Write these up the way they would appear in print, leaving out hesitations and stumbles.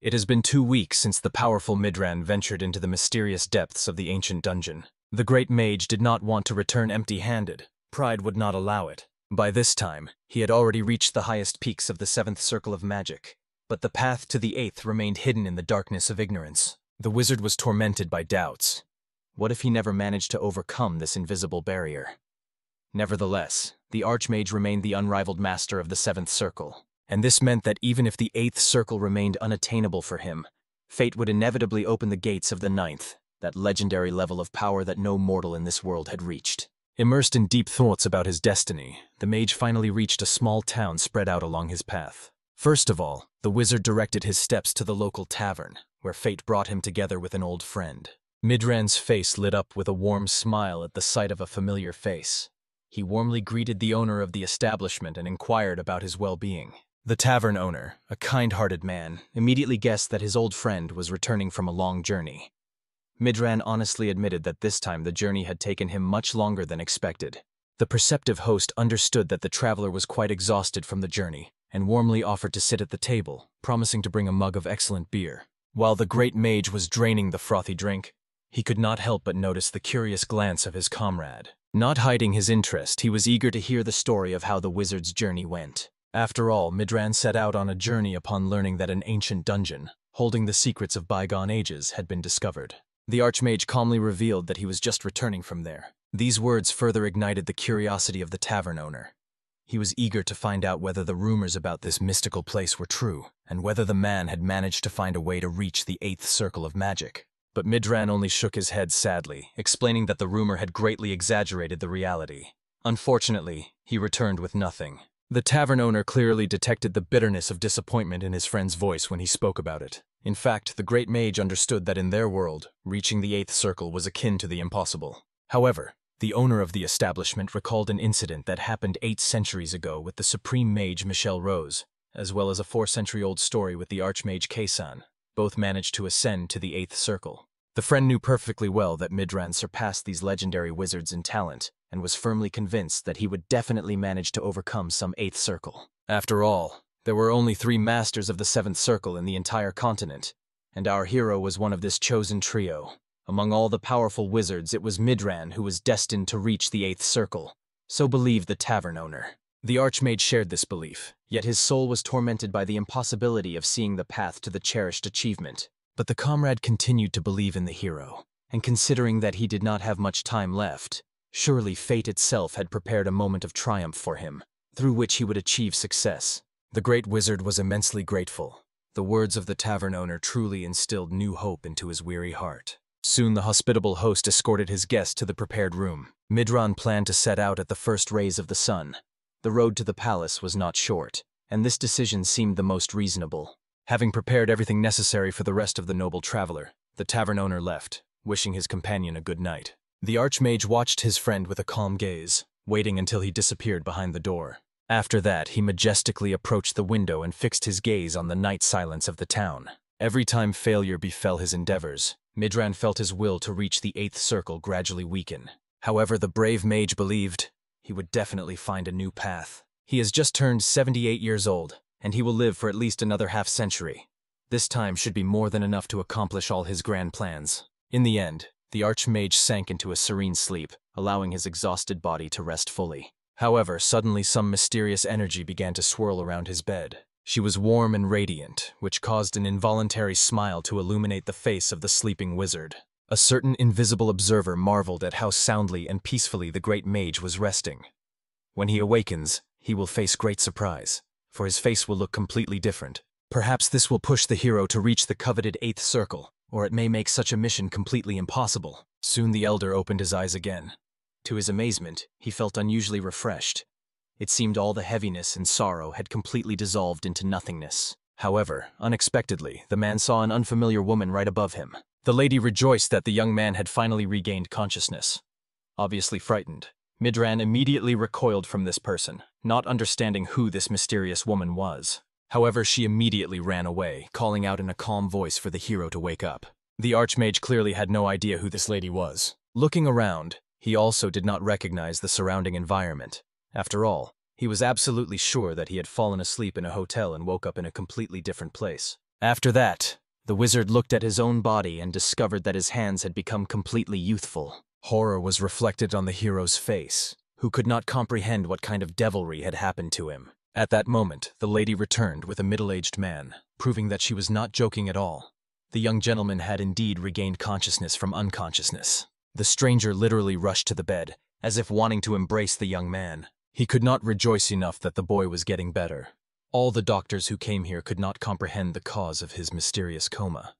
It has been 2 weeks since the powerful Midran ventured into the mysterious depths of the ancient dungeon. The great mage did not want to return empty-handed. Pride would not allow it. By this time, he had already reached the highest peaks of the 7th circle of magic. But the path to the 8th remained hidden in the darkness of ignorance. The wizard was tormented by doubts. What if he never managed to overcome this invisible barrier? Nevertheless, the Archmage remained the unrivaled master of the 7th circle. And this meant that even if the 8th circle remained unattainable for him, fate would inevitably open the gates of the 9th, that legendary level of power that no mortal in this world had reached. Immersed in deep thoughts about his destiny, the mage finally reached a small town spread out along his path. First of all, the wizard directed his steps to the local tavern, where fate brought him together with an old friend. Midran's face lit up with a warm smile at the sight of a familiar face. He warmly greeted the owner of the establishment and inquired about his well-being. The tavern owner, a kind-hearted man, immediately guessed that his old friend was returning from a long journey. Midran honestly admitted that this time the journey had taken him much longer than expected. The perceptive host understood that the traveler was quite exhausted from the journey, and warmly offered to sit at the table, promising to bring a mug of excellent beer. While the great mage was draining the frothy drink, he could not help but notice the curious glance of his comrade. Not hiding his interest, he was eager to hear the story of how the wizard's journey went. After all, Midran set out on a journey upon learning that an ancient dungeon, holding the secrets of bygone ages, had been discovered. The Archmage calmly revealed that he was just returning from there. These words further ignited the curiosity of the tavern owner. He was eager to find out whether the rumors about this mystical place were true, and whether the man had managed to find a way to reach the 8th circle of magic. But Midran only shook his head sadly, explaining that the rumor had greatly exaggerated the reality. Unfortunately, he returned with nothing. The tavern owner clearly detected the bitterness of disappointment in his friend's voice when he spoke about it. In fact, the great mage understood that in their world, reaching the 8th circle was akin to the impossible. However, the owner of the establishment recalled an incident that happened 8 centuries ago with the supreme mage Michelle Rose, as well as a 4-century-old story with the Archmage Keisan. Both managed to ascend to the 8th circle. The friend knew perfectly well that Midran surpassed these legendary wizards in talent, and was firmly convinced that he would definitely manage to overcome some 8th circle. After all, there were only 3 masters of the 7th circle in the entire continent, and our hero was one of this chosen trio. Among all the powerful wizards, it was Midran who was destined to reach the 8th circle. So believed the tavern owner. The Archmage shared this belief, yet his soul was tormented by the impossibility of seeing the path to the cherished achievement. But the comrade continued to believe in the hero, and considering that he did not have much time left, surely fate itself had prepared a moment of triumph for him, through which he would achieve success. The great wizard was immensely grateful. The words of the tavern owner truly instilled new hope into his weary heart. Soon the hospitable host escorted his guest to the prepared room. Midran planned to set out at the first rays of the sun. The road to the palace was not short, and this decision seemed the most reasonable. Having prepared everything necessary for the rest of the noble traveler, the tavern owner left, wishing his companion a good night. The Archmage watched his friend with a calm gaze, waiting until he disappeared behind the door. After that, he majestically approached the window and fixed his gaze on the night silence of the town. Every time failure befell his endeavors, Midran felt his will to reach the 8th circle gradually weaken. However, the brave mage believed he would definitely find a new path. He has just turned 78 years old, and he will live for at least another half-century. This time should be more than enough to accomplish all his grand plans. In the end, the Archmage sank into a serene sleep, allowing his exhausted body to rest fully. However, suddenly some mysterious energy began to swirl around his bed. She was warm and radiant, which caused an involuntary smile to illuminate the face of the sleeping wizard. A certain invisible observer marveled at how soundly and peacefully the great mage was resting. When he awakens, he will face great surprise, for his face will look completely different. Perhaps this will push the hero to reach the coveted 8th circle, or it may make such a mission completely impossible. Soon the elder opened his eyes again. To his amazement, he felt unusually refreshed. It seemed all the heaviness and sorrow had completely dissolved into nothingness. However, unexpectedly, the man saw an unfamiliar woman right above him. The lady rejoiced that the young man had finally regained consciousness. Obviously frightened, Midran immediately recoiled from this person, not understanding who this mysterious woman was. However, she immediately ran away, calling out in a calm voice for the hero to wake up. The Archmage clearly had no idea who this lady was. Looking around, he also did not recognize the surrounding environment. After all, he was absolutely sure that he had fallen asleep in a hotel and woke up in a completely different place. After that, the wizard looked at his own body and discovered that his hands had become completely youthful. Horror was reflected on the hero's face, who could not comprehend what kind of devilry had happened to him. At that moment, the lady returned with a middle-aged man, proving that she was not joking at all. The young gentleman had indeed regained consciousness from unconsciousness. The stranger literally rushed to the bed, as if wanting to embrace the young man. He could not rejoice enough that the boy was getting better. All the doctors who came here could not comprehend the cause of his mysterious coma.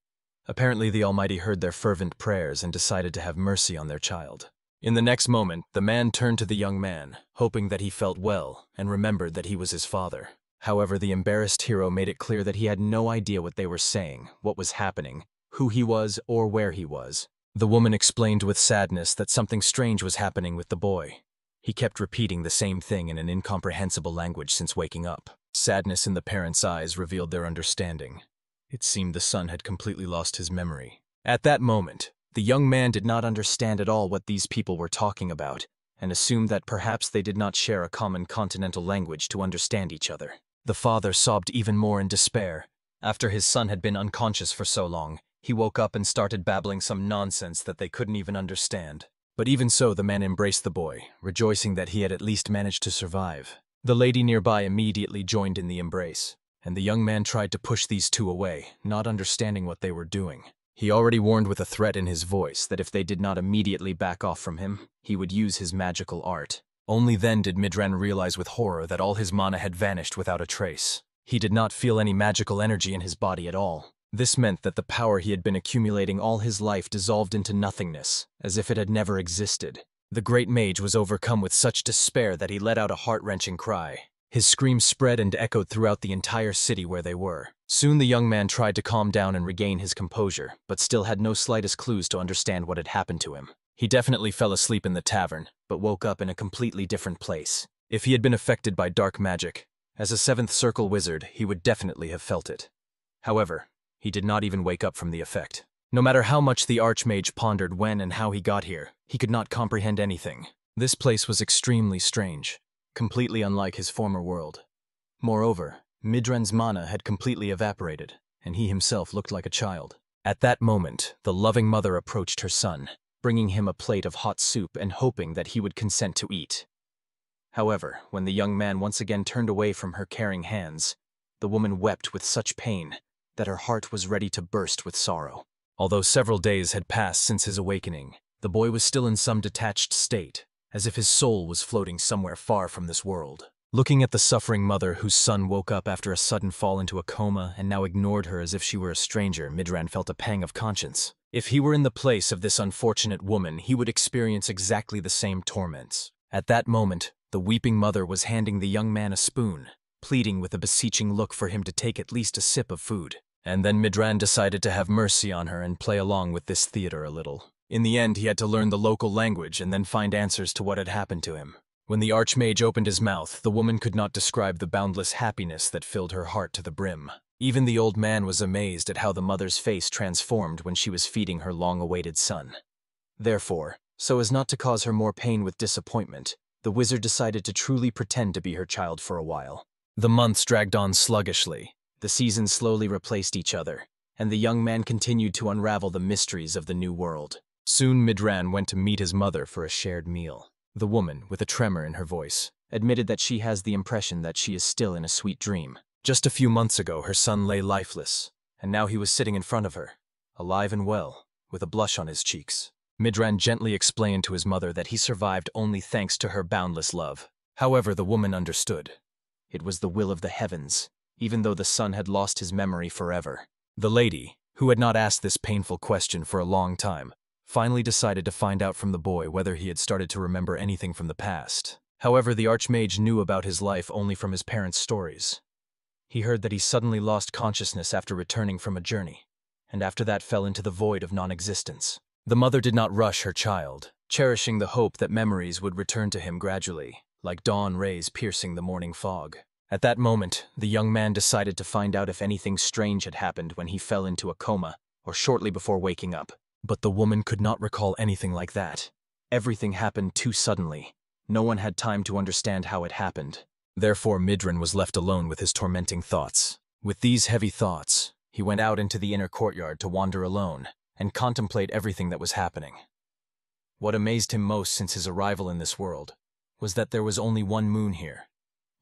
Apparently the Almighty heard their fervent prayers and decided to have mercy on their child. In the next moment, the man turned to the young man, hoping that he felt well, and remembered that he was his father. However, the embarrassed hero made it clear that he had no idea what they were saying, what was happening, who he was, or where he was. The woman explained with sadness that something strange was happening with the boy. He kept repeating the same thing in an incomprehensible language since waking up. Sadness in the parents' eyes revealed their understanding. It seemed the son had completely lost his memory. At that moment, the young man did not understand at all what these people were talking about, and assumed that perhaps they did not share a common continental language to understand each other. The father sobbed even more in despair. After his son had been unconscious for so long, he woke up and started babbling some nonsense that they couldn't even understand. But even so, the man embraced the boy, rejoicing that he had at least managed to survive. The lady nearby immediately joined in the embrace, and the young man tried to push these two away, not understanding what they were doing. He already warned with a threat in his voice that if they did not immediately back off from him, he would use his magical art. Only then did Midran realize with horror that all his mana had vanished without a trace. He did not feel any magical energy in his body at all. This meant that the power he had been accumulating all his life dissolved into nothingness, as if it had never existed. The great mage was overcome with such despair that he let out a heart-wrenching cry. His scream spread and echoed throughout the entire city where they were. Soon the young man tried to calm down and regain his composure, but still had no slightest clues to understand what had happened to him. He definitely fell asleep in the tavern, but woke up in a completely different place. If he had been affected by dark magic, as a seventh circle wizard, he would definitely have felt it. However, he did not even wake up from the effect. No matter how much the Archmage pondered when and how he got here, he could not comprehend anything. This place was extremely strange, completely unlike his former world. Moreover, Midran's mana had completely evaporated, and he himself looked like a child. At that moment, the loving mother approached her son, bringing him a plate of hot soup and hoping that he would consent to eat. However, when the young man once again turned away from her caring hands, the woman wept with such pain that her heart was ready to burst with sorrow. Although several days had passed since his awakening, the boy was still in some detached state, as if his soul was floating somewhere far from this world. Looking at the suffering mother whose son woke up after a sudden fall into a coma and now ignored her as if she were a stranger, Midran felt a pang of conscience. If he were in the place of this unfortunate woman, he would experience exactly the same torments. At that moment, the weeping mother was handing the young man a spoon, pleading with a beseeching look for him to take at least a sip of food. And then Midran decided to have mercy on her and play along with this theater a little. In the end, he had to learn the local language and then find answers to what had happened to him. When the Archmage opened his mouth, the woman could not describe the boundless happiness that filled her heart to the brim. Even the old man was amazed at how the mother's face transformed when she was feeding her long-awaited son. Therefore, so as not to cause her more pain with disappointment, the wizard decided to truly pretend to be her child for a while. The months dragged on sluggishly. The seasons slowly replaced each other, and the young man continued to unravel the mysteries of the new world. Soon Midran went to meet his mother for a shared meal. The woman, with a tremor in her voice, admitted that she has the impression that she is still in a sweet dream. Just a few months ago, her son lay lifeless, and now he was sitting in front of her, alive and well, with a blush on his cheeks. Midran gently explained to his mother that he survived only thanks to her boundless love. However, the woman understood. It was the will of the heavens, even though the son had lost his memory forever. The lady, who had not asked this painful question for a long time, finally decided to find out from the boy whether he had started to remember anything from the past. However, the Archmage knew about his life only from his parents' stories. He heard that he suddenly lost consciousness after returning from a journey, and after that fell into the void of non-existence. The mother did not rush her child, cherishing the hope that memories would return to him gradually, like dawn rays piercing the morning fog. At that moment, the young man decided to find out if anything strange had happened when he fell into a coma, or shortly before waking up. But the woman could not recall anything like that. Everything happened too suddenly. No one had time to understand how it happened. Therefore, Midran was left alone with his tormenting thoughts. With these heavy thoughts, he went out into the inner courtyard to wander alone and contemplate everything that was happening. What amazed him most since his arrival in this world was that there was only one moon here,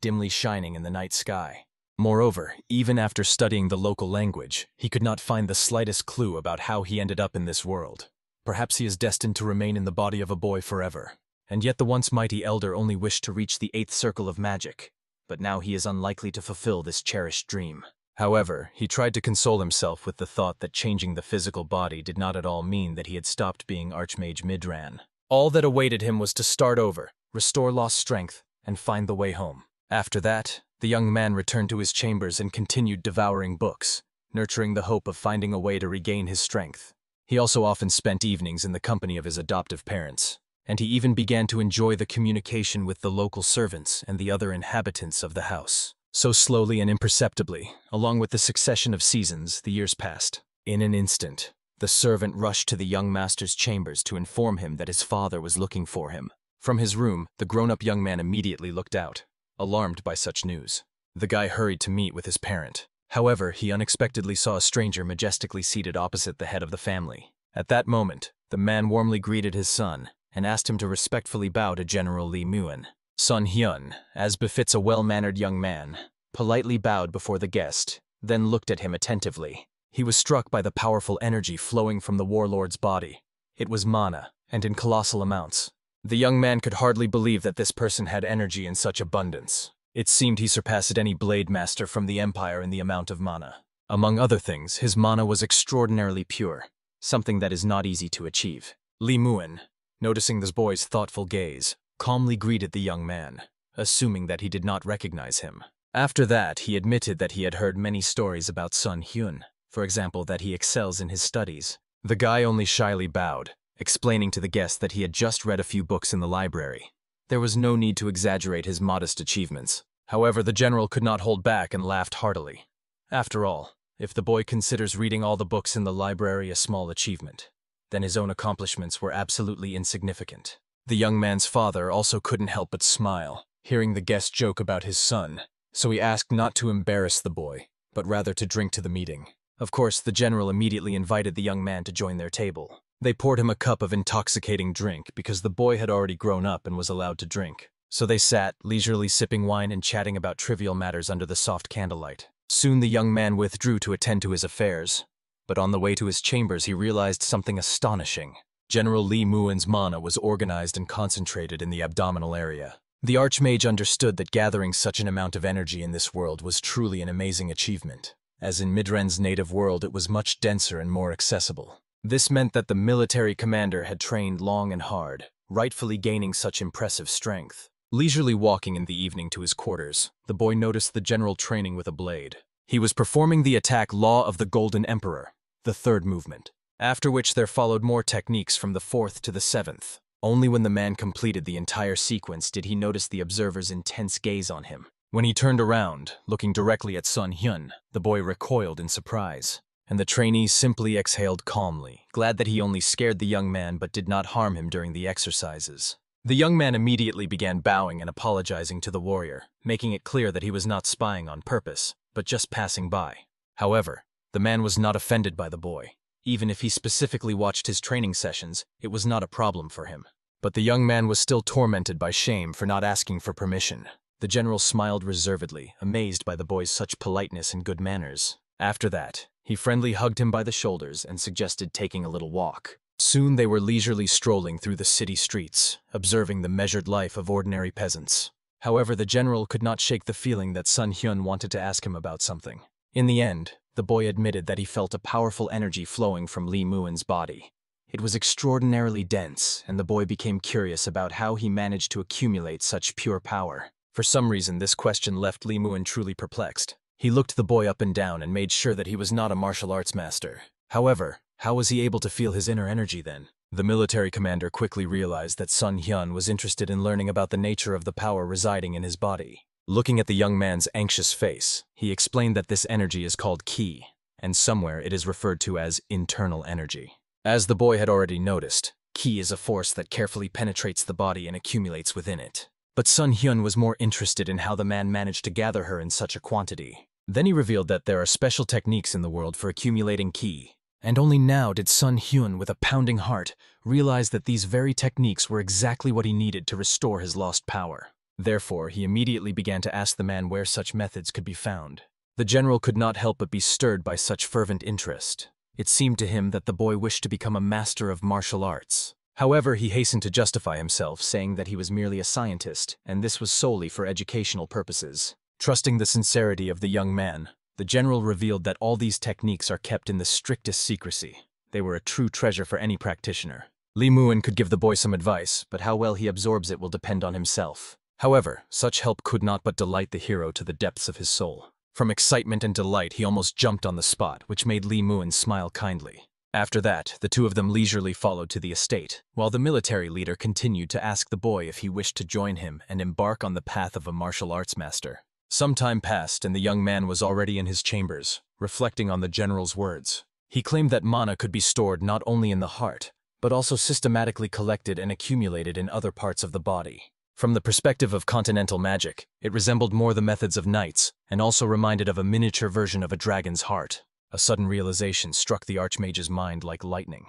dimly shining in the night sky. Moreover, even after studying the local language, he could not find the slightest clue about how he ended up in this world. Perhaps he is destined to remain in the body of a boy forever. And yet the once mighty elder only wished to reach the 8th circle of magic, but now he is unlikely to fulfill this cherished dream. However, he tried to console himself with the thought that changing the physical body did not at all mean that he had stopped being Archmage Midran. All that awaited him was to start over, restore lost strength, and find the way home. After that, the young man returned to his chambers and continued devouring books, nurturing the hope of finding a way to regain his strength. He also often spent evenings in the company of his adoptive parents, and he even began to enjoy the communication with the local servants and the other inhabitants of the house. So slowly and imperceptibly, along with the succession of seasons, the years passed. In an instant, the servant rushed to the young master's chambers to inform him that his father was looking for him. From his room, the grown-up young man immediately looked out, alarmed by such news. The guy hurried to meet with his parent. However, he unexpectedly saw a stranger majestically seated opposite the head of the family. At that moment, the man warmly greeted his son and asked him to respectfully bow to General Lee Muon. Sun Hyun, as befits a well-mannered young man, politely bowed before the guest, then looked at him attentively. He was struck by the powerful energy flowing from the warlord's body. It was mana, and in colossal amounts. The young man could hardly believe that this person had energy in such abundance. It seemed he surpassed any blade master from the Empire in the amount of mana. Among other things, his mana was extraordinarily pure, something that is not easy to achieve. Lee Muon, noticing this boy's thoughtful gaze, calmly greeted the young man, assuming that he did not recognize him. After that, he admitted that he had heard many stories about Sun Hyun, for example that he excels in his studies. The guy only shyly bowed, explaining to the guest that he had just read a few books in the library. There was no need to exaggerate his modest achievements. However, the general could not hold back and laughed heartily. After all, if the boy considers reading all the books in the library a small achievement, then his own accomplishments were absolutely insignificant. The young man's father also couldn't help but smile, hearing the guest joke about his son, so he asked not to embarrass the boy, but rather to drink to the meeting. Of course, the general immediately invited the young man to join their table. They poured him a cup of intoxicating drink because the boy had already grown up and was allowed to drink. So they sat, leisurely sipping wine and chatting about trivial matters under the soft candlelight. Soon the young man withdrew to attend to his affairs, but on the way to his chambers he realized something astonishing. General Lee Muon's mana was organized and concentrated in the abdominal area. The Archmage understood that gathering such an amount of energy in this world was truly an amazing achievement. As in Midran's native world, it was much denser and more accessible. This meant that the military commander had trained long and hard, rightfully gaining such impressive strength. Leisurely walking in the evening to his quarters, the boy noticed the general training with a blade. He was performing the attack Law of the Golden Emperor, the 3rd movement, after which there followed more techniques from the 4th to the 7th. Only when the man completed the entire sequence did he notice the observer's intense gaze on him. When he turned around, looking directly at Sun Hyun, the boy recoiled in surprise, and the trainee simply exhaled calmly, glad that he only scared the young man but did not harm him during the exercises. The young man immediately began bowing and apologizing to the warrior, making it clear that he was not spying on purpose, but just passing by. However, the man was not offended by the boy. Even if he specifically watched his training sessions, it was not a problem for him. But the young man was still tormented by shame for not asking for permission. The general smiled reservedly, amazed by the boy's such politeness and good manners. After that, he friendly hugged him by the shoulders and suggested taking a little walk. Soon they were leisurely strolling through the city streets, observing the measured life of ordinary peasants. However, the general could not shake the feeling that Sun Hyun wanted to ask him about something. In the end, the boy admitted that he felt a powerful energy flowing from Lee Muon's body. It was extraordinarily dense, and the boy became curious about how he managed to accumulate such pure power. For some reason, this question left Lee Muon truly perplexed. He looked the boy up and down and made sure that he was not a martial arts master. However, how was he able to feel his inner energy then? The military commander quickly realized that Sun Hyun was interested in learning about the nature of the power residing in his body. Looking at the young man's anxious face, he explained that this energy is called ki, and somewhere it is referred to as internal energy. As the boy had already noticed, ki is a force that carefully penetrates the body and accumulates within it. But Sun Hyun was more interested in how the man managed to gather her in such a quantity. Then he revealed that there are special techniques in the world for accumulating ki. And only now did Sun Hyun, with a pounding heart, realize that these very techniques were exactly what he needed to restore his lost power. Therefore, he immediately began to ask the man where such methods could be found. The general could not help but be stirred by such fervent interest. It seemed to him that the boy wished to become a master of martial arts. However, he hastened to justify himself, saying that he was merely a scientist, and this was solely for educational purposes. Trusting the sincerity of the young man, the general revealed that all these techniques are kept in the strictest secrecy. They were a true treasure for any practitioner. Lee Moon could give the boy some advice, but how well he absorbs it will depend on himself. However, such help could not but delight the hero to the depths of his soul. From excitement and delight, he almost jumped on the spot, which made Lee Moon smile kindly. After that, the two of them leisurely followed to the estate, while the military leader continued to ask the boy if he wished to join him and embark on the path of a martial arts master. Some time passed, and the young man was already in his chambers, reflecting on the general's words. He claimed that mana could be stored not only in the heart, but also systematically collected and accumulated in other parts of the body. From the perspective of continental magic, it resembled more the methods of knights, and also reminded of a miniature version of a dragon's heart. A sudden realization struck the Archmage's mind like lightning.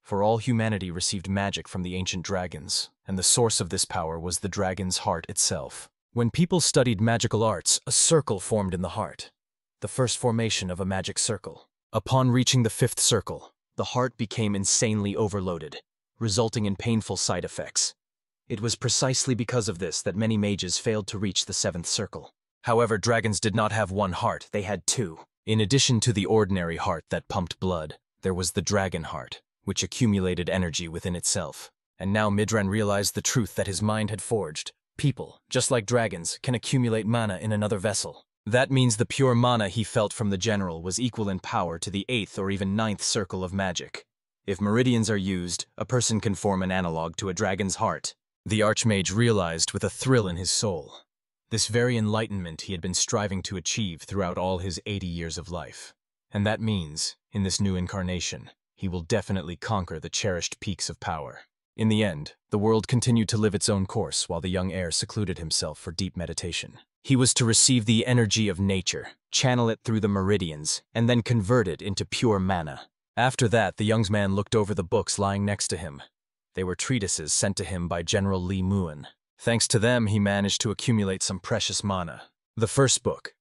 For all humanity received magic from the ancient dragons, and the source of this power was the dragon's heart itself. When people studied magical arts, a circle formed in the heart, the first formation of a magic circle. Upon reaching the fifth circle, the heart became insanely overloaded, resulting in painful side effects. It was precisely because of this that many mages failed to reach the seventh circle. However, dragons did not have one heart, they had two. In addition to the ordinary heart that pumped blood, there was the dragon heart, which accumulated energy within itself. And now Midran realized the truth that his mind had forged. People, just like dragons, can accumulate mana in another vessel. That means the pure mana he felt from the general was equal in power to the 8th or even 9th circle of magic. If meridians are used, a person can form an analog to a dragon's heart. The Archmage realized with a thrill in his soul. This very enlightenment he had been striving to achieve throughout all his 80 years of life. And that means, in this new incarnation, he will definitely conquer the cherished peaks of power. In the end, the world continued to live its own course while the young heir secluded himself for deep meditation. He was to receive the energy of nature, channel it through the meridians, and then convert it into pure mana. After that, the young man looked over the books lying next to him. They were treatises sent to him by General Lee Moon. Thanks to them, he managed to accumulate some precious mana. The first book,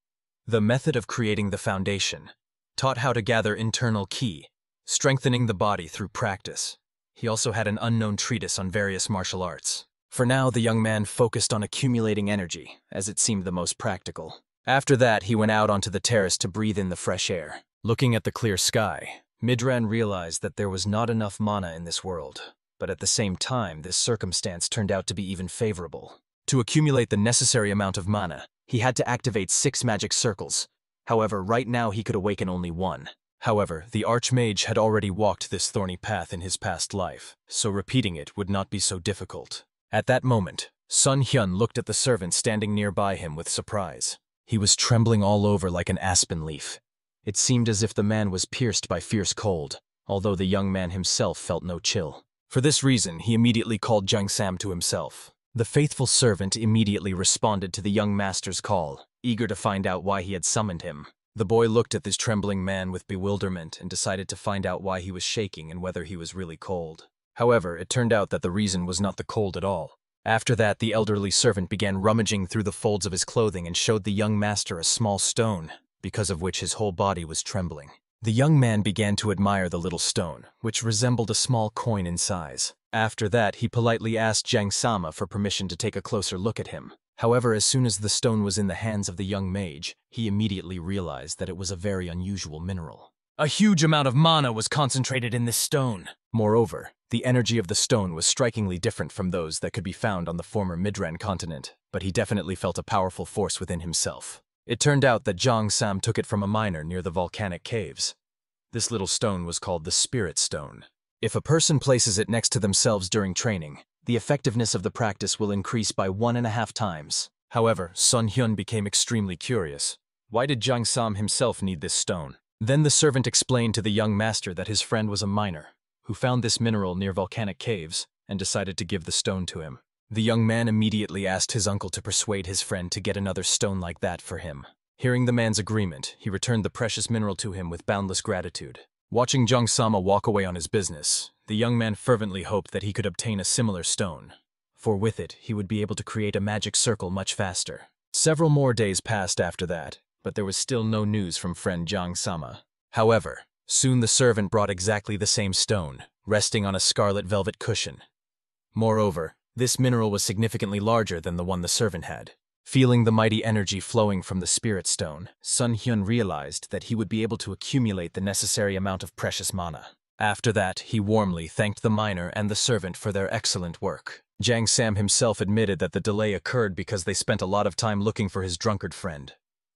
The Method of Creating the Foundation, taught how to gather internal ki, strengthening the body through practice. He also had an unknown treatise on various martial arts. For now, the young man focused on accumulating energy, as it seemed the most practical. After that, he went out onto the terrace to breathe in the fresh air. Looking at the clear sky, Midran realized that there was not enough mana in this world. But at the same time, this circumstance turned out to be even favorable. To accumulate the necessary amount of mana, he had to activate 6 magic circles. However, right now he could awaken only 1. However, the Archmage had already walked this thorny path in his past life, so repeating it would not be so difficult. At that moment, Sun Hyun looked at the servant standing nearby him with surprise. He was trembling all over like an aspen leaf. It seemed as if the man was pierced by fierce cold, although the young man himself felt no chill. For this reason, he immediately called Jung Sam to himself. The faithful servant immediately responded to the young master's call, eager to find out why he had summoned him. The boy looked at this trembling man with bewilderment and decided to find out why he was shaking and whether he was really cold. However, it turned out that the reason was not the cold at all. After that, the elderly servant began rummaging through the folds of his clothing and showed the young master a small stone, because of which his whole body was trembling. The young man began to admire the little stone, which resembled a small coin in size. After that, he politely asked Jang Sama for permission to take a closer look at him. However, as soon as the stone was in the hands of the young mage, he immediately realized that it was a very unusual mineral. A huge amount of mana was concentrated in this stone. Moreover, the energy of the stone was strikingly different from those that could be found on the former Midran continent, but he definitely felt a powerful force within himself. It turned out that Jang Sam took it from a miner near the volcanic caves. This little stone was called the Spirit Stone. If a person places it next to themselves during training, the effectiveness of the practice will increase by 1.5 times. However, Sun Hyun became extremely curious. Why did Jang Sam himself need this stone? Then the servant explained to the young master that his friend was a miner, who found this mineral near volcanic caves and decided to give the stone to him. The young man immediately asked his uncle to persuade his friend to get another stone like that for him. Hearing the man's agreement, he returned the precious mineral to him with boundless gratitude. Watching Jung-sama walk away on his business, the young man fervently hoped that he could obtain a similar stone, for with it he would be able to create a magic circle much faster. Several more days passed after that, but there was still no news from friend Jung-sama. However, soon the servant brought exactly the same stone, resting on a scarlet velvet cushion. Moreover, this mineral was significantly larger than the one the servant had. Feeling the mighty energy flowing from the spirit stone, Sun Hyun realized that he would be able to accumulate the necessary amount of precious mana. After that, he warmly thanked the miner and the servant for their excellent work. Jang Sam himself admitted that the delay occurred because they spent a lot of time looking for his drunkard friend.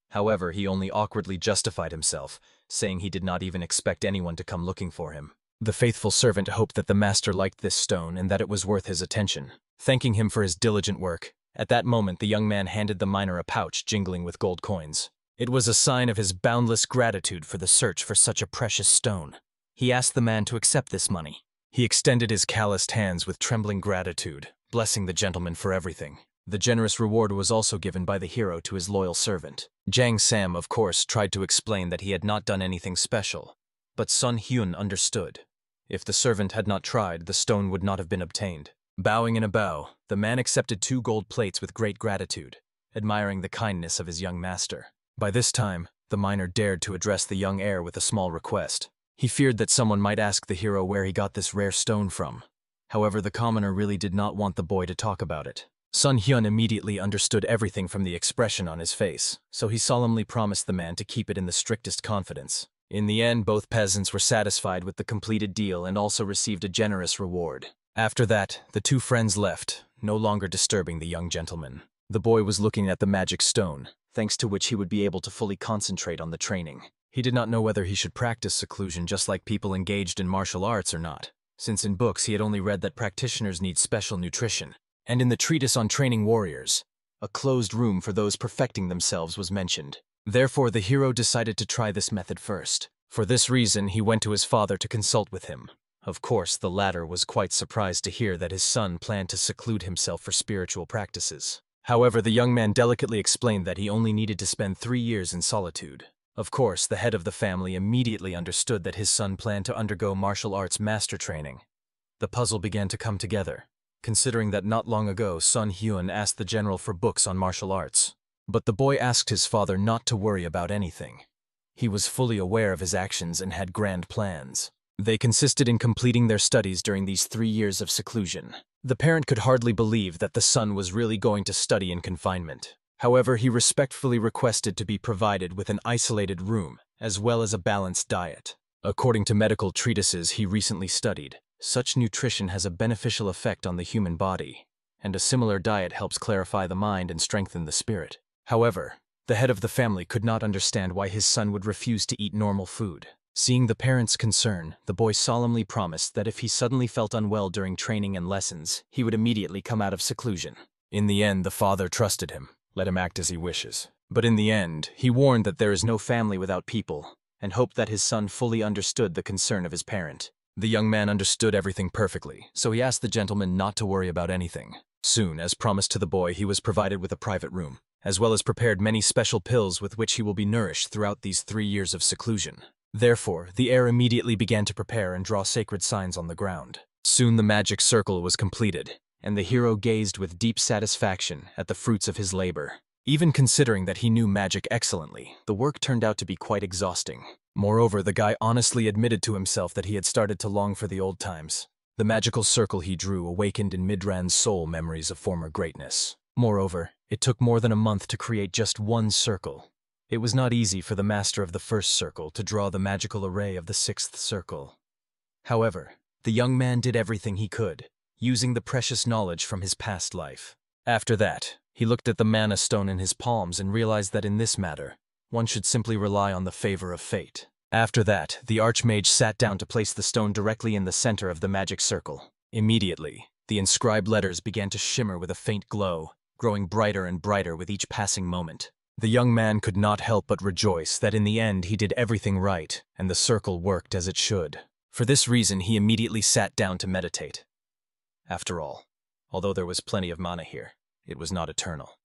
However, he only awkwardly justified himself, saying he did not even expect anyone to come looking for him. The faithful servant hoped that the master liked this stone and that it was worth his attention. Thanking him for his diligent work, at that moment the young man handed the miner a pouch jingling with gold coins. It was a sign of his boundless gratitude for the search for such a precious stone. He asked the man to accept this money. He extended his calloused hands with trembling gratitude, blessing the gentleman for everything. The generous reward was also given by the hero to his loyal servant. Jang Sam, of course, tried to explain that he had not done anything special, but Sun Hyun understood. If the servant had not tried, the stone would not have been obtained. Bowing in a bow, the man accepted 2 gold plates with great gratitude, admiring the kindness of his young master. By this time, the miner dared to address the young heir with a small request. He feared that someone might ask the hero where he got this rare stone from. However, the commoner really did not want the boy to talk about it. Sun Hyun immediately understood everything from the expression on his face, so he solemnly promised the man to keep it in the strictest confidence. In the end, both peasants were satisfied with the completed deal and also received a generous reward. After that, the 2 friends left, no longer disturbing the young gentleman. The boy was looking at the magic stone, thanks to which he would be able to fully concentrate on the training. He did not know whether he should practice seclusion just like people engaged in martial arts or not, since in books he had only read that practitioners need special nutrition, and in the treatise on training warriors, a closed room for those perfecting themselves was mentioned. Therefore, the hero decided to try this method first. For this reason, he went to his father to consult with him. Of course, the latter was quite surprised to hear that his son planned to seclude himself for spiritual practices. However, the young man delicately explained that he only needed to spend 3 years in solitude. Of course, the head of the family immediately understood that his son planned to undergo martial arts master training. The puzzle began to come together, considering that not long ago Sun Hyun asked the general for books on martial arts. But the boy asked his father not to worry about anything. He was fully aware of his actions and had grand plans. They consisted in completing their studies during these 3 years of seclusion. The parent could hardly believe that the son was really going to study in confinement. However, he respectfully requested to be provided with an isolated room, as well as a balanced diet. According to medical treatises he recently studied, such nutrition has a beneficial effect on the human body, and a similar diet helps clarify the mind and strengthen the spirit. However, the head of the family could not understand why his son would refuse to eat normal food. Seeing the parents' concern, the boy solemnly promised that if he suddenly felt unwell during training and lessons, he would immediately come out of seclusion. In the end, the father trusted him. Let him act as he wishes. But in the end, he warned that there is no family without people, and hoped that his son fully understood the concern of his parent. The young man understood everything perfectly, so he asked the gentleman not to worry about anything. Soon, as promised to the boy, he was provided with a private room, as well as prepared many special pills with which he will be nourished throughout these 3 years of seclusion. Therefore, the heir immediately began to prepare and draw sacred signs on the ground. Soon the magic circle was completed, and the hero gazed with deep satisfaction at the fruits of his labor. Even considering that he knew magic excellently, the work turned out to be quite exhausting. Moreover, the guy honestly admitted to himself that he had started to long for the old times. The magical circle he drew awakened in Midran's soul memories of former greatness. Moreover, it took more than a month to create just 1 circle. It was not easy for the master of the first circle to draw the magical array of the 6th circle. However, the young man did everything he could, using the precious knowledge from his past life. After that, he looked at the mana stone in his palms and realized that in this matter, one should simply rely on the favor of fate. After that, the Archmage sat down to place the stone directly in the center of the magic circle. Immediately, the inscribed letters began to shimmer with a faint glow, growing brighter and brighter with each passing moment. The young man could not help but rejoice that in the end he did everything right, and the circle worked as it should. For this reason, he immediately sat down to meditate. After all, although there was plenty of mana here, it was not eternal.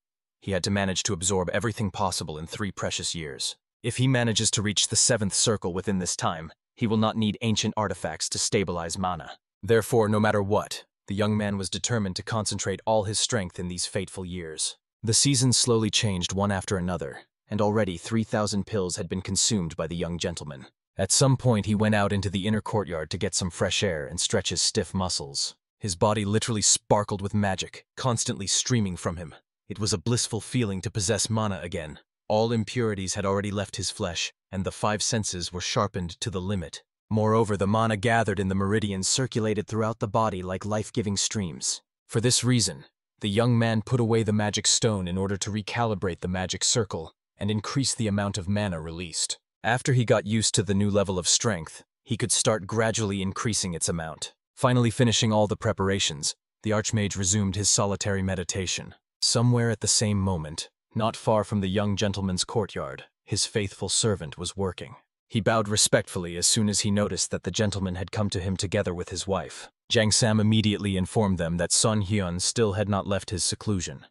He had to manage to absorb everything possible in 3 precious years. If he manages to reach the 7th circle within this time, he will not need ancient artifacts to stabilize mana. Therefore, no matter what, the young man was determined to concentrate all his strength in these fateful years. The seasons slowly changed one after another, and already 3,000 pills had been consumed by the young gentleman. At some point, he went out into the inner courtyard to get some fresh air and stretch his stiff muscles. His body literally sparkled with magic, constantly streaming from him. It was a blissful feeling to possess mana again. All impurities had already left his flesh, and the 5 senses were sharpened to the limit. Moreover, the mana gathered in the meridians circulated throughout the body like life-giving streams. For this reason, the young man put away the magic stone in order to recalibrate the magic circle and increase the amount of mana released. After he got used to the new level of strength, he could start gradually increasing its amount. Finally finishing all the preparations, the Archmage resumed his solitary meditation. Somewhere at the same moment, not far from the young gentleman's courtyard, his faithful servant was working. He bowed respectfully as soon as he noticed that the gentleman had come to him together with his wife. Jang Sam immediately informed them that Sun Hyun still had not left his seclusion.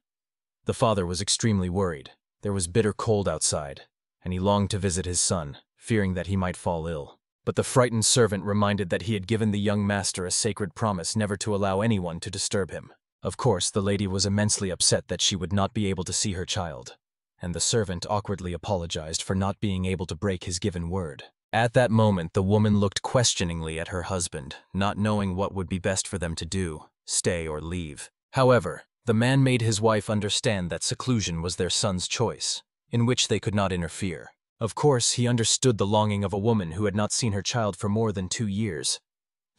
The father was extremely worried. There was bitter cold outside, and he longed to visit his son, fearing that he might fall ill. But the frightened servant reminded that he had given the young master a sacred promise never to allow anyone to disturb him. Of course, the lady was immensely upset that she would not be able to see her child, and the servant awkwardly apologized for not being able to break his given word. At that moment, the woman looked questioningly at her husband, not knowing what would be best for them to do, stay or leave. However, the man made his wife understand that seclusion was their son's choice, in which they could not interfere. Of course, he understood the longing of a woman who had not seen her child for more than 2 years.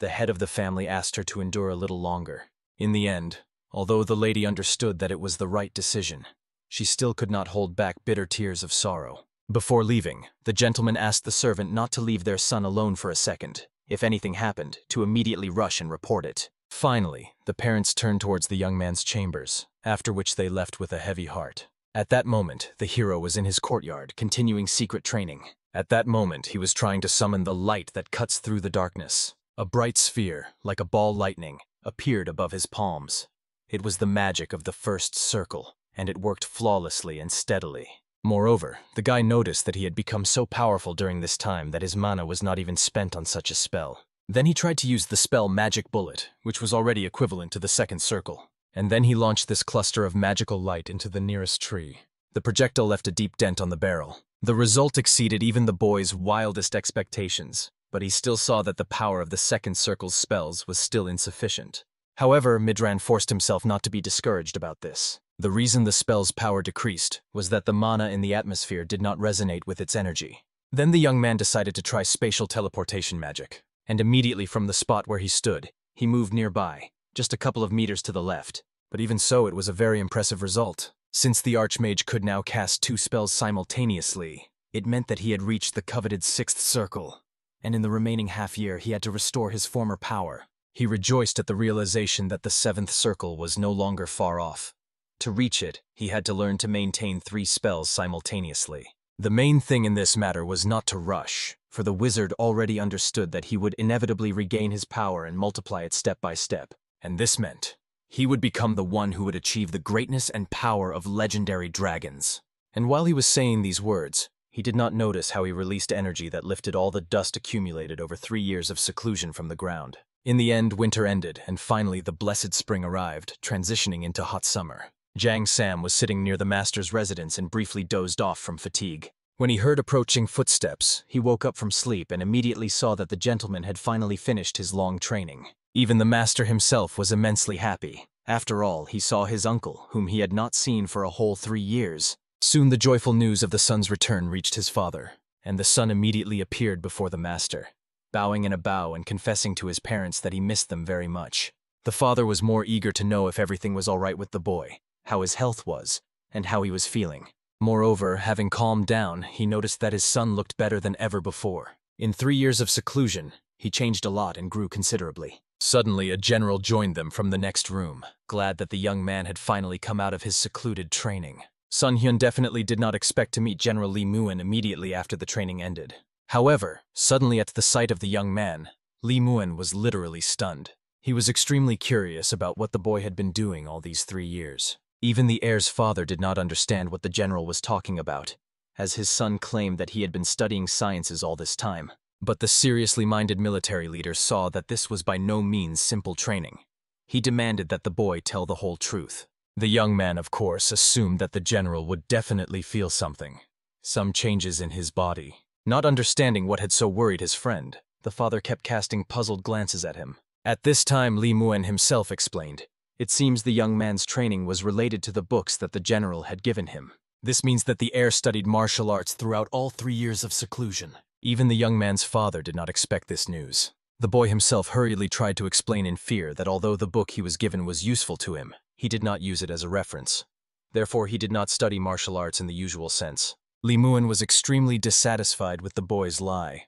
The head of the family asked her to endure a little longer. In the end, although the lady understood that it was the right decision, she still could not hold back bitter tears of sorrow. Before leaving, the gentleman asked the servant not to leave their son alone for a second. If anything happened, to immediately rush and report it. Finally, the parents turned towards the young man's chambers, after which they left with a heavy heart. At that moment, the hero was in his courtyard, continuing secret training. At that moment, he was trying to summon the light that cuts through the darkness. A bright sphere, like a ball lightning, appeared above his palms. It was the magic of the 1st circle, and it worked flawlessly and steadily. Moreover, the guy noticed that he had become so powerful during this time that his mana was not even spent on such a spell. Then he tried to use the spell Magic Bullet, which was already equivalent to the 2nd circle. And then he launched this cluster of magical light into the nearest tree. The projectile left a deep dent on the barrel. The result exceeded even the boy's wildest expectations, but he still saw that the power of the 2nd circle's spells was still insufficient. However, Midran forced himself not to be discouraged about this. The reason the spell's power decreased was that the mana in the atmosphere did not resonate with its energy. Then the young man decided to try spatial teleportation magic, and immediately from the spot where he stood, he moved nearby, just a couple of meters to the left. But even so, it was a very impressive result. Since the Archmage could now cast 2 spells simultaneously, it meant that he had reached the coveted 6th circle, and in the remaining half-year he had to restore his former power. He rejoiced at the realization that the 7th circle was no longer far off. To reach it, he had to learn to maintain 3 spells simultaneously. The main thing in this matter was not to rush, for the wizard already understood that he would inevitably regain his power and multiply it step by step, and this meant he would become the one who would achieve the greatness and power of legendary dragons. And while he was saying these words, he did not notice how he released energy that lifted all the dust accumulated over 3 years of seclusion from the ground. In the end, winter ended, and finally the blessed spring arrived, transitioning into hot summer. Jang Sam was sitting near the master's residence and briefly dozed off from fatigue. When he heard approaching footsteps, he woke up from sleep and immediately saw that the gentleman had finally finished his long training. Even the master himself was immensely happy. After all, he saw his uncle, whom he had not seen for a whole 3 years. Soon the joyful news of the son's return reached his father, and the son immediately appeared before the master, bowing in a bow and confessing to his parents that he missed them very much. The father was more eager to know if everything was all right with the boy, how his health was, and how he was feeling. Moreover, having calmed down, he noticed that his son looked better than ever before. In 3 years of seclusion, he changed a lot and grew considerably. Suddenly, a general joined them from the next room, glad that the young man had finally come out of his secluded training. Sun Hyun definitely did not expect to meet General Lee Muin immediately after the training ended. However, suddenly at the sight of the young man, Lee Muin was literally stunned. He was extremely curious about what the boy had been doing all these 3 years. Even the heir's father did not understand what the general was talking about, as his son claimed that he had been studying sciences all this time. But the seriously minded military leader saw that this was by no means simple training. He demanded that the boy tell the whole truth. The young man, of course, assumed that the general would definitely feel something. Some changes in his body. Not understanding what had so worried his friend, the father kept casting puzzled glances at him. At this time, Li Muan himself explained. It seems the young man's training was related to the books that the general had given him. This means that the heir studied martial arts throughout all 3 years of seclusion. Even the young man's father did not expect this news. The boy himself hurriedly tried to explain in fear that although the book he was given was useful to him, he did not use it as a reference. Therefore, he did not study martial arts in the usual sense. Li Muan was extremely dissatisfied with the boy's lie,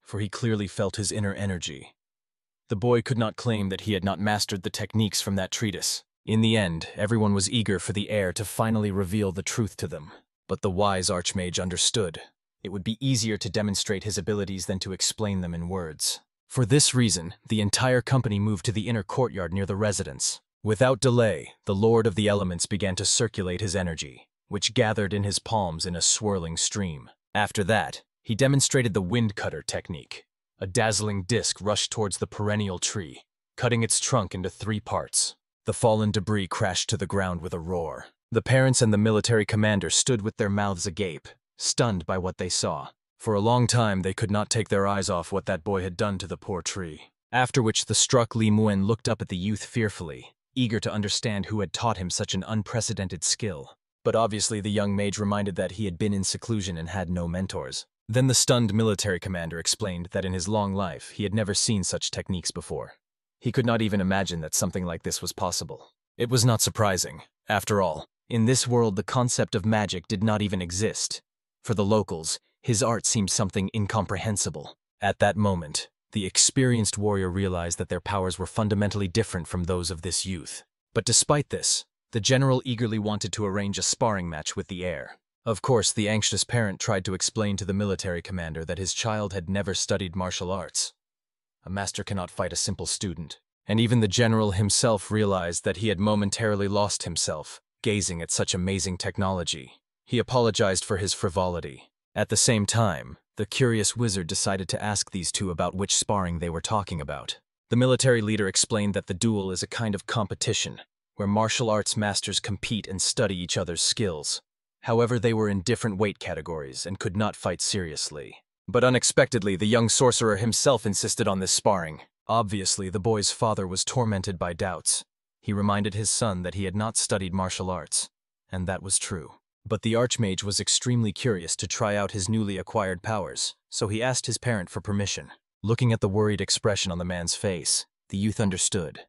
for he clearly felt his inner energy. The boy could not claim that he had not mastered the techniques from that treatise. In the end, everyone was eager for the heir to finally reveal the truth to them. But the wise Archmage understood. It would be easier to demonstrate his abilities than to explain them in words. For this reason, the entire company moved to the inner courtyard near the residence. Without delay, the Lord of the Elements began to circulate his energy, which gathered in his palms in a swirling stream. After that, he demonstrated the wind cutter technique. A dazzling disc rushed towards the perennial tree, cutting its trunk into 3 parts. The fallen debris crashed to the ground with a roar. The parents and the military commander stood with their mouths agape, stunned by what they saw. For a long time, they could not take their eyes off what that boy had done to the poor tree. After which the struck Li Muan looked up at the youth fearfully, eager to understand who had taught him such an unprecedented skill. But obviously the young mage reminded that he had been in seclusion and had no mentors. Then the stunned military commander explained that in his long life he had never seen such techniques before. He could not even imagine that something like this was possible. It was not surprising. After all, in this world the concept of magic did not even exist. For the locals, his art seemed something incomprehensible. At that moment, the experienced warrior realized that their powers were fundamentally different from those of this youth. But despite this, the general eagerly wanted to arrange a sparring match with the heir. Of course, the anxious parent tried to explain to the military commander that his child had never studied martial arts. A master cannot fight a simple student. And even the general himself realized that he had momentarily lost himself, gazing at such amazing technology. He apologized for his frivolity. At the same time, the curious wizard decided to ask these two about which sparring they were talking about. The military leader explained that the duel is a kind of competition, where martial arts masters compete and study each other's skills. However, they were in different weight categories and could not fight seriously. But unexpectedly, the young sorcerer himself insisted on this sparring. Obviously, the boy's father was tormented by doubts. He reminded his son that he had not studied martial arts, and that was true. But the Archmage was extremely curious to try out his newly acquired powers, so he asked his parent for permission. Looking at the worried expression on the man's face, the youth understood.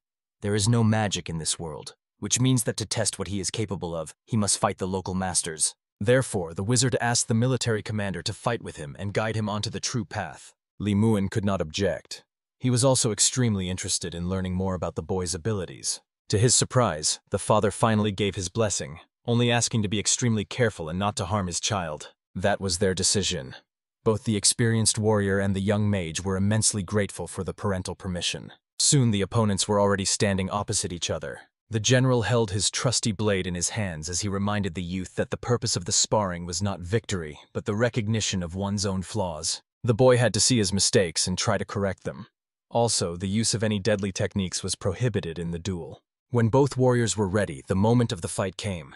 There is no magic in this world, which means that to test what he is capable of, he must fight the local masters. Therefore, the wizard asked the military commander to fight with him and guide him onto the true path. Li Muan could not object. He was also extremely interested in learning more about the boy's abilities. To his surprise, the father finally gave his blessing, only asking to be extremely careful and not to harm his child. That was their decision. Both the experienced warrior and the young mage were immensely grateful for the parental permission. Soon the opponents were already standing opposite each other. The general held his trusty blade in his hands as he reminded the youth that the purpose of the sparring was not victory, but the recognition of one's own flaws. The boy had to see his mistakes and try to correct them. Also, the use of any deadly techniques was prohibited in the duel. When both warriors were ready, the moment of the fight came.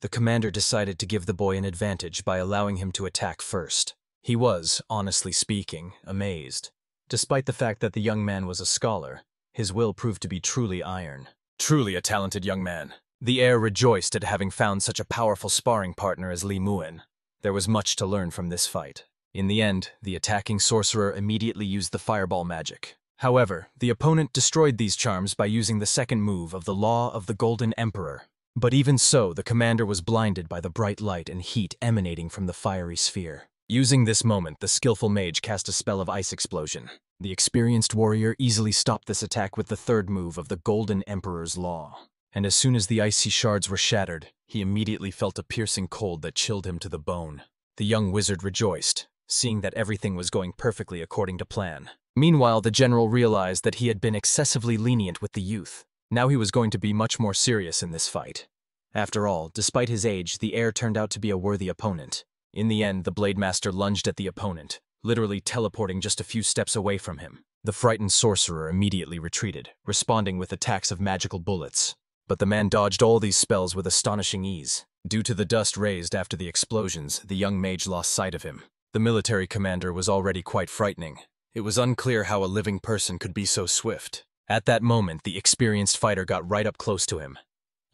The commander decided to give the boy an advantage by allowing him to attack first. He was, honestly speaking, amazed. Despite the fact that the young man was a scholar, his will proved to be truly iron. Truly a talented young man. The heir rejoiced at having found such a powerful sparring partner as Li Muan. There was much to learn from this fight. In the end, the attacking sorcerer immediately used the fireball magic. However, the opponent destroyed these charms by using the second move of the Law of the Golden Emperor. But even so, the commander was blinded by the bright light and heat emanating from the fiery sphere. Using this moment, the skillful mage cast a spell of ice explosion. The experienced warrior easily stopped this attack with the third move of the Golden Emperor's Law. And as soon as the icy shards were shattered, he immediately felt a piercing cold that chilled him to the bone. The young wizard rejoiced, seeing that everything was going perfectly according to plan. Meanwhile, the general realized that he had been excessively lenient with the youth. Now he was going to be much more serious in this fight. After all, despite his age, the heir turned out to be a worthy opponent. In the end, the Blade Master lunged at the opponent, literally teleporting just a few steps away from him. The frightened sorcerer immediately retreated, responding with attacks of magical bullets. But the man dodged all these spells with astonishing ease. Due to the dust raised after the explosions, the young mage lost sight of him. The military commander was already quite frightening. It was unclear how a living person could be so swift. At that moment, the experienced fighter got right up close to him.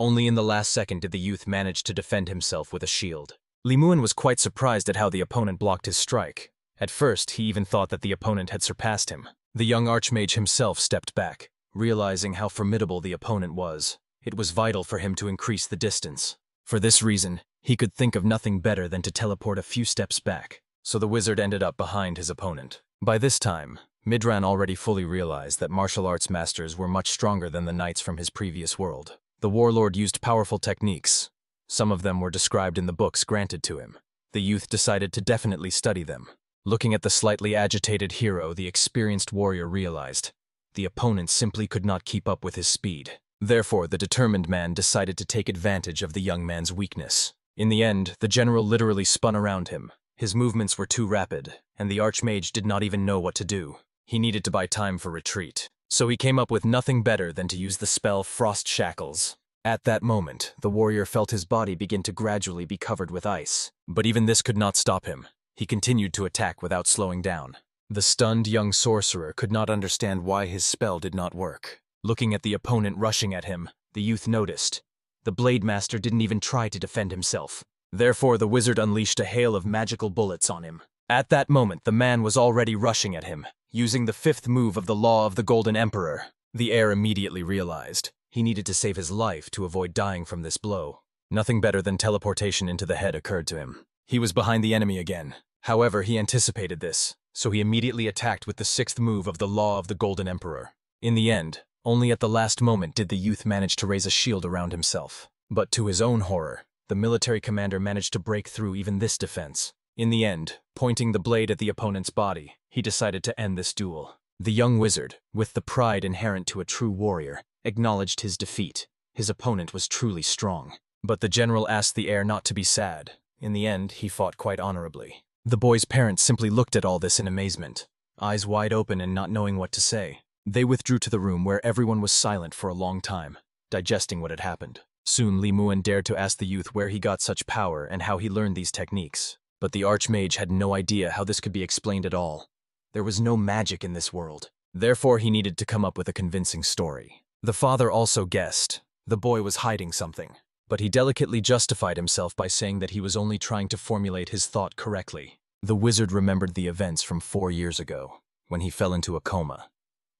Only in the last second did the youth manage to defend himself with a shield. Li Muan was quite surprised at how the opponent blocked his strike. At first, he even thought that the opponent had surpassed him. The young Archmage himself stepped back, realizing how formidable the opponent was. It was vital for him to increase the distance. For this reason, he could think of nothing better than to teleport a few steps back, so the wizard ended up behind his opponent. By this time, Midran already fully realized that martial arts masters were much stronger than the knights from his previous world. The warlord used powerful techniques. Some of them were described in the books granted to him. The youth decided to definitely study them. Looking at the slightly agitated hero, the experienced warrior realized the opponent simply could not keep up with his speed. Therefore, the determined man decided to take advantage of the young man's weakness. In the end, the general literally spun around him. His movements were too rapid, and the Archmage did not even know what to do. He needed to buy time for retreat, so he came up with nothing better than to use the spell Frost Shackles. At that moment, the warrior felt his body begin to gradually be covered with ice. But even this could not stop him. He continued to attack without slowing down. The stunned young sorcerer could not understand why his spell did not work. Looking at the opponent rushing at him, the youth noticed the Blade Master didn't even try to defend himself. Therefore, the wizard unleashed a hail of magical bullets on him. At that moment, the man was already rushing at him, using the fifth move of the Law of the Golden Emperor. The heir immediately realized he needed to save his life to avoid dying from this blow. Nothing better than teleportation into the head occurred to him. He was behind the enemy again. However, he anticipated this, so he immediately attacked with the sixth move of the Law of the Golden Emperor. In the end, only at the last moment did the youth manage to raise a shield around himself. But to his own horror, the military commander managed to break through even this defense. In the end, pointing the blade at the opponent's body, he decided to end this duel. The young wizard, with the pride inherent to a true warrior, acknowledged his defeat. His opponent was truly strong. But the general asked the heir not to be sad. In the end, he fought quite honorably. The boy's parents simply looked at all this in amazement, eyes wide open and not knowing what to say. They withdrew to the room where everyone was silent for a long time, digesting what had happened. Soon Li Muan dared to ask the youth where he got such power and how he learned these techniques. But the Archmage had no idea how this could be explained at all. There was no magic in this world. Therefore, he needed to come up with a convincing story. The father also guessed the boy was hiding something, but he delicately justified himself by saying that he was only trying to formulate his thought correctly. The wizard remembered the events from 4 years ago, when he fell into a coma.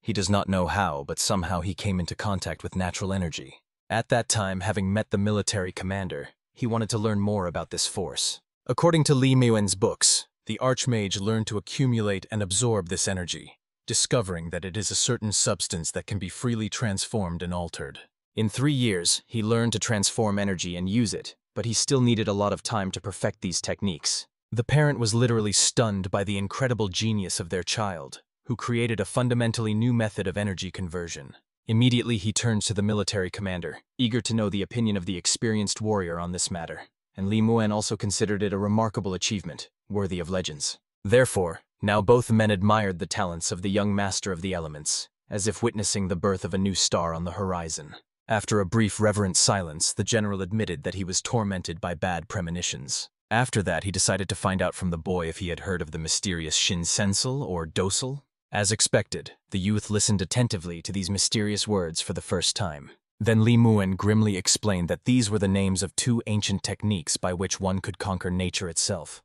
He does not know how, but somehow he came into contact with natural energy. At that time, having met the military commander, he wanted to learn more about this force. According to Li Muan's books, the Archmage learned to accumulate and absorb this energy, discovering that it is a certain substance that can be freely transformed and altered. In 3 years, he learned to transform energy and use it, but he still needed a lot of time to perfect these techniques. The parent was literally stunned by the incredible genius of their child, who created a fundamentally new method of energy conversion. Immediately, he turned to the military commander, eager to know the opinion of the experienced warrior on this matter. And Li Muan also considered it a remarkable achievement, worthy of legends. Therefore, now both men admired the talents of the young master of the elements, as if witnessing the birth of a new star on the horizon. After a brief reverent silence, the general admitted that he was tormented by bad premonitions. After that, he decided to find out from the boy if he had heard of the mysterious Shinsensel or Dosel. As expected, the youth listened attentively to these mysterious words for the first time. Then Li Muan grimly explained that these were the names of 2 ancient techniques by which one could conquer nature itself.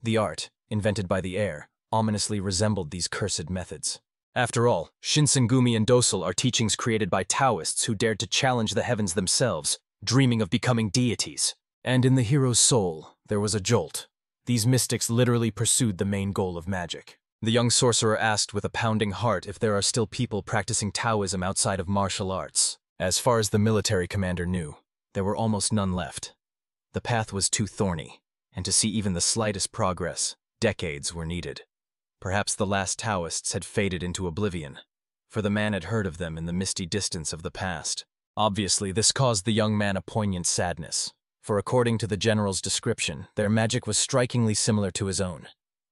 The art, invented by the heir, ominously resembled these cursed methods. After all, Shinsengumi and Dosel are teachings created by Taoists who dared to challenge the heavens themselves, dreaming of becoming deities. And in the hero's soul, there was a jolt. These mystics literally pursued the main goal of magic. The young sorcerer asked with a pounding heart if there are still people practicing Taoism outside of martial arts. As far as the military commander knew, there were almost none left. The path was too thorny, and to see even the slightest progress, decades were needed. Perhaps the last Taoists had faded into oblivion, for the man had heard of them in the misty distance of the past. Obviously, this caused the young man a poignant sadness, for according to the general's description, their magic was strikingly similar to his own.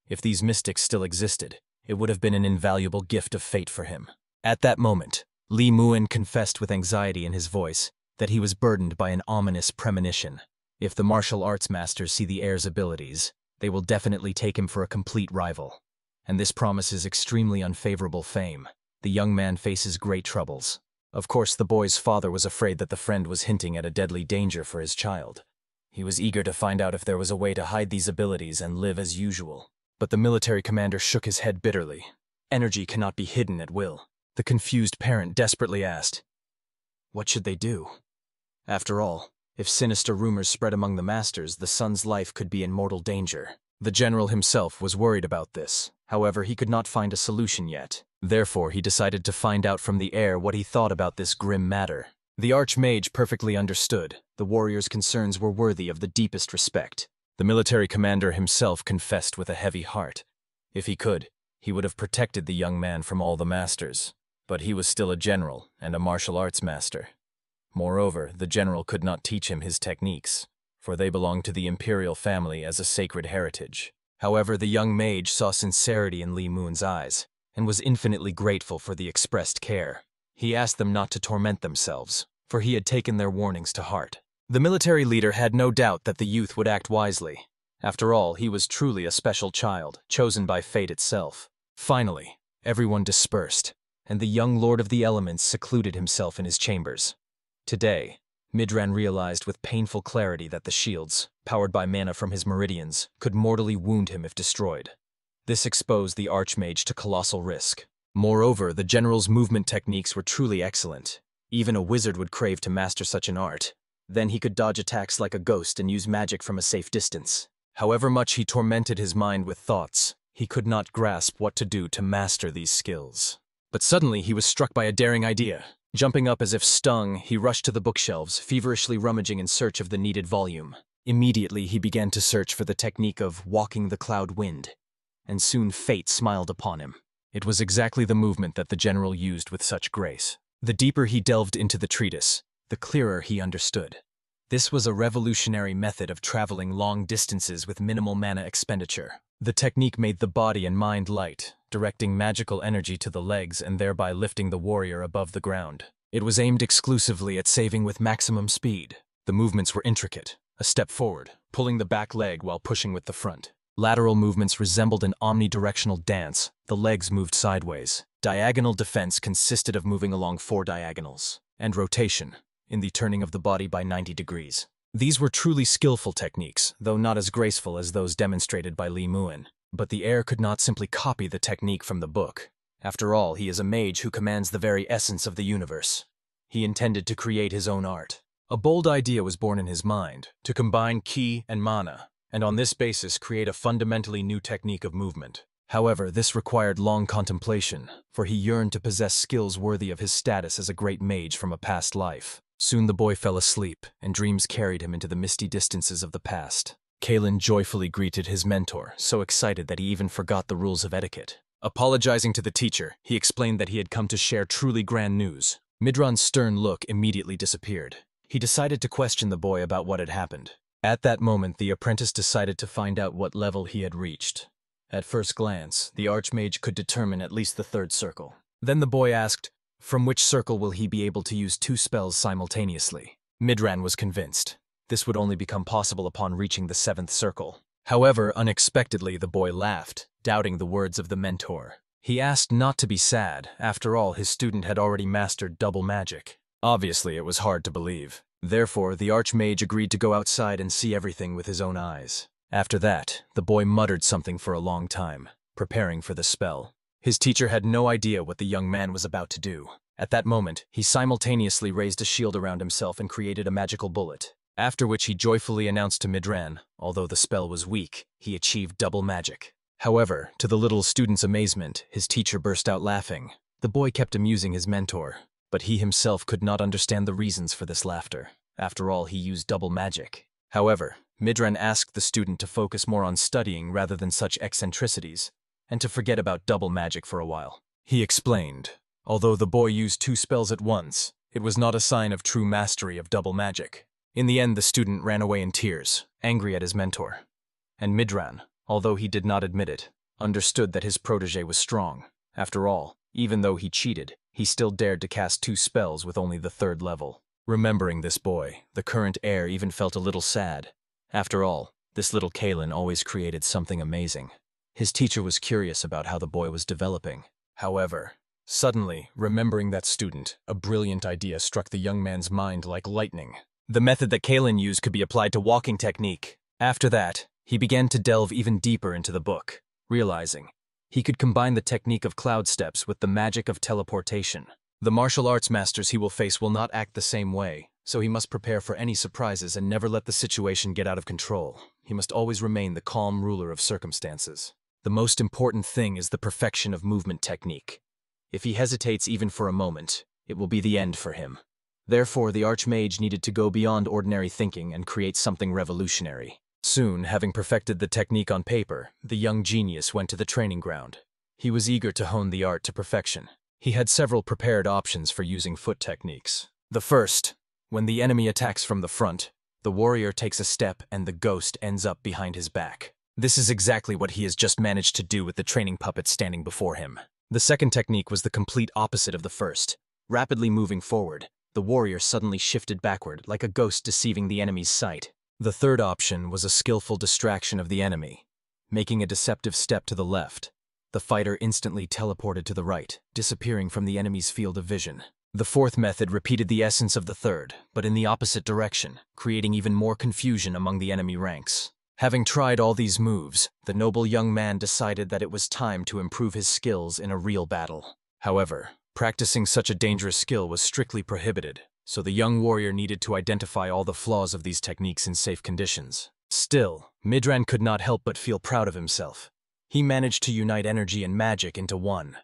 If these mystics still existed, it would have been an invaluable gift of fate for him. At that moment, Li Muin confessed with anxiety in his voice that he was burdened by an ominous premonition. If the martial arts masters see the heir's abilities, they will definitely take him for a complete rival. And this promises extremely unfavorable fame. The young man faces great troubles. Of course, the boy's father was afraid that the friend was hinting at a deadly danger for his child. He was eager to find out if there was a way to hide these abilities and live as usual. But the military commander shook his head bitterly. Energy cannot be hidden at will. The confused parent desperately asked, what should they do? After all, if sinister rumors spread among the masters, the son's life could be in mortal danger. The general himself was worried about this. However, he could not find a solution yet. Therefore, he decided to find out from the heir what he thought about this grim matter. The Archmage perfectly understood. The warrior's concerns were worthy of the deepest respect. The military commander himself confessed with a heavy heart. If he could, he would have protected the young man from all the masters. But he was still a general and a martial arts master. Moreover, the general could not teach him his techniques, for they belonged to the imperial family as a sacred heritage. However, the young mage saw sincerity in Li Muin's eyes, and was infinitely grateful for the expressed care. He asked them not to torment themselves, for he had taken their warnings to heart. The military leader had no doubt that the youth would act wisely. After all, he was truly a special child, chosen by fate itself. Finally, everyone dispersed, and the young lord of the elements secluded himself in his chambers. Today, Midran realized with painful clarity that the shields, powered by mana from his meridians, could mortally wound him if destroyed. This exposed the Archmage to colossal risk. Moreover, the general's movement techniques were truly excellent. Even a wizard would crave to master such an art. Then he could dodge attacks like a ghost and use magic from a safe distance. However much he tormented his mind with thoughts, he could not grasp what to do to master these skills. But suddenly he was struck by a daring idea. Jumping up as if stung, he rushed to the bookshelves, feverishly rummaging in search of the needed volume. Immediately he began to search for the technique of walking the cloud wind, and soon fate smiled upon him. It was exactly the movement that the general used with such grace. The deeper he delved into the treatise, the clearer he understood. This was a revolutionary method of traveling long distances with minimal mana expenditure. The technique made the body and mind light, directing magical energy to the legs and thereby lifting the warrior above the ground. It was aimed exclusively at saving with maximum speed. The movements were intricate. A step forward, pulling the back leg while pushing with the front. Lateral movements resembled an omnidirectional dance. The legs moved sideways. Diagonal defense consisted of moving along 4 diagonals. And rotation, in the turning of the body by 90 degrees. These were truly skillful techniques, though not as graceful as those demonstrated by Li Muin. But the heir could not simply copy the technique from the book. After all, he is a mage who commands the very essence of the universe. He intended to create his own art. A bold idea was born in his mind, to combine ki and mana, and on this basis create a fundamentally new technique of movement. However, this required long contemplation, for he yearned to possess skills worthy of his status as a great mage from a past life. Soon the boy fell asleep, and dreams carried him into the misty distances of the past. Kalen joyfully greeted his mentor, so excited that he even forgot the rules of etiquette. Apologizing to the teacher, he explained that he had come to share truly grand news. Midran's stern look immediately disappeared. He decided to question the boy about what had happened. At that moment, the apprentice decided to find out what level he had reached. At first glance, the Archmage could determine at least the 3rd circle. Then the boy asked, from which circle will he be able to use 2 spells simultaneously? Midran was convinced. This would only become possible upon reaching the 7th circle. However, unexpectedly, the boy laughed, doubting the words of the mentor. He asked not to be sad. After all, his student had already mastered double magic. Obviously, it was hard to believe. Therefore, the Archmage agreed to go outside and see everything with his own eyes. After that, the boy muttered something for a long time, preparing for the spell. His teacher had no idea what the young man was about to do. At that moment, he simultaneously raised a shield around himself and created a magical bullet. After which he joyfully announced to Midran, although the spell was weak, he achieved double magic. However, to the little student's amazement, his teacher burst out laughing. The boy kept amusing his mentor, but he himself could not understand the reasons for this laughter. After all, he used double magic. However, Midran asked the student to focus more on studying rather than such eccentricities, and to forget about double magic for a while. He explained, although the boy used 2 spells at once, It was not a sign of true mastery of double magic. In the end, the student ran away in tears, angry at his mentor. And Midran, although he did not admit it, understood that his protege was strong. After all, even though he cheated, he still dared to cast 2 spells with only the 3rd level. Remembering this boy, the current heir even felt a little sad. After all, this little Kalen always created something amazing. His teacher was curious about how the boy was developing. However, suddenly, remembering that student, a brilliant idea struck the young man's mind like lightning. The method that Kalen used could be applied to walking technique. After that, he began to delve even deeper into the book, realizing he could combine the technique of cloud steps with the magic of teleportation. The martial arts masters he will face will not act the same way, so he must prepare for any surprises and never let the situation get out of control. He must always remain the calm ruler of circumstances. The most important thing is the perfection of movement technique. If he hesitates even for a moment, it will be the end for him. Therefore, the Archmage needed to go beyond ordinary thinking and create something revolutionary. Soon, having perfected the technique on paper, the young genius went to the training ground. He was eager to hone the art to perfection. He had several prepared options for using foot techniques. The first, when the enemy attacks from the front, the warrior takes a step and the ghost ends up behind his back. This is exactly what he has just managed to do with the training puppet standing before him. The second technique was the complete opposite of the first. Rapidly moving forward, the warrior suddenly shifted backward like a ghost deceiving the enemy's sight. The third option was a skillful distraction of the enemy. Making a deceptive step to the left, the fighter instantly teleported to the right, disappearing from the enemy's field of vision. The fourth method repeated the essence of the third, but in the opposite direction, creating even more confusion among the enemy ranks. Having tried all these moves, the noble young man decided that it was time to improve his skills in a real battle. However, practicing such a dangerous skill was strictly prohibited, so the young warrior needed to identify all the flaws of these techniques in safe conditions. Still, Midran could not help but feel proud of himself. He managed to unite energy and magic into one.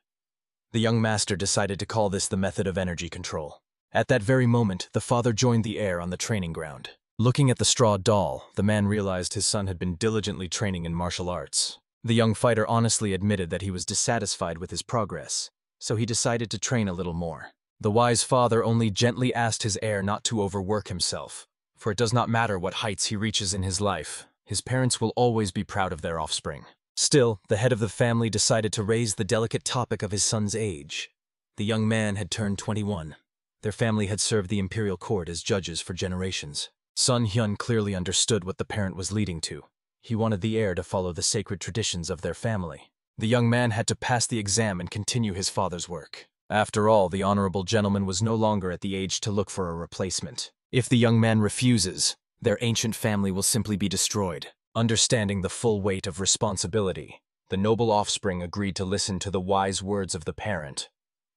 The young master decided to call this the method of energy control. At that very moment, the father joined the heir on the training ground. Looking at the straw doll, the man realized his son had been diligently training in martial arts. The young fighter honestly admitted that he was dissatisfied with his progress, so he decided to train a little more. The wise father only gently asked his heir not to overwork himself, for it does not matter what heights he reaches in his life, his parents will always be proud of their offspring. Still, the head of the family decided to raise the delicate topic of his son's age. The young man had turned 21. Their family had served the imperial court as judges for generations. Sun Hyun clearly understood what the parent was leading to. He wanted the heir to follow the sacred traditions of their family. The young man had to pass the exam and continue his father's work. After all, the honorable gentleman was no longer at the age to look for a replacement. If the young man refuses, their ancient family will simply be destroyed. Understanding the full weight of responsibility, the noble offspring agreed to listen to the wise words of the parent.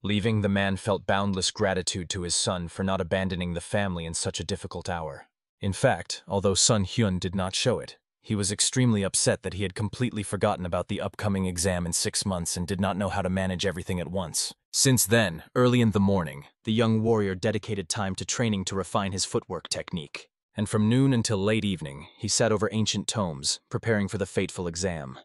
Leaving, the man felt boundless gratitude to his son for not abandoning the family in such a difficult hour. In fact, although Sun Hyun did not show it, he was extremely upset that he had completely forgotten about the upcoming exam in 6 months and did not know how to manage everything at once. Since then, early in the morning, the young warrior dedicated time to training to refine his footwork technique. And from noon until late evening, he sat over ancient tomes, preparing for the fateful exam.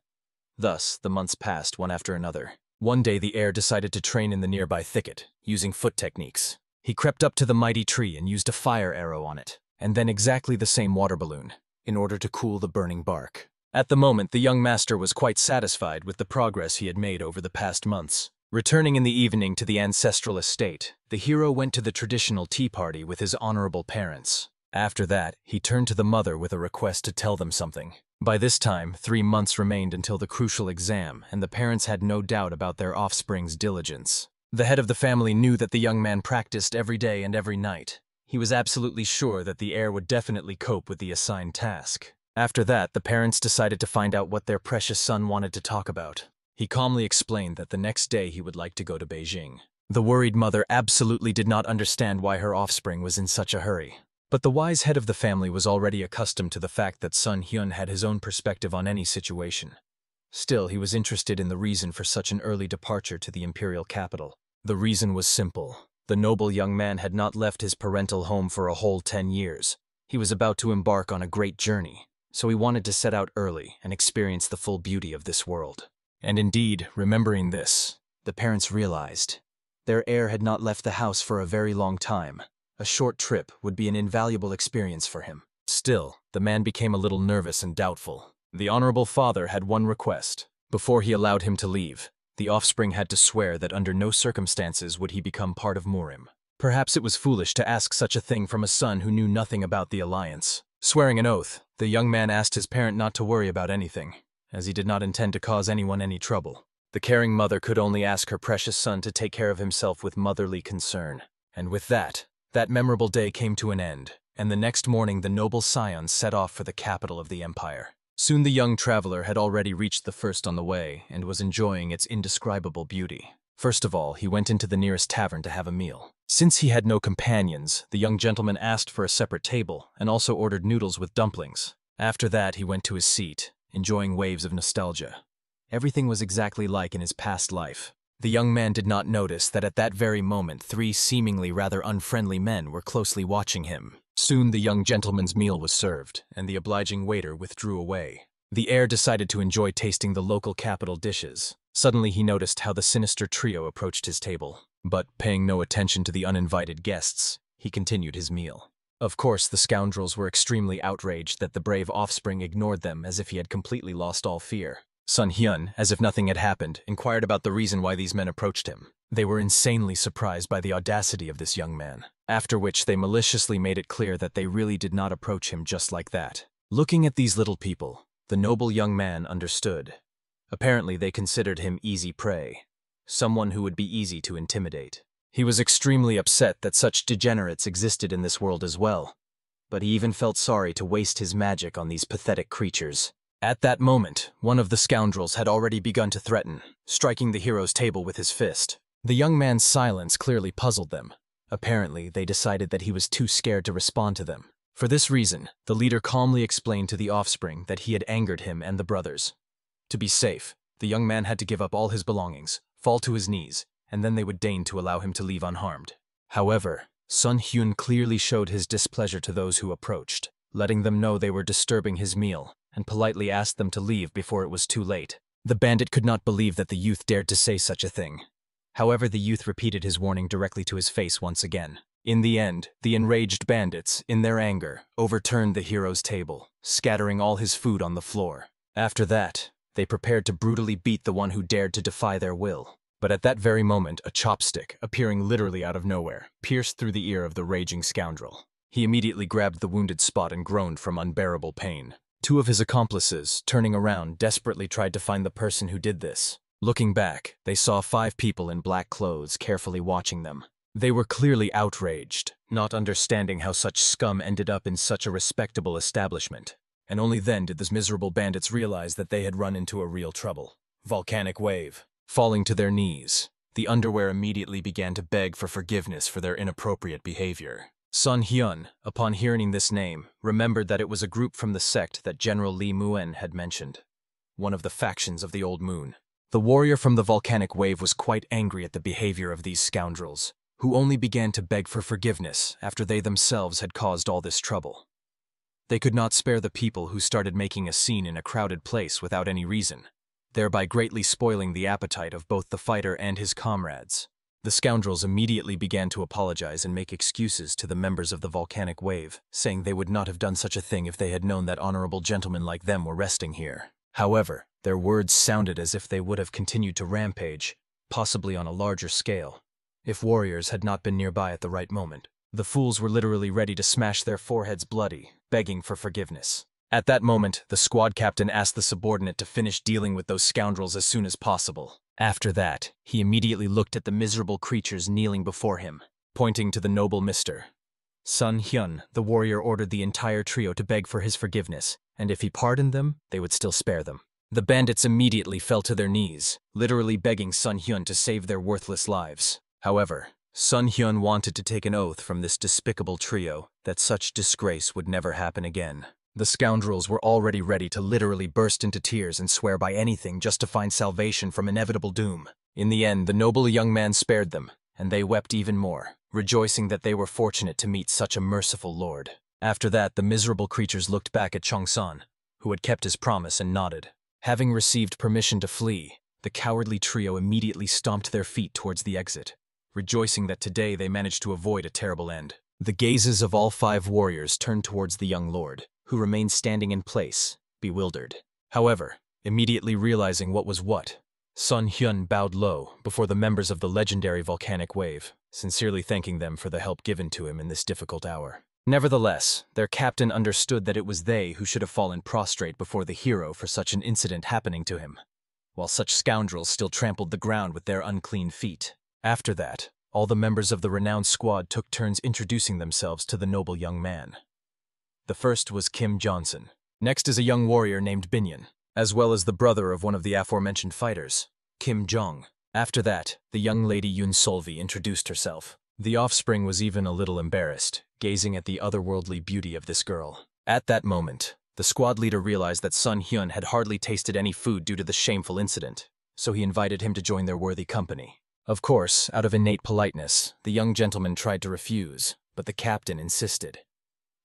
Thus, the months passed one after another. One day the heir decided to train in the nearby thicket, using foot techniques. He crept up to the mighty tree and used a fire arrow on it, and then exactly the same water balloon, in order to cool the burning bark. At the moment, the young master was quite satisfied with the progress he had made over the past months. Returning in the evening to the ancestral estate, the hero went to the traditional tea party with his honorable parents. After that, he turned to the mother with a request to tell them something. By this time, 3 months remained until the crucial exam, and the parents had no doubt about their offspring's diligence. The head of the family knew that the young man practiced every day and every night. He was absolutely sure that the heir would definitely cope with the assigned task. After that, the parents decided to find out what their precious son wanted to talk about. He calmly explained that the next day he would like to go to Beijing. The worried mother absolutely did not understand why her offspring was in such a hurry. But the wise head of the family was already accustomed to the fact that Sun Hyun had his own perspective on any situation. Still, he was interested in the reason for such an early departure to the imperial capital. The reason was simple. The noble young man had not left his parental home for a whole 10 years. He was about to embark on a great journey, so he wanted to set out early and experience the full beauty of this world. And indeed, remembering this, the parents realized Their heir had not left the house for a very long time. A short trip would be an invaluable experience for him. Still, the man became a little nervous and doubtful. The honorable father had one request. Before he allowed him to leave, the offspring had to swear that under no circumstances would he become part of Murim. Perhaps it was foolish to ask such a thing from a son who knew nothing about the alliance. Swearing an oath, the young man asked his parent not to worry about anything, as he did not intend to cause anyone any trouble. The caring mother could only ask her precious son to take care of himself with motherly concern. And with that memorable day came to an end, and the next morning the noble scion set off for the capital of the empire. Soon the young traveler had already reached the first on the way and was enjoying its indescribable beauty. First of all, he went into the nearest tavern to have a meal. Since he had no companions, the young gentleman asked for a separate table and also ordered noodles with dumplings. After that, he went to his seat, enjoying waves of nostalgia. Everything was exactly like in his past life. The young man did not notice that at that very moment 3 seemingly rather unfriendly men were closely watching him. Soon the young gentleman's meal was served, and the obliging waiter withdrew away. The heir decided to enjoy tasting the local capital dishes. Suddenly he noticed how the sinister trio approached his table. But, paying no attention to the uninvited guests, he continued his meal. Of course, the scoundrels were extremely outraged that the brave offspring ignored them as if he had completely lost all fear. Sun Hyun, as if nothing had happened, inquired about the reason why these men approached him. They were insanely surprised by the audacity of this young man, after which they maliciously made it clear that they really did not approach him just like that. Looking at these little people, the noble young man understood. Apparently they considered him easy prey, someone who would be easy to intimidate. He was extremely upset that such degenerates existed in this world as well, but he even felt sorry to waste his magic on these pathetic creatures. At that moment, one of the scoundrels had already begun to threaten, striking the hero's table with his fist. The young man's silence clearly puzzled them. Apparently, they decided that he was too scared to respond to them. For this reason, the leader calmly explained to the offspring that he had angered him and the brothers. To be safe, the young man had to give up all his belongings, fall to his knees, and then they would deign to allow him to leave unharmed. However, Sun Hyun clearly showed his displeasure to those who approached, letting them know they were disturbing his meal, and politely asked them to leave before it was too late. The bandit could not believe that the youth dared to say such a thing. However, the youth repeated his warning directly to his face once again. In the end, the enraged bandits, in their anger, overturned the hero's table, scattering all his food on the floor. After that, they prepared to brutally beat the one who dared to defy their will. But at that very moment, a chopstick, appearing literally out of nowhere, pierced through the ear of the raging scoundrel. He immediately grabbed the wounded spot and groaned from unbearable pain. 2 of his accomplices, turning around, desperately tried to find the person who did this. Looking back, they saw 5 people in black clothes carefully watching them. They were clearly outraged, not understanding how such scum ended up in such a respectable establishment. And only then did these miserable bandits realize that they had run into a real trouble. Volcanic wave. Falling to their knees, the underwear immediately began to beg for forgiveness for their inappropriate behavior. Sun Hyun, upon hearing this name, remembered that it was a group from the sect that General Lee Muen had mentioned, one of the factions of the Old Moon. The warrior from the volcanic wave was quite angry at the behavior of these scoundrels, who only began to beg for forgiveness after they themselves had caused all this trouble. They could not spare the people who started making a scene in a crowded place without any reason, thereby greatly spoiling the appetite of both the fighter and his comrades. The scoundrels immediately began to apologize and make excuses to the members of the volcanic wave, saying they would not have done such a thing if they had known that honorable gentlemen like them were resting here. However, their words sounded as if they would have continued to rampage, possibly on a larger scale, if warriors had not been nearby at the right moment. The fools were literally ready to smash their foreheads bloody, begging for forgiveness. At that moment, the squad captain asked the subordinate to finish dealing with those scoundrels as soon as possible. After that, he immediately looked at the miserable creatures kneeling before him, pointing to the noble Mr. Sun Hyun. The warrior ordered the entire trio to beg for his forgiveness, and if he pardoned them, they would still spare them. The bandits immediately fell to their knees, literally begging Sun Hyun to save their worthless lives. However, Sun Hyun wanted to take an oath from this despicable trio that such disgrace would never happen again. The scoundrels were already ready to literally burst into tears and swear by anything just to find salvation from inevitable doom. In the end, the noble young man spared them, and they wept even more, rejoicing that they were fortunate to meet such a merciful lord. After that, the miserable creatures looked back at Chongsan, who had kept his promise, and nodded. Having received permission to flee, the cowardly trio immediately stomped their feet towards the exit, rejoicing that today they managed to avoid a terrible end. The gazes of all 5 warriors turned towards the young lord, who remained standing in place, bewildered. However, immediately realizing what was what, Sun Hyun bowed low before the members of the legendary volcanic wave, sincerely thanking them for the help given to him in this difficult hour. Nevertheless, their captain understood that it was they who should have fallen prostrate before the hero for such an incident happening to him, while such scoundrels still trampled the ground with their unclean feet. After that, all the members of the renowned squad took turns introducing themselves to the noble young man. The first was Kim Johnson. Next is a young warrior named Binyan, as well as the brother of one of the aforementioned fighters, Kim Jong. After that, the young lady Yoon Solvi introduced herself. The offspring was even a little embarrassed, gazing at the otherworldly beauty of this girl. At that moment, the squad leader realized that Sun Hyun had hardly tasted any food due to the shameful incident, so he invited him to join their worthy company. Of course, out of innate politeness, the young gentleman tried to refuse, but the captain insisted.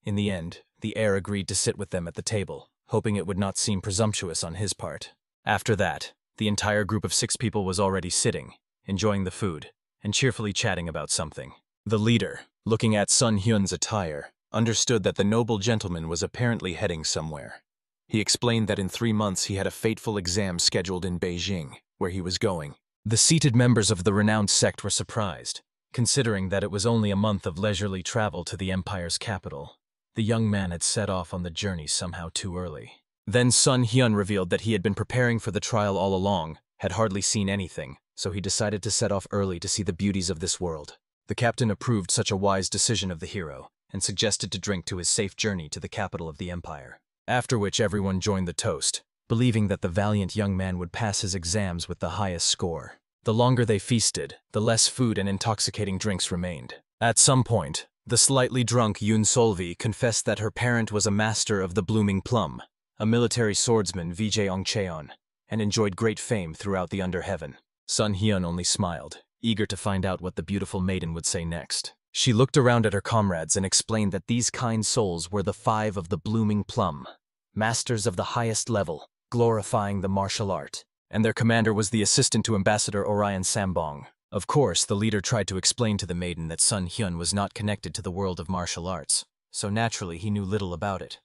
In the end, the heir agreed to sit with them at the table, hoping it would not seem presumptuous on his part. After that, the entire group of 6 people was already sitting, enjoying the food, and cheerfully chatting about something. The leader, looking at Sun Hyun's attire, understood that the noble gentleman was apparently heading somewhere. He explained that in 3 months he had a fateful exam scheduled in Beijing, where he was going. The seated members of the renowned sect were surprised, considering that it was only a month of leisurely travel to the empire's capital. The young man had set off on the journey somehow too early. Then Sun Hyun revealed that he had been preparing for the trial all along, had hardly seen anything, so he decided to set off early to see the beauties of this world. The captain approved such a wise decision of the hero, and suggested to drink to his safe journey to the capital of the empire. After which everyone joined the toast, believing that the valiant young man would pass his exams with the highest score. The longer they feasted, the less food and intoxicating drinks remained. At some point, the slightly drunk Yoon Solvi confessed that her parent was a master of the Blooming Plum, a military swordsman Vijay Ongcheon, and enjoyed great fame throughout the under heaven. Sun Hyun only smiled, eager to find out what the beautiful maiden would say next. She looked around at her comrades and explained that these kind souls were the 5 of the Blooming Plum, masters of the highest level, glorifying the martial art, and their commander was the assistant to Ambassador Orion Sambong. Of course, the leader tried to explain to the maiden that Sun Hyun was not connected to the world of martial arts, so naturally he knew little about it.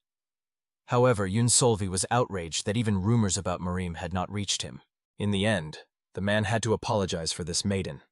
However, Yoon Solvi was outraged that even rumors about Marim had not reached him. In the end, the man had to apologize for this maiden.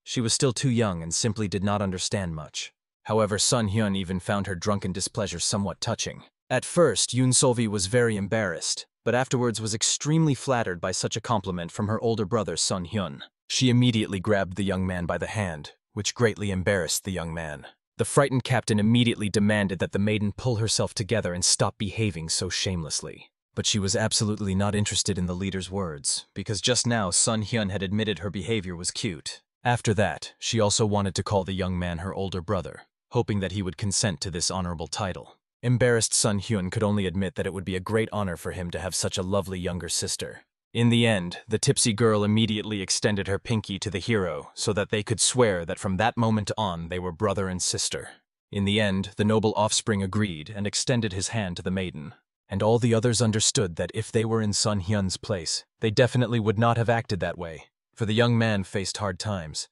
She was still too young and simply did not understand much. However, Sun Hyun even found her drunken displeasure somewhat touching. At first, Yoon Solvi was very embarrassed, but afterwards was extremely flattered by such a compliment from her older brother Sun Hyun. She immediately grabbed the young man by the hand, which greatly embarrassed the young man. The frightened captain immediately demanded that the maiden pull herself together and stop behaving so shamelessly. But she was absolutely not interested in the leader's words, because just now Sun Hyun had admitted her behavior was cute. After that, she also wanted to call the young man her older brother, hoping that he would consent to this honorable title. Embarrassed Sun Hyun could only admit that it would be a great honor for him to have such a lovely younger sister. In the end, the tipsy girl immediately extended her pinky to the hero so that they could swear that from that moment on they were brother and sister. In the end, the noble offspring agreed and extended his hand to the maiden. And all the others understood that if they were in Sun Hyun's place, they definitely would not have acted that way, for the young man faced hard times.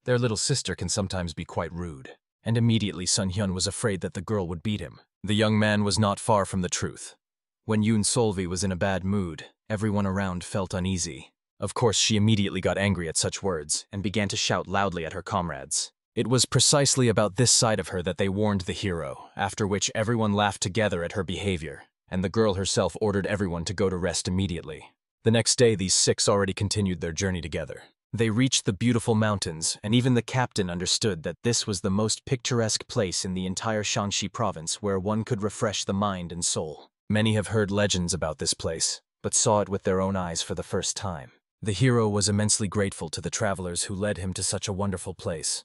Their little sister can sometimes be quite rude, and immediately Sun Hyun was afraid that the girl would beat him. The young man was not far from the truth. When Yoon Solvi was in a bad mood, everyone around felt uneasy. Of course, she immediately got angry at such words and began to shout loudly at her comrades. It was precisely about this side of her that they warned the hero, after which everyone laughed together at her behavior, and the girl herself ordered everyone to go to rest immediately. The next day, these 6 already continued their journey together. They reached the beautiful mountains, and even the captain understood that this was the most picturesque place in the entire Shanxi province where one could refresh the mind and soul. Many have heard legends about this place, but saw it with their own eyes for the first time. The hero was immensely grateful to the travelers who led him to such a wonderful place.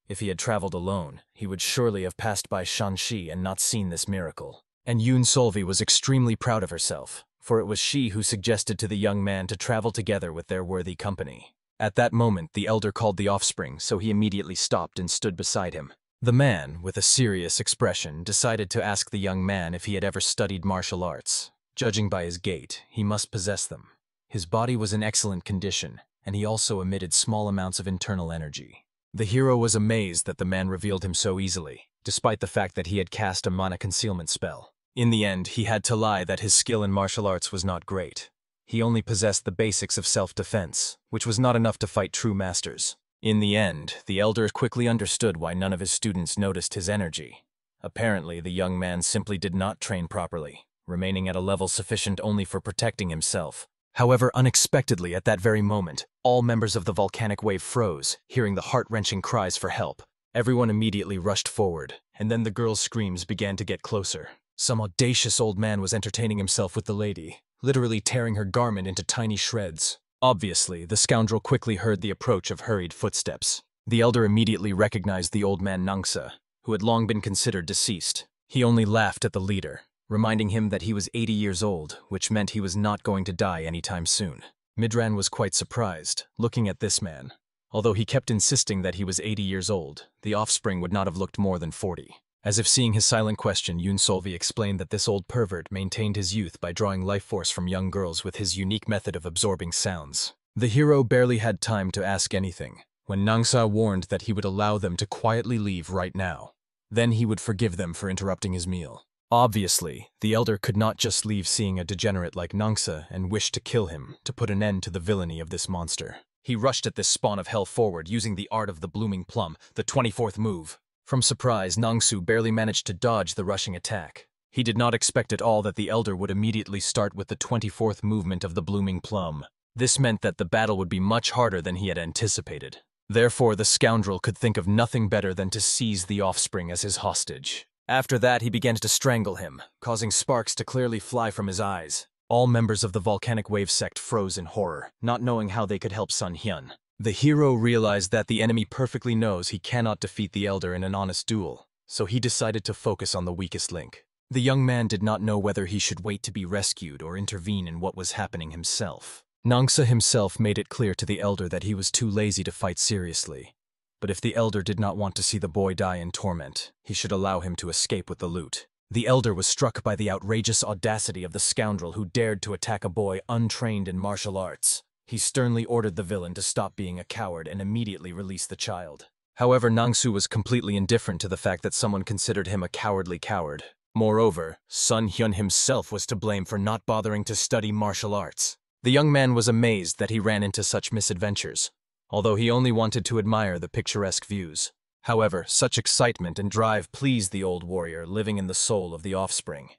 If he had traveled alone, he would surely have passed by Shanxi and not seen this miracle. And Yoon Solvi was extremely proud of herself, for it was she who suggested to the young man to travel together with their worthy company. At that moment, the elder called the offspring, so he immediately stopped and stood beside him. The man, with a serious expression, decided to ask the young man if he had ever studied martial arts. Judging by his gait, he must possess them. His body was in excellent condition, and he also emitted small amounts of internal energy. The hero was amazed that the man revealed him so easily, despite the fact that he had cast a mana concealment spell. In the end, he had to lie that his skill in martial arts was not great. He only possessed the basics of self-defense, which was not enough to fight true masters. In the end, the elder quickly understood why none of his students noticed his energy. Apparently, the young man simply did not train properly, remaining at a level sufficient only for protecting himself. However, unexpectedly at that very moment, all members of the volcanic wave froze, hearing the heart-wrenching cries for help. Everyone immediately rushed forward, and then the girl's screams began to get closer. Some audacious old man was entertaining himself with the lady, literally tearing her garment into tiny shreds. Obviously, the scoundrel quickly heard the approach of hurried footsteps. The elder immediately recognized the old man Nangsa, who had long been considered deceased. He only laughed at the leader, reminding him that he was 80 years old, which meant he was not going to die anytime soon. Midran was quite surprised, looking at this man. Although he kept insisting that he was 80 years old, the offspring would not have looked more than 40. As if seeing his silent question, Yoon explained that this old pervert maintained his youth by drawing life force from young girls with his unique method of absorbing sounds. The hero barely had time to ask anything, when Nangsa warned that he would allow them to quietly leave right now. Then he would forgive them for interrupting his meal. Obviously, the elder could not just leave seeing a degenerate like Nangsa and wish to kill him to put an end to the villainy of this monster. He rushed at this spawn of hell forward using the art of the blooming plum, the 24th move. From surprise, Nangsu barely managed to dodge the rushing attack. He did not expect at all that the elder would immediately start with the 24th movement of the blooming plum. This meant that the battle would be much harder than he had anticipated. Therefore, the scoundrel could think of nothing better than to seize the offspring as his hostage. After that, he began to strangle him, causing sparks to clearly fly from his eyes. All members of the volcanic wave sect froze in horror, not knowing how they could help Sun Hyun. The hero realized that the enemy perfectly knows he cannot defeat the elder in an honest duel, so he decided to focus on the weakest link. The young man did not know whether he should wait to be rescued or intervene in what was happening himself. Nangsa himself made it clear to the elder that he was too lazy to fight seriously. But if the elder did not want to see the boy die in torment, he should allow him to escape with the loot. The elder was struck by the outrageous audacity of the scoundrel who dared to attack a boy untrained in martial arts. He sternly ordered the villain to stop being a coward and immediately release the child. However, Nangsu was completely indifferent to the fact that someone considered him a cowardly coward. Moreover, Sun Hyun himself was to blame for not bothering to study martial arts. The young man was amazed that he ran into such misadventures, although he only wanted to admire the picturesque views. However, such excitement and drive pleased the old warrior living in the soul of the offspring.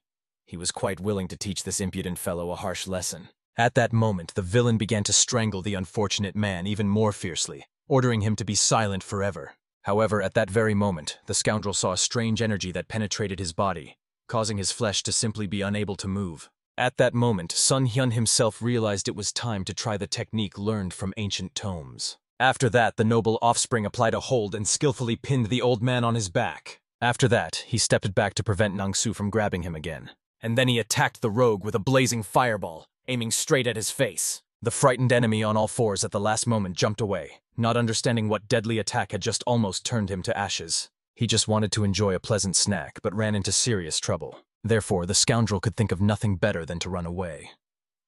He was quite willing to teach this impudent fellow a harsh lesson. At that moment, the villain began to strangle the unfortunate man even more fiercely, ordering him to be silent forever. However, at that very moment, the scoundrel saw a strange energy that penetrated his body, causing his flesh to simply be unable to move. At that moment, Sun Hyun himself realized it was time to try the technique learned from ancient tomes. After that, the noble offspring applied a hold and skillfully pinned the old man on his back. After that, he stepped back to prevent Nangsu from grabbing him again. And then he attacked the rogue with a blazing fireball, aiming straight at his face. The frightened enemy on all fours at the last moment jumped away, not understanding what deadly attack had just almost turned him to ashes. He just wanted to enjoy a pleasant snack, but ran into serious trouble. Therefore, the scoundrel could think of nothing better than to run away.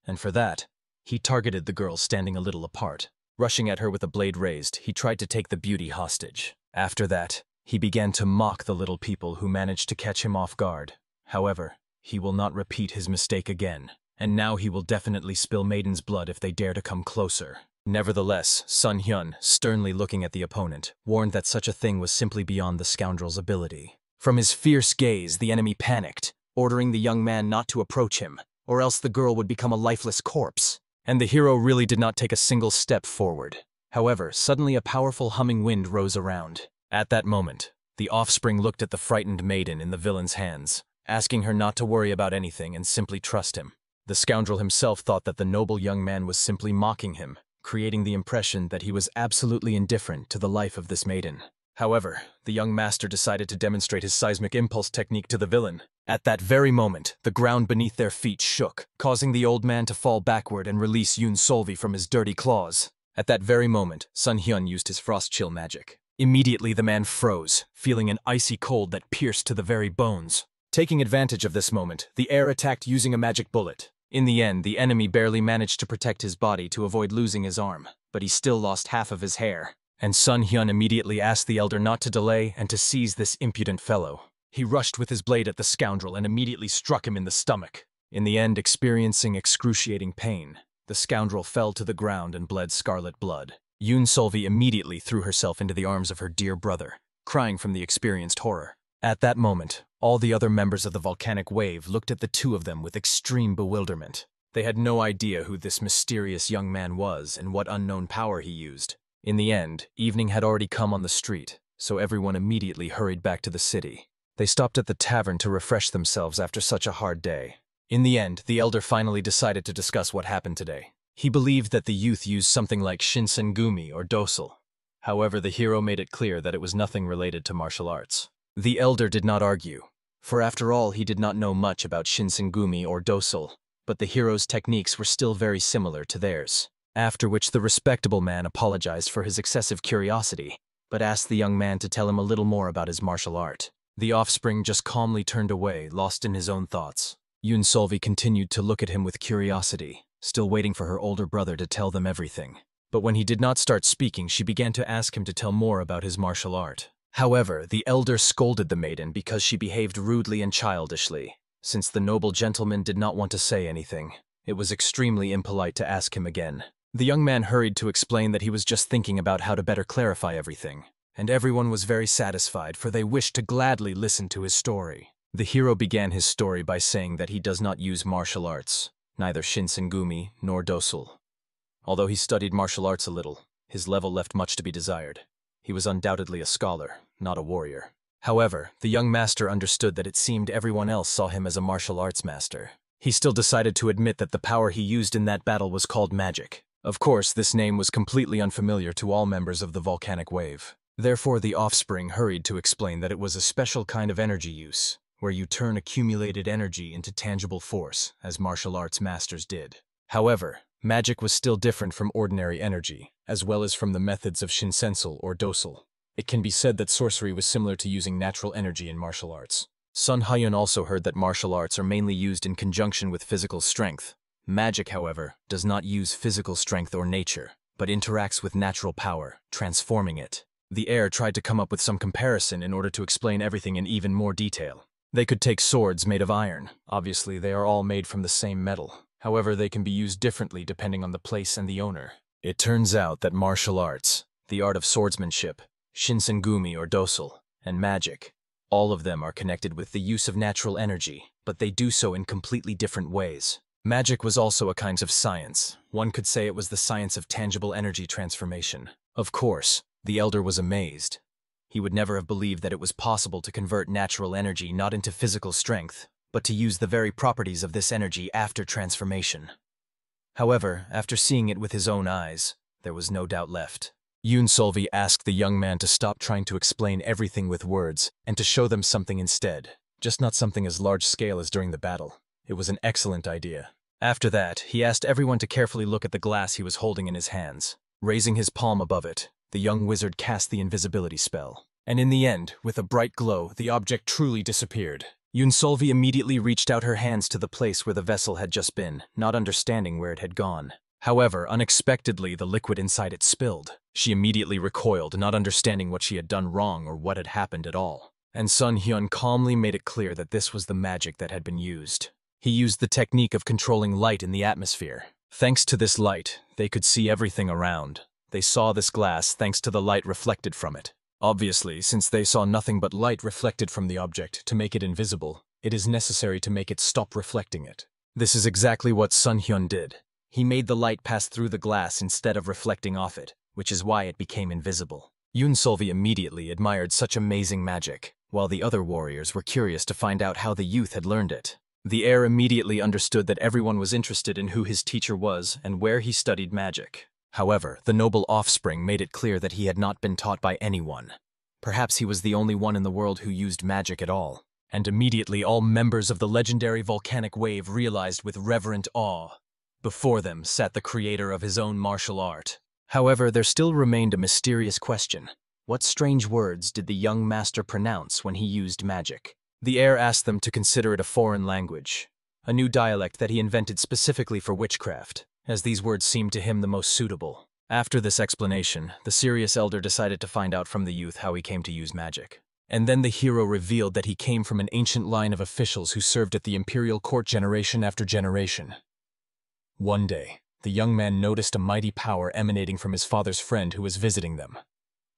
And for that, he targeted the girl standing a little apart. Rushing at her with a blade raised, he tried to take the beauty hostage. After that, he began to mock the little people who managed to catch him off guard. However, he will not repeat his mistake again, and now he will definitely spill maiden's blood if they dare to come closer. Nevertheless, Sun Hyun, sternly looking at the opponent, warned that such a thing was simply beyond the scoundrel's ability. From his fierce gaze, the enemy panicked, ordering the young man not to approach him, or else the girl would become a lifeless corpse. And the hero really did not take a single step forward. However, suddenly a powerful humming wind rose around. At that moment, the offspring looked at the frightened maiden in the villain's hands, asking her not to worry about anything and simply trust him. The scoundrel himself thought that the noble young man was simply mocking him, creating the impression that he was absolutely indifferent to the life of this maiden. However, the young master decided to demonstrate his seismic impulse technique to the villain. At that very moment, the ground beneath their feet shook, causing the old man to fall backward and release Yoon Solvi from his dirty claws. At that very moment, Sun Hyun used his frost chill magic. Immediately the man froze, feeling an icy cold that pierced to the very bones. Taking advantage of this moment, the heir attacked using a magic bullet. In the end, the enemy barely managed to protect his body to avoid losing his arm, but he still lost half of his hair. and Sun Hyun immediately asked the elder not to delay and to seize this impudent fellow. He rushed with his blade at the scoundrel and immediately struck him in the stomach. In the end, experiencing excruciating pain, the scoundrel fell to the ground and bled scarlet blood. Yoon Solvi immediately threw herself into the arms of her dear brother, crying from the experienced horror. At that moment, all the other members of the volcanic wave looked at the two of them with extreme bewilderment. They had no idea who this mysterious young man was and what unknown power he used. In the end, evening had already come on the street, so everyone immediately hurried back to the city. They stopped at the tavern to refresh themselves after such a hard day. In the end, the elder finally decided to discuss what happened today. He believed that the youth used something like Shinsengumi or Dosel. However, the hero made it clear that it was nothing related to martial arts. The elder did not argue, for after all he did not know much about Shinsengumi or Dosel, but the hero's techniques were still very similar to theirs. After which the respectable man apologized for his excessive curiosity, but asked the young man to tell him a little more about his martial art. The offspring just calmly turned away, lost in his own thoughts. Yoon Solvi continued to look at him with curiosity, still waiting for her older brother to tell them everything. But when he did not start speaking, she began to ask him to tell more about his martial art. However, the elder scolded the maiden because she behaved rudely and childishly. Since the noble gentleman did not want to say anything, it was extremely impolite to ask him again. The young man hurried to explain that he was just thinking about how to better clarify everything, and everyone was very satisfied, for they wished to gladly listen to his story. The hero began his story by saying that he does not use martial arts, neither Shinsengumi nor Dosel. Although he studied martial arts a little, his level left much to be desired. He was undoubtedly a scholar, not a warrior. However, the young master understood that it seemed everyone else saw him as a martial arts master. He still decided to admit that the power he used in that battle was called magic. Of course, this name was completely unfamiliar to all members of the volcanic wave. Therefore, the offspring hurried to explain that it was a special kind of energy use, where you turn accumulated energy into tangible force, as martial arts masters did. However, magic was still different from ordinary energy, as well as from the methods of Shinsensel or Dosel. It can be said that sorcery was similar to using natural energy in martial arts. Sun Hyun also heard that martial arts are mainly used in conjunction with physical strength. Magic, however, does not use physical strength or nature, but interacts with natural power, transforming it. The heir tried to come up with some comparison in order to explain everything in even more detail. They could take swords made of iron. Obviously, they are all made from the same metal. However, they can be used differently depending on the place and the owner. It turns out that martial arts, the art of swordsmanship, Shinsengumi or Dosel, and magic, all of them are connected with the use of natural energy, but they do so in completely different ways. Magic was also a kind of science. One could say it was the science of tangible energy transformation. Of course, the elder was amazed. He would never have believed that it was possible to convert natural energy not into physical strength, but to use the very properties of this energy after transformation. However, after seeing it with his own eyes, there was no doubt left. Yoon Solvi asked the young man to stop trying to explain everything with words and to show them something instead, just not something as large-scale as during the battle. It was an excellent idea. After that, he asked everyone to carefully look at the glass he was holding in his hands. Raising his palm above it, the young wizard cast the invisibility spell. And in the end, with a bright glow, the object truly disappeared. Yoon Solvi immediately reached out her hands to the place where the vessel had just been, not understanding where it had gone. However, unexpectedly, the liquid inside it spilled. She immediately recoiled, not understanding what she had done wrong or what had happened at all. And Sun Hyun calmly made it clear that this was the magic that had been used. He used the technique of controlling light in the atmosphere. Thanks to this light, they could see everything around. They saw this glass thanks to the light reflected from it. Obviously, since they saw nothing but light reflected from the object to make it invisible, it is necessary to make it stop reflecting it. This is exactly what Sun Hyun did. He made the light pass through the glass instead of reflecting off it, which is why it became invisible. Yoon Solvi immediately admired such amazing magic, while the other warriors were curious to find out how the youth had learned it. The heir immediately understood that everyone was interested in who his teacher was and where he studied magic. However, the noble offspring made it clear that he had not been taught by anyone. Perhaps he was the only one in the world who used magic at all. And immediately all members of the legendary volcanic wave realized with reverent awe. Before them sat the creator of his own martial art. However, there still remained a mysterious question. What strange words did the young master pronounce when he used magic? The heir asked them to consider it a foreign language, a new dialect that he invented specifically for witchcraft, as these words seemed to him the most suitable. After this explanation, the serious elder decided to find out from the youth how he came to use magic. And then the hero revealed that he came from an ancient line of officials who served at the imperial court generation after generation. One day, the young man noticed a mighty power emanating from his father's friend who was visiting them.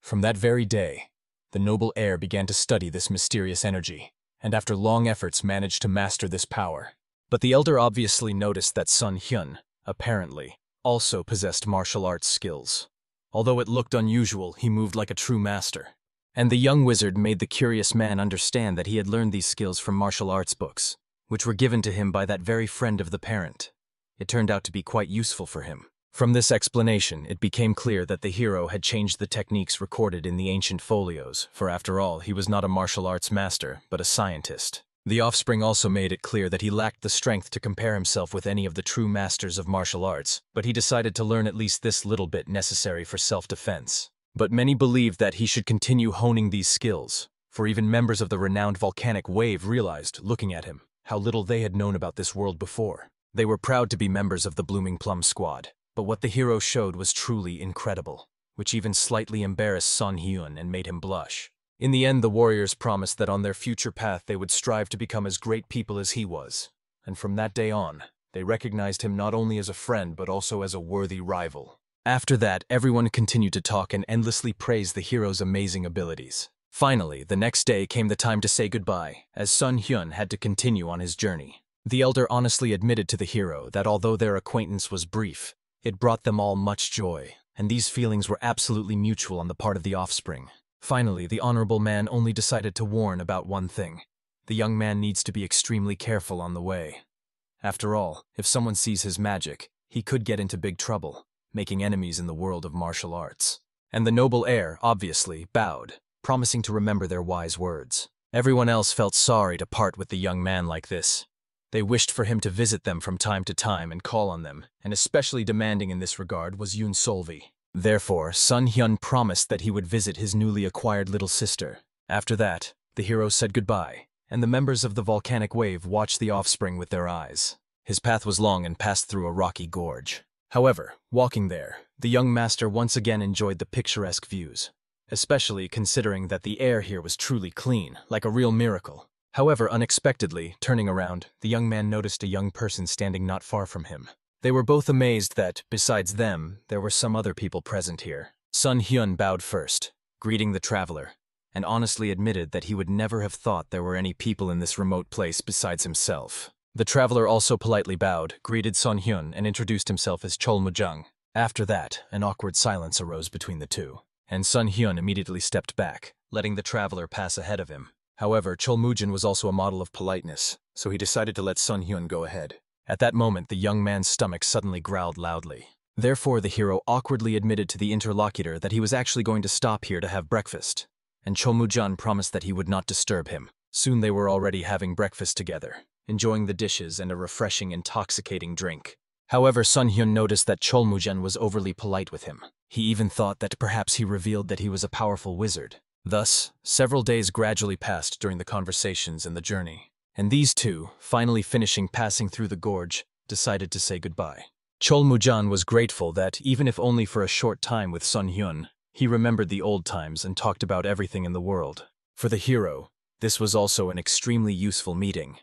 From that very day, the noble heir began to study this mysterious energy, and after long efforts managed to master this power. But the elder obviously noticed that Sun Hyun, apparently, also possessed martial arts skills. Although it looked unusual, he moved like a true master. And the young wizard made the curious man understand that he had learned these skills from martial arts books, which were given to him by that very friend of the parent. It turned out to be quite useful for him. From this explanation, it became clear that the hero had changed the techniques recorded in the ancient folios, for after all, he was not a martial arts master, but a scientist. The offspring also made it clear that he lacked the strength to compare himself with any of the true masters of martial arts, but he decided to learn at least this little bit necessary for self-defense. But many believed that he should continue honing these skills, for even members of the renowned volcanic wave realized, looking at him, how little they had known about this world before. They were proud to be members of the Blooming Plum Squad, but what the hero showed was truly incredible, which even slightly embarrassed Sun Hyun and made him blush. In the end, the warriors promised that on their future path they would strive to become as great people as he was, and from that day on, they recognized him not only as a friend but also as a worthy rival. After that, everyone continued to talk and endlessly praise the hero's amazing abilities. Finally, the next day came the time to say goodbye, as Sun Hyun had to continue on his journey. The elder honestly admitted to the hero that although their acquaintance was brief, it brought them all much joy, and these feelings were absolutely mutual on the part of the offspring. Finally, the honorable man only decided to warn about one thing. The young man needs to be extremely careful on the way. After all, if someone sees his magic, he could get into big trouble, making enemies in the world of martial arts. And the noble heir, obviously, bowed, promising to remember their wise words. Everyone else felt sorry to part with the young man like this. They wished for him to visit them from time to time and call on them, and especially demanding in this regard was Yoon Solvi. Therefore, Sun Hyun promised that he would visit his newly acquired little sister. After that, the hero said goodbye, and the members of the volcanic wave watched the offspring with their eyes. His path was long and passed through a rocky gorge. However, walking there, the young master once again enjoyed the picturesque views, especially considering that the air here was truly clean, like a real miracle. However, unexpectedly, turning around, the young man noticed a young person standing not far from him. They were both amazed that, besides them, there were some other people present here. Sun Hyun bowed first, greeting the traveler, and honestly admitted that he would never have thought there were any people in this remote place besides himself. The traveler also politely bowed, greeted Sun Hyun, and introduced himself as Chol Mujang. After that, an awkward silence arose between the two, and Sun Hyun immediately stepped back, letting the traveler pass ahead of him. However, Chol Mujin was also a model of politeness, so he decided to let Sun Hyun go ahead. At that moment, the young man's stomach suddenly growled loudly. Therefore, the hero awkwardly admitted to the interlocutor that he was actually going to stop here to have breakfast, and Chol Mujan promised that he would not disturb him. Soon they were already having breakfast together, enjoying the dishes and a refreshing, intoxicating drink. However, Sun Hyun noticed that Chol Mujan was overly polite with him. He even thought that perhaps he revealed that he was a powerful wizard. Thus, several days gradually passed during the conversations and the journey, and these two, finally finishing passing through the gorge, decided to say goodbye. Chol Mujan was grateful that, even if only for a short time with Sun Hyun, he remembered the old times and talked about everything in the world. For the hero, this was also an extremely useful meeting.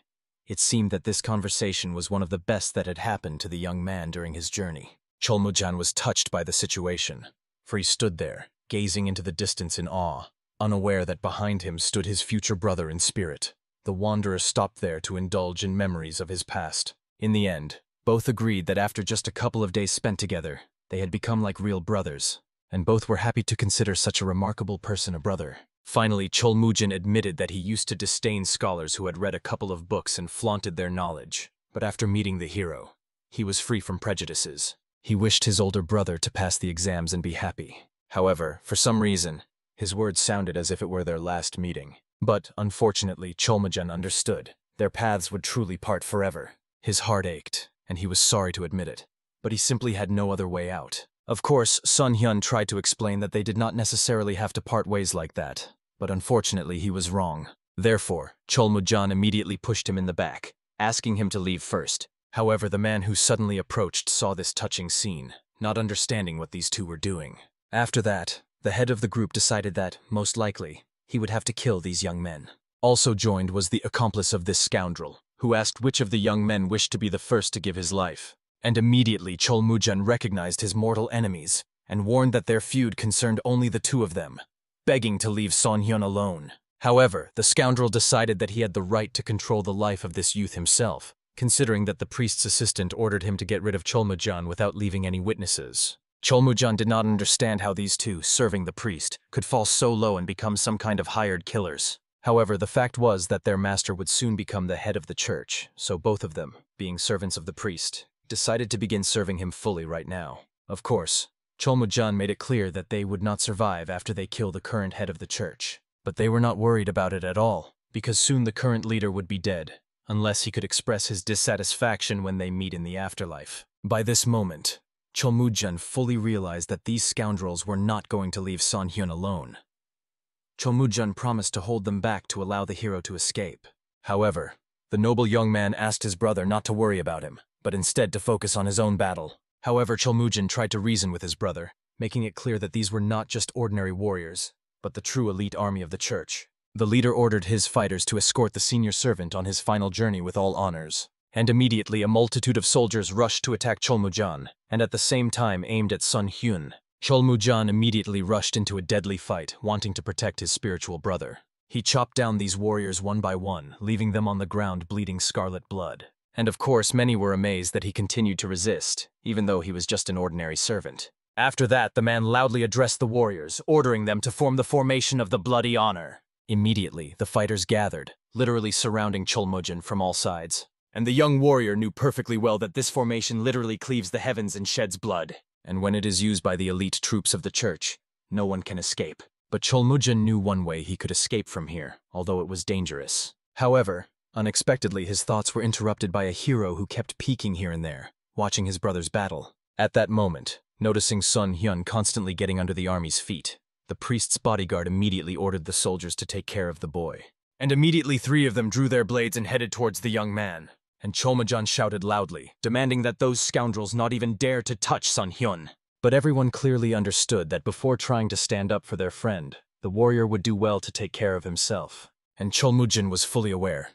It seemed that this conversation was one of the best that had happened to the young man during his journey. Chol Mujan was touched by the situation, for he stood there, gazing into the distance in awe, unaware that behind him stood his future brother in spirit. The wanderer stopped there to indulge in memories of his past. In the end, both agreed that after just a couple of days spent together, they had become like real brothers, and both were happy to consider such a remarkable person a brother. Finally, Chol Mujin admitted that he used to disdain scholars who had read a couple of books and flaunted their knowledge, but after meeting the hero, he was free from prejudices. He wished his older brother to pass the exams and be happy. However, for some reason, his words sounded as if it were their last meeting. But, unfortunately, Chol Mujin understood. Their paths would truly part forever. His heart ached, and he was sorry to admit it, but he simply had no other way out. Of course, Sun Hyun tried to explain that they did not necessarily have to part ways like that, but unfortunately he was wrong. Therefore, Chol Mujin immediately pushed him in the back, asking him to leave first. However, the man who suddenly approached saw this touching scene. not understanding what these two were doing. After that, the head of the group decided that, most likely, he would have to kill these young men. Also joined was the accomplice of this scoundrel, who asked which of the young men wished to be the first to give his life. And immediately Cholmujun recognized his mortal enemies, and warned that their feud concerned only the two of them, begging to leave Son-hyun alone. However, the scoundrel decided that he had the right to control the life of this youth himself, considering that the priest's assistant ordered him to get rid of Cholmujun without leaving any witnesses. Cholmujun did not understand how these two, serving the priest, could fall so low and become some kind of hired killers. However, the fact was that their master would soon become the head of the church, so both of them, being servants of the priest, decided to begin serving him fully right now. Of course, Cholmujun made it clear that they would not survive after they kill the current head of the church. But they were not worried about it at all, because soon the current leader would be dead, unless he could express his dissatisfaction when they meet in the afterlife. By this moment, Cholmujun fully realized that these scoundrels were not going to leave Son-hyun alone. Cholmujun promised to hold them back to allow the hero to escape. However, the noble young man asked his brother not to worry about him, but instead to focus on his own battle. However, Cholmujun tried to reason with his brother, making it clear that these were not just ordinary warriors, but the true elite army of the church. The leader ordered his fighters to escort the senior servant on his final journey with all honors. And immediately a multitude of soldiers rushed to attack Cholmujun, and at the same time aimed at Son-hyun. Cholmujun immediately rushed into a deadly fight, wanting to protect his spiritual brother. He chopped down these warriors one by one, leaving them on the ground bleeding scarlet blood. And of course, many were amazed that he continued to resist, even though he was just an ordinary servant. After that, the man loudly addressed the warriors, ordering them to form the formation of the Bloody Honor. Immediately, the fighters gathered, literally surrounding Cholmujun from all sides. And the young warrior knew perfectly well that this formation literally cleaves the heavens and sheds blood. And when it is used by the elite troops of the church, no one can escape. But Cholmujun knew one way he could escape from here, although it was dangerous. However, unexpectedly his thoughts were interrupted by a hero who kept peeking here and there, watching his brother's battle. At that moment, noticing Son-hyun constantly getting under the army's feet, the priest's bodyguard immediately ordered the soldiers to take care of the boy. And immediately 3 of them drew their blades and headed towards the young man. And Cholmujun shouted loudly, demanding that those scoundrels not even dare to touch Son-hyun. But everyone clearly understood that before trying to stand up for their friend, the warrior would do well to take care of himself. And Cholmujun was fully aware.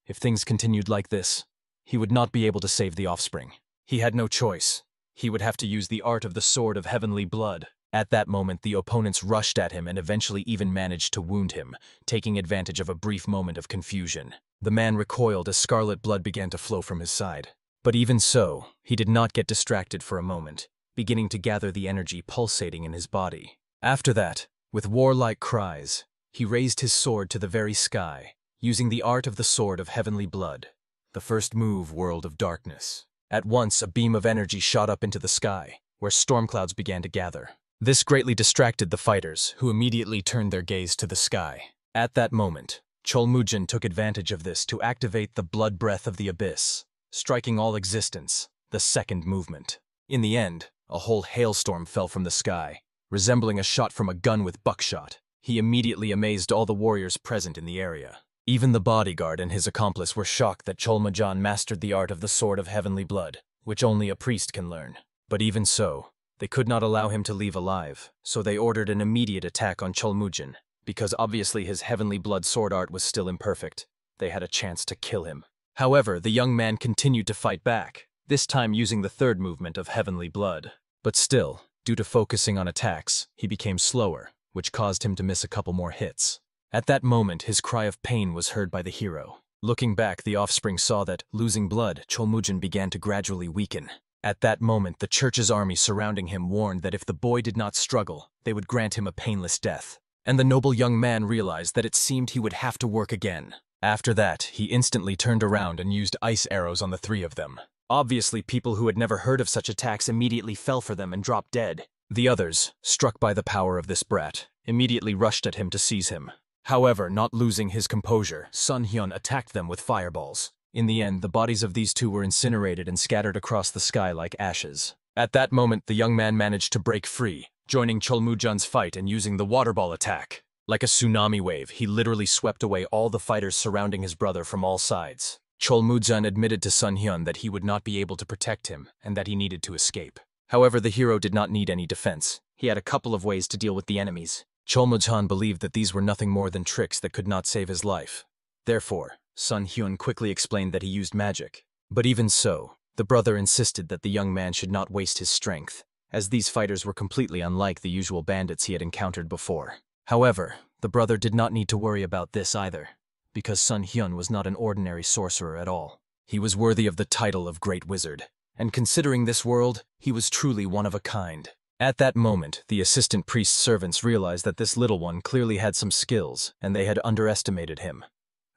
If things continued like this, he would not be able to save the offspring. He had no choice. He would have to use the art of the sword of heavenly blood. At that moment, the opponents rushed at him and eventually even managed to wound him, taking advantage of a brief moment of confusion. The man recoiled as scarlet blood began to flow from his side. But even so, he did not get distracted for a moment, beginning to gather the energy pulsating in his body. After that, with warlike cries, he raised his sword to the very sky, using the art of the sword of heavenly blood. The first move, World of Darkness. At once, a beam of energy shot up into the sky, where storm clouds began to gather. This greatly distracted the fighters, who immediately turned their gaze to the sky. At that moment, Cholmujun took advantage of this to activate the blood breath of the abyss, striking all existence, the second movement. In the end, a whole hailstorm fell from the sky, resembling a shot from a gun with buckshot. He immediately amazed all the warriors present in the area. Even the bodyguard and his accomplice were shocked that Cholmujun mastered the art of the sword of heavenly blood, which only a priest can learn. But even so, they could not allow him to leave alive, so they ordered an immediate attack on Cholmujun. Because obviously his heavenly blood sword art was still imperfect, they had a chance to kill him. However, the young man continued to fight back, this time using the third movement of heavenly blood. But still, due to focusing on attacks, he became slower, which caused him to miss a couple more hits. At that moment, his cry of pain was heard by the hero. Looking back, the offspring saw that, losing blood, Cholmujun began to gradually weaken. At that moment, the church's army surrounding him warned that if the boy did not struggle, they would grant him a painless death. And the noble young man realized that it seemed he would have to work again. After that, he instantly turned around and used ice arrows on the 3 of them. Obviously, people who had never heard of such attacks immediately fell for them and dropped dead. The others, struck by the power of this brat, immediately rushed at him to seize him. However, not losing his composure, Son-hyun attacked them with fireballs. In the end, the bodies of these 2 were incinerated and scattered across the sky like ashes. At that moment, the young man managed to break free, joining Cholmujun's fight and using the water ball attack. Like a tsunami wave, he literally swept away all the fighters surrounding his brother from all sides. Cholmujun admitted to Son-hyun that he would not be able to protect him and that he needed to escape. However, the hero did not need any defense. He had a couple of ways to deal with the enemies. Cholmujan believed that these were nothing more than tricks that could not save his life. Therefore, Sun Hyun quickly explained that he used magic. But even so, the brother insisted that the young man should not waste his strength, as these fighters were completely unlike the usual bandits he had encountered before. However, the brother did not need to worry about this either, because Sun Hyun was not an ordinary sorcerer at all. He was worthy of the title of Great Wizard, and considering this world, he was truly one of a kind. At that moment, the assistant priest's servants realized that this little one clearly had some skills, and they had underestimated him.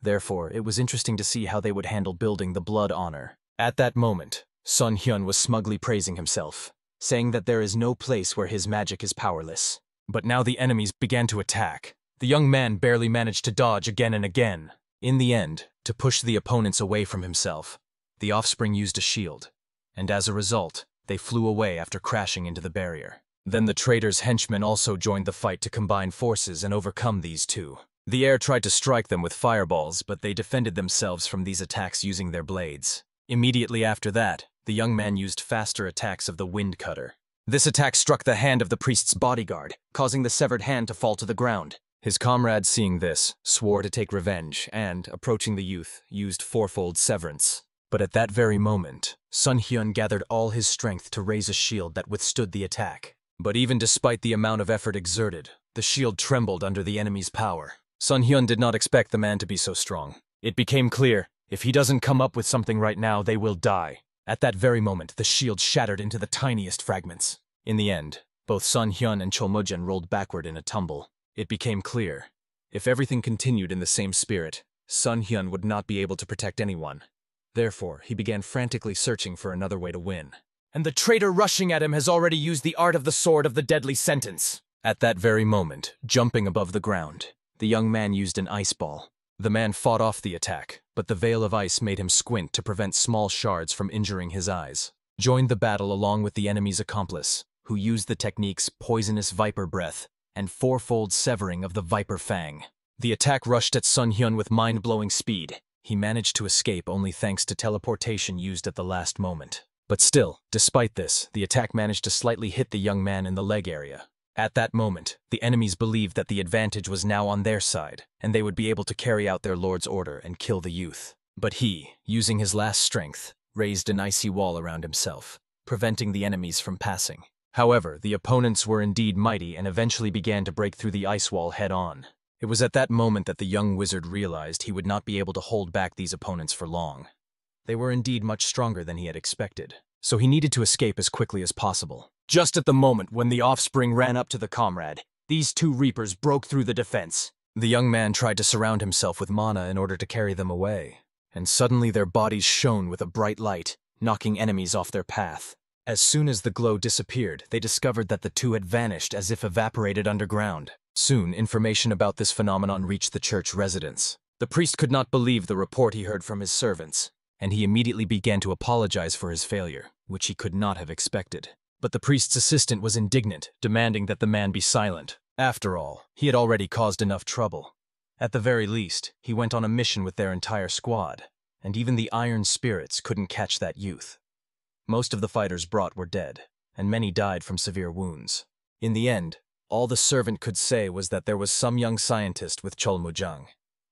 Therefore, it was interesting to see how they would handle building the blood honor. At that moment, Sun Hyun was smugly praising himself, saying that there is no place where his magic is powerless. But now the enemies began to attack. The young man barely managed to dodge again and again. In the end, to push the opponents away from himself, the offspring used a shield, and as a result, they flew away after crashing into the barrier. Then the traitor's henchmen also joined the fight to combine forces and overcome these two. The air tried to strike them with fireballs, but they defended themselves from these attacks using their blades. Immediately after that, the young man used faster attacks of the wind cutter. This attack struck the hand of the priest's bodyguard, causing the severed hand to fall to the ground. His comrades, seeing this, swore to take revenge and, approaching the youth, used fourfold severance. But at that very moment, Sun Hyun gathered all his strength to raise a shield that withstood the attack. But even despite the amount of effort exerted, the shield trembled under the enemy's power. Sun Hyun did not expect the man to be so strong. It became clear, if he doesn't come up with something right now, they will die. At that very moment, the shield shattered into the tiniest fragments. In the end, both Sun Hyun and Cholmujan rolled backward in a tumble. It became clear, if everything continued in the same spirit, Sun Hyun would not be able to protect anyone. Therefore, he began frantically searching for another way to win. And the traitor rushing at him has already used the art of the sword of the deadly sentence. At that very moment, jumping above the ground, the young man used an ice ball. The man fought off the attack, but the veil of ice made him squint to prevent small shards from injuring his eyes. Joined the battle along with the enemy's accomplice, who used the techniques Poisonous Viper Breath and Fourfold Severing of the Viper Fang. The attack rushed at Sun Hyun with mind-blowing speed. He managed to escape only thanks to teleportation used at the last moment. But still, despite this, the attack managed to slightly hit the young man in the leg area. At that moment, the enemies believed that the advantage was now on their side, and they would be able to carry out their lord's order and kill the youth. But he, using his last strength, raised an icy wall around himself, preventing the enemies from passing. However, the opponents were indeed mighty and eventually began to break through the ice wall head-on. It was at that moment that the young wizard realized he would not be able to hold back these opponents for long. They were indeed much stronger than he had expected, so he needed to escape as quickly as possible. Just at the moment when the offspring ran up to the comrade, these two reapers broke through the defense. The young man tried to surround himself with mana in order to carry them away, and suddenly their bodies shone with a bright light, knocking enemies off their path. As soon as the glow disappeared, they discovered that the two had vanished as if evaporated underground. Soon, information about this phenomenon reached the church residence. The priest could not believe the report he heard from his servants, and he immediately began to apologize for his failure, which he could not have expected. But the priest's assistant was indignant, demanding that the man be silent. After all, he had already caused enough trouble. At the very least, he went on a mission with their entire squad, and even the iron spirits couldn't catch that youth. Most of the fighters brought were dead, and many died from severe wounds. In the end, all the servant could say was that there was some young scientist with Cholmujan.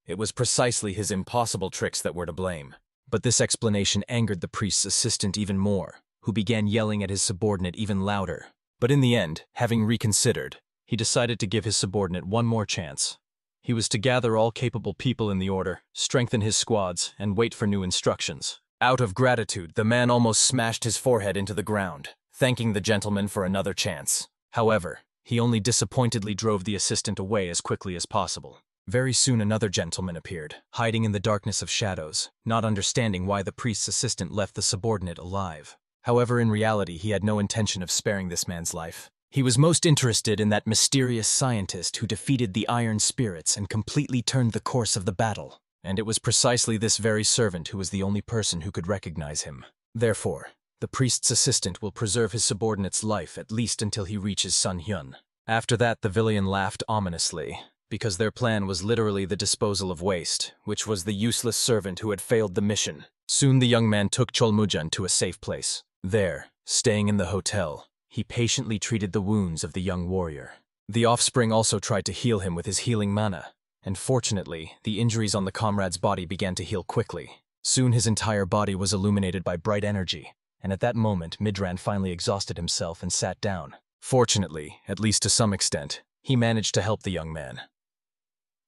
It was precisely his impossible tricks that were to blame. But this explanation angered the priest's assistant even more, who began yelling at his subordinate even louder. But in the end, having reconsidered, he decided to give his subordinate one more chance. He was to gather all capable people in the order, strengthen his squads, and wait for new instructions. Out of gratitude, the man almost smashed his forehead into the ground, thanking the gentleman for another chance. However, he only disappointedly drove the assistant away as quickly as possible. Very soon another gentleman appeared, hiding in the darkness of shadows, not understanding why the priest's assistant left the subordinate alive. However, in reality, he had no intention of sparing this man's life. He was most interested in that mysterious scientist who defeated the iron spirits and completely turned the course of the battle. And it was precisely this very servant who was the only person who could recognize him. Therefore, the priest's assistant will preserve his subordinate's life at least until he reaches Sun Hyun. After that, the villain laughed ominously, because their plan was literally the disposal of waste, which was the useless servant who had failed the mission. Soon the young man took Cholmujan to a safe place. There, staying in the hotel, he patiently treated the wounds of the young warrior. The offspring also tried to heal him with his healing mana, and fortunately, the injuries on the comrade's body began to heal quickly. Soon his entire body was illuminated by bright energy, and at that moment Midran finally exhausted himself and sat down. Fortunately, at least to some extent, he managed to help the young man.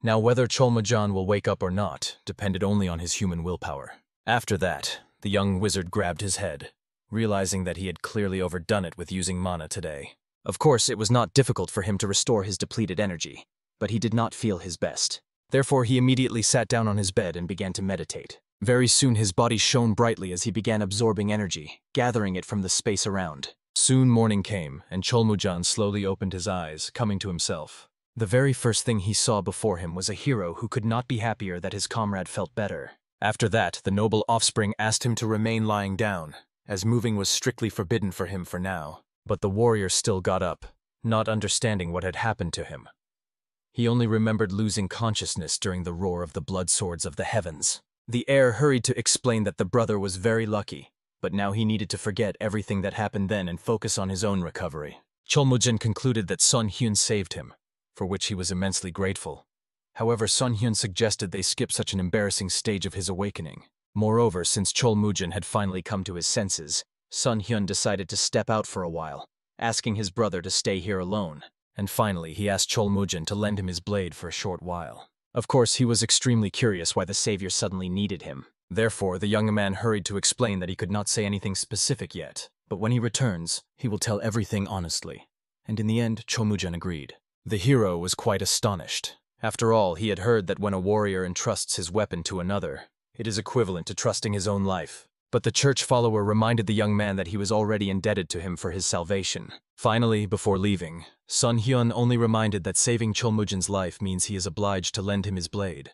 Now whether Cholmujan will wake up or not depended only on his human willpower. After that, the young wizard grabbed his head, realizing that he had clearly overdone it with using mana today. Of course, it was not difficult for him to restore his depleted energy, but he did not feel his best. Therefore, he immediately sat down on his bed and began to meditate. Very soon his body shone brightly as he began absorbing energy, gathering it from the space around. Soon morning came, and Cholmujan slowly opened his eyes, coming to himself. The very first thing he saw before him was a hero who could not be happier that his comrade felt better. After that, the noble offspring asked him to remain lying down, as moving was strictly forbidden for him for now. But the warrior still got up, not understanding what had happened to him. He only remembered losing consciousness during the roar of the blood swords of the heavens. The heir hurried to explain that the brother was very lucky, but now he needed to forget everything that happened then and focus on his own recovery. Cholmujan concluded that Sun Hyun saved him, for which he was immensely grateful. However, Sun Hyun suggested they skip such an embarrassing stage of his awakening. Moreover, since Cholmujan had finally come to his senses, Sun Hyun decided to step out for a while, asking his brother to stay here alone. And finally, he asked Cholmujan to lend him his blade for a short while. Of course, he was extremely curious why the savior suddenly needed him. Therefore, the young man hurried to explain that he could not say anything specific yet, but when he returns, he will tell everything honestly. And in the end, Cholmujan agreed. The hero was quite astonished. After all, he had heard that when a warrior entrusts his weapon to another, it is equivalent to trusting his own life. But the church follower reminded the young man that he was already indebted to him for his salvation. Finally, before leaving, Sun Hyun only reminded that saving Cholmujan's life means he is obliged to lend him his blade.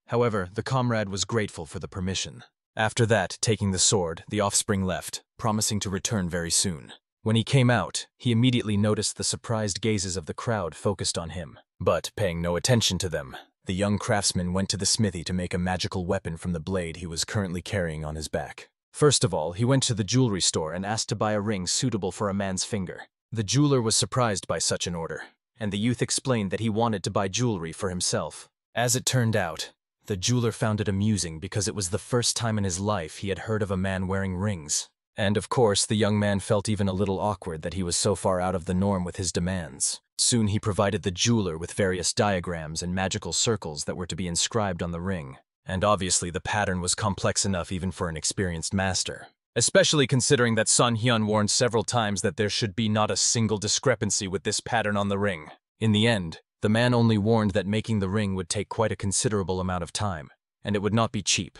However, the comrade was grateful for the permission. After that, taking the sword, the offspring left, promising to return very soon. When he came out, he immediately noticed the surprised gazes of the crowd focused on him. But, paying no attention to them, the young craftsman went to the smithy to make a magical weapon from the blade he was currently carrying on his back. First of all, he went to the jewelry store and asked to buy a ring suitable for a man's finger. The jeweler was surprised by such an order, and the youth explained that he wanted to buy jewelry for himself. As it turned out, the jeweler found it amusing because it was the first time in his life he had heard of a man wearing rings. And of course, the young man felt even a little awkward that he was so far out of the norm with his demands. Soon he provided the jeweler with various diagrams and magical circles that were to be inscribed on the ring. And obviously the pattern was complex enough even for an experienced master. Especially considering that Sun Hyun warned several times that there should be not a single discrepancy with this pattern on the ring. In the end, the man only warned that making the ring would take quite a considerable amount of time, and it would not be cheap.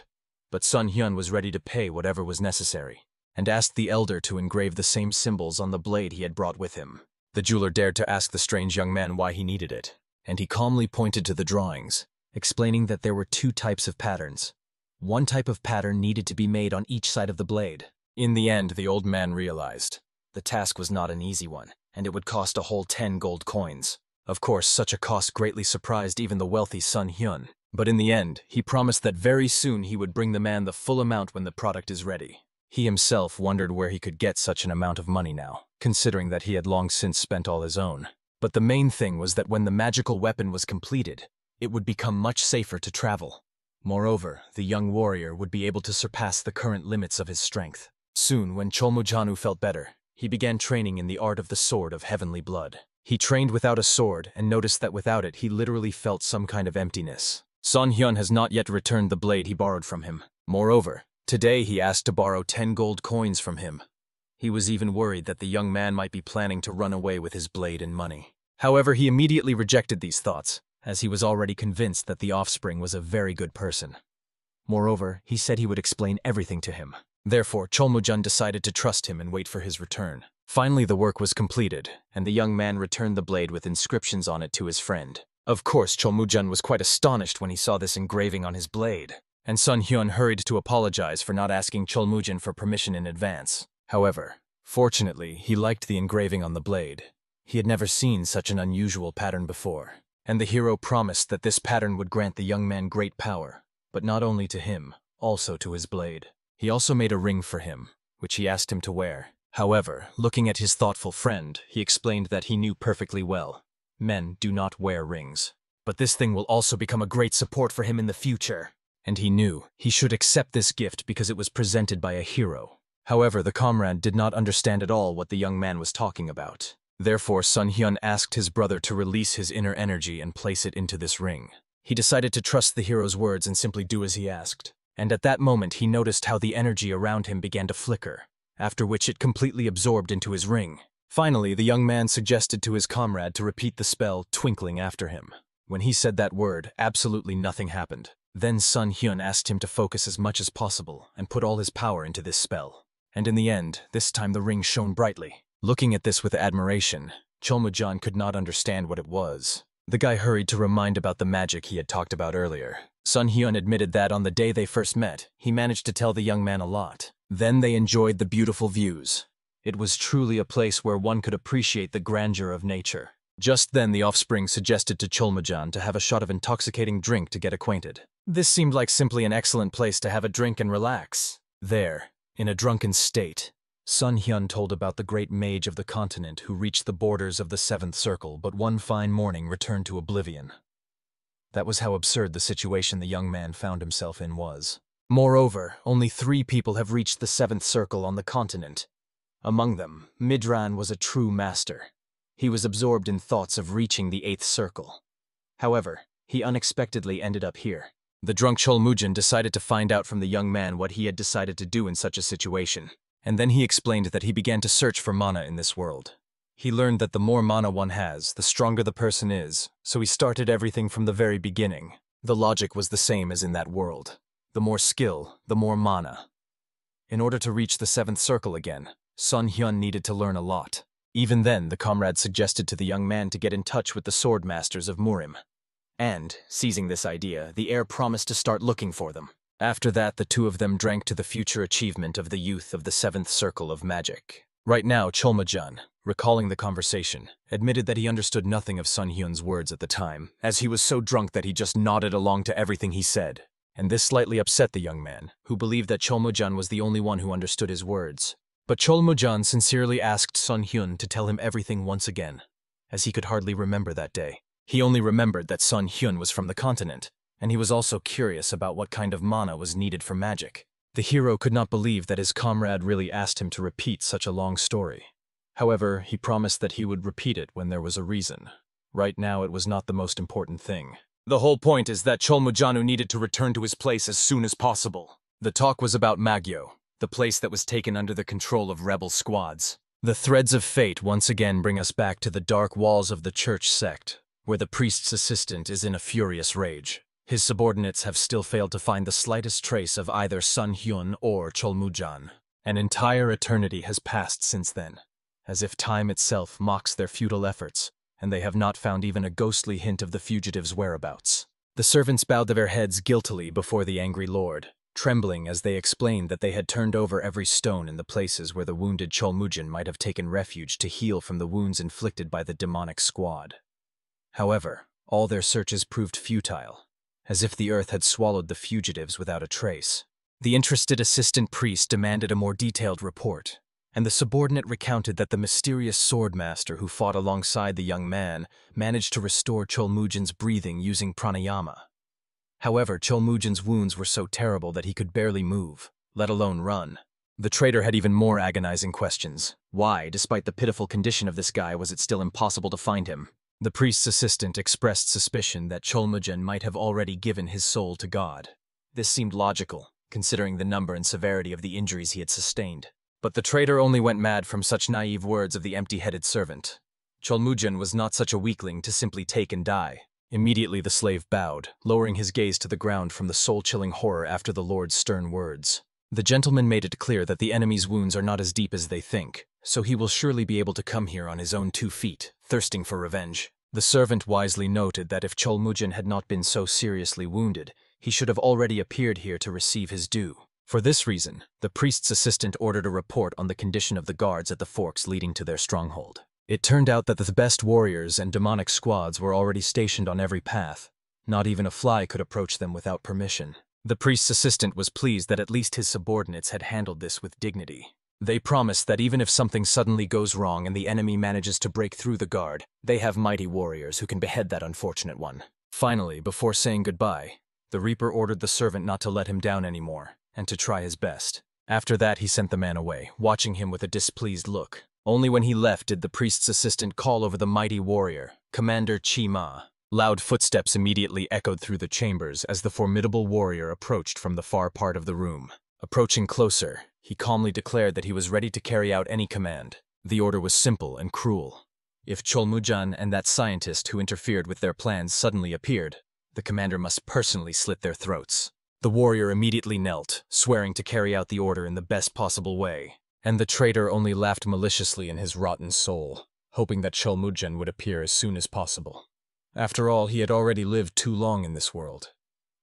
But Sun Hyun was ready to pay whatever was necessary, and asked the elder to engrave the same symbols on the blade he had brought with him. The jeweler dared to ask the strange young man why he needed it, and he calmly pointed to the drawings, explaining that there were two types of patterns. One type of pattern needed to be made on each side of the blade. In the end, the old man realized the task was not an easy one, and it would cost a whole 10 gold coins. Of course, such a cost greatly surprised even the wealthy Sun Hyun, but in the end, he promised that very soon he would bring the man the full amount when the product is ready. He himself wondered where he could get such an amount of money now, considering that he had long since spent all his own. But the main thing was that when the magical weapon was completed, it would become much safer to travel. Moreover, the young warrior would be able to surpass the current limits of his strength. Soon, when Cholmujanu felt better, he began training in the art of the sword of heavenly blood. He trained without a sword and noticed that without it he literally felt some kind of emptiness. Sun Hyun has not yet returned the blade he borrowed from him. Moreover, today he asked to borrow 10 gold coins from him. He was even worried that the young man might be planning to run away with his blade and money. However, he immediately rejected these thoughts, as he was already convinced that the offspring was a very good person. Moreover, he said he would explain everything to him. Therefore, Cholmujun decided to trust him and wait for his return. Finally, the work was completed, and the young man returned the blade with inscriptions on it to his friend. Of course, Cholmujun was quite astonished when he saw this engraving on his blade, and Sun Hyun hurried to apologize for not asking Cholmujun for permission in advance. However, fortunately, he liked the engraving on the blade. He had never seen such an unusual pattern before, and the hero promised that this pattern would grant the young man great power, but not only to him, also to his blade. He also made a ring for him, which he asked him to wear. However, looking at his thoughtful friend, he explained that he knew perfectly well. Men do not wear rings. But this thing will also become a great support for him in the future. And he knew he should accept this gift because it was presented by a hero. However, the comrade did not understand at all what the young man was talking about. Therefore, Sun Hyun asked his brother to release his inner energy and place it into this ring. He decided to trust the hero's words and simply do as he asked. And at that moment, he noticed how the energy around him began to flicker, after which it completely absorbed into his ring. Finally, the young man suggested to his comrade to repeat the spell, twinkling after him. When he said that word, absolutely nothing happened. Then Sun Hyun asked him to focus as much as possible and put all his power into this spell. And in the end, this time the ring shone brightly. Looking at this with admiration, Cholmujan could not understand what it was. The guy hurried to remind about the magic he had talked about earlier. Sun Hyun admitted that on the day they first met, he managed to tell the young man a lot. Then they enjoyed the beautiful views. It was truly a place where one could appreciate the grandeur of nature. Just then the offspring suggested to Cholmujan to have a shot of intoxicating drink to get acquainted. This seemed like simply an excellent place to have a drink and relax. There, in a drunken state, Sun Hyun told about the great mage of the continent who reached the borders of the seventh circle but one fine morning returned to oblivion. That was how absurd the situation the young man found himself in was. Moreover, only 3 people have reached the seventh circle on the continent. Among them, Midran was a true master. He was absorbed in thoughts of reaching the 8th circle. However, he unexpectedly ended up here. The drunk Cholmujan decided to find out from the young man what he had decided to do in such a situation. And then he explained that he began to search for mana in this world. He learned that the more mana one has, the stronger the person is, so he started everything from the very beginning. The logic was the same as in that world. The more skill, the more mana. In order to reach the 7th circle again, Sun Hyun needed to learn a lot. Even then, the comrade suggested to the young man to get in touch with the sword masters of Murim. And, seizing this idea, the heir promised to start looking for them. After that, the 2 of them drank to the future achievement of the youth of the 7th circle of magic. Right now, Cholmujan, recalling the conversation, admitted that he understood nothing of Sun Hyun's words at the time, as he was so drunk that he just nodded along to everything he said. And this slightly upset the young man, who believed that Cholmujan was the only one who understood his words. But Cholmujan sincerely asked Sun Hyun to tell him everything once again, as he could hardly remember that day. He only remembered that Sun Hyun was from the continent, and he was also curious about what kind of mana was needed for magic. The hero could not believe that his comrade really asked him to repeat such a long story. However, he promised that he would repeat it when there was a reason. Right now, it was not the most important thing. The whole point is that Cholmujanu needed to return to his place as soon as possible. The talk was about Magyo, the place that was taken under the control of rebel squads. The threads of fate once again bring us back to the dark walls of the church sect, where the priest's assistant is in a furious rage. His subordinates have still failed to find the slightest trace of either Sun Hyun or Cholmujan. An entire eternity has passed since then, as if time itself mocks their futile efforts, and they have not found even a ghostly hint of the fugitives' whereabouts. The servants bowed their heads guiltily before the angry lord, trembling as they explained that they had turned over every stone in the places where the wounded Cholmujan might have taken refuge to heal from the wounds inflicted by the demonic squad. However, all their searches proved futile, as if the earth had swallowed the fugitives without a trace. The interested assistant priest demanded a more detailed report, and the subordinate recounted that the mysterious sword master who fought alongside the young man managed to restore Cholmujan's breathing using pranayama. However, Cholmujan's wounds were so terrible that he could barely move, let alone run. The traitor had even more agonizing questions. Why, despite the pitiful condition of this guy, was it still impossible to find him? The priest's assistant expressed suspicion that Cholmujan might have already given his soul to God. This seemed logical, considering the number and severity of the injuries he had sustained. But the traitor only went mad from such naive words of the empty-headed servant. Cholmujan was not such a weakling to simply take and die. Immediately the slave bowed, lowering his gaze to the ground from the soul-chilling horror after the Lord's stern words. The gentleman made it clear that the enemy's wounds are not as deep as they think, so he will surely be able to come here on his own 2 feet, thirsting for revenge. The servant wisely noted that if Cholmujan had not been so seriously wounded, he should have already appeared here to receive his due. For this reason, the priest's assistant ordered a report on the condition of the guards at the forks leading to their stronghold. It turned out that the best warriors and demonic squads were already stationed on every path. Not even a fly could approach them without permission. The priest's assistant was pleased that at least his subordinates had handled this with dignity. They promise that even if something suddenly goes wrong and the enemy manages to break through the guard, they have mighty warriors who can behead that unfortunate one. Finally, before saying goodbye, the Reaper ordered the servant not to let him down anymore, and to try his best. After that, he sent the man away, watching him with a displeased look. Only when he left did the priest's assistant call over the mighty warrior, Commander Chi Ma. Loud footsteps immediately echoed through the chambers as the formidable warrior approached from the far part of the room. Approaching closer, he calmly declared that he was ready to carry out any command. The order was simple and cruel. If Cholmujan and that scientist who interfered with their plans suddenly appeared, the commander must personally slit their throats. The warrior immediately knelt, swearing to carry out the order in the best possible way. And the traitor only laughed maliciously in his rotten soul, hoping that Cholmujan would appear as soon as possible. After all, he had already lived too long in this world,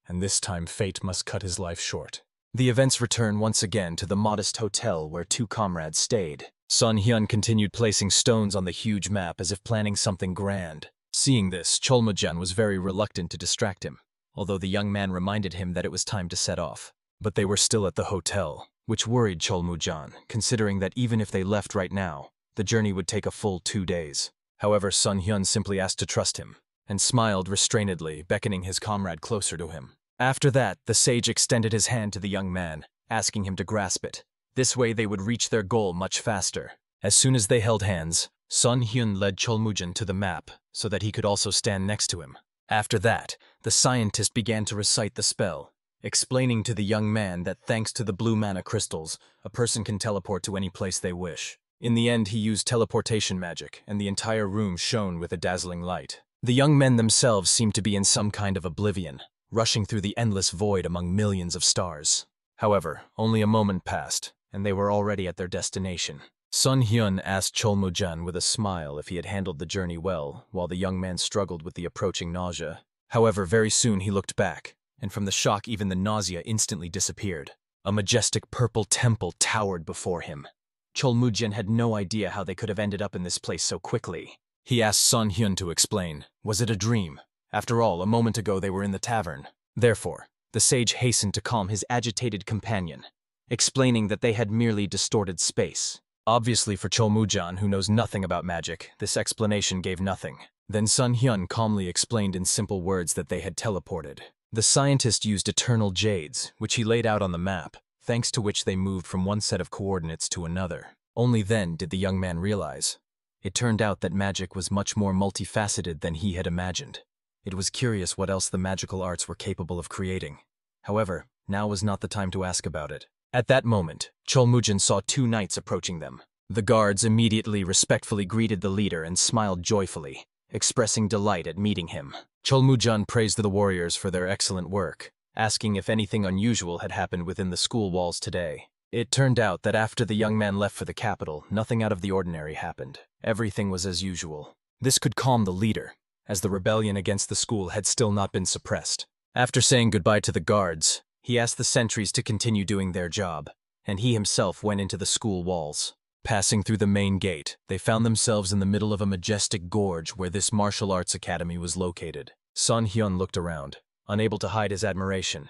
and this time fate must cut his life short. The events return once again to the modest hotel where two comrades stayed. Sun Hyun continued placing stones on the huge map as if planning something grand. Seeing this, Cholmujan was very reluctant to distract him, although the young man reminded him that it was time to set off. But they were still at the hotel, which worried Cholmujan, considering that even if they left right now, the journey would take a full 2 days. However, Sun Hyun simply asked to trust him, and smiled restrainedly, beckoning his comrade closer to him. After that, the sage extended his hand to the young man, asking him to grasp it. This way they would reach their goal much faster. As soon as they held hands, Sun Hyun led Cholmujan to the map, so that he could also stand next to him. After that, the scientist began to recite the spell, explaining to the young man that thanks to the blue mana crystals, a person can teleport to any place they wish. In the end, he used teleportation magic, and the entire room shone with a dazzling light. The young men themselves seemed to be in some kind of oblivion, rushing through the endless void among millions of stars. However, only a moment passed, and they were already at their destination. Sun Hyun asked Cholmujan with a smile if he had handled the journey well, while the young man struggled with the approaching nausea. However, very soon he looked back, and from the shock even the nausea instantly disappeared. A majestic purple temple towered before him. Cholmujan had no idea how they could have ended up in this place so quickly. He asked Sun Hyun to explain. Was it a dream? After all, a moment ago they were in the tavern. Therefore, the sage hastened to calm his agitated companion, explaining that they had merely distorted space. Obviously for Cholmujan, who knows nothing about magic, this explanation gave nothing. Then Sun Hyun calmly explained in simple words that they had teleported. The scientist used eternal jades, which he laid out on the map, thanks to which they moved from one set of coordinates to another. Only then did the young man realize. It turned out that magic was much more multifaceted than he had imagined. It was curious what else the magical arts were capable of creating. However, now was not the time to ask about it. At that moment, Cholmujan saw 2 knights approaching them. The guards immediately respectfully greeted the leader and smiled joyfully, expressing delight at meeting him. Cholmujan praised the warriors for their excellent work, asking if anything unusual had happened within the school walls today. It turned out that after the young man left for the capital, nothing out of the ordinary happened. Everything was as usual. This could calm the leader, as the rebellion against the school had still not been suppressed. After saying goodbye to the guards, he asked the sentries to continue doing their job, and he himself went into the school walls. Passing through the main gate, they found themselves in the middle of a majestic gorge where this martial arts academy was located. Sun Hyun looked around, unable to hide his admiration.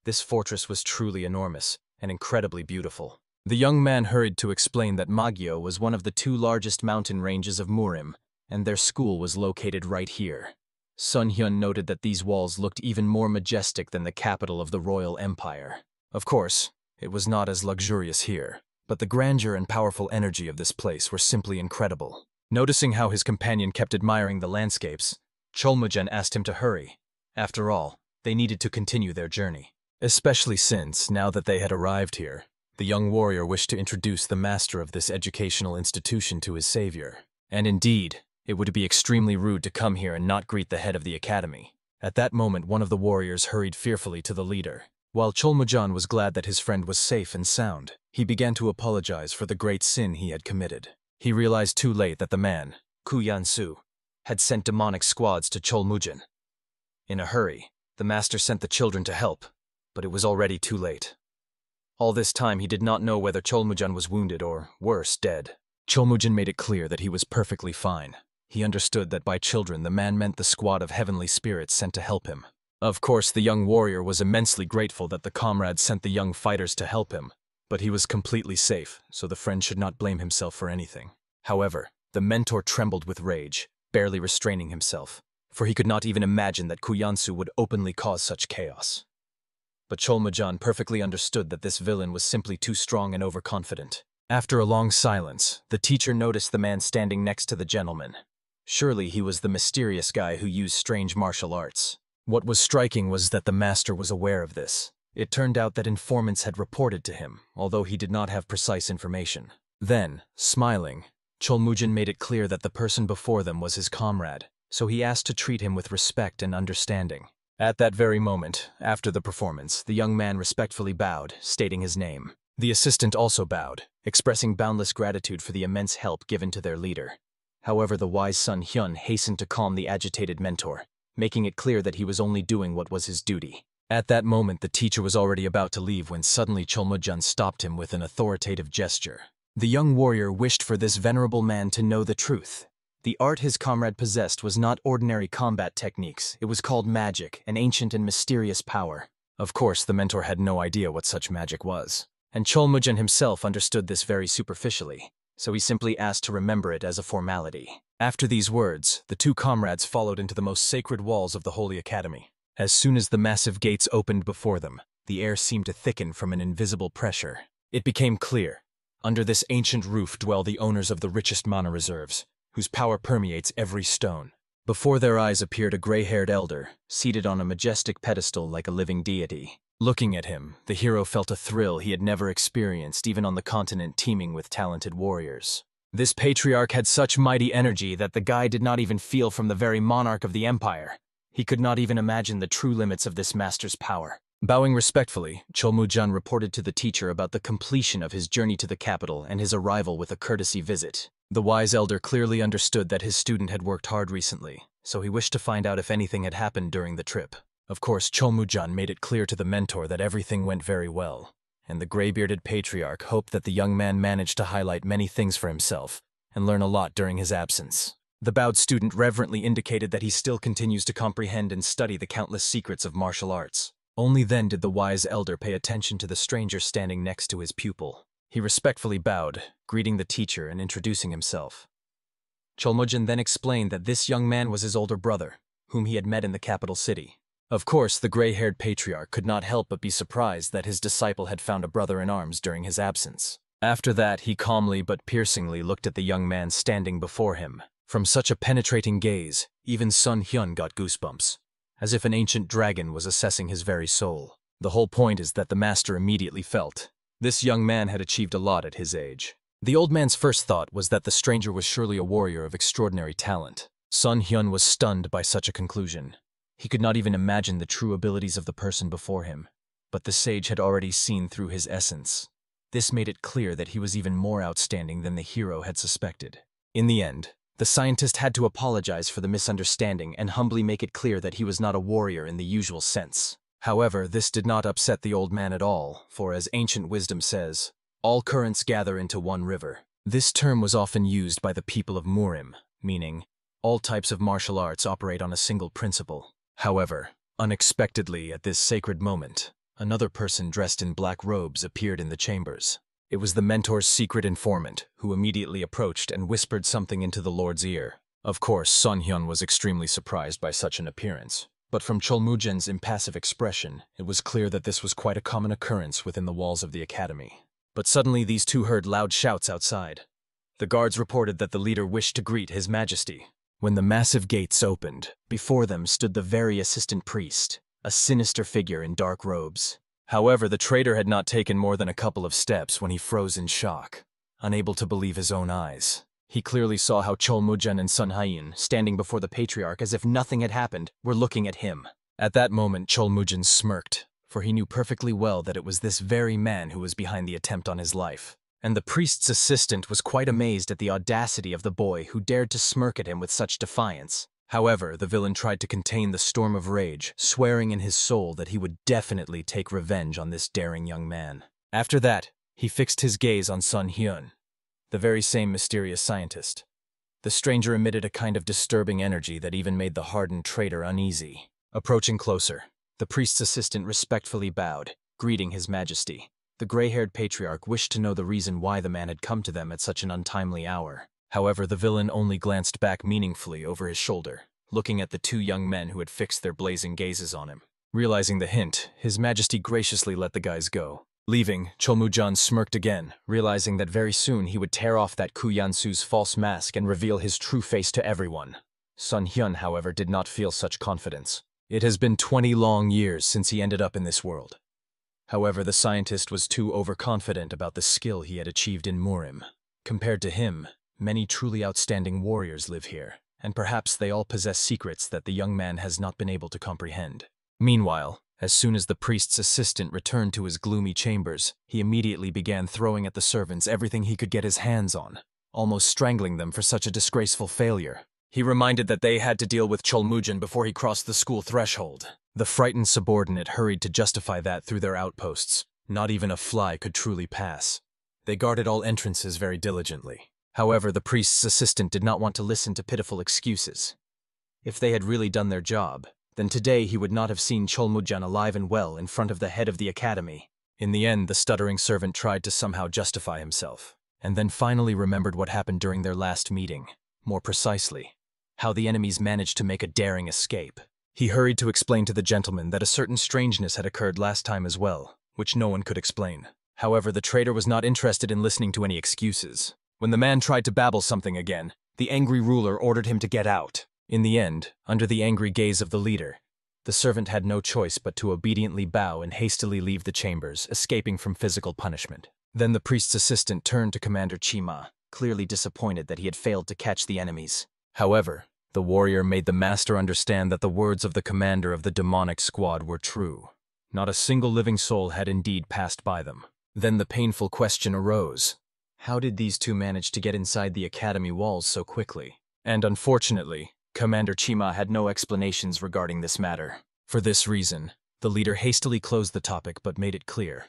This fortress was truly enormous and incredibly beautiful. The young man hurried to explain that Magyo was one of the 2 largest mountain ranges of Murim, and their school was located right here. Sun Hyun noted that these walls looked even more majestic than the capital of the royal empire. Of course, it was not as luxurious here, but the grandeur and powerful energy of this place were simply incredible. Noticing how his companion kept admiring the landscapes, Cholmujan asked him to hurry. After all, they needed to continue their journey. Especially since, now that they had arrived here, the young warrior wished to introduce the master of this educational institution to his savior. And indeed, it would be extremely rude to come here and not greet the head of the academy. At that moment, one of the warriors hurried fearfully to the leader. While Cholmujan was glad that his friend was safe and sound, he began to apologize for the great sin he had committed. He realized too late that the man, Ku Yansu, had sent demonic squads to Cholmujan. In a hurry, the master sent the children to help, but it was already too late. All this time he did not know whether Cholmujan was wounded or, worse, dead. Cholmujan made it clear that he was perfectly fine. He understood that by children the man meant the squad of heavenly spirits sent to help him. Of course, the young warrior was immensely grateful that the comrades sent the young fighters to help him, But he was completely safe, so the friend should not blame himself for anything. However, the mentor trembled with rage, barely restraining himself, for he could not even imagine that Kuyansu would openly cause such chaos. But Cholmujan perfectly understood that this villain was simply too strong and overconfident. After a long silence, the teacher noticed the man standing next to the gentleman. Surely he was the mysterious guy who used strange martial arts. What was striking was that the master was aware of this. It turned out that informants had reported to him, although he did not have precise information. Then, smiling, Cholmujan made it clear that the person before them was his comrade, so he asked to treat him with respect and understanding. At that very moment, after the performance, the young man respectfully bowed, stating his name. The assistant also bowed, expressing boundless gratitude for the immense help given to their leader. However, the wise son Hyun hastened to calm the agitated mentor, making it clear that he was only doing what was his duty. At that moment, the teacher was already about to leave when suddenly Cholmujan stopped him with an authoritative gesture. The young warrior wished for this venerable man to know the truth. The art his comrade possessed was not ordinary combat techniques. It was called magic, an ancient and mysterious power. Of course, the mentor had no idea what such magic was, and Cholmujan himself understood this very superficially, so he simply asked to remember it as a formality. After these words, the two comrades followed into the most sacred walls of the Holy Academy. As soon as the massive gates opened before them, the air seemed to thicken from an invisible pressure. It became clear. Under this ancient roof dwell the owners of the richest mana reserves, whose power permeates every stone. Before their eyes appeared a gray-haired elder, seated on a majestic pedestal like a living deity. Looking at him, the hero felt a thrill he had never experienced even on the continent teeming with talented warriors. This patriarch had such mighty energy that the guy did not even feel from the very monarch of the empire. He could not even imagine the true limits of this master's power. Bowing respectfully, Cholmujan reported to the teacher about the completion of his journey to the capital and his arrival with a courtesy visit. The wise elder clearly understood that his student had worked hard recently, so he wished to find out if anything had happened during the trip. Of course, Cholmujan made it clear to the mentor that everything went very well, and the gray-bearded patriarch hoped that the young man managed to highlight many things for himself and learn a lot during his absence. The bowed student reverently indicated that he still continues to comprehend and study the countless secrets of martial arts. Only then did the wise elder pay attention to the stranger standing next to his pupil. He respectfully bowed, greeting the teacher and introducing himself. Cholmujan then explained that this young man was his older brother, whom he had met in the capital city. Of course, the gray-haired patriarch could not help but be surprised that his disciple had found a brother in arms during his absence. After that, he calmly but piercingly looked at the young man standing before him. From such a penetrating gaze, even Sun Hyun got goosebumps, as if an ancient dragon was assessing his very soul. The whole point is that the master immediately felt this young man had achieved a lot at his age. The old man's first thought was that the stranger was surely a warrior of extraordinary talent. Sun Hyun was stunned by such a conclusion. He could not even imagine the true abilities of the person before him, but the sage had already seen through his essence. This made it clear that he was even more outstanding than the hero had suspected. In the end, the scientist had to apologize for the misunderstanding and humbly make it clear that he was not a warrior in the usual sense. However, this did not upset the old man at all, for as ancient wisdom says, all currents gather into one river. This term was often used by the people of Murim, meaning all types of martial arts operate on a single principle. However, unexpectedly at this sacred moment, another person dressed in black robes appeared in the chambers. It was the mentor's secret informant, who immediately approached and whispered something into the Lord's ear. Of course, Sun Hyun was extremely surprised by such an appearance, but from Cholmujan's impassive expression, it was clear that this was quite a common occurrence within the walls of the academy. But suddenly these two heard loud shouts outside. The guards reported that the leader wished to greet His Majesty. When the massive gates opened, before them stood the very assistant priest, a sinister figure in dark robes. However, the traitor had not taken more than a couple of steps when he froze in shock, unable to believe his own eyes. He clearly saw how Cholmujan and Sun Hyun, standing before the patriarch as if nothing had happened, were looking at him. At that moment, Cholmujan smirked, for he knew perfectly well that it was this very man who was behind the attempt on his life. And the priest's assistant was quite amazed at the audacity of the boy who dared to smirk at him with such defiance. However, the villain tried to contain the storm of rage, swearing in his soul that he would definitely take revenge on this daring young man. After that, he fixed his gaze on Sun Hyun, the very same mysterious scientist. The stranger emitted a kind of disturbing energy that even made the hardened traitor uneasy. Approaching closer, the priest's assistant respectfully bowed, greeting His Majesty. The gray-haired patriarch wished to know the reason why the man had come to them at such an untimely hour. However, the villain only glanced back meaningfully over his shoulder, looking at the two young men who had fixed their blazing gazes on him. Realizing the hint, His Majesty graciously let the guys go. Leaving, Cholmujan smirked again, realizing that very soon he would tear off that Kuyansu's false mask and reveal his true face to everyone. Sun Hyun, however, did not feel such confidence. It has been 20 long years since he ended up in this world. However, the scientist was too overconfident about the skill he had achieved in Murim. Compared to him, many truly outstanding warriors live here, and perhaps they all possess secrets that the young man has not been able to comprehend. Meanwhile, as soon as the priest's assistant returned to his gloomy chambers, he immediately began throwing at the servants everything he could get his hands on, almost strangling them for such a disgraceful failure. He reminded that they had to deal with Cholmujan before he crossed the school threshold. The frightened subordinate hurried to justify that through their outposts. Not even a fly could truly pass. They guarded all entrances very diligently. However, the priest's assistant did not want to listen to pitiful excuses. If they had really done their job, then today he would not have seen Cholmujan alive and well in front of the head of the academy. In the end, the stuttering servant tried to somehow justify himself, and then finally remembered what happened during their last meeting. More precisely, how the enemies managed to make a daring escape. He hurried to explain to the gentleman that a certain strangeness had occurred last time as well, which no one could explain. However, the traitor was not interested in listening to any excuses. When the man tried to babble something again, the angry ruler ordered him to get out. In the end, under the angry gaze of the leader, the servant had no choice but to obediently bow and hastily leave the chambers, escaping from physical punishment. Then the priest's assistant turned to Commander Chima, clearly disappointed that he had failed to catch the enemies. However, the warrior made the master understand that the words of the commander of the demonic squad were true. Not a single living soul had indeed passed by them. Then the painful question arose. How did these two manage to get inside the academy walls so quickly? And unfortunately, Commander Chima had no explanations regarding this matter. For this reason, the leader hastily closed the topic but made it clear.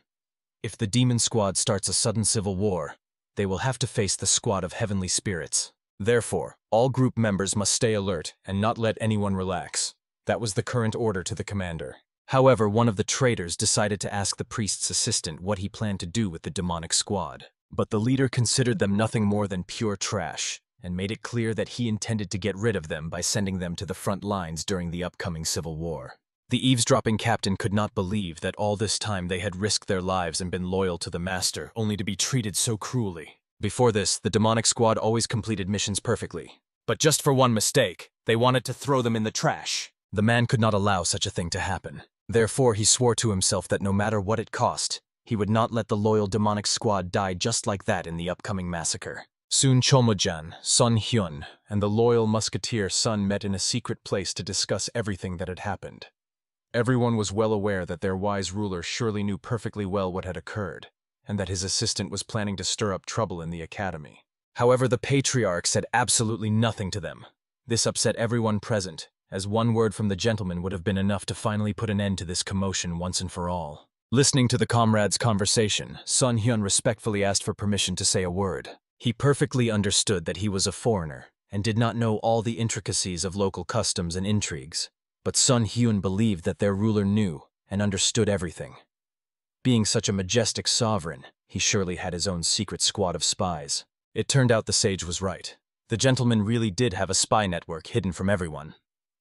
If the demon squad starts a sudden civil war, they will have to face the squad of heavenly spirits. Therefore, all group members must stay alert and not let anyone relax. That was the current order to the commander. However, one of the traitors decided to ask the priest's assistant what he planned to do with the demonic squad. But the leader considered them nothing more than pure trash, and made it clear that he intended to get rid of them by sending them to the front lines during the upcoming civil war. The eavesdropping captain could not believe that all this time they had risked their lives and been loyal to the master, only to be treated so cruelly. Before this, the demonic squad always completed missions perfectly. But just for one mistake, they wanted to throw them in the trash. The man could not allow such a thing to happen. Therefore, he swore to himself that no matter what it cost, he would not let the loyal demonic squad die just like that in the upcoming massacre. Soon Cholmujan, Sun Hyun, and the loyal musketeer Sun met in a secret place to discuss everything that had happened. Everyone was well aware that their wise ruler surely knew perfectly well what had occurred, and that his assistant was planning to stir up trouble in the academy. However, the patriarch said absolutely nothing to them. This upset everyone present, as one word from the gentleman would have been enough to finally put an end to this commotion once and for all. Listening to the comrades' conversation, Sun Hyun respectfully asked for permission to say a word. He perfectly understood that he was a foreigner and did not know all the intricacies of local customs and intrigues, but Sun Hyun believed that their ruler knew and understood everything. Being such a majestic sovereign, he surely had his own secret squad of spies. It turned out the sage was right. The gentleman really did have a spy network hidden from everyone.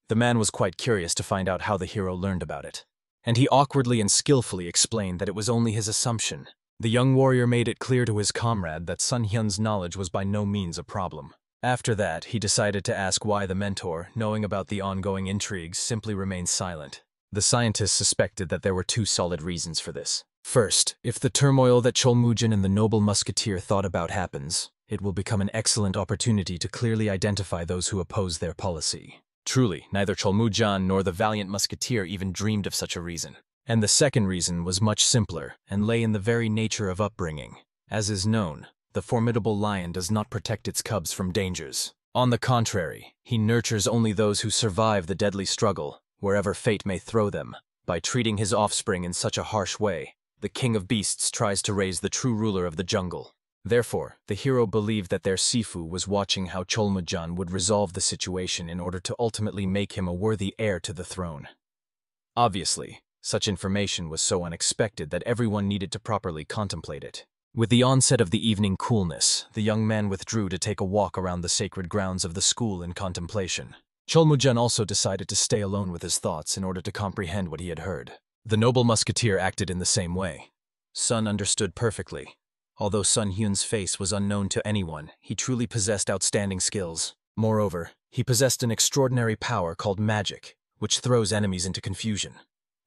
The man was quite curious to find out how the hero learned about it, and he awkwardly and skillfully explained that it was only his assumption. The young warrior made it clear to his comrade that Sun Hyun's knowledge was by no means a problem. After that, he decided to ask why the mentor, knowing about the ongoing intrigues, simply remained silent. The scientist suspected that there were two solid reasons for this. First, if the turmoil that Cholmujan and the noble musketeer thought about happens, it will become an excellent opportunity to clearly identify those who oppose their policy. Truly, neither Cholmujan nor the valiant musketeer even dreamed of such a reason. And the second reason was much simpler and lay in the very nature of upbringing. As is known, the formidable lion does not protect its cubs from dangers. On the contrary, he nurtures only those who survive the deadly struggle, wherever fate may throw them. By treating his offspring in such a harsh way, the king of beasts tries to raise the true ruler of the jungle. Therefore, the hero believed that their Sifu was watching how Cholmujan would resolve the situation in order to ultimately make him a worthy heir to the throne. Obviously, Such information was so unexpected that everyone needed to properly contemplate it. With the onset of the evening coolness, the young man withdrew to take a walk around the sacred grounds of the school in contemplation. Cholmujun also decided to stay alone with his thoughts in order to comprehend what he had heard. The noble musketeer acted in the same way. Sun understood perfectly. Although Sun Hyun's face was unknown to anyone, he truly possessed outstanding skills. Moreover, he possessed an extraordinary power called magic, which throws enemies into confusion.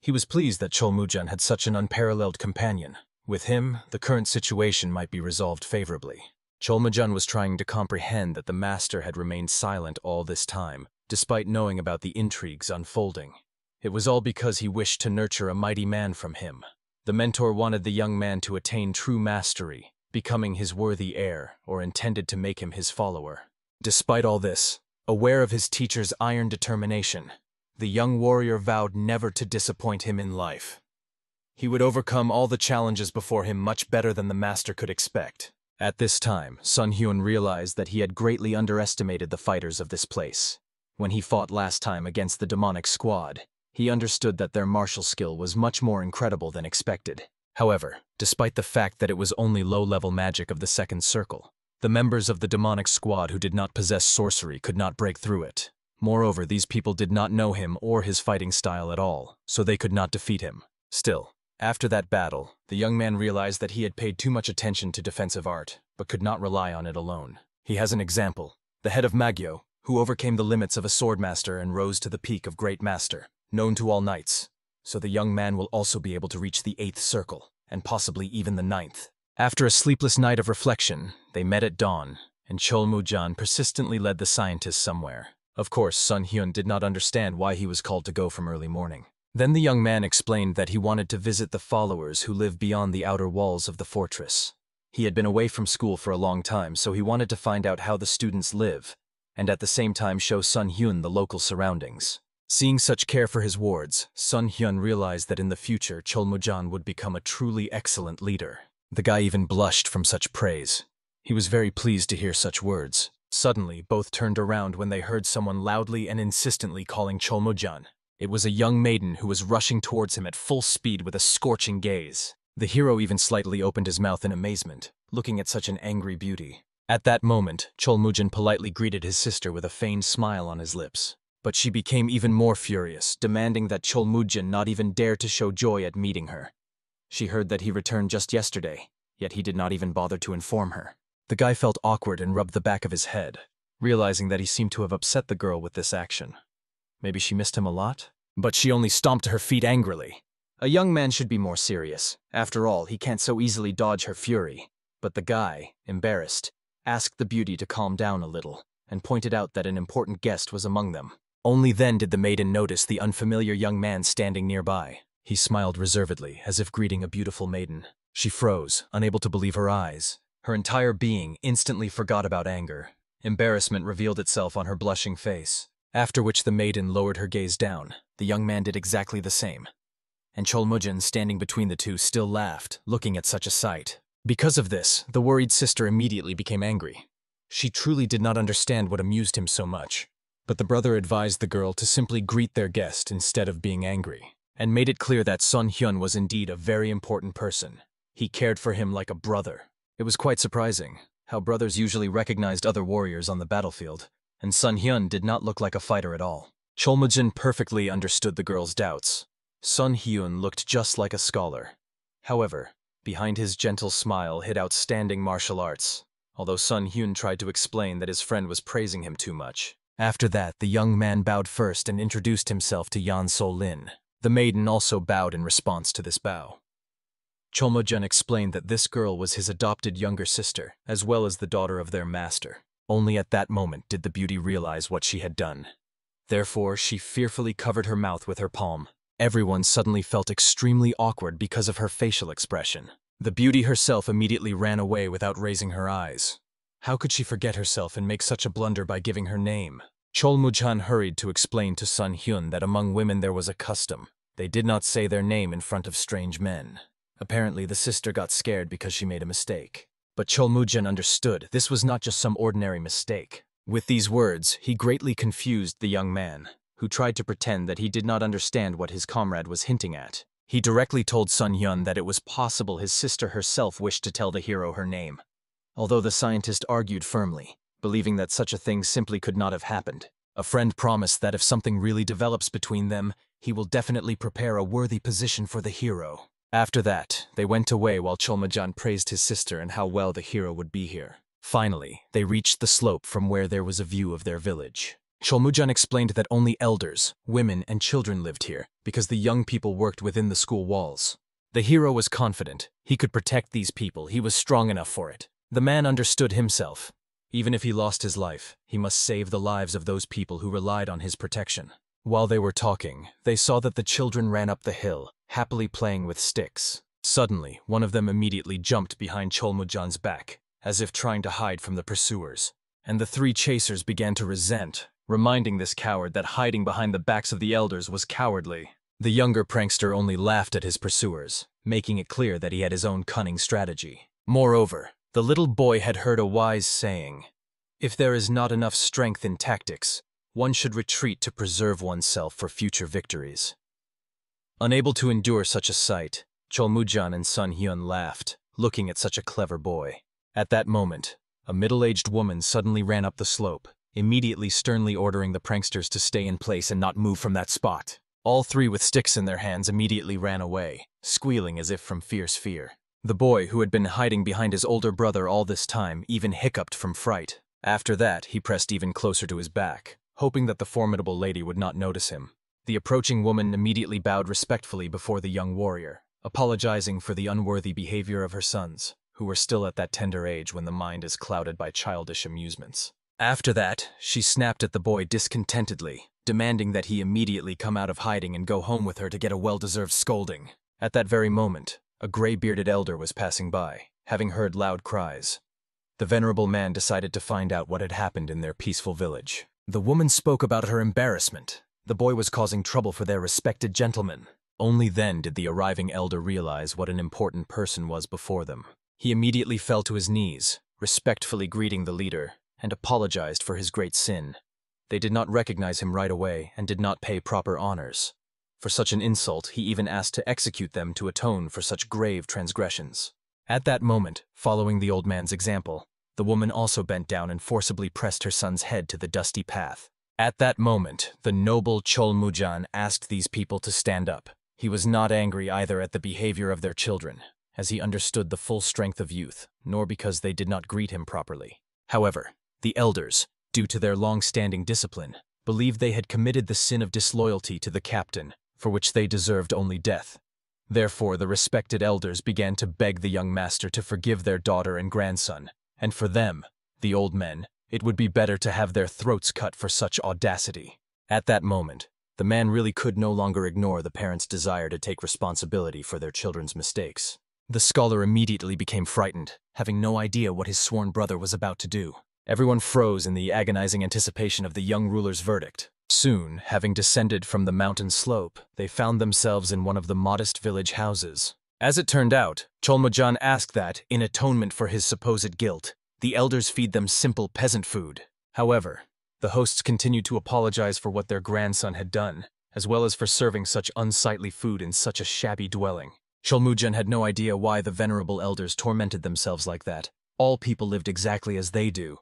He was pleased that Cholmujun had such an unparalleled companion. With him, the current situation might be resolved favorably. Cholmujun was trying to comprehend that the master had remained silent all this time, despite knowing about the intrigues unfolding. It was all because he wished to nurture a mighty man from him. The mentor wanted the young man to attain true mastery, becoming his worthy heir, or intended to make him his follower. Despite all this, aware of his teacher's iron determination, the young warrior vowed never to disappoint him in life. He would overcome all the challenges before him much better than the master could expect. At this time, Sun Hyun realized that he had greatly underestimated the fighters of this place. When he fought last time against the demonic squad, he understood that their martial skill was much more incredible than expected. However, despite the fact that it was only low-level magic of the second circle, the members of the demonic squad who did not possess sorcery could not break through it. Moreover, these people did not know him or his fighting style at all, so they could not defeat him. Still, after that battle, the young man realized that he had paid too much attention to defensive art, but could not rely on it alone. He has an example, the head of Magyo, who overcame the limits of a swordmaster and rose to the peak of Great Master, known to all knights. So the young man will also be able to reach the 8th circle, and possibly even the 9th. After a sleepless night of reflection, they met at dawn, and Cholmujun persistently led the scientists somewhere. Of course, Sun Hyun did not understand why he was called to go from early morning. Then the young man explained that he wanted to visit the followers who live beyond the outer walls of the fortress. He had been away from school for a long time, so he wanted to find out how the students live, and at the same time show Sun Hyun the local surroundings. Seeing such care for his wards, Sun Hyun realized that in the future Cholmujun would become a truly excellent leader. The guy even blushed from such praise. He was very pleased to hear such words. Suddenly, both turned around when they heard someone loudly and insistently calling Cholmujun. It was a young maiden who was rushing towards him at full speed with a scorching gaze. The hero even slightly opened his mouth in amazement, looking at such an angry beauty. At that moment, Cholmujun politely greeted his sister with a feigned smile on his lips. But she became even more furious, demanding that Cholmujun not even dare to show joy at meeting her. She heard that he returned just yesterday, yet he did not even bother to inform her. The guy felt awkward and rubbed the back of his head, realizing that he seemed to have upset the girl with this action. Maybe she missed him a lot? But she only stomped to her feet angrily. A young man should be more serious. After all, he can't so easily dodge her fury. But the guy, embarrassed, asked the beauty to calm down a little, and pointed out that an important guest was among them. Only then did the maiden notice the unfamiliar young man standing nearby. He smiled reservedly, as if greeting a beautiful maiden. She froze, unable to believe her eyes. Her entire being instantly forgot about anger. Embarrassment revealed itself on her blushing face, after which the maiden lowered her gaze down. The young man did exactly the same. And Cholmujun, standing between the two, still laughed, looking at such a sight. Because of this, the worried sister immediately became angry. She truly did not understand what amused him so much. But the brother advised the girl to simply greet their guest instead of being angry, and made it clear that Sun Hyun was indeed a very important person. He cared for him like a brother. It was quite surprising how brothers usually recognized other warriors on the battlefield, and Sun Hyun did not look like a fighter at all. Cholmujun perfectly understood the girl's doubts. Sun Hyun looked just like a scholar. However, behind his gentle smile hid outstanding martial arts, although Sun Hyun tried to explain that his friend was praising him too much. After that, the young man bowed first and introduced himself to Yan So-lin. The maiden also bowed in response to this bow. Cholmujun explained that this girl was his adopted younger sister, as well as the daughter of their master. Only at that moment did the beauty realize what she had done. Therefore, she fearfully covered her mouth with her palm. Everyone suddenly felt extremely awkward because of her facial expression. The beauty herself immediately ran away without raising her eyes. How could she forget herself and make such a blunder by giving her name? Cholmujun hurried to explain to Sun Hyun that among women there was a custom. They did not say their name in front of strange men. Apparently, the sister got scared because she made a mistake. But Cholmujun understood this was not just some ordinary mistake. With these words, he greatly confused the young man, who tried to pretend that he did not understand what his comrade was hinting at. He directly told Sun Hyun that it was possible his sister herself wished to tell the hero her name, although the scientist argued firmly, believing that such a thing simply could not have happened. A friend promised that if something really develops between them, he will definitely prepare a worthy position for the hero. After that, they went away while Cholmujan praised his sister and how well the hero would be here. Finally, they reached the slope from where there was a view of their village. Cholmujan explained that only elders, women, and children lived here, because the young people worked within the school walls. The hero was confident. He could protect these people. He was strong enough for it. The man understood himself. Even if he lost his life, he must save the lives of those people who relied on his protection. While they were talking, they saw that the children ran up the hill, happily playing with sticks. Suddenly, one of them immediately jumped behind Cholmujan's back, as if trying to hide from the pursuers. And the three chasers began to resent, reminding this coward that hiding behind the backs of the elders was cowardly. The younger prankster only laughed at his pursuers, making it clear that he had his own cunning strategy. Moreover, the little boy had heard a wise saying, "If there is not enough strength in tactics, one should retreat to preserve oneself for future victories." Unable to endure such a sight, Cholmujan and Sun Hyun laughed, looking at such a clever boy. At that moment, a middle-aged woman suddenly ran up the slope, immediately sternly ordering the pranksters to stay in place and not move from that spot. All three with sticks in their hands immediately ran away, squealing as if from fierce fear. The boy, who had been hiding behind his older brother all this time, even hiccuped from fright. After that, he pressed even closer to his back, hoping that the formidable lady would not notice him. The approaching woman immediately bowed respectfully before the young warrior, apologizing for the unworthy behavior of her sons, who were still at that tender age when the mind is clouded by childish amusements. After that, she snapped at the boy discontentedly, demanding that he immediately come out of hiding and go home with her to get a well-deserved scolding. At that very moment, a gray-bearded elder was passing by, having heard loud cries. The venerable man decided to find out what had happened in their peaceful village. The woman spoke about her embarrassment. The boy was causing trouble for their respected gentleman. Only then did the arriving elder realize what an important person was before them. He immediately fell to his knees, respectfully greeting the leader, and apologized for his great sin. They did not recognize him right away and did not pay proper honors. For such an insult, he even asked to execute them to atone for such grave transgressions. At that moment, following the old man's example, the woman also bent down and forcibly pressed her son's head to the dusty path. At that moment, the noble Cholmujan asked these people to stand up. He was not angry either at the behavior of their children, as he understood the full strength of youth, nor because they did not greet him properly. However, the elders, due to their long-standing discipline, believed they had committed the sin of disloyalty to the captain, for which they deserved only death. Therefore, the respected elders began to beg the young master to forgive their daughter and grandson, and for them, the old men, it would be better to have their throats cut for such audacity. At that moment, the man really could no longer ignore the parents' desire to take responsibility for their children's mistakes. The scholar immediately became frightened, having no idea what his sworn brother was about to do. Everyone froze in the agonizing anticipation of the young ruler's verdict. Soon, having descended from the mountain slope, they found themselves in one of the modest village houses. As it turned out, Cholmujan asked that, in atonement for his supposed guilt, the elders feed them simple peasant food. However, the hosts continued to apologize for what their grandson had done, as well as for serving such unsightly food in such a shabby dwelling. Cholmujan had no idea why the venerable elders tormented themselves like that. All people lived exactly as they do.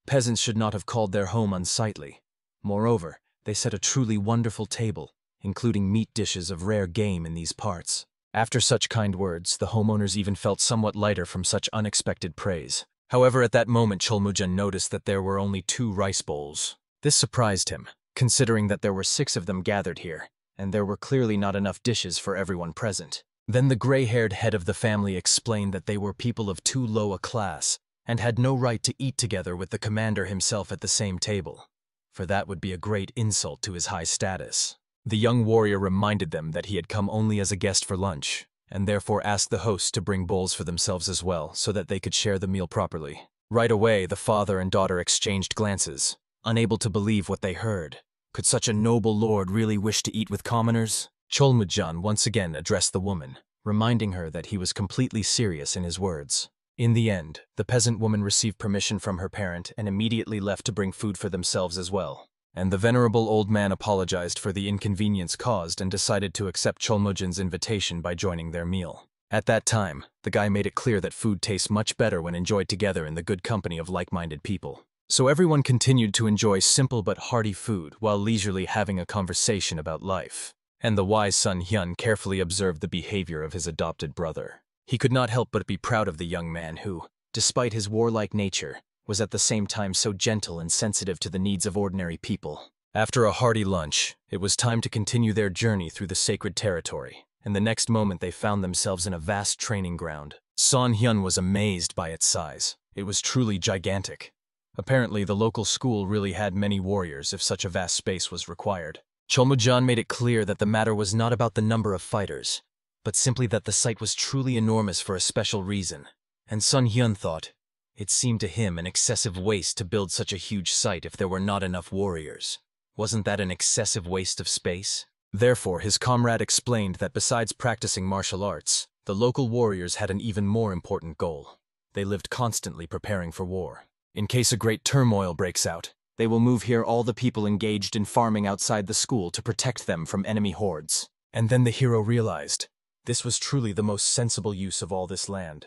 Peasants should not have called their home unsightly. Moreover, they set a truly wonderful table, including meat dishes of rare game in these parts. After such kind words, the homeowners even felt somewhat lighter from such unexpected praise. However, at that moment Cholmujan noticed that there were only 2 rice bowls. This surprised him, considering that there were 6 of them gathered here, and there were clearly not enough dishes for everyone present. Then the gray-haired head of the family explained that they were people of too low a class, and had no right to eat together with the commander himself at the same table, for that would be a great insult to his high status. The young warrior reminded them that he had come only as a guest for lunch, and therefore asked the hosts to bring bowls for themselves as well, so that they could share the meal properly. Right away, the father and daughter exchanged glances, unable to believe what they heard. Could such a noble lord really wish to eat with commoners? Cholmujan once again addressed the woman, reminding her that he was completely serious in his words. In the end, the peasant woman received permission from her parent and immediately left to bring food for themselves as well. and the venerable old man apologized for the inconvenience caused and decided to accept Cholmujin's invitation by joining their meal. At that time, the guy made it clear that food tastes much better when enjoyed together in the good company of like-minded people. So everyone continued to enjoy simple but hearty food while leisurely having a conversation about life. And the wise Sun Hyun carefully observed the behavior of his adopted brother. He could not help but be proud of the young man who, despite his warlike nature, was at the same time so gentle and sensitive to the needs of ordinary people. After a hearty lunch, it was time to continue their journey through the sacred territory, and the next moment they found themselves in a vast training ground. Sun Hyun was amazed by its size. It was truly gigantic. Apparently, the local school really had many warriors if such a vast space was required. Cholmujin made it clear that the matter was not about the number of fighters, but simply that the site was truly enormous for a special reason. And Sun Hyun thought, it seemed to him an excessive waste to build such a huge site if there were not enough warriors. Wasn't that an excessive waste of space? Therefore, his comrade explained that besides practicing martial arts, the local warriors had an even more important goal. They lived constantly preparing for war. In case a great turmoil breaks out, they will move here all the people engaged in farming outside the school to protect them from enemy hordes. And then the hero realized, this was truly the most sensible use of all this land.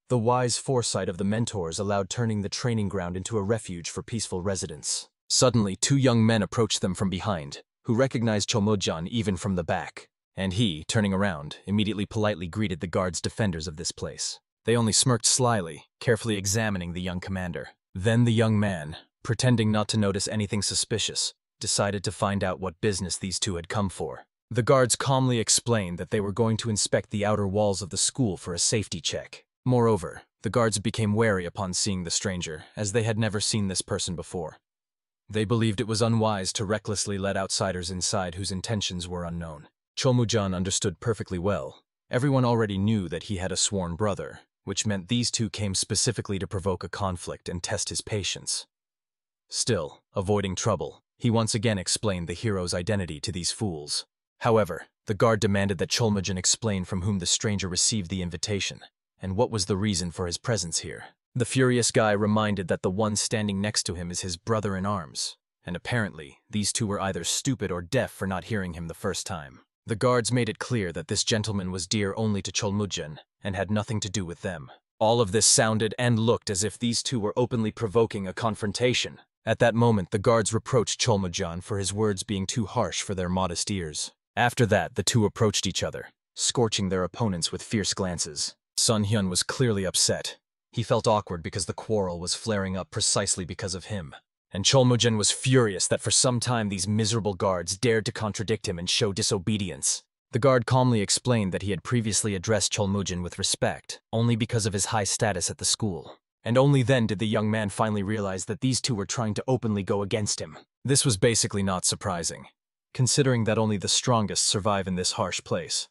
The wise foresight of the mentors allowed turning the training ground into a refuge for peaceful residents. Suddenly, two young men approached them from behind, who recognized Cholmujin even from the back. And he, turning around, immediately politely greeted the guards defenders of this place. They only smirked slyly, carefully examining the young commander. Then the young man, pretending not to notice anything suspicious, decided to find out what business these two had come for. The guards calmly explained that they were going to inspect the outer walls of the school for a safety check. Moreover, the guards became wary upon seeing the stranger, as they had never seen this person before. They believed it was unwise to recklessly let outsiders inside whose intentions were unknown. Cholmujin understood perfectly well. Everyone already knew that he had a sworn brother, which meant these two came specifically to provoke a conflict and test his patience. Still, avoiding trouble, he once again explained the hero's identity to these fools. However, the guard demanded that Cholmujin explain from whom the stranger received the invitation, and what was the reason for his presence here. The furious guy reminded that the one standing next to him is his brother-in-arms, and apparently, these two were either stupid or deaf for not hearing him the first time. The guards made it clear that this gentleman was dear only to Cholmujin, and had nothing to do with them. All of this sounded and looked as if these two were openly provoking a confrontation. At that moment, the guards reproached Cholmujin for his words being too harsh for their modest ears. After that, the two approached each other, scorching their opponents with fierce glances. Sun Hyun was clearly upset. He felt awkward because the quarrel was flaring up precisely because of him. And Cholmujin was furious that for some time these miserable guards dared to contradict him and show disobedience. The guard calmly explained that he had previously addressed Cholmujin with respect, only because of his high status at the school. And only then did the young man finally realize that these two were trying to openly go against him. This was basically not surprising, considering that only the strongest survive in this harsh place.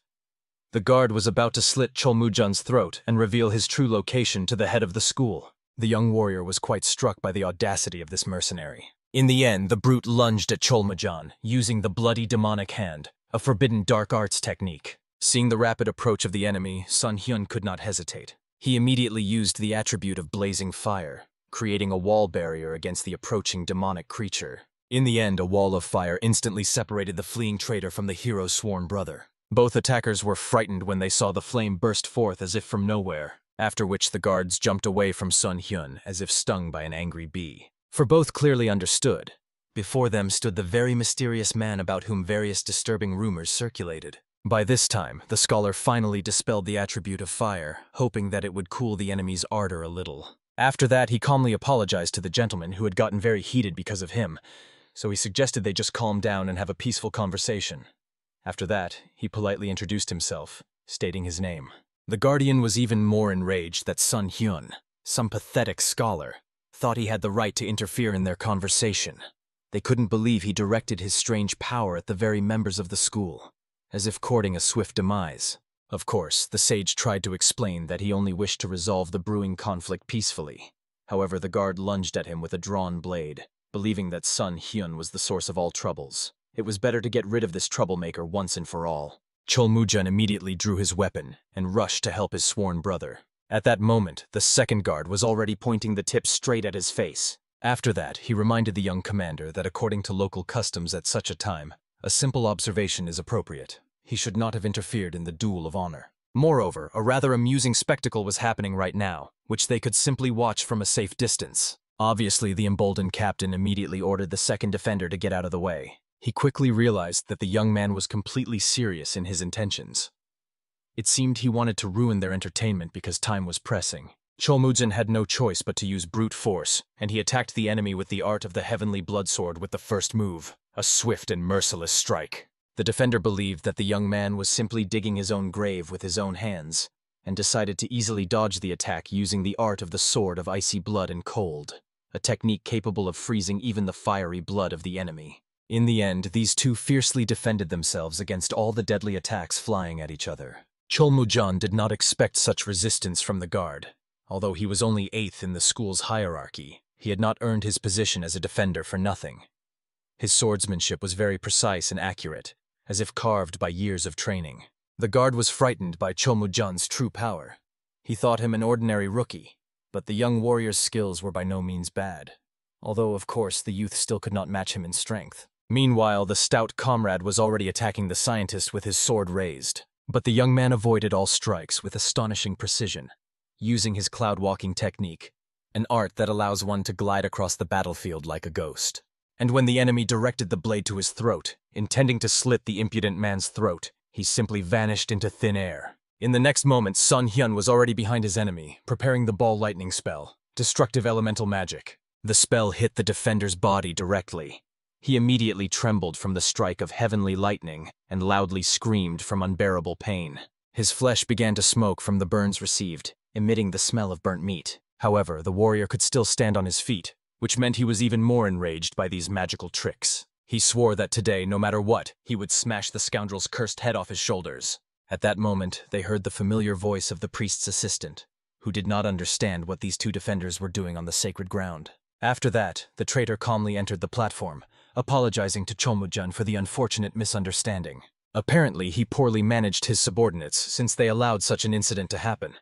The guard was about to slit Cholmujin's throat and reveal his true location to the head of the school. The young warrior was quite struck by the audacity of this mercenary. In the end, the brute lunged at Cholmujin, using the bloody demonic hand, a forbidden dark arts technique. Seeing the rapid approach of the enemy, Sun Hyun could not hesitate. He immediately used the attribute of blazing fire, creating a wall barrier against the approaching demonic creature. In the end, a wall of fire instantly separated the fleeing traitor from the hero's sworn brother. Both attackers were frightened when they saw the flame burst forth as if from nowhere, after which the guards jumped away from Sun Hyun as if stung by an angry bee. For both clearly understood, before them stood the very mysterious man about whom various disturbing rumors circulated. By this time, the scholar finally dispelled the attribute of fire, hoping that it would cool the enemy's ardor a little. After that, he calmly apologized to the gentleman who had gotten very heated because of him, so he suggested they just calm down and have a peaceful conversation. After that, he politely introduced himself, stating his name. The guardian was even more enraged that Sun Hyun, some pathetic scholar, thought he had the right to interfere in their conversation. They couldn't believe he directed his strange power at the very members of the school, as if courting a swift demise. Of course, the sage tried to explain that he only wished to resolve the brewing conflict peacefully. However, the guard lunged at him with a drawn blade, believing that Sun Hyun was the source of all troubles. It was better to get rid of this troublemaker once and for all. Cholmujin immediately drew his weapon and rushed to help his sworn brother. At that moment, the second guard was already pointing the tip straight at his face. After that, he reminded the young commander that according to local customs at such a time, a simple observation is appropriate. He should not have interfered in the duel of honor. Moreover, a rather amusing spectacle was happening right now, which they could simply watch from a safe distance. Obviously, the emboldened captain immediately ordered the second defender to get out of the way. He quickly realized that the young man was completely serious in his intentions. It seemed he wanted to ruin their entertainment because time was pressing. Cholmujin had no choice but to use brute force, and he attacked the enemy with the art of the heavenly bloodsword with the first move, a swift and merciless strike. The defender believed that the young man was simply digging his own grave with his own hands, and decided to easily dodge the attack using the art of the sword of icy blood and cold, a technique capable of freezing even the fiery blood of the enemy. In the end, these two fiercely defended themselves against all the deadly attacks flying at each other. Cholmujin did not expect such resistance from the guard. Although he was only 8th in the school's hierarchy, he had not earned his position as a defender for nothing. His swordsmanship was very precise and accurate, as if carved by years of training. The guard was frightened by Cholmujin's true power. He thought him an ordinary rookie, but the young warrior's skills were by no means bad, although of course the youth still could not match him in strength. Meanwhile, the stout comrade was already attacking the scientist with his sword raised, but the young man avoided all strikes with astonishing precision, using his cloud-walking technique, an art that allows one to glide across the battlefield like a ghost. And when the enemy directed the blade to his throat, intending to slit the impudent man's throat, he simply vanished into thin air. In the next moment, Sun Hyun was already behind his enemy, preparing the ball lightning spell, destructive elemental magic. The spell hit the defender's body directly. He immediately trembled from the strike of heavenly lightning and loudly screamed from unbearable pain. His flesh began to smoke from the burns received, emitting the smell of burnt meat. However, the warrior could still stand on his feet, which meant he was even more enraged by these magical tricks. He swore that today, no matter what, he would smash the scoundrel's cursed head off his shoulders. At that moment, they heard the familiar voice of the priest's assistant, who did not understand what these two defenders were doing on the sacred ground. After that, the traitor calmly entered the platform, apologizing to Cholmujin for the unfortunate misunderstanding. Apparently, he poorly managed his subordinates since they allowed such an incident to happen.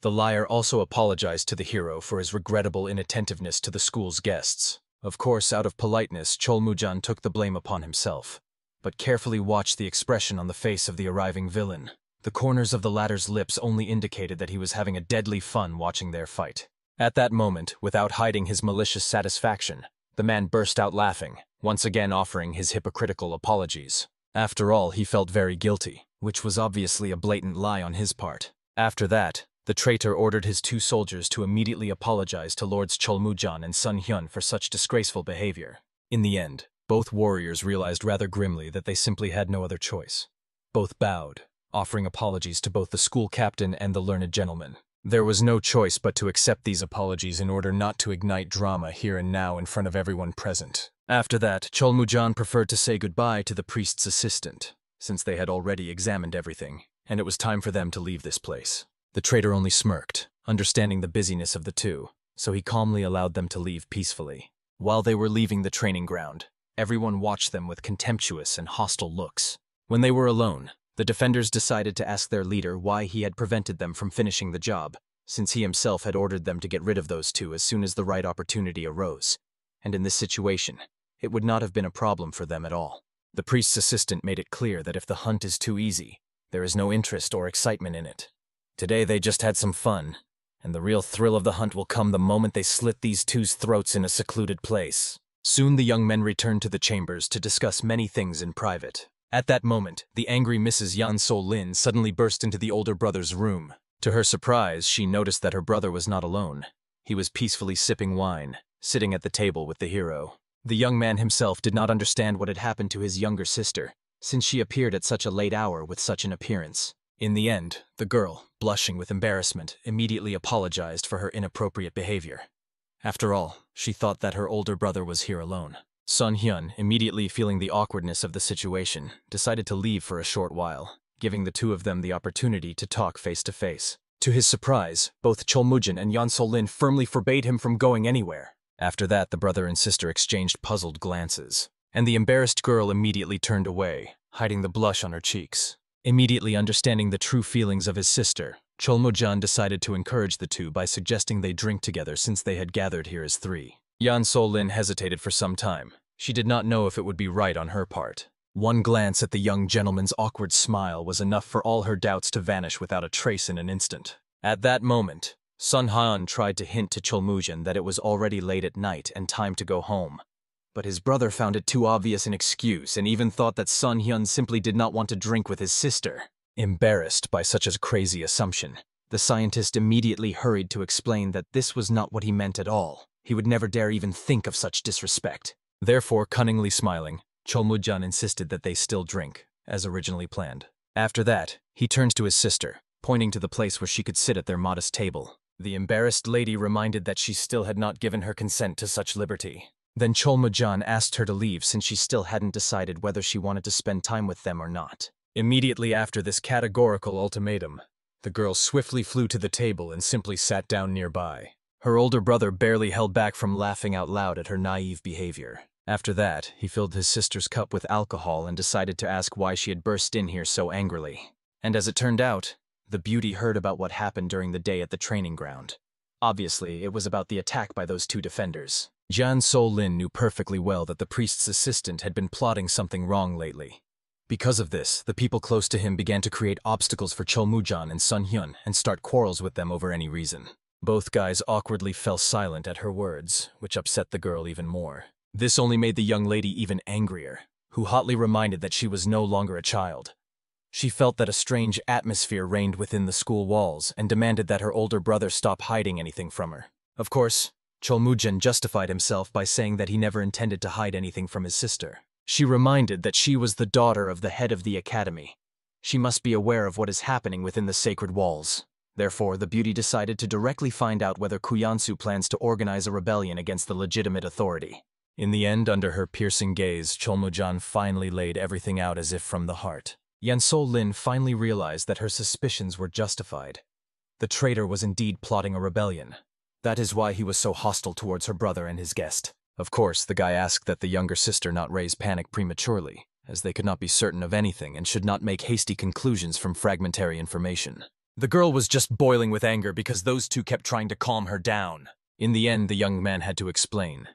The liar also apologized to the hero for his regrettable inattentiveness to the school's guests. Of course, out of politeness, Cholmujin took the blame upon himself, but carefully watched the expression on the face of the arriving villain. The corners of the latter's lips only indicated that he was having a deadly fun watching their fight. At that moment, without hiding his malicious satisfaction, the man burst out laughing, once again offering his hypocritical apologies. After all, he felt very guilty, which was obviously a blatant lie on his part. After that, the traitor ordered his two soldiers to immediately apologize to Lords Cholmujin and Sun Hyun for such disgraceful behavior. In the end, both warriors realized rather grimly that they simply had no other choice. Both bowed, offering apologies to both the school captain and the learned gentleman. There was no choice but to accept these apologies in order not to ignite drama here and now in front of everyone present. After that, Cholmujin preferred to say goodbye to the priest's assistant, since they had already examined everything, and it was time for them to leave this place. The traitor only smirked, understanding the busyness of the two, so he calmly allowed them to leave peacefully. While they were leaving the training ground, everyone watched them with contemptuous and hostile looks. When they were alone, the defenders decided to ask their leader why he had prevented them from finishing the job, since he himself had ordered them to get rid of those two as soon as the right opportunity arose. And in this situation, it would not have been a problem for them at all. The priest's assistant made it clear that if the hunt is too easy, there is no interest or excitement in it. Today they just had some fun, and the real thrill of the hunt will come the moment they slit these two's throats in a secluded place. Soon the young men returned to the chambers to discuss many things in private. At that moment, the angry Mrs. Yan So-lin suddenly burst into the older brother's room. To her surprise, she noticed that her brother was not alone. He was peacefully sipping wine, sitting at the table with the hero. The young man himself did not understand what had happened to his younger sister, since she appeared at such a late hour with such an appearance. In the end, the girl, blushing with embarrassment, immediately apologized for her inappropriate behavior. After all, she thought that her older brother was here alone. Sun Hyun, immediately feeling the awkwardness of the situation, decided to leave for a short while, giving the two of them the opportunity to talk face to face. To his surprise, both Cholmujin and Yan So-lin firmly forbade him from going anywhere. After that, the brother and sister exchanged puzzled glances, and the embarrassed girl immediately turned away, hiding the blush on her cheeks. Immediately understanding the true feelings of his sister, Cholmujin decided to encourage the two by suggesting they drink together since they had gathered here as three. Yan So-lin hesitated for some time. She did not know if it would be right on her part. One glance at the young gentleman's awkward smile was enough for all her doubts to vanish without a trace in an instant. At that moment, Sun Han tried to hint to Chulmujin that it was already late at night and time to go home. But his brother found it too obvious an excuse and even thought that Sun Hyun simply did not want to drink with his sister. Embarrassed by such a crazy assumption, the scientist immediately hurried to explain that this was not what he meant at all. He would never dare even think of such disrespect. Therefore, cunningly smiling, Chulmujin insisted that they still drink, as originally planned. After that, he turned to his sister, pointing to the place where she could sit at their modest table. The embarrassed lady reminded that she still had not given her consent to such liberty. Then Chulmujin asked her to leave since she still hadn't decided whether she wanted to spend time with them or not. Immediately after this categorical ultimatum, the girl swiftly flew to the table and simply sat down nearby. Her older brother barely held back from laughing out loud at her naive behavior. After that, he filled his sister's cup with alcohol and decided to ask why she had burst in here so angrily. And as it turned out, the beauty heard about what happened during the day at the training ground. Obviously, it was about the attack by those two defenders. Yan So-lin knew perfectly well that the priest's assistant had been plotting something wrong lately. Because of this, the people close to him began to create obstacles for Chulmujin and Sun Hyun and start quarrels with them over any reason. Both guys awkwardly fell silent at her words, which upset the girl even more. This only made the young lady even angrier, who hotly reminded that she was no longer a child. She felt that a strange atmosphere reigned within the school walls and demanded that her older brother stop hiding anything from her. Of course, Chulmujin justified himself by saying that he never intended to hide anything from his sister. She reminded that she was the daughter of the head of the academy. She must be aware of what is happening within the sacred walls. Therefore, the beauty decided to directly find out whether Kuyansu plans to organize a rebellion against the legitimate authority. In the end, under her piercing gaze, Chulmujin finally laid everything out as if from the heart. Yan So-lin finally realized that her suspicions were justified. The traitor was indeed plotting a rebellion. That is why he was so hostile towards her brother and his guest. Of course, the guy asked that the younger sister not raise panic prematurely, as they could not be certain of anything and should not make hasty conclusions from fragmentary information. The girl was just boiling with anger because those two kept trying to calm her down. In the end, the young man had to explain.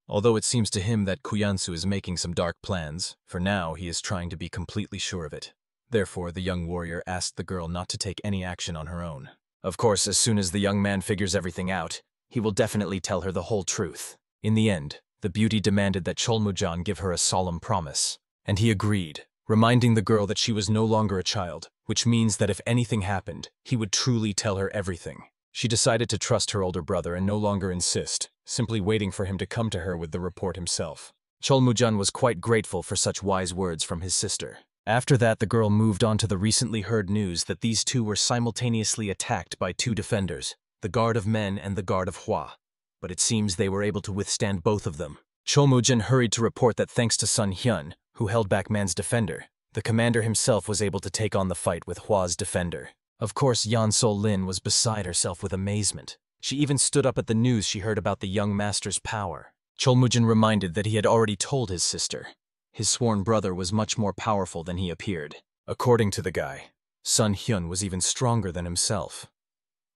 Although it seems to him that Kuyansu is making some dark plans, for now he is trying to be completely sure of it. Therefore, the young warrior asked the girl not to take any action on her own. Of course, as soon as the young man figures everything out, he will definitely tell her the whole truth. In the end, the beauty demanded that Chulmujin give her a solemn promise. And he agreed, reminding the girl that she was no longer a child, which means that if anything happened, he would truly tell her everything. She decided to trust her older brother and no longer insist, simply waiting for him to come to her with the report himself. Chulmujin was quite grateful for such wise words from his sister. After that, the girl moved on to the recently heard news that these two were simultaneously attacked by two defenders, the Guard of Men and the Guard of Hua. But it seems they were able to withstand both of them. Chulmujin hurried to report that thanks to Sun Hyun, who held back Man's defender, the commander himself was able to take on the fight with Hua's defender. Of course, Yan So-lin was beside herself with amazement. She even stood up at the news she heard about the young master's power. Chulmujin reminded that he had already told his sister. His sworn brother was much more powerful than he appeared. According to the guy, Sun Hyun was even stronger than himself,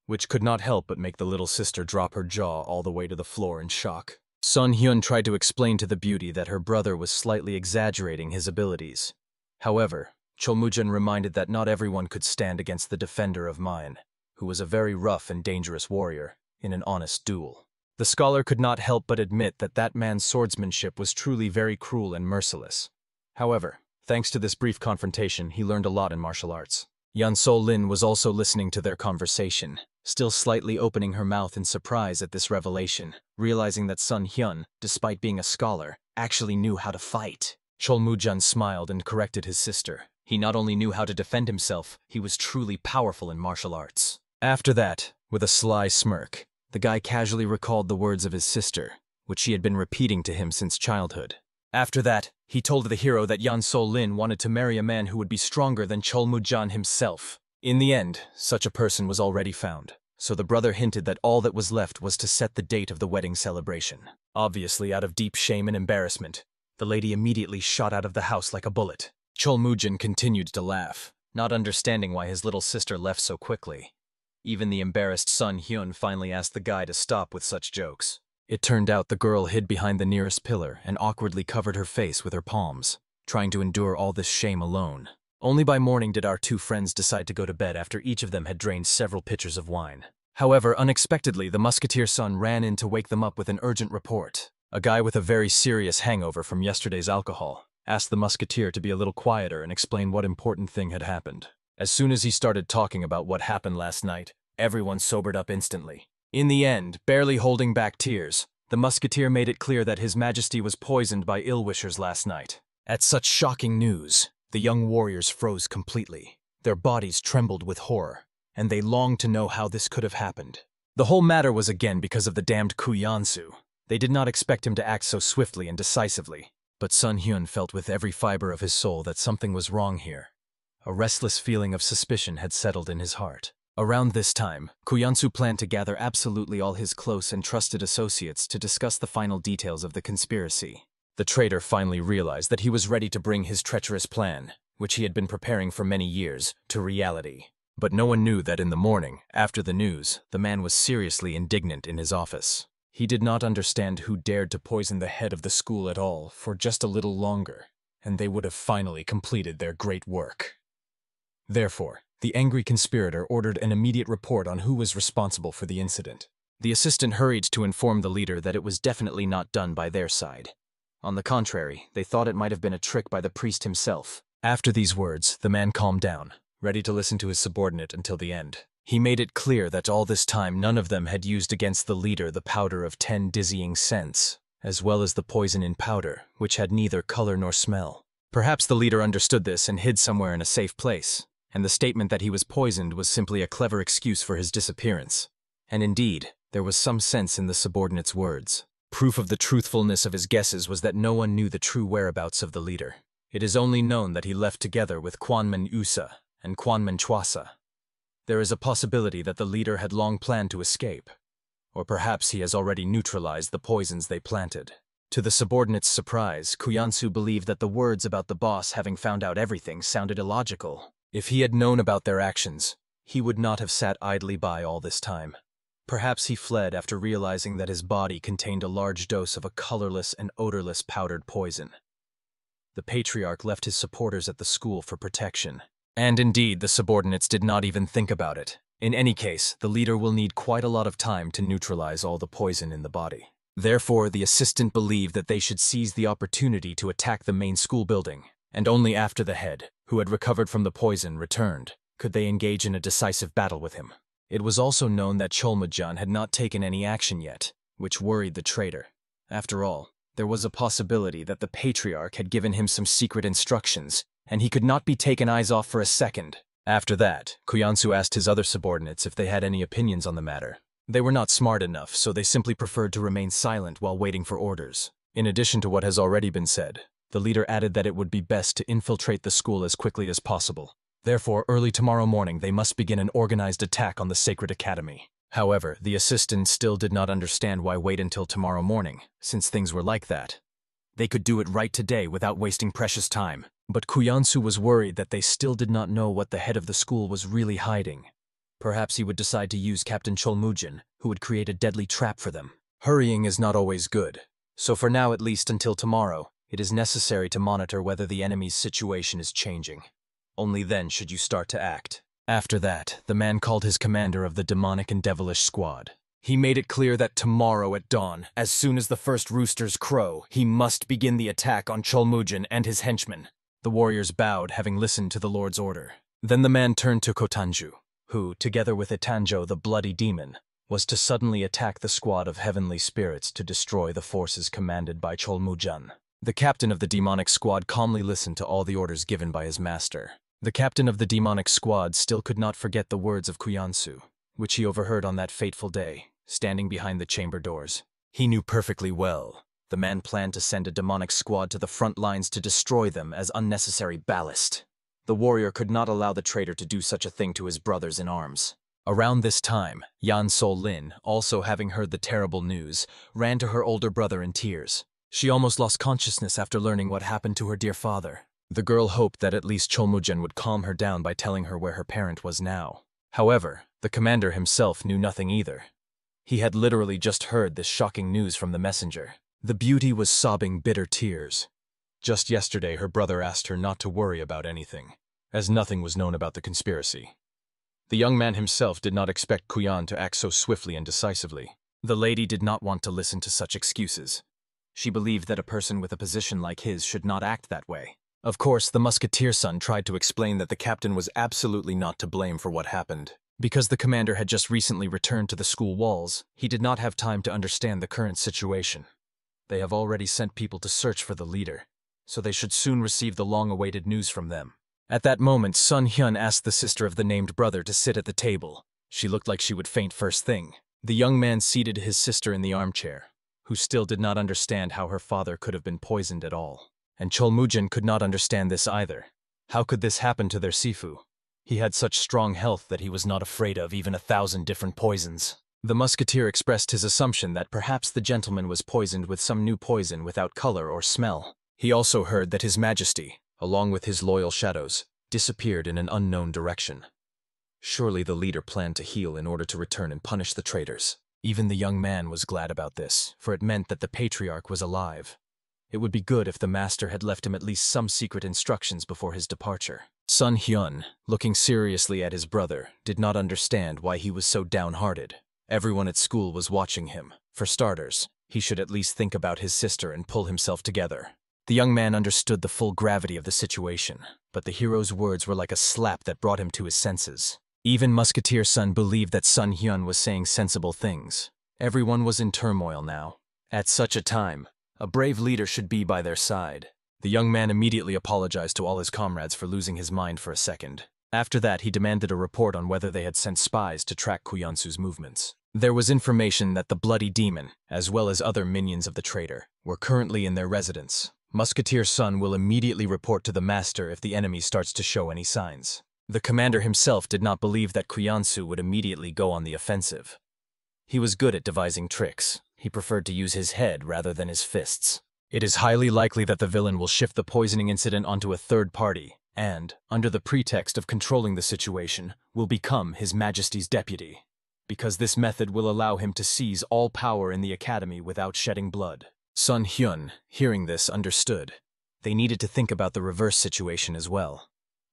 which could not help but make the little sister drop her jaw all the way to the floor in shock. Sun Hyun tried to explain to the beauty that her brother was slightly exaggerating his abilities. However, Chulmujin reminded that not everyone could stand against the defender of mine, who was a very rough and dangerous warrior, in an honest duel. The scholar could not help but admit that that man's swordsmanship was truly very cruel and merciless. However, thanks to this brief confrontation, he learned a lot in martial arts. Yan So-lin was also listening to their conversation, still slightly opening her mouth in surprise at this revelation, realizing that Sun Hyun, despite being a scholar, actually knew how to fight. Chulmujin smiled and corrected his sister. He not only knew how to defend himself, he was truly powerful in martial arts. After that, with a sly smirk, the guy casually recalled the words of his sister, which she had been repeating to him since childhood. After that, he told the hero that Yan So-lin wanted to marry a man who would be stronger than Chulmujin himself. In the end, such a person was already found, so the brother hinted that all that was left was to set the date of the wedding celebration. Obviously, out of deep shame and embarrassment, the lady immediately shot out of the house like a bullet. Chulmujin continued to laugh, not understanding why his little sister left so quickly. Even the embarrassed Sun Hyun finally asked the guy to stop with such jokes. It turned out the girl hid behind the nearest pillar and awkwardly covered her face with her palms, trying to endure all this shame alone. Only by morning did our two friends decide to go to bed after each of them had drained several pitchers of wine. However, unexpectedly, the musketeer's son ran in to wake them up with an urgent report. A guy with a very serious hangover from yesterday's alcohol asked the musketeer to be a little quieter and explain what important thing had happened. As soon as he started talking about what happened last night, everyone sobered up instantly. In the end, barely holding back tears, the musketeer made it clear that His Majesty was poisoned by ill-wishers last night. At such shocking news, the young warriors froze completely. Their bodies trembled with horror, and they longed to know how this could have happened. The whole matter was again because of the damned Kuyansu. They did not expect him to act so swiftly and decisively, but Sun Hyun felt with every fiber of his soul that something was wrong here. A restless feeling of suspicion had settled in his heart. Around this time, Kuyansu planned to gather absolutely all his close and trusted associates to discuss the final details of the conspiracy. The traitor finally realized that he was ready to bring his treacherous plan, which he had been preparing for many years, to reality. But no one knew that in the morning, after the news, the man was seriously indignant in his office. He did not understand who dared to poison the head of the school at all for just a little longer, and they would have finally completed their great work. Therefore, the angry conspirator ordered an immediate report on who was responsible for the incident. The assistant hurried to inform the leader that it was definitely not done by their side. On the contrary, they thought it might have been a trick by the priest himself. After these words, the man calmed down, ready to listen to his subordinate until the end. He made it clear that all this time none of them had used against the leader the powder of 10 dizzying scents, as well as the poison in powder, which had neither color nor smell. Perhaps the leader understood this and hid somewhere in a safe place, and the statement that he was poisoned was simply a clever excuse for his disappearance. And indeed, there was some sense in the subordinate's words. Proof of the truthfulness of his guesses was that no one knew the true whereabouts of the leader. It is only known that he left together with Kwanman Usa and Kwanman Chwasa. There is a possibility that the leader had long planned to escape, or perhaps he has already neutralized the poisons they planted. To the subordinate's surprise, Kuyansu believed that the words about the boss having found out everything sounded illogical. If he had known about their actions, he would not have sat idly by all this time. Perhaps he fled after realizing that his body contained a large dose of a colorless and odorless powdered poison. The patriarch left his supporters at the school for protection. And indeed, the subordinates did not even think about it. In any case, the leader will need quite a lot of time to neutralize all the poison in the body. Therefore, the assistant believed that they should seize the opportunity to attack the main school building, and only after the head, who had recovered from the poison, returned, could they engage in a decisive battle with him. It was also known that Cholmujan had not taken any action yet, which worried the traitor. After all, there was a possibility that the patriarch had given him some secret instructions, and he could not be taken eyes off for a second. After that, Kuyansu asked his other subordinates if they had any opinions on the matter. They were not smart enough, so they simply preferred to remain silent while waiting for orders. In addition to what has already been said, the leader added that it would be best to infiltrate the school as quickly as possible. Therefore, early tomorrow morning they must begin an organized attack on the Sacred Academy. However, the assistant still did not understand why wait until tomorrow morning, since things were like that. They could do it right today without wasting precious time. But Kuyansu was worried that they still did not know what the head of the school was really hiding. Perhaps he would decide to use Captain Cholmujan, who would create a deadly trap for them. Hurrying is not always good, so for now, at least until tomorrow, it is necessary to monitor whether the enemy's situation is changing. Only then should you start to act. After that, the man called his commander of the demonic and devilish squad. He made it clear that tomorrow at dawn, as soon as the first roosters crow, he must begin the attack on Cholmujan and his henchmen. The warriors bowed, having listened to the Lord's order. Then the man turned to Kotanju, who, together with Itanjo the bloody demon, was to suddenly attack the squad of heavenly spirits to destroy the forces commanded by Cholmujan. The captain of the demonic squad calmly listened to all the orders given by his master. The captain of the demonic squad still could not forget the words of Kuyansu, which he overheard on that fateful day, standing behind the chamber doors. He knew perfectly well. The man planned to send a demonic squad to the front lines to destroy them as unnecessary ballast. The warrior could not allow the traitor to do such a thing to his brothers in arms. Around this time, Yan Sol-lin, also having heard the terrible news, ran to her older brother in tears. She almost lost consciousness after learning what happened to her dear father. The girl hoped that at least Cholmujan would calm her down by telling her where her parent was now. However, the commander himself knew nothing either. He had literally just heard this shocking news from the messenger. The beauty was sobbing bitter tears. Just yesterday, her brother asked her not to worry about anything, as nothing was known about the conspiracy. The young man himself did not expect Kuyan to act so swiftly and decisively. The lady did not want to listen to such excuses. She believed that a person with a position like his should not act that way. Of course, the musketeer son tried to explain that the captain was absolutely not to blame for what happened. Because the commander had just recently returned to the school walls, he did not have time to understand the current situation. They have already sent people to search for the leader, so they should soon receive the long-awaited news from them. At that moment, Sun Hyun asked the sister of the named brother to sit at the table. She looked like she would faint first thing. The young man seated his sister in the armchair, who still did not understand how her father could have been poisoned at all. And Cholmujin could not understand this either. How could this happen to their Sifu? He had such strong health that he was not afraid of even 1,000 different poisons. The musketeer expressed his assumption that perhaps the gentleman was poisoned with some new poison without color or smell. He also heard that His Majesty, along with his loyal shadows, disappeared in an unknown direction. Surely the leader planned to heal in order to return and punish the traitors. Even the young man was glad about this, for it meant that the patriarch was alive. It would be good if the master had left him at least some secret instructions before his departure. Sun Hyun, looking seriously at his brother, did not understand why he was so downhearted. Everyone at school was watching him. For starters, he should at least think about his sister and pull himself together. The young man understood the full gravity of the situation, but the hero's words were like a slap that brought him to his senses. Even Musketeer Sun believed that Sun Hyun was saying sensible things. Everyone was in turmoil now. At such a time, a brave leader should be by their side. The young man immediately apologized to all his comrades for losing his mind for a second. After that, he demanded a report on whether they had sent spies to track Kuyansu's movements. There was information that the Bloody Demon, as well as other minions of the traitor, were currently in their residence. Musketeer Sun will immediately report to the master if the enemy starts to show any signs. The commander himself did not believe that Kuyansu would immediately go on the offensive. He was good at devising tricks. He preferred to use his head rather than his fists. It is highly likely that the villain will shift the poisoning incident onto a third party, and, under the pretext of controlling the situation, will become His Majesty's deputy, because this method will allow him to seize all power in the academy without shedding blood. Sun Hyun, hearing this, understood. They needed to think about the reverse situation as well.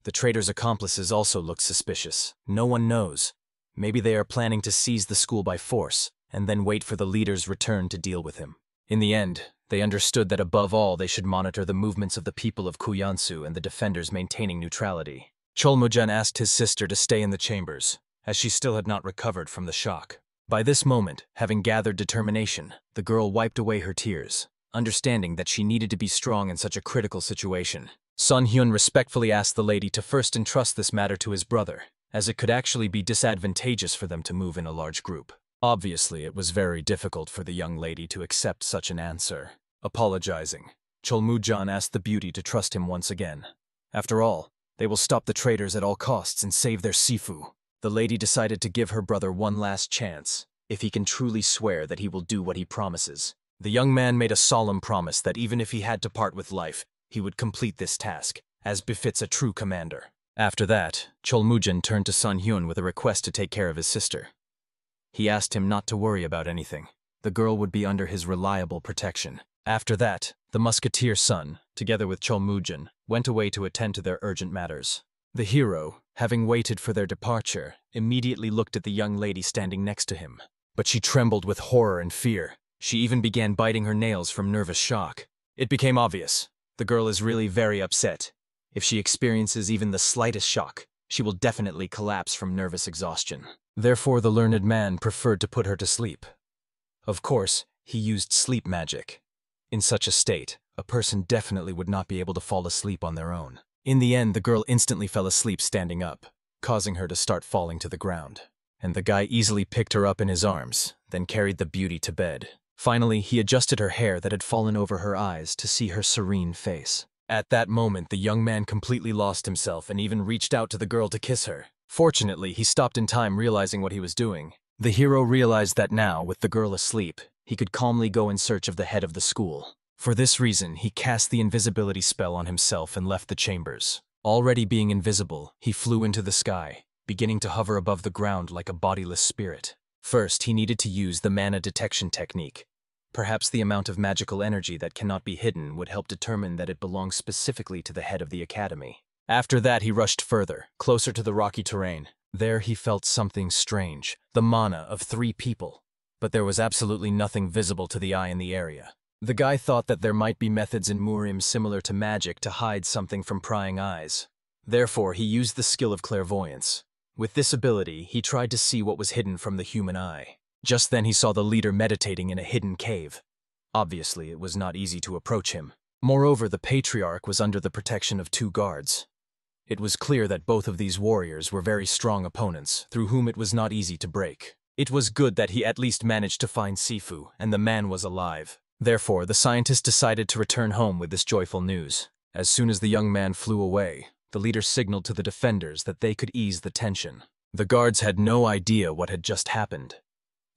The traitor's accomplices also looked suspicious. No one knows. Maybe they are planning to seize the school by force, and then wait for the leader's return to deal with him. In the end, they understood that above all they should monitor the movements of the people of Kuyansu and the defenders maintaining neutrality. Cholmujan asked his sister to stay in the chambers, as she still had not recovered from the shock. By this moment, having gathered determination, the girl wiped away her tears, understanding that she needed to be strong in such a critical situation. Sun Hyun respectfully asked the lady to first entrust this matter to his brother, as it could actually be disadvantageous for them to move in a large group. Obviously, it was very difficult for the young lady to accept such an answer. Apologizing, Cholmujan asked the beauty to trust him once again. After all, they will stop the traitors at all costs and save their Sifu. The lady decided to give her brother one last chance, if he can truly swear that he will do what he promises. The young man made a solemn promise that even if he had to part with life, he would complete this task, as befits a true commander. After that, Cholmujan turned to Sun Hyun with a request to take care of his sister. He asked him not to worry about anything. The girl would be under his reliable protection. After that, the musketeer son, together with Cholmujan, went away to attend to their urgent matters. The hero, having waited for their departure, immediately looked at the young lady standing next to him. But she trembled with horror and fear. She even began biting her nails from nervous shock. It became obvious. The girl is really very upset. If she experiences even the slightest shock, she will definitely collapse from nervous exhaustion. Therefore, the learned man preferred to put her to sleep. Of course, he used sleep magic. In such a state, a person definitely would not be able to fall asleep on their own. In the end, the girl instantly fell asleep standing up, causing her to start falling to the ground. And the guy easily picked her up in his arms, then carried the beauty to bed. Finally, he adjusted her hair that had fallen over her eyes to see her serene face. At that moment, the young man completely lost himself and even reached out to the girl to kiss her. Fortunately, he stopped in time, realizing what he was doing. The hero realized that now, with the girl asleep, he could calmly go in search of the head of the school. For this reason, he cast the invisibility spell on himself and left the chambers. Already being invisible, he flew into the sky, beginning to hover above the ground like a bodiless spirit. First, he needed to use the mana detection technique. Perhaps the amount of magical energy that cannot be hidden would help determine that it belongs specifically to the head of the academy. After that, he rushed further, closer to the rocky terrain. There he felt something strange, the mana of 3 people. But there was absolutely nothing visible to the eye in the area. The guy thought that there might be methods in Murim similar to magic to hide something from prying eyes. Therefore, he used the skill of clairvoyance. With this ability, he tried to see what was hidden from the human eye. Just then he saw the leader meditating in a hidden cave. Obviously, it was not easy to approach him. Moreover, the patriarch was under the protection of 2 guards. It was clear that both of these warriors were very strong opponents, through whom it was not easy to break. It was good that he at least managed to find Sifu, and the man was alive. Therefore, the scientist decided to return home with this joyful news. As soon as the young man flew away, the leader signaled to the defenders that they could ease the tension. The guards had no idea what had just happened.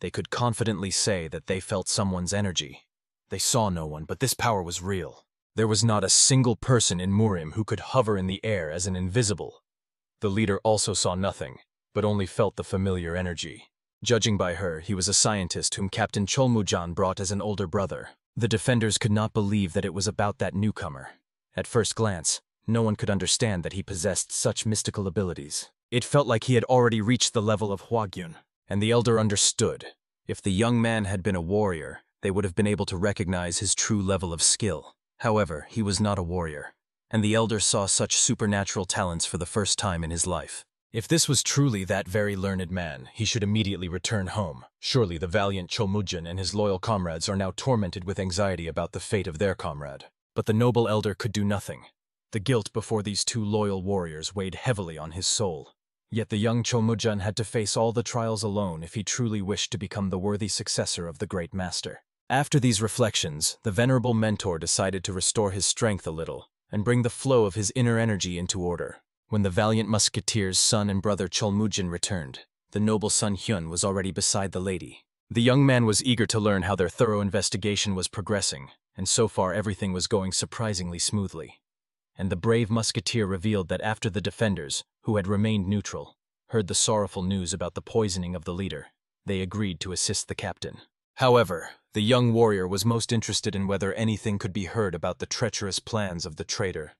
They could confidently say that they felt someone's energy. They saw no one, but this power was real. There was not a single person in Murim who could hover in the air as an invisible. The leader also saw nothing, but only felt the familiar energy. Judging by her, he was a scientist whom Captain Cholmujan brought as an older brother. The defenders could not believe that it was about that newcomer. At first glance, no one could understand that he possessed such mystical abilities. It felt like he had already reached the level of Hwagyun, and the elder understood. If the young man had been a warrior, they would have been able to recognize his true level of skill. However, he was not a warrior, and the elder saw such supernatural talents for the first time in his life. If this was truly that very learned man, he should immediately return home. Surely the valiant Cholmujan and his loyal comrades are now tormented with anxiety about the fate of their comrade. But the noble elder could do nothing. The guilt before these 2 loyal warriors weighed heavily on his soul. Yet the young Cholmujan had to face all the trials alone if he truly wished to become the worthy successor of the great master. After these reflections, the venerable mentor decided to restore his strength a little and bring the flow of his inner energy into order. When the valiant musketeer's son and brother Cholmujan returned, the noble Sun Hyun was already beside the lady. The young man was eager to learn how their thorough investigation was progressing, and so far everything was going surprisingly smoothly. And the brave musketeer revealed that after the defenders, who had remained neutral, heard the sorrowful news about the poisoning of the leader, they agreed to assist the captain. However, the young warrior was most interested in whether anything could be heard about the treacherous plans of the traitor.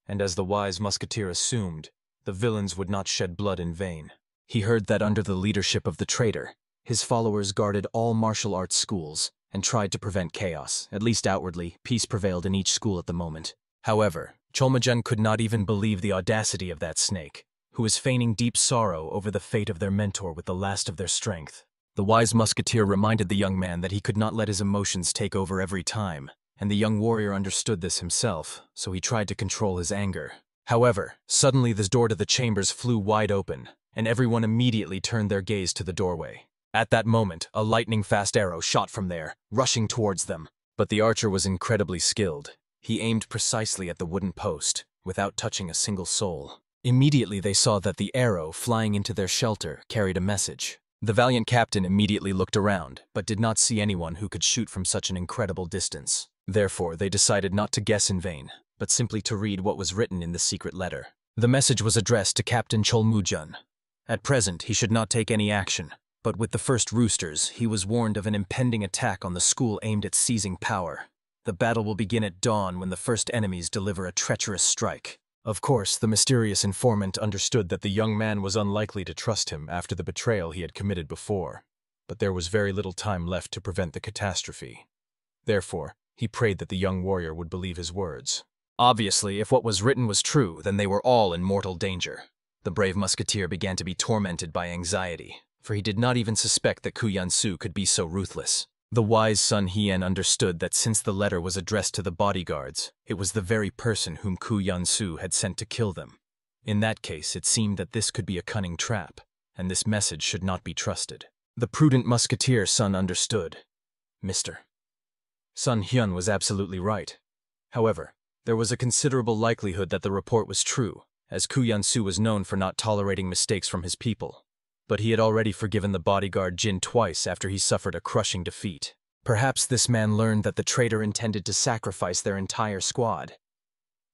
And as the wise musketeer assumed, the villains would not shed blood in vain. He heard that under the leadership of the traitor, his followers guarded all martial arts schools and tried to prevent chaos. At least outwardly, peace prevailed in each school at the moment. However, Cholmujan could not even believe the audacity of that snake, who was feigning deep sorrow over the fate of their mentor with the last of their strength. The wise musketeer reminded the young man that he could not let his emotions take over every time, and the young warrior understood this himself, so he tried to control his anger. However, suddenly the door to the chambers flew wide open, and everyone immediately turned their gaze to the doorway. At that moment, a lightning-fast arrow shot from there, rushing towards them. But the archer was incredibly skilled. He aimed precisely at the wooden post, without touching a single soul. Immediately they saw that the arrow, flying into their shelter, carried a message. The valiant captain immediately looked around, but did not see anyone who could shoot from such an incredible distance. Therefore, they decided not to guess in vain, but simply to read what was written in the secret letter. The message was addressed to Captain Cholmujan. At present, he should not take any action, but with the first roosters, he was warned of an impending attack on the school aimed at seizing power. The battle will begin at dawn when the first enemies deliver a treacherous strike. Of course, the mysterious informant understood that the young man was unlikely to trust him after the betrayal he had committed before, but there was very little time left to prevent the catastrophe. Therefore, he prayed that the young warrior would believe his words. Obviously, if what was written was true, then they were all in mortal danger. The brave musketeer began to be tormented by anxiety, for he did not even suspect that Ku Yansu could be so ruthless. The wise Sun Hien understood that since the letter was addressed to the bodyguards, it was the very person whom Ku Yansu had sent to kill them. In that case, it seemed that this could be a cunning trap, and this message should not be trusted. The prudent musketeer Sun understood. Mr. Sun Hyun was absolutely right. However, there was a considerable likelihood that the report was true, as Ku Yansu was known for not tolerating mistakes from his people. But he had already forgiven the bodyguard Jin twice after he suffered a crushing defeat. Perhaps this man learned that the traitor intended to sacrifice their entire squad.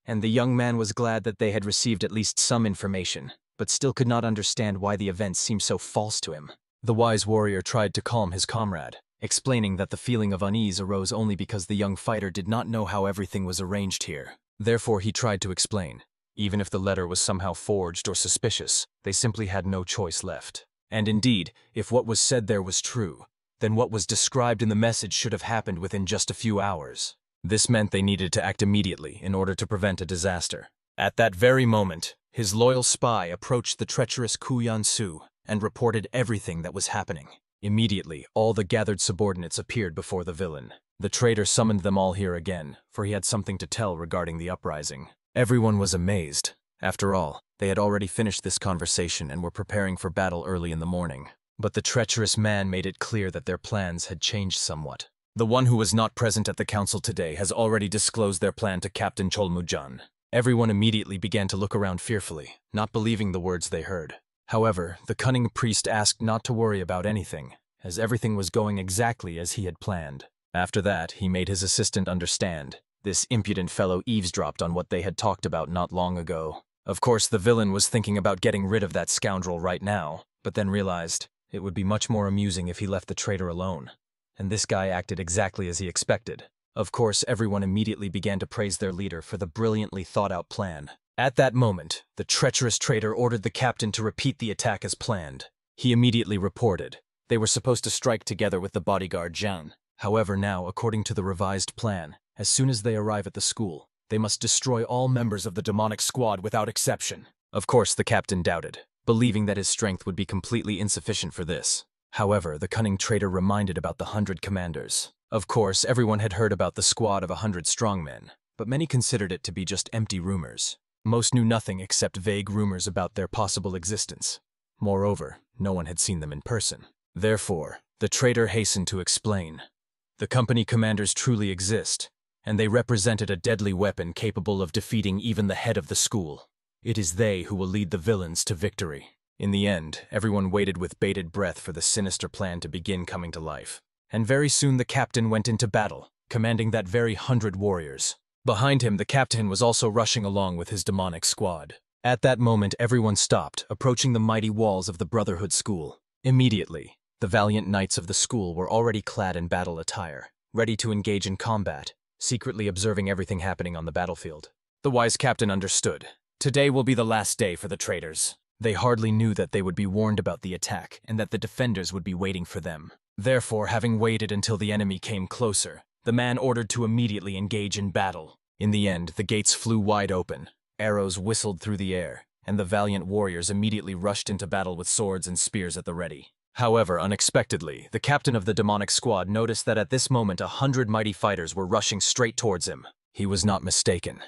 And the young man was glad that they had received at least some information, but still could not understand why the events seemed so false to him. The wise warrior tried to calm his comrade, explaining that the feeling of unease arose only because the young fighter did not know how everything was arranged here. Therefore he tried to explain. Even if the letter was somehow forged or suspicious, they simply had no choice left. And indeed, if what was said there was true, then what was described in the message should have happened within just a few hours. This meant they needed to act immediately in order to prevent a disaster. At that very moment, his loyal spy approached the treacherous Kuyan-su and reported everything that was happening. Immediately, all the gathered subordinates appeared before the villain. The traitor summoned them all here again, for he had something to tell regarding the uprising. Everyone was amazed. After all, they had already finished this conversation and were preparing for battle early in the morning. But the treacherous man made it clear that their plans had changed somewhat. The one who was not present at the council today has already disclosed their plan to Captain Cholmujan. Everyone immediately began to look around fearfully, not believing the words they heard. However, the cunning priest asked not to worry about anything, as everything was going exactly as he had planned. After that, he made his assistant understand. This impudent fellow eavesdropped on what they had talked about not long ago. Of course, the villain was thinking about getting rid of that scoundrel right now, but then realized it would be much more amusing if he left the traitor alone. And this guy acted exactly as he expected. Of course, everyone immediately began to praise their leader for the brilliantly thought-out plan. At that moment, the treacherous traitor ordered the captain to repeat the attack as planned. He immediately reported. They were supposed to strike together with the bodyguard Zhang. However, now, according to the revised plan, as soon as they arrive at the school, they must destroy all members of the demonic squad without exception. Of course, the captain doubted, believing that his strength would be completely insufficient for this. However, the cunning traitor reminded about the 100 commanders. Of course, everyone had heard about the squad of 100 strongmen, but many considered it to be just empty rumors. Most knew nothing except vague rumors about their possible existence. Moreover, no one had seen them in person. Therefore, the traitor hastened to explain. The company commanders truly exist, and they represented a deadly weapon capable of defeating even the head of the school. It is they who will lead the villains to victory. In the end, everyone waited with bated breath for the sinister plan to begin coming to life. And very soon the captain went into battle, commanding that very 100 warriors. Behind him, the captain was also rushing along with his demonic squad. At that moment, everyone stopped, approaching the mighty walls of the Brotherhood School. Immediately, the valiant knights of the school were already clad in battle attire, ready to engage in combat, secretly observing everything happening on the battlefield. The wise captain understood. Today will be the last day for the traitors. They hardly knew that they would be warned about the attack and that the defenders would be waiting for them. Therefore, having waited until the enemy came closer, the man ordered to immediately engage in battle. In the end, the gates flew wide open, arrows whistled through the air, and the valiant warriors immediately rushed into battle with swords and spears at the ready. However, unexpectedly, the captain of the demonic squad noticed that at this moment 100 mighty fighters were rushing straight towards him. He was not mistaken.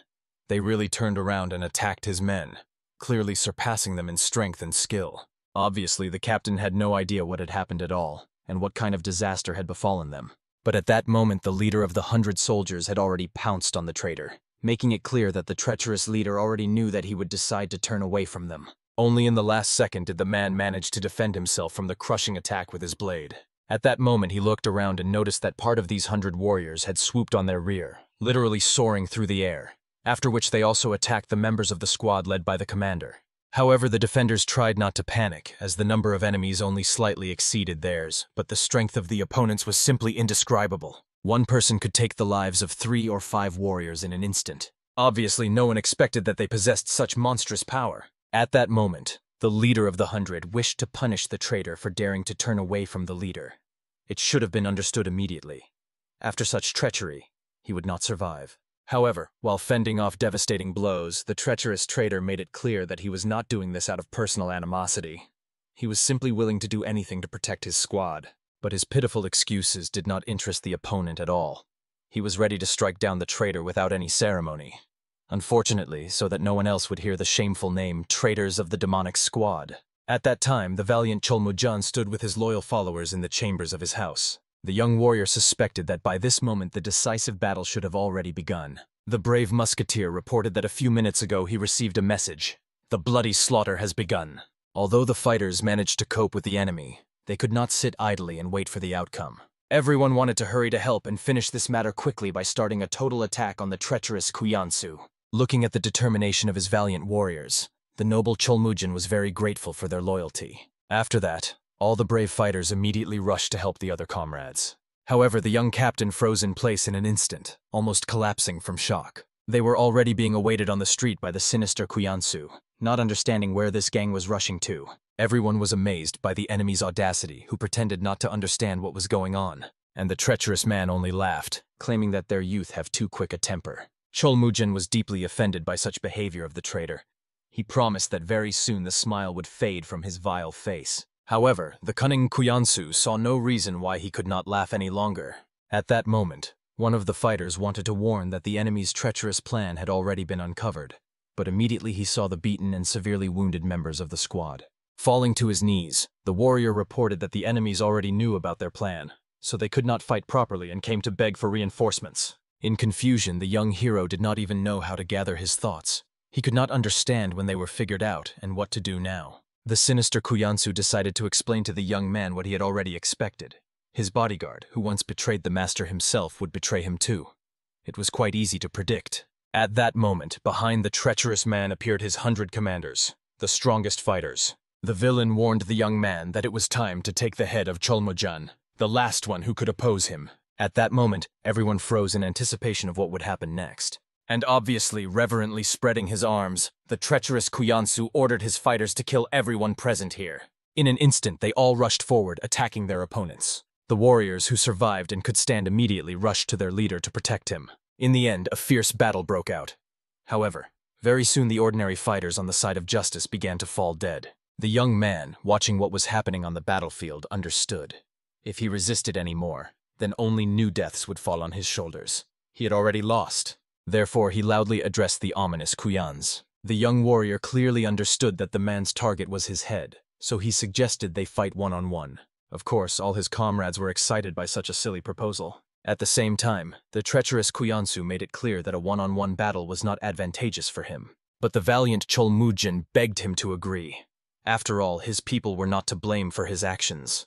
They really turned around and attacked his men, clearly surpassing them in strength and skill. Obviously, the captain had no idea what had happened at all, and what kind of disaster had befallen them. But at that moment, the leader of the 100 soldiers had already pounced on the traitor, making it clear that the treacherous leader already knew that he would decide to turn away from them. Only in the last second did the man manage to defend himself from the crushing attack with his blade. At that moment, he looked around and noticed that part of these 100 warriors had swooped on their rear, literally soaring through the air, after which they also attacked the members of the squad led by the commander. However, the defenders tried not to panic, as the number of enemies only slightly exceeded theirs, but the strength of the opponents was simply indescribable. One person could take the lives of 3 or 5 warriors in an instant. Obviously, no one expected that they possessed such monstrous power. At that moment, the leader of the 100 wished to punish the traitor for daring to turn away from the leader. It should have been understood immediately. After such treachery, he would not survive. However, while fending off devastating blows, the treacherous traitor made it clear that he was not doing this out of personal animosity. He was simply willing to do anything to protect his squad. But his pitiful excuses did not interest the opponent at all. He was ready to strike down the traitor without any ceremony. Unfortunately, so that no one else would hear the shameful name Traitors of the Demonic Squad. At that time, the valiant Cholmujan stood with his loyal followers in the chambers of his house. The young warrior suspected that by this moment the decisive battle should have already begun. The brave musketeer reported that a few minutes ago he received a message. The bloody slaughter has begun. Although the fighters managed to cope with the enemy, they could not sit idly and wait for the outcome. Everyone wanted to hurry to help and finish this matter quickly by starting a total attack on the treacherous Kuyansu. Looking at the determination of his valiant warriors, the noble Cholmujan was very grateful for their loyalty. After that, All the brave fighters immediately rushed to help the other comrades. However, the young captain froze in place in an instant, almost collapsing from shock. They were already being awaited on the street by the sinister Kuyansu, not understanding where this gang was rushing to. Everyone was amazed by the enemy's audacity, who pretended not to understand what was going on. And the treacherous man only laughed, claiming that their youth have too quick a temper. Cholmujin was deeply offended by such behavior of the traitor. He promised that very soon the smile would fade from his vile face. However, the cunning Kuyansu saw no reason why he could not laugh any longer. At that moment, one of the fighters wanted to warn that the enemy's treacherous plan had already been uncovered, but immediately he saw the beaten and severely wounded members of the squad. Falling to his knees, the warrior reported that the enemies already knew about their plan, so they could not fight properly and came to beg for reinforcements. In confusion, the young hero did not even know how to gather his thoughts. He could not understand when they were figured out and what to do now. The sinister Kuyansu decided to explain to the young man what he had already expected. His bodyguard, who once betrayed the master himself, would betray him too. It was quite easy to predict. At that moment, behind the treacherous man appeared his 100 commanders, the strongest fighters. The villain warned the young man that it was time to take the head of Cholmujin, the last one who could oppose him. At that moment, everyone froze in anticipation of what would happen next. And obviously reverently spreading his arms, the treacherous Kuyansu ordered his fighters to kill everyone present here. In an instant, they all rushed forward, attacking their opponents. The warriors who survived and could stand immediately rushed to their leader to protect him. In the end, a fierce battle broke out. However, very soon the ordinary fighters on the side of justice began to fall dead. The young man, watching what was happening on the battlefield, understood. If he resisted any more, then only new deaths would fall on his shoulders. He had already lost. Therefore, he loudly addressed the ominous Kuyans. The young warrior clearly understood that the man's target was his head, so he suggested they fight one-on-one. Of course, all his comrades were excited by such a silly proposal. At the same time, the treacherous Kuyansu made it clear that a one-on-one battle was not advantageous for him. But the valiant Cholmujin begged him to agree. After all, his people were not to blame for his actions.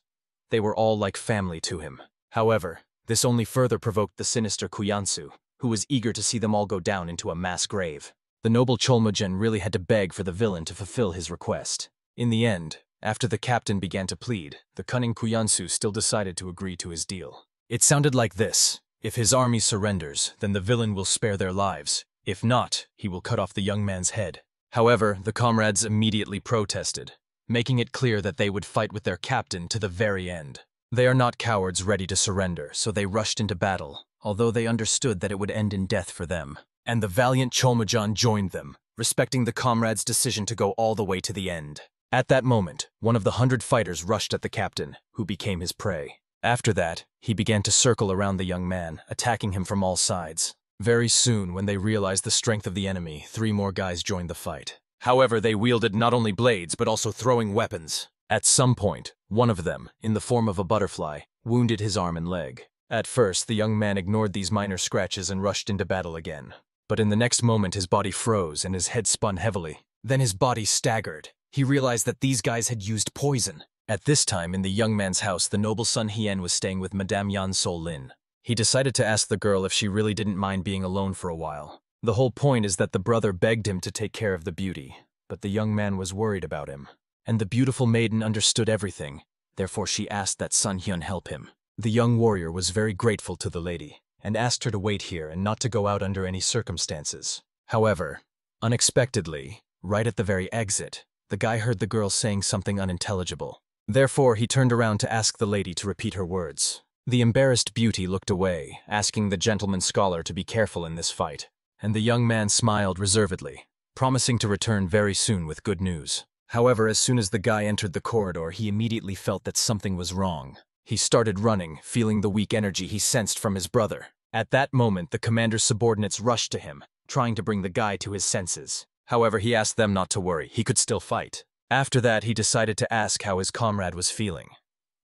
They were all like family to him. However, this only further provoked the sinister Kuyansu, who was eager to see them all go down into a mass grave. The noble Cholmujin really had to beg for the villain to fulfill his request. In the end, after the captain began to plead, the cunning Kuyansu still decided to agree to his deal. It sounded like this: if his army surrenders, then the villain will spare their lives. If not, he will cut off the young man's head. However, the comrades immediately protested, making it clear that they would fight with their captain to the very end. They are not cowards ready to surrender, so they rushed into battle, although they understood that it would end in death for them. And the valiant Cholmujin joined them, respecting the comrades' decision to go all the way to the end. At that moment, one of the 100 fighters rushed at the captain, who became his prey. After that, he began to circle around the young man, attacking him from all sides. Very soon, when they realized the strength of the enemy, 3 more guys joined the fight. However, they wielded not only blades, but also throwing weapons. At some point, one of them, in the form of a butterfly, wounded his arm and leg. At first, the young man ignored these minor scratches and rushed into battle again. But in the next moment, his body froze and his head spun heavily. Then his body staggered. He realized that these guys had used poison. At this time, in the young man's house, the noble Sun Hien was staying with Madame Yan Sol Lin. He decided to ask the girl if she really didn't mind being alone for a while. The whole point is that the brother begged him to take care of the beauty, but the young man was worried about him. And the beautiful maiden understood everything, therefore she asked that Sun Hyun help him. The young warrior was very grateful to the lady, and asked her to wait here and not to go out under any circumstances. However, unexpectedly, right at the very exit, the guy heard the girl saying something unintelligible. Therefore, he turned around to ask the lady to repeat her words. The embarrassed beauty looked away, asking the gentleman scholar to be careful in this fight, and the young man smiled reservedly, promising to return very soon with good news. However, as soon as the guy entered the corridor, he immediately felt that something was wrong. He started running, feeling the weak energy he sensed from his brother. At that moment, the commander's subordinates rushed to him, trying to bring the guy to his senses. However, he asked them not to worry, he could still fight. After that, he decided to ask how his comrade was feeling.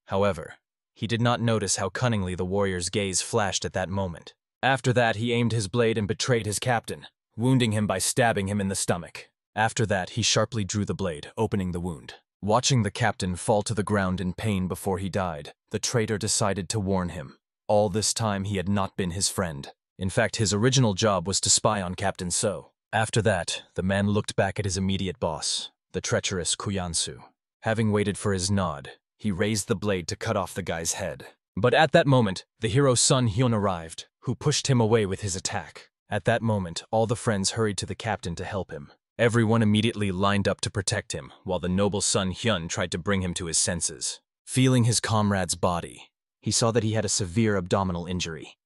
However, he did not notice how cunningly the warrior's gaze flashed at that moment. After that, he aimed his blade and betrayed his captain, wounding him by stabbing him in the stomach. After that, he sharply drew the blade, opening the wound. Watching the captain fall to the ground in pain before he died, the traitor decided to warn him. All this time, he had not been his friend. In fact, his original job was to spy on Captain So. After that, the man looked back at his immediate boss, the treacherous Kuyansu. Having waited for his nod, He raised the blade to cut off the guy's head. But at that moment, the hero's Sun Hyun arrived, who pushed him away with his attack. At that moment, all the friends hurried to the captain to help him. Everyone immediately lined up to protect him, while the noble Sun Hyun tried to bring him to his senses. Feeling his comrade's body, he saw that he had a severe abdominal injury.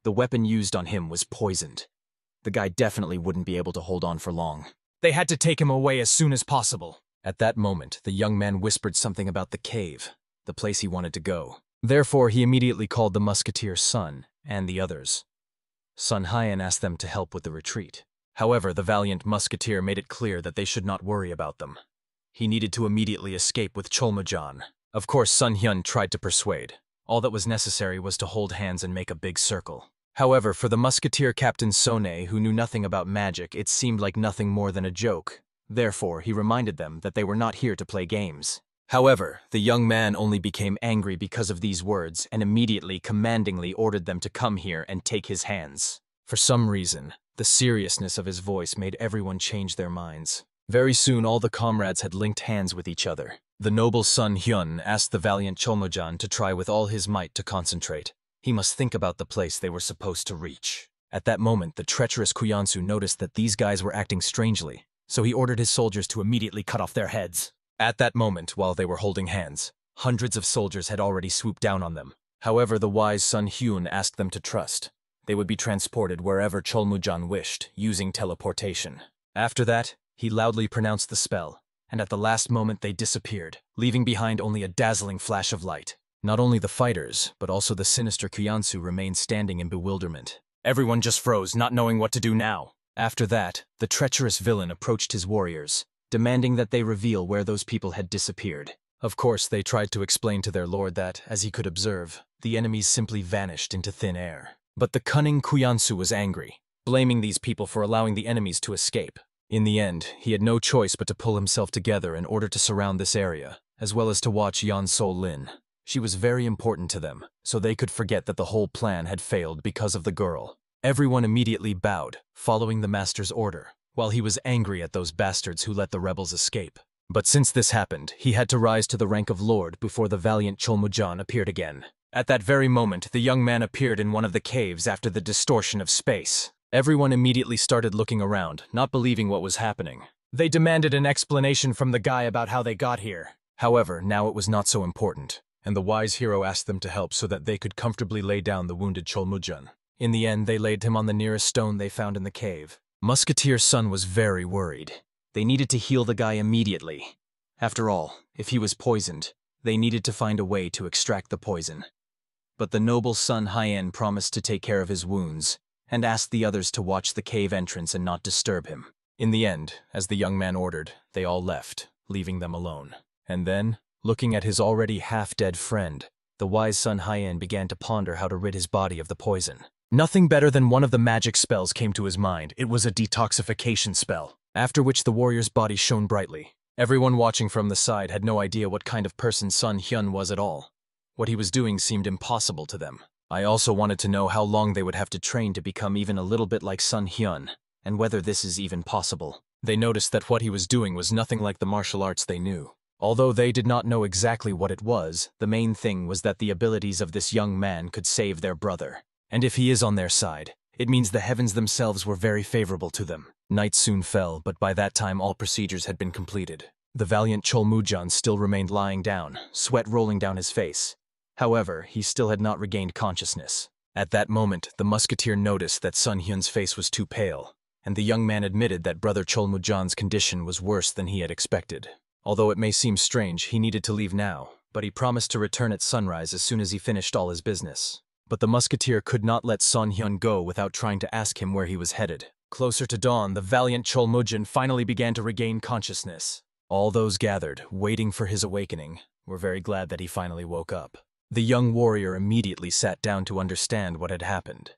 The weapon used on him was poisoned. The guy definitely wouldn't be able to hold on for long. They had to take him away as soon as possible. At that moment, the young man whispered something about the cave, the place he wanted to go. Therefore, he immediately called the musketeer Sun and the others. Sun Hyen asked them to help with the retreat. However, the valiant musketeer made it clear that they should not worry about them. He needed to immediately escape with Cholmujan. Of course, Sun Hyun tried to persuade. All that was necessary was to hold hands and make a big circle. However, for the musketeer Captain Sone, who knew nothing about magic, it seemed like nothing more than a joke. Therefore, he reminded them that they were not here to play games. However, the young man only became angry because of these words and immediately commandingly ordered them to come here and take his hands. For some reason, the seriousness of his voice made everyone change their minds. Very soon all the comrades had linked hands with each other. The noble Sun Hyun asked the valiant Cholmujan to try with all his might to concentrate. He must think about the place they were supposed to reach. At that moment, the treacherous Kuyansu noticed that these guys were acting strangely, so he ordered his soldiers to immediately cut off their heads. At that moment, while they were holding hands, hundreds of soldiers had already swooped down on them. However, the wise Sun Hyun asked them to trust. They would be transported wherever Cholmujan wished, using teleportation. After that, he loudly pronounced the spell, and at the last moment they disappeared, leaving behind only a dazzling flash of light. Not only the fighters, but also the sinister Kuyansu remained standing in bewilderment. Everyone just froze, not knowing what to do now. After that, the treacherous villain approached his warriors, demanding that they reveal where those people had disappeared. Of course, they tried to explain to their lord that, as he could observe, the enemies simply vanished into thin air. But the cunning Kuyansu was angry, blaming these people for allowing the enemies to escape. In the end, he had no choice but to pull himself together in order to surround this area, as well as to watch Yan So-lin. She was very important to them, so they could forget that the whole plan had failed because of the girl. Everyone immediately bowed, following the master's order, while he was angry at those bastards who let the rebels escape. But since this happened, he had to rise to the rank of lord before the valiant Cholmujan appeared again. At that very moment, the young man appeared in one of the caves after the distortion of space. Everyone immediately started looking around, not believing what was happening. They demanded an explanation from the guy about how they got here. However, now it was not so important, and the wise hero asked them to help so that they could comfortably lay down the wounded Cholmujan. In the end, they laid him on the nearest stone they found in the cave. Musketeer Sun was very worried. They needed to heal the guy immediately. After all, if he was poisoned, they needed to find a way to extract the poison. But the noble Sun Hyen promised to take care of his wounds, and asked the others to watch the cave entrance and not disturb him. In the end, as the young man ordered, they all left, leaving them alone. And then, looking at his already half-dead friend, the wise Sun Hyen began to ponder how to rid his body of the poison. Nothing better than one of the magic spells came to his mind. It was a detoxification spell, after which the warrior's body shone brightly. Everyone watching from the side had no idea what kind of person Sun Hyun was at all. What he was doing seemed impossible to them. I also wanted to know how long they would have to train to become even a little bit like Sun Hyun, and whether this is even possible. They noticed that what he was doing was nothing like the martial arts they knew. Although they did not know exactly what it was, the main thing was that the abilities of this young man could save their brother. And if he is on their side, it means the heavens themselves were very favorable to them. Night soon fell, but by that time all procedures had been completed. The valiant Cholmujan still remained lying down, sweat rolling down his face. However, he still had not regained consciousness. At that moment, the musketeer noticed that Sun Hyun's face was too pale, and the young man admitted that brother Cholmujan's condition was worse than he had expected. Although it may seem strange, he needed to leave now, but he promised to return at sunrise as soon as he finished all his business. But the musketeer could not let Sun Hyun go without trying to ask him where he was headed. Closer to dawn, the valiant Cholmujan finally began to regain consciousness. All those gathered, waiting for his awakening, were very glad that he finally woke up. The young warrior immediately sat down to understand what had happened.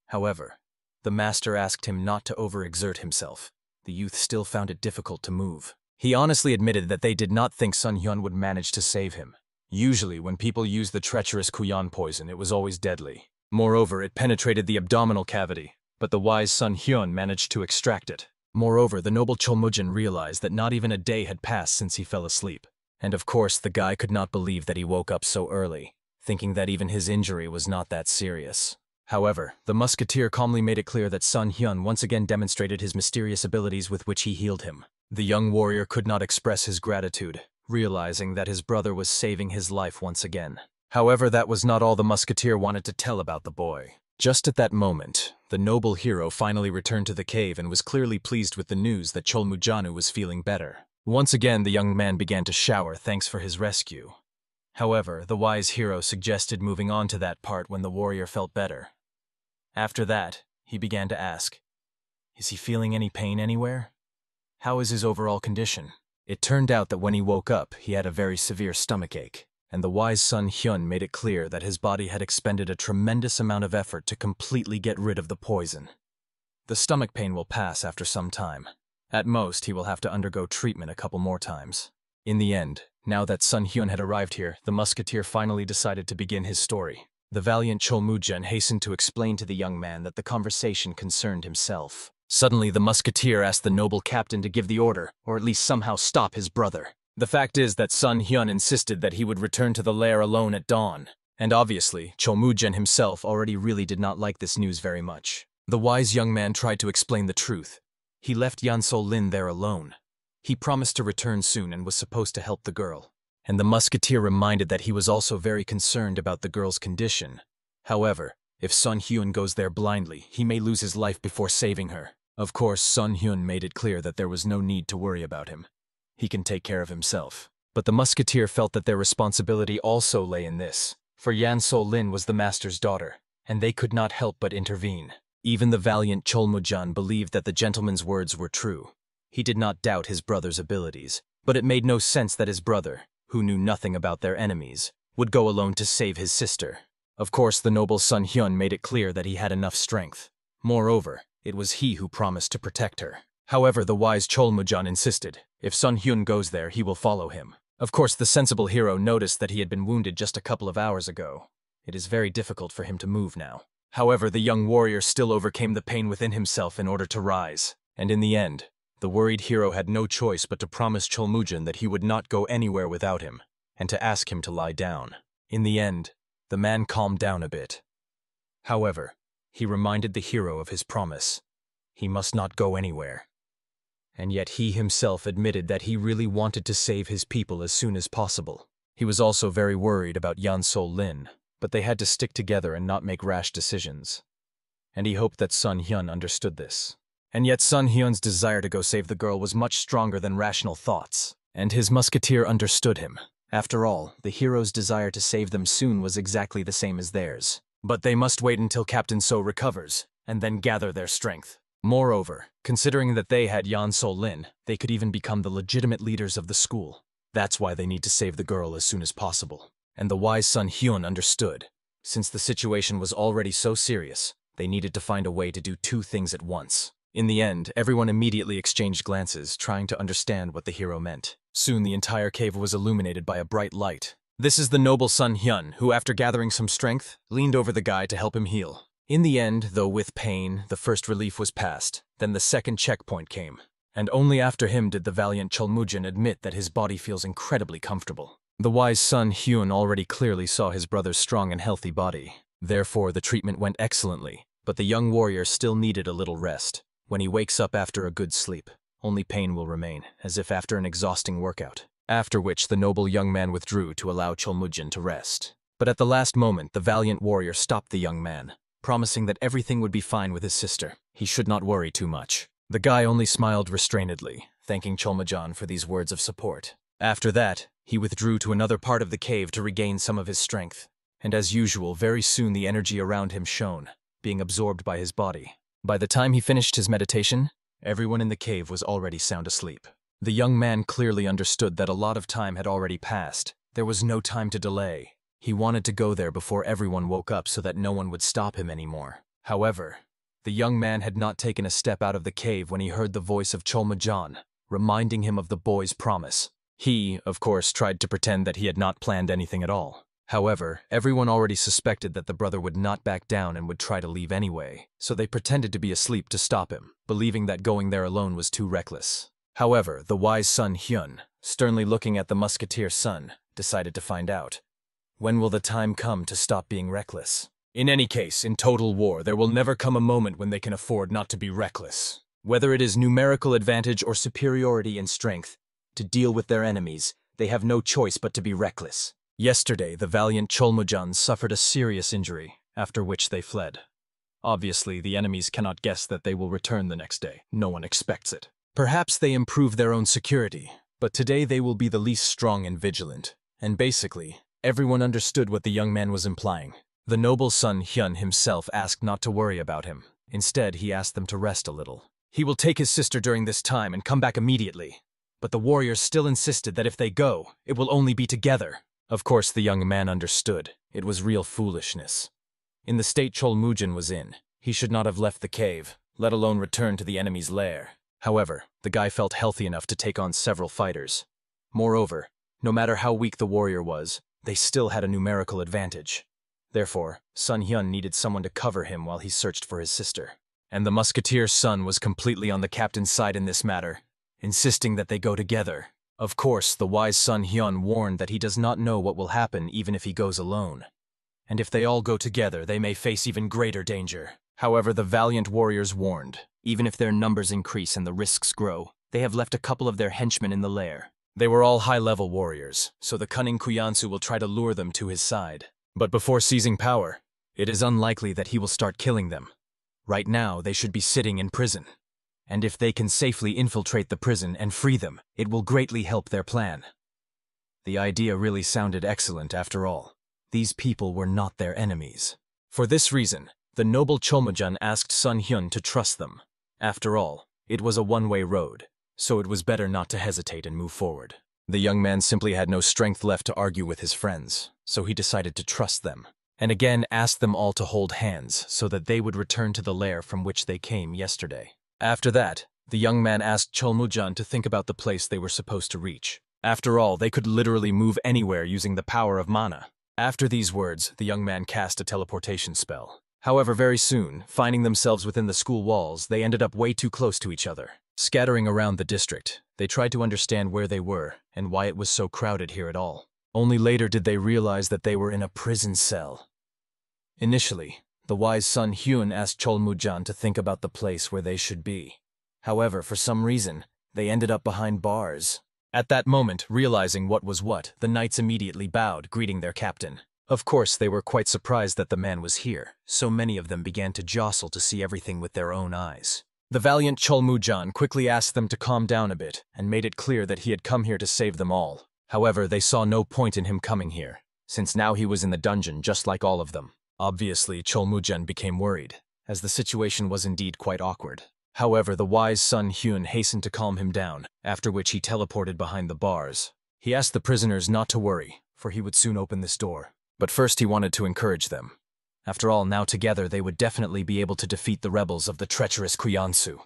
However, the master asked him not to overexert himself. The youth still found it difficult to move. He honestly admitted that they did not think Sun Hyun would manage to save him. Usually, when people used the treacherous Kuyan poison, it was always deadly. Moreover, it penetrated the abdominal cavity, but the wise Sun Hyun managed to extract it. Moreover, the noble Cholmujan realized that not even a day had passed since he fell asleep, And of course, the guy could not believe that he woke up so early, thinking that even his injury was not that serious. However, the musketeer calmly made it clear that Sun Hyun once again demonstrated his mysterious abilities with which he healed him. The young warrior could not express his gratitude, realizing that his brother was saving his life once again. However, that was not all the musketeer wanted to tell about the boy. Just at that moment, the noble hero finally returned to the cave and was clearly pleased with the news that Cholmujanu was feeling better. Once again, the young man began to shower thanks for his rescue. However, the wise hero suggested moving on to that part when the warrior felt better. After that, he began to ask, "Is he feeling any pain anywhere? How is his overall condition?" It turned out that when he woke up, he had a very severe stomachache, and the wise Sun Hyun made it clear that his body had expended a tremendous amount of effort to completely get rid of the poison. The stomach pain will pass after some time. At most, he will have to undergo treatment a couple more times. In the end, now that Sun Hyun had arrived here, the musketeer finally decided to begin his story. The valiant Cholmujun hastened to explain to the young man that the conversation concerned himself. Suddenly, the musketeer asked the noble captain to give the order, or at least somehow stop his brother. The fact is that Sun Hyun insisted that he would return to the lair alone at dawn. And obviously, Cholmujun himself already really did not like this news very much. The wise young man tried to explain the truth. He left Yansol Lin there alone. He promised to return soon and was supposed to help the girl. And the musketeer reminded that he was also very concerned about the girl's condition. However, if Sun Hyun goes there blindly, he may lose his life before saving her. Of course, Sun Hyun made it clear that there was no need to worry about him. He can take care of himself. But the musketeer felt that their responsibility also lay in this, for Yan So-lin was the master's daughter, and they could not help but intervene. Even the valiant Cholmujun believed that the gentleman's words were true. He did not doubt his brother's abilities, but it made no sense that his brother, who knew nothing about their enemies, would go alone to save his sister. Of course, the noble Sun Hyun made it clear that he had enough strength. Moreover, it was he who promised to protect her. However, the wise Cholmujun insisted, if Sun Hyun goes there, he will follow him. Of course, the sensible hero noticed that he had been wounded just a couple of hours ago. It is very difficult for him to move now. However, the young warrior still overcame the pain within himself in order to rise. And in the end, the worried hero had no choice but to promise Cholmujun that he would not go anywhere without him, and to ask him to lie down. In the end, the man calmed down a bit. However, he reminded the hero of his promise. He must not go anywhere. And yet he himself admitted that he really wanted to save his people as soon as possible. He was also very worried about Yan So-lin, but they had to stick together and not make rash decisions. And he hoped that Sun Hyun understood this. And yet Sun Hyun's desire to go save the girl was much stronger than rational thoughts, and his musketeer understood him. After all, the hero's desire to save them soon was exactly the same as theirs. But they must wait until Captain So recovers, and then gather their strength. Moreover, considering that they had Yan So-lin, they could even become the legitimate leaders of the school. That's why they need to save the girl as soon as possible. And the wise Sun Hyun understood. Since the situation was already so serious, they needed to find a way to do two things at once. In the end, everyone immediately exchanged glances, trying to understand what the hero meant. Soon the entire cave was illuminated by a bright light. This is the noble Sun Hyun, who after gathering some strength, leaned over the guy to help him heal. In the end, though with pain, the first relief was passed. Then the second checkpoint came. And only after him did the valiant Cholmujun admit that his body feels incredibly comfortable. The wise Sun Hyun already clearly saw his brother's strong and healthy body. Therefore, the treatment went excellently, but the young warrior still needed a little rest. When he wakes up after a good sleep, only pain will remain, as if after an exhausting workout. After which the noble young man withdrew to allow Cholmujun to rest. But at the last moment, the valiant warrior stopped the young man, promising that everything would be fine with his sister. He should not worry too much. The guy only smiled restrainedly, thanking Cholmujun for these words of support. After that, he withdrew to another part of the cave to regain some of his strength. And as usual, very soon the energy around him shone, being absorbed by his body. By the time he finished his meditation, everyone in the cave was already sound asleep. The young man clearly understood that a lot of time had already passed. There was no time to delay. He wanted to go there before everyone woke up so that no one would stop him anymore. However, the young man had not taken a step out of the cave when he heard the voice of Cholmujun, reminding him of the boy's promise. He, of course, tried to pretend that he had not planned anything at all. However, everyone already suspected that the brother would not back down and would try to leave anyway, so they pretended to be asleep to stop him, believing that going there alone was too reckless. However, the wise son Hyun, sternly looking at the musketeer's son, decided to find out. When will the time come to stop being reckless? In any case, in total war, there will never come a moment when they can afford not to be reckless. Whether it is numerical advantage or superiority in strength, to deal with their enemies, they have no choice but to be reckless. Yesterday, the valiant Cholmujan suffered a serious injury, after which they fled. Obviously, the enemies cannot guess that they will return the next day. No one expects it. Perhaps they improve their own security, but today they will be the least strong and vigilant. And basically, everyone understood what the young man was implying. The noble son Hyun himself asked not to worry about him. Instead, he asked them to rest a little. He will take his sister during this time and come back immediately. But the warriors still insisted that if they go, it will only be together. Of course, the young man understood. It was real foolishness. In the state Cholmujan was in, he should not have left the cave, let alone return to the enemy's lair. However, the guy felt healthy enough to take on several fighters. Moreover, no matter how weak the warrior was, they still had a numerical advantage. Therefore, Sun Hyun needed someone to cover him while he searched for his sister. And the musketeer's son was completely on the captain's side in this matter, insisting that they go together. Of course, the wise Sun Hyun warned that he does not know what will happen even if he goes alone. And if they all go together, they may face even greater danger. However, the valiant warriors warned, even if their numbers increase and the risks grow, they have left a couple of their henchmen in the lair. They were all high-level warriors, so the cunning Kuyansu will try to lure them to his side. But before seizing power, it is unlikely that he will start killing them. Right now, they should be sitting in prison. And if they can safely infiltrate the prison and free them, it will greatly help their plan. The idea really sounded excellent after all. These people were not their enemies. For this reason, the noble Cholmujan asked Sun Hyun to trust them. After all, it was a one-way road, so it was better not to hesitate and move forward. The young man simply had no strength left to argue with his friends, so he decided to trust them, and again asked them all to hold hands so that they would return to the lair from which they came yesterday. After that, the young man asked Cholmujan to think about the place they were supposed to reach. After all, they could literally move anywhere using the power of mana. After these words, the young man cast a teleportation spell. However, very soon, finding themselves within the school walls, they ended up way too close to each other. Scattering around the district, they tried to understand where they were and why it was so crowded here at all. Only later did they realize that they were in a prison cell. Initially, the wise son Hyun asked Cholmujan to think about the place where they should be. However, for some reason, they ended up behind bars. At that moment, realizing what was what, the knights immediately bowed, greeting their captain. Of course, they were quite surprised that the man was here, so many of them began to jostle to see everything with their own eyes. The valiant Cholmujan quickly asked them to calm down a bit and made it clear that he had come here to save them all. However, they saw no point in him coming here, since now he was in the dungeon just like all of them. Obviously, Cholmujan became worried, as the situation was indeed quite awkward. However, the wise son Hyun hastened to calm him down, after which he teleported behind the bars. He asked the prisoners not to worry, for he would soon open this door. But first he wanted to encourage them. After all, now together they would definitely be able to defeat the rebels of the treacherous Kuyansu.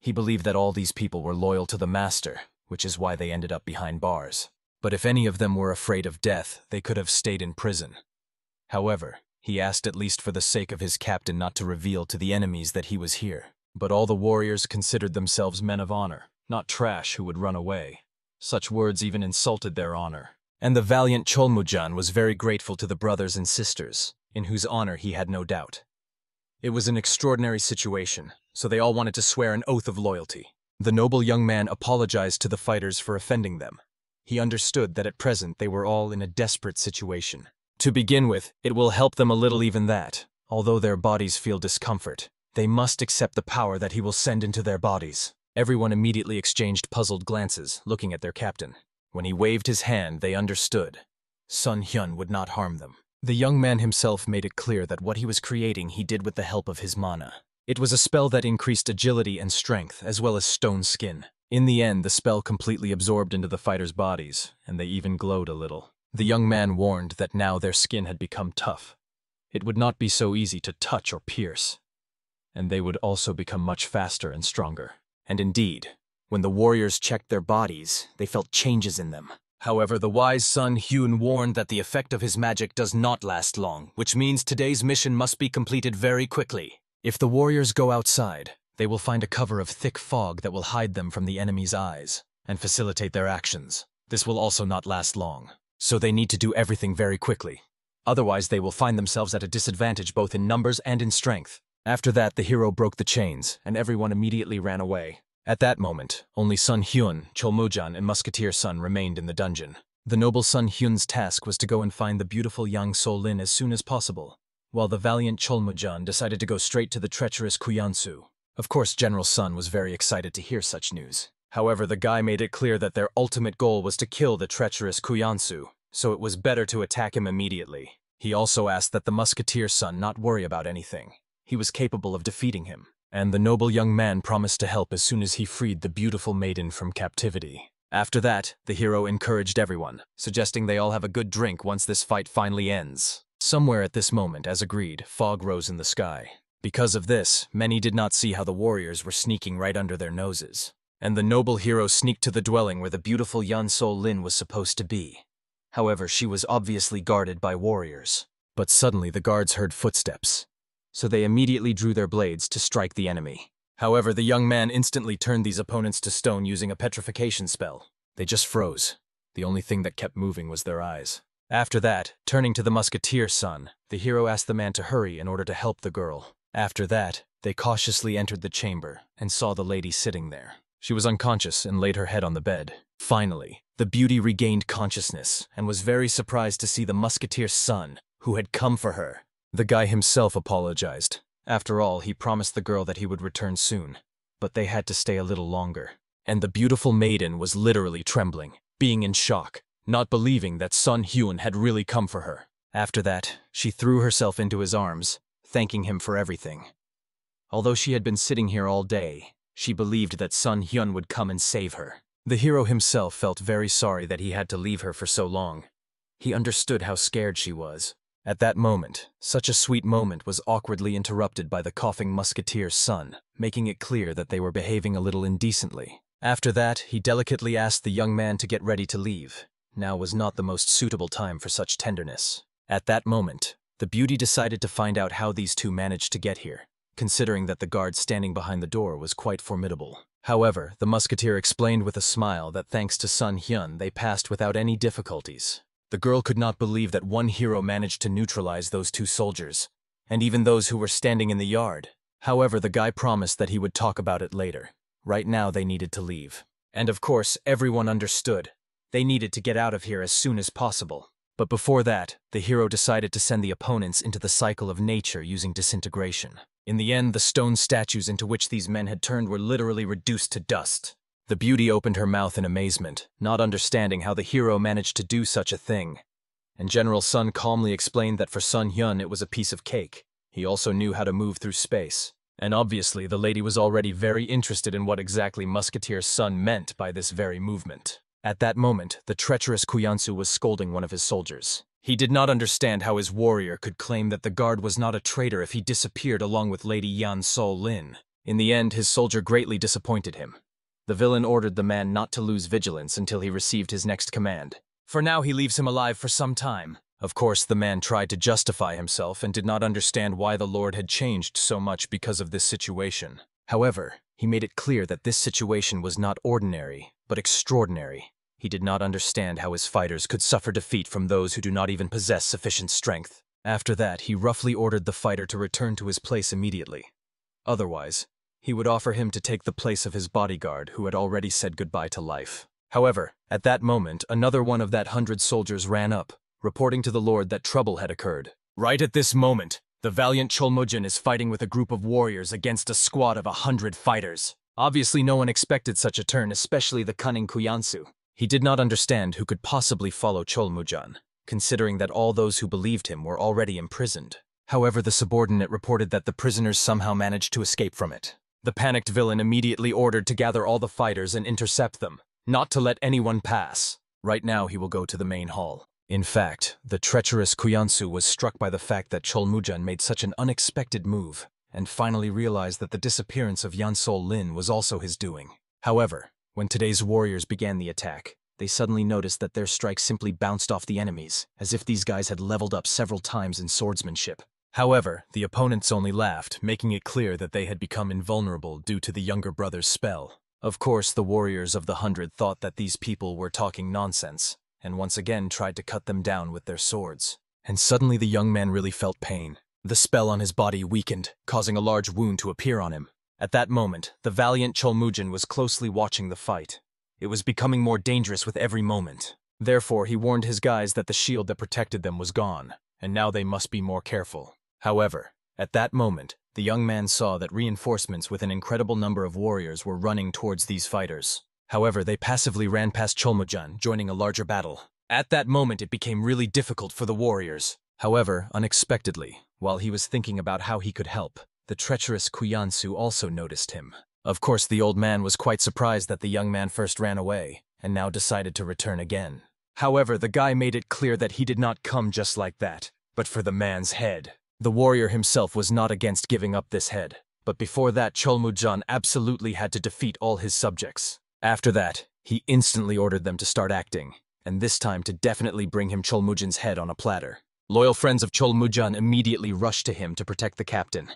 He believed that all these people were loyal to the master, which is why they ended up behind bars. But if any of them were afraid of death, they could have stayed in prison. However, he asked at least for the sake of his captain not to reveal to the enemies that he was here. But all the warriors considered themselves men of honor, not trash who would run away. Such words even insulted their honor. And the valiant Cholmujan was very grateful to the brothers and sisters, in whose honor he had no doubt. It was an extraordinary situation, so they all wanted to swear an oath of loyalty. The noble young man apologized to the fighters for offending them. He understood that at present they were all in a desperate situation. To begin with, it will help them a little even that, although their bodies feel discomfort. They must accept the power that he will send into their bodies. Everyone immediately exchanged puzzled glances, looking at their captain. When he waved his hand, they understood. Sun Hyun would not harm them. The young man himself made it clear that what he was creating he did with the help of his mana. It was a spell that increased agility and strength, as well as stone skin. In the end, the spell completely absorbed into the fighters' bodies, and they even glowed a little. The young man warned that now their skin had become tough. It would not be so easy to touch or pierce. And they would also become much faster and stronger. And indeed, when the warriors checked their bodies, they felt changes in them. However, the wise son Hyun warned that the effect of his magic does not last long, which means today's mission must be completed very quickly. If the warriors go outside, they will find a cover of thick fog that will hide them from the enemy's eyes and facilitate their actions. This will also not last long, so they need to do everything very quickly. Otherwise, they will find themselves at a disadvantage both in numbers and in strength. After that, the hero broke the chains, and everyone immediately ran away. At that moment, only Sun Hyun, Cholmujan, and Musketeer Sun remained in the dungeon. The noble Sun Hyun's task was to go and find the beautiful young So Lin as soon as possible, while the valiant Cholmujan decided to go straight to the treacherous Kuyansu. Of course, General Sun was very excited to hear such news. However, the guy made it clear that their ultimate goal was to kill the treacherous Kuyansu, so it was better to attack him immediately. He also asked that the Musketeer Sun not worry about anything. He was capable of defeating him, and the noble young man promised to help as soon as he freed the beautiful maiden from captivity. After that, the hero encouraged everyone, suggesting they all have a good drink once this fight finally ends. Somewhere at this moment, as agreed, fog rose in the sky. Because of this, many did not see how the warriors were sneaking right under their noses, and the noble hero sneaked to the dwelling where the beautiful Yan So Lin was supposed to be. However, she was obviously guarded by warriors. But suddenly the guards heard footsteps, so they immediately drew their blades to strike the enemy. However, the young man instantly turned these opponents to stone using a petrification spell. They just froze. The only thing that kept moving was their eyes. After that, turning to the Musketeer Sun, the hero asked the man to hurry in order to help the girl. After that, they cautiously entered the chamber and saw the lady sitting there. She was unconscious and laid her head on the bed. Finally, the beauty regained consciousness and was very surprised to see the Musketeer's son, who had come for her. The guy himself apologized. After all, he promised the girl that he would return soon, but they had to stay a little longer. And the beautiful maiden was literally trembling, being in shock, not believing that Sun Hyun had really come for her. After that, she threw herself into his arms, thanking him for everything. Although she had been sitting here all day, she believed that Sun Hyun would come and save her. The hero himself felt very sorry that he had to leave her for so long. He understood how scared she was. At that moment, such a sweet moment was awkwardly interrupted by the coughing Musketeer's son, making it clear that they were behaving a little indecently. After that, he delicately asked the young man to get ready to leave. Now was not the most suitable time for such tenderness. At that moment, the beauty decided to find out how these two managed to get here, considering that the guard standing behind the door was quite formidable. However, the musketeer explained with a smile that thanks to Sun Hyun they passed without any difficulties. The girl could not believe that one hero managed to neutralize those two soldiers, and even those who were standing in the yard. However, the guy promised that he would talk about it later. Right now they needed to leave. And of course, everyone understood. They needed to get out of here as soon as possible. But before that, the hero decided to send the opponents into the cycle of nature using disintegration. In the end, the stone statues into which these men had turned were literally reduced to dust. The beauty opened her mouth in amazement, not understanding how the hero managed to do such a thing. And General Sun calmly explained that for Sun Hyun it was a piece of cake. He also knew how to move through space. And obviously the lady was already very interested in what exactly Musketeer's son meant by this very movement. At that moment, the treacherous Kuyansu was scolding one of his soldiers. He did not understand how his warrior could claim that the guard was not a traitor if he disappeared along with Lady Yan So Lin. In the end, his soldier greatly disappointed him. The villain ordered the man not to lose vigilance until he received his next command. For now, he leaves him alive for some time. Of course, the man tried to justify himself and did not understand why the Lord had changed so much because of this situation. However, he made it clear that this situation was not ordinary, but extraordinary. He did not understand how his fighters could suffer defeat from those who do not even possess sufficient strength. After that, he roughly ordered the fighter to return to his place immediately. Otherwise, he would offer him to take the place of his bodyguard who had already said goodbye to life. However, at that moment, another one of that 100 soldiers ran up, reporting to the Lord that trouble had occurred. Right at this moment, the valiant Cholmujin is fighting with a group of warriors against a squad of 100 fighters. Obviously no one expected such a turn, especially the cunning Kuyansu. He did not understand who could possibly follow Cholmujan, considering that all those who believed him were already imprisoned. However, the subordinate reported that the prisoners somehow managed to escape from it. The panicked villain immediately ordered to gather all the fighters and intercept them, not to let anyone pass. Right now he will go to the main hall. In fact, the treacherous Kuyansu was struck by the fact that Cholmujan made such an unexpected move, and finally realized that the disappearance of Yan So Lin was also his doing. However, when today's warriors began the attack, they suddenly noticed that their strikes simply bounced off the enemies, as if these guys had leveled up several times in swordsmanship. However, the opponents only laughed, making it clear that they had become invulnerable due to the younger brother's spell. Of course, the warriors of the 100 thought that these people were talking nonsense, and once again tried to cut them down with their swords. And suddenly the young man really felt pain. The spell on his body weakened, causing a large wound to appear on him. At that moment, the valiant Cholmujin was closely watching the fight. It was becoming more dangerous with every moment. Therefore, he warned his guys that the shield that protected them was gone, and now they must be more careful. However, at that moment, the young man saw that reinforcements with an incredible number of warriors were running towards these fighters. However, they passively ran past Cholmujin, joining a larger battle. At that moment, it became really difficult for the warriors. However, unexpectedly, while he was thinking about how he could help, the treacherous Kuyansu also noticed him. Of course, the old man was quite surprised that the young man first ran away, and now decided to return again. However, the guy made it clear that he did not come just like that, but for the man's head. The warrior himself was not against giving up this head, but before that Cholmujin absolutely had to defeat all his subjects. After that, he instantly ordered them to start acting, and this time to definitely bring him Cholmujin's head on a platter. Loyal friends of Cholmujin immediately rushed to him to protect the captain.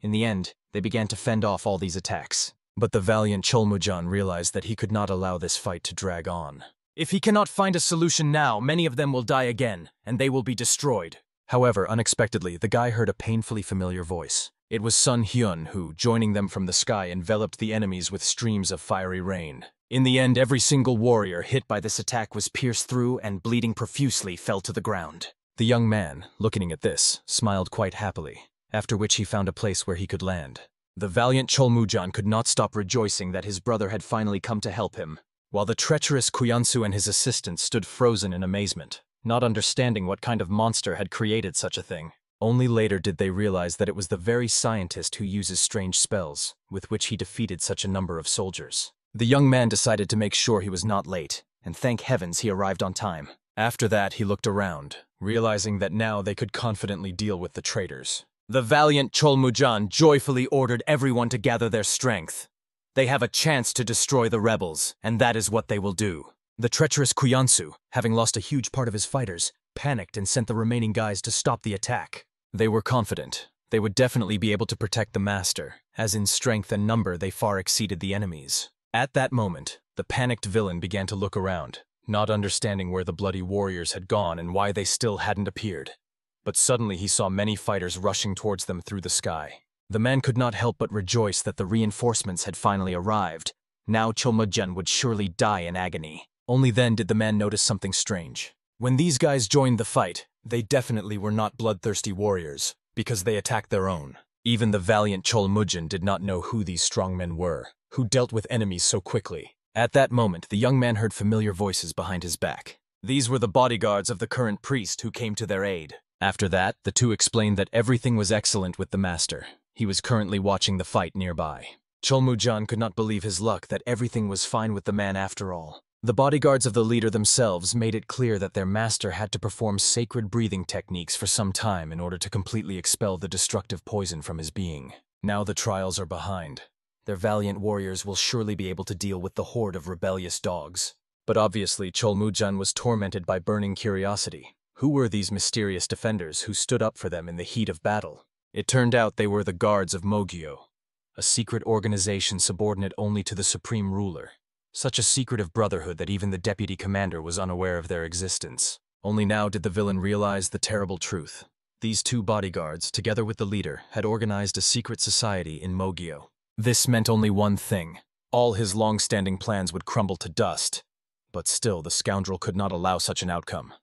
In the end, they began to fend off all these attacks. But the valiant Cholmujin realized that he could not allow this fight to drag on. If he cannot find a solution now, many of them will die again, and they will be destroyed. However, unexpectedly, the guy heard a painfully familiar voice. It was Sun Hyun who, joining them from the sky, enveloped the enemies with streams of fiery rain. In the end, every single warrior hit by this attack was pierced through and bleeding profusely fell to the ground. The young man, looking at this, smiled quite happily, after which he found a place where he could land. The valiant Cholmujin could not stop rejoicing that his brother had finally come to help him, while the treacherous Kuyansu and his assistant stood frozen in amazement, not understanding what kind of monster had created such a thing. Only later did they realize that it was the very scientist who uses strange spells, with which he defeated such a number of soldiers. The young man decided to make sure he was not late, and thank heavens he arrived on time. After that, he looked around, realizing that now they could confidently deal with the traitors. The valiant Cholmujin joyfully ordered everyone to gather their strength. They have a chance to destroy the rebels, and that is what they will do. The treacherous Kuyansu, having lost a huge part of his fighters, panicked and sent the remaining guys to stop the attack. They were confident they would definitely be able to protect the master, as in strength and number they far exceeded the enemies. At that moment, the panicked villain began to look around, not understanding where the bloody warriors had gone and why they still hadn't appeared. But suddenly he saw many fighters rushing towards them through the sky. The man could not help but rejoice that the reinforcements had finally arrived. Now Cholmujin would surely die in agony. Only then did the man notice something strange. When these guys joined the fight, they definitely were not bloodthirsty warriors, because they attacked their own. Even the valiant Cholmujin did not know who these strong men were, who dealt with enemies so quickly. At that moment, the young man heard familiar voices behind his back. These were the bodyguards of the current priest who came to their aid. After that, the two explained that everything was excellent with the master. He was currently watching the fight nearby. Cholmujin could not believe his luck that everything was fine with the man after all. The bodyguards of the leader themselves made it clear that their master had to perform sacred breathing techniques for some time in order to completely expel the destructive poison from his being. Now the trials are behind. Their valiant warriors will surely be able to deal with the horde of rebellious dogs. But obviously Cholmujin was tormented by burning curiosity. Who were these mysterious defenders who stood up for them in the heat of battle? It turned out they were the guards of Mogyo, a secret organization subordinate only to the supreme ruler. Such a secretive brotherhood that even the deputy commander was unaware of their existence. Only now did the villain realize the terrible truth. These two bodyguards, together with the leader, had organized a secret society in Mogyo. This meant only one thing. All his long-standing plans would crumble to dust. But still, the scoundrel could not allow such an outcome.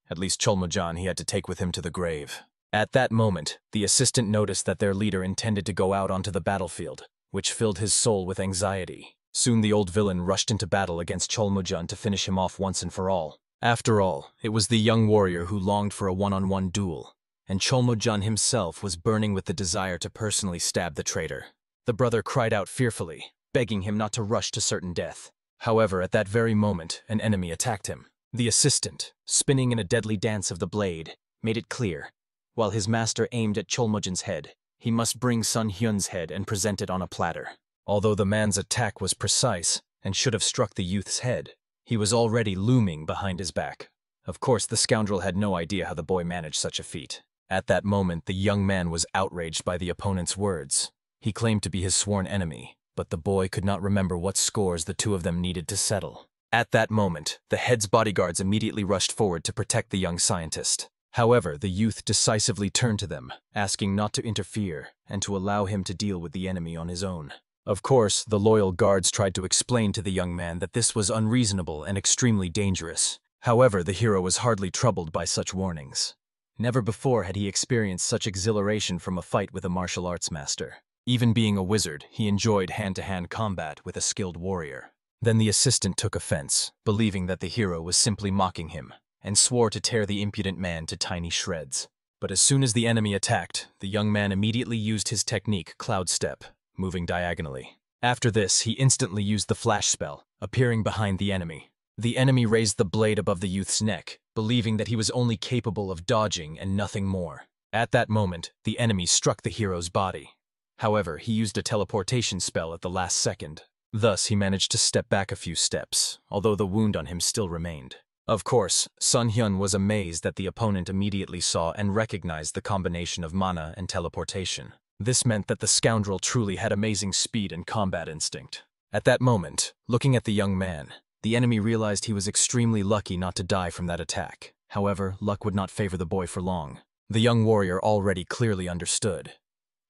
At least Cholmujin he had to take with him to the grave. At that moment, the assistant noticed that their leader intended to go out onto the battlefield, which filled his soul with anxiety. Soon the old villain rushed into battle against Cholmujin to finish him off once and for all. After all, it was the young warrior who longed for a one-on-one duel, and Cholmujin himself was burning with the desire to personally stab the traitor. The brother cried out fearfully, begging him not to rush to certain death. However, at that very moment, an enemy attacked him. The assistant, spinning in a deadly dance of the blade, made it clear, while his master aimed at Cholmujin's head, he must bring Sun Hyun's head and present it on a platter. Although the man's attack was precise and should have struck the youth's head, he was already looming behind his back. Of course, the scoundrel had no idea how the boy managed such a feat. At that moment, the young man was outraged by the opponent's words. He claimed to be his sworn enemy, but the boy could not remember what scores the two of them needed to settle. At that moment, the head's bodyguards immediately rushed forward to protect the young scientist. However, the youth decisively turned to them, asking not to interfere and to allow him to deal with the enemy on his own. Of course, the loyal guards tried to explain to the young man that this was unreasonable and extremely dangerous. However, the hero was hardly troubled by such warnings. Never before had he experienced such exhilaration from a fight with a martial arts master. Even being a wizard, he enjoyed hand-to-hand combat with a skilled warrior. Then the assistant took offense, believing that the hero was simply mocking him, and swore to tear the impudent man to tiny shreds. But as soon as the enemy attacked, the young man immediately used his technique Cloud Step, moving diagonally. After this, he instantly used the flash spell, appearing behind the enemy. The enemy raised the blade above the youth's neck, believing that he was only capable of dodging and nothing more. At that moment, the enemy struck the hero's body. However, he used a teleportation spell at the last second. Thus, he managed to step back a few steps, although the wound on him still remained. Of course, Sun Hyun was amazed that the opponent immediately saw and recognized the combination of mana and teleportation. This meant that the scoundrel truly had amazing speed and combat instinct. At that moment, looking at the young man, the enemy realized he was extremely lucky not to die from that attack. However, luck would not favor the boy for long. The young warrior already clearly understood.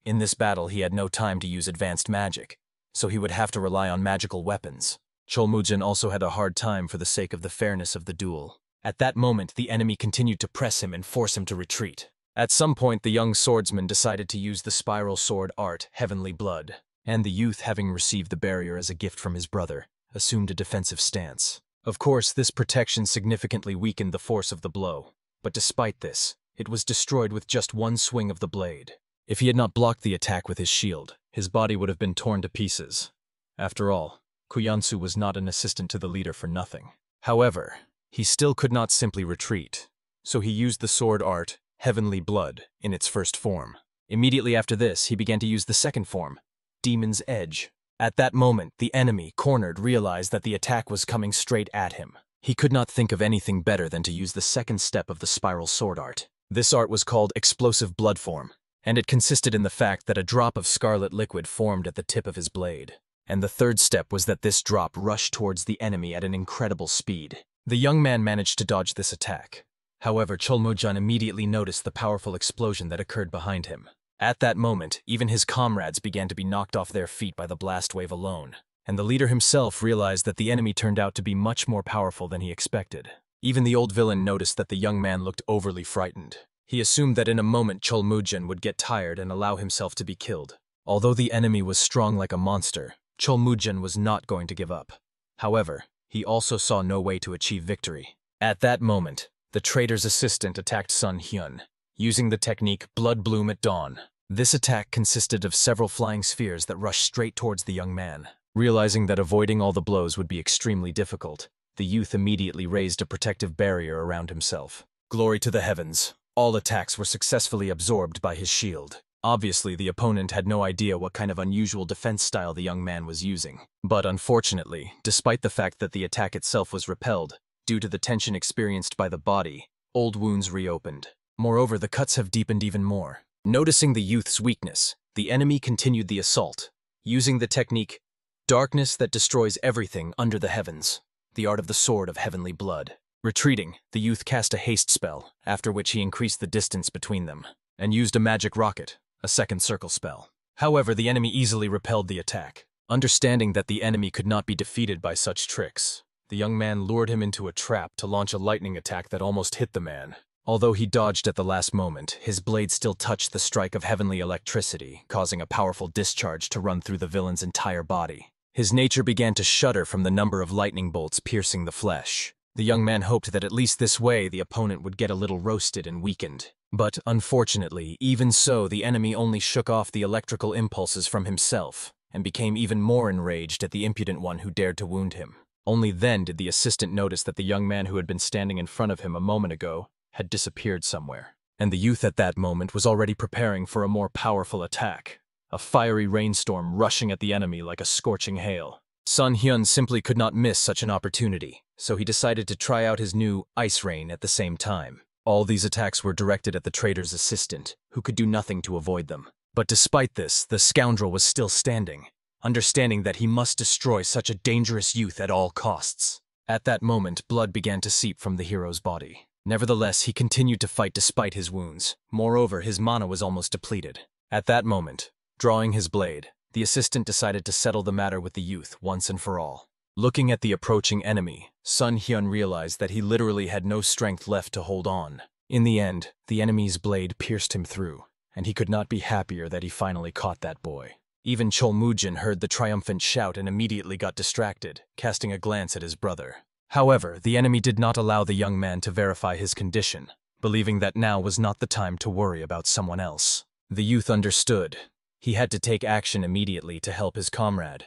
In this battle, he had no time to use advanced magic, so he would have to rely on magical weapons. Cholmujin also had a hard time for the sake of the fairness of the duel. At that moment, the enemy continued to press him and force him to retreat. At some point, the young swordsman decided to use the spiral sword art, Heavenly Blood, and the youth, having received the barrier as a gift from his brother, assumed a defensive stance. Of course, this protection significantly weakened the force of the blow, but despite this, it was destroyed with just one swing of the blade. If he had not blocked the attack with his shield, his body would have been torn to pieces. After all, Kuyansu was not an assistant to the leader for nothing. However, he still could not simply retreat, so he used the sword art, Heavenly Blood, in its first form. Immediately after this, he began to use the second form, Demon's Edge. At that moment, the enemy, cornered, realized that the attack was coming straight at him. He could not think of anything better than to use the second step of the spiral sword art. This art was called Explosive Blood Form, and it consisted in the fact that a drop of scarlet liquid formed at the tip of his blade. And the third step was that this drop rushed towards the enemy at an incredible speed. The young man managed to dodge this attack. However, Cholmujin immediately noticed the powerful explosion that occurred behind him. At that moment, even his comrades began to be knocked off their feet by the blast wave alone, and the leader himself realized that the enemy turned out to be much more powerful than he expected. Even the old villain noticed that the young man looked overly frightened. He assumed that in a moment Cholmujin would get tired and allow himself to be killed. Although the enemy was strong like a monster, Cholmujin was not going to give up. However, he also saw no way to achieve victory. At that moment, the traitor's assistant attacked Sun Hyun, using the technique Blood Bloom at Dawn. This attack consisted of several flying spheres that rushed straight towards the young man. Realizing that avoiding all the blows would be extremely difficult, the youth immediately raised a protective barrier around himself. Glory to the heavens! All attacks were successfully absorbed by his shield. Obviously, the opponent had no idea what kind of unusual defense style the young man was using. But unfortunately, despite the fact that the attack itself was repelled, due to the tension experienced by the body, old wounds reopened. Moreover, the cuts have deepened even more. Noticing the youth's weakness, the enemy continued the assault, using the technique Darkness that Destroys Everything Under the Heavens, the art of the Sword of Heavenly Blood. Retreating, the youth cast a haste spell, after which he increased the distance between them, and used a magic rocket, a second circle spell. However, the enemy easily repelled the attack. Understanding that the enemy could not be defeated by such tricks, the young man lured him into a trap to launch a lightning attack that almost hit the man. Although he dodged at the last moment, his blade still touched the strike of heavenly electricity, causing a powerful discharge to run through the villain's entire body. His nature began to shudder from the number of lightning bolts piercing the flesh. The young man hoped that at least this way the opponent would get a little roasted and weakened. But unfortunately, even so, the enemy only shook off the electrical impulses from himself, and became even more enraged at the impudent one who dared to wound him. Only then did the assistant notice that the young man who had been standing in front of him a moment ago had disappeared somewhere. And the youth at that moment was already preparing for a more powerful attack, a fiery rainstorm rushing at the enemy like a scorching hail. Sun Hyun simply could not miss such an opportunity, so he decided to try out his new Ice Rain at the same time. All these attacks were directed at the trader's assistant, who could do nothing to avoid them. But despite this, the scoundrel was still standing, understanding that he must destroy such a dangerous youth at all costs. At that moment, blood began to seep from the hero's body. Nevertheless, he continued to fight despite his wounds. Moreover, his mana was almost depleted. At that moment, drawing his blade, the assistant decided to settle the matter with the youth once and for all. Looking at the approaching enemy, Sun Hyun realized that he literally had no strength left to hold on. In the end, the enemy's blade pierced him through, and he could not be happier that he finally caught that boy. Even Cholmujin heard the triumphant shout and immediately got distracted, casting a glance at his brother. However, the enemy did not allow the young man to verify his condition, believing that now was not the time to worry about someone else. The youth understood. He had to take action immediately to help his comrade.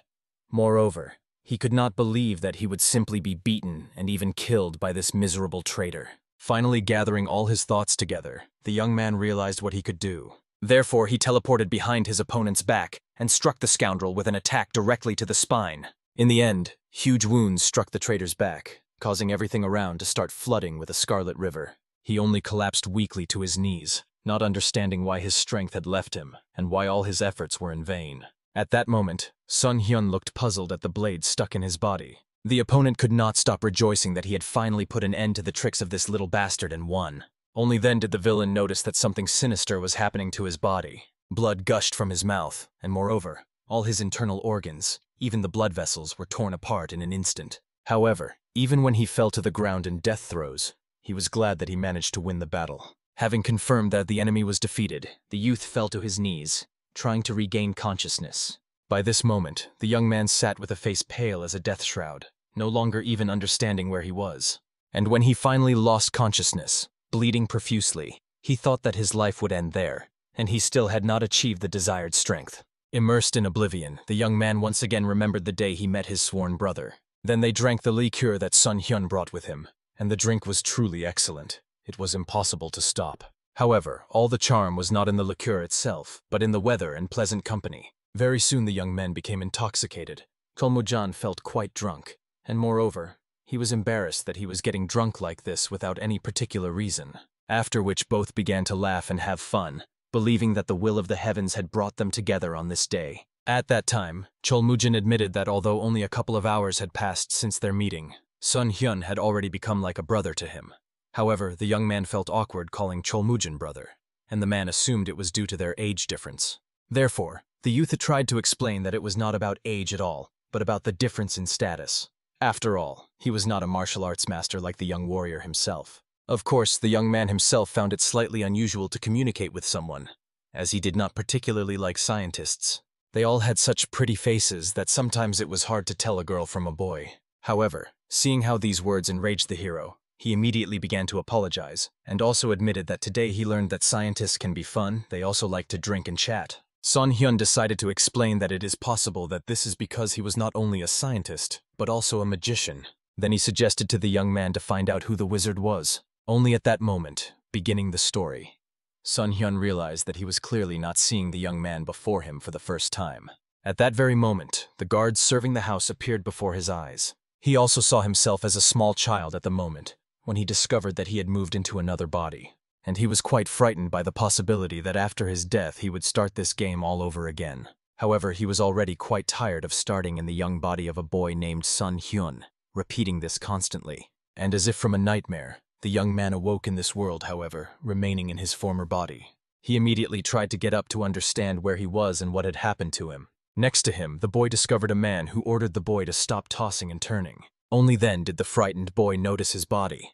Moreover, he could not believe that he would simply be beaten and even killed by this miserable traitor. Finally gathering all his thoughts together, the young man realized what he could do. Therefore, he teleported behind his opponent's back and struck the scoundrel with an attack directly to the spine. In the end, huge wounds struck the traitor's back, causing everything around to start flooding with a scarlet river. He only collapsed weakly to his knees, not understanding why his strength had left him and why all his efforts were in vain. At that moment, Sun Hyun looked puzzled at the blade stuck in his body. The opponent could not stop rejoicing that he had finally put an end to the tricks of this little bastard and won. Only then did the villain notice that something sinister was happening to his body. Blood gushed from his mouth, and moreover, all his internal organs, even the blood vessels, were torn apart in an instant. However, even when he fell to the ground in death throes, he was glad that he managed to win the battle. Having confirmed that the enemy was defeated, the youth fell to his knees, trying to regain consciousness. By this moment, the young man sat with a face pale as a death shroud, no longer even understanding where he was. And when he finally lost consciousness, bleeding profusely, he thought that his life would end there, and he still had not achieved the desired strength. Immersed in oblivion, the young man once again remembered the day he met his sworn brother. Then they drank the liqueur that Sun Hyun brought with him, and the drink was truly excellent. It was impossible to stop. However, all the charm was not in the liqueur itself, but in the weather and pleasant company. Very soon the young men became intoxicated. Cholmujan felt quite drunk, and moreover, he was embarrassed that he was getting drunk like this without any particular reason. After which both began to laugh and have fun, believing that the will of the heavens had brought them together on this day. At that time, Cholmujin admitted that although only a couple of hours had passed since their meeting, Sun Hyun had already become like a brother to him. However, the young man felt awkward calling Cholmujin brother, and the man assumed it was due to their age difference. Therefore, the youth had tried to explain that it was not about age at all, but about the difference in status. After all, he was not a martial arts master like the young warrior himself. Of course, the young man himself found it slightly unusual to communicate with someone, as he did not particularly like scientists. They all had such pretty faces that sometimes it was hard to tell a girl from a boy. However, seeing how these words enraged the hero, he immediately began to apologize, and also admitted that today he learned that scientists can be fun, they also like to drink and chat. Sun Hyun decided to explain that it is possible that this is because he was not only a scientist, but also a magician. Then he suggested to the young man to find out who the wizard was. Only at that moment, beginning the story, Sun Hyun realized that he was clearly not seeing the young man before him for the first time. At that very moment, the guards serving the house appeared before his eyes. He also saw himself as a small child at the moment, when he discovered that he had moved into another body. And he was quite frightened by the possibility that after his death he would start this game all over again. However, he was already quite tired of starting in the young body of a boy named Sun Hyun, repeating this constantly. And as if from a nightmare, the young man awoke in this world, however, remaining in his former body. He immediately tried to get up to understand where he was and what had happened to him. Next to him, the boy discovered a man who ordered the boy to stop tossing and turning. Only then did the frightened boy notice his body.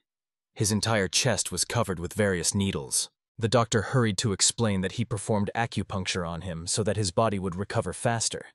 His entire chest was covered with various needles. The doctor hurried to explain that he performed acupuncture on him so that his body would recover faster.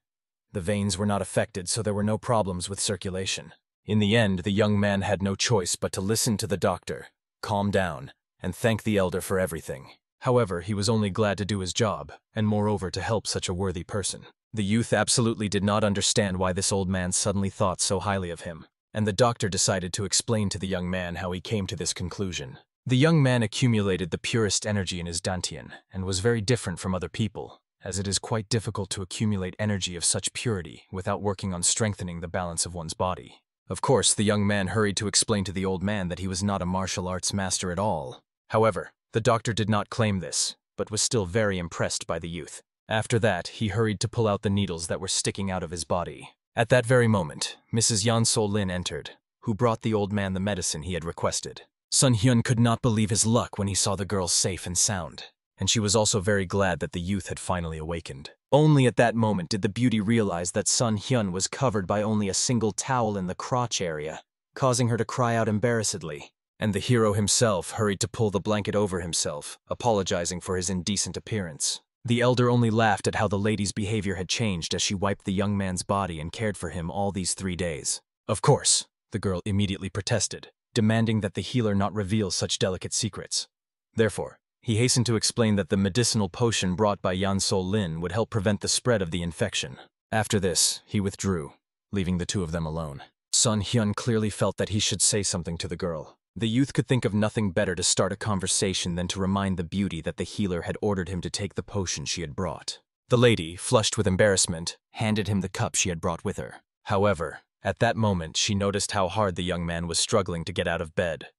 The veins were not affected, so there were no problems with circulation. In the end, the young man had no choice but to listen to the doctor, calm down, and thank the elder for everything. However, he was only glad to do his job, and moreover to help such a worthy person. The youth absolutely did not understand why this old man suddenly thought so highly of him, and the doctor decided to explain to the young man how he came to this conclusion. The young man accumulated the purest energy in his dantian, and was very different from other people, as it is quite difficult to accumulate energy of such purity without working on strengthening the balance of one's body. Of course, the young man hurried to explain to the old man that he was not a martial arts master at all, However, the doctor did not claim this, but was still very impressed by the youth. After that, he hurried to pull out the needles that were sticking out of his body. At that very moment, Mrs. Yan Sol-lin entered, who brought the old man the medicine he had requested. Sun Hyun could not believe his luck when he saw the girl safe and sound, and she was also very glad that the youth had finally awakened. Only at that moment did the beauty realize that Sun Hyun was covered by only a single towel in the crotch area, causing her to cry out embarrassedly, and the hero himself hurried to pull the blanket over himself, apologizing for his indecent appearance. The elder only laughed at how the lady's behavior had changed as she wiped the young man's body and cared for him all these 3 days. Of course, the girl immediately protested, demanding that the healer not reveal such delicate secrets. Therefore, he hastened to explain that the medicinal potion brought by Yan Sol-lin would help prevent the spread of the infection. After this, he withdrew, leaving the two of them alone. Sun Hyun clearly felt that he should say something to the girl. The youth could think of nothing better to start a conversation than to remind the beauty that the healer had ordered him to take the potion she had brought. The lady, flushed with embarrassment, handed him the cup she had brought with her. However, at that moment she noticed how hard the young man was struggling to get out of bed.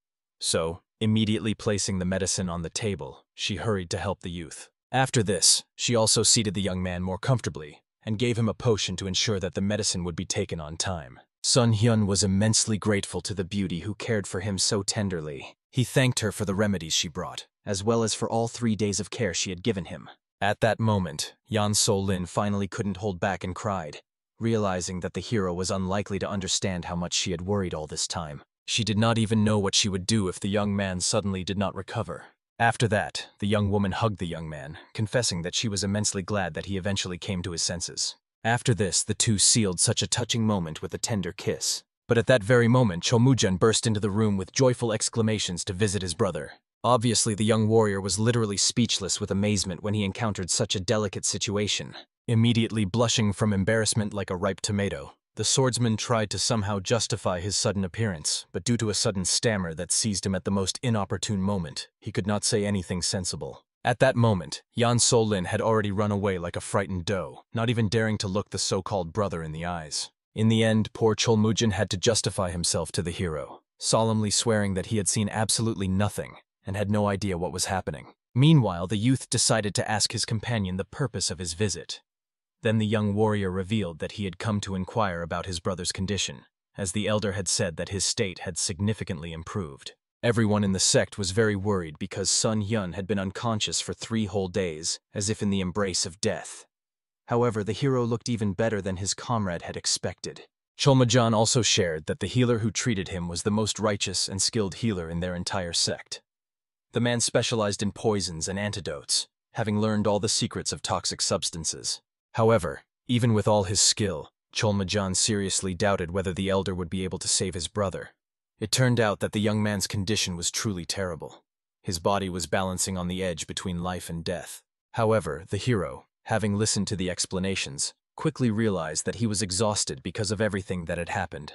So, immediately placing the medicine on the table, she hurried to help the youth. After this, she also seated the young man more comfortably, and gave him a potion to ensure that the medicine would be taken on time. Sun Hyun was immensely grateful to the beauty who cared for him so tenderly. He thanked her for the remedies she brought, as well as for all 3 days of care she had given him. At that moment, Yan Sol-lin finally couldn't hold back and cried, realizing that the hero was unlikely to understand how much she had worried all this time. She did not even know what she would do if the young man suddenly did not recover. After that, the young woman hugged the young man, confessing that she was immensely glad that he eventually came to his senses. After this, the two sealed such a touching moment with a tender kiss. But at that very moment, Cholmujin burst into the room with joyful exclamations to visit his brother. Obviously, the young warrior was literally speechless with amazement when he encountered such a delicate situation. Immediately blushing from embarrassment like a ripe tomato, the swordsman tried to somehow justify his sudden appearance, but due to a sudden stammer that seized him at the most inopportune moment, he could not say anything sensible. At that moment, Yan Sol-lin had already run away like a frightened doe, not even daring to look the so-called brother in the eyes. In the end, poor Cholmujin had to justify himself to the hero, solemnly swearing that he had seen absolutely nothing and had no idea what was happening. Meanwhile, the youth decided to ask his companion the purpose of his visit. Then the young warrior revealed that he had come to inquire about his brother's condition, as the elder had said that his state had significantly improved. Everyone in the sect was very worried because Sun Hyun had been unconscious for 3 whole days, as if in the embrace of death. However, the hero looked even better than his comrade had expected. Cholmujin also shared that the healer who treated him was the most righteous and skilled healer in their entire sect. The man specialized in poisons and antidotes, having learned all the secrets of toxic substances. However, even with all his skill, Cholmujin seriously doubted whether the elder would be able to save his brother. It turned out that the young man's condition was truly terrible. His body was balancing on the edge between life and death. However, the hero, having listened to the explanations, quickly realized that he was exhausted because of everything that had happened.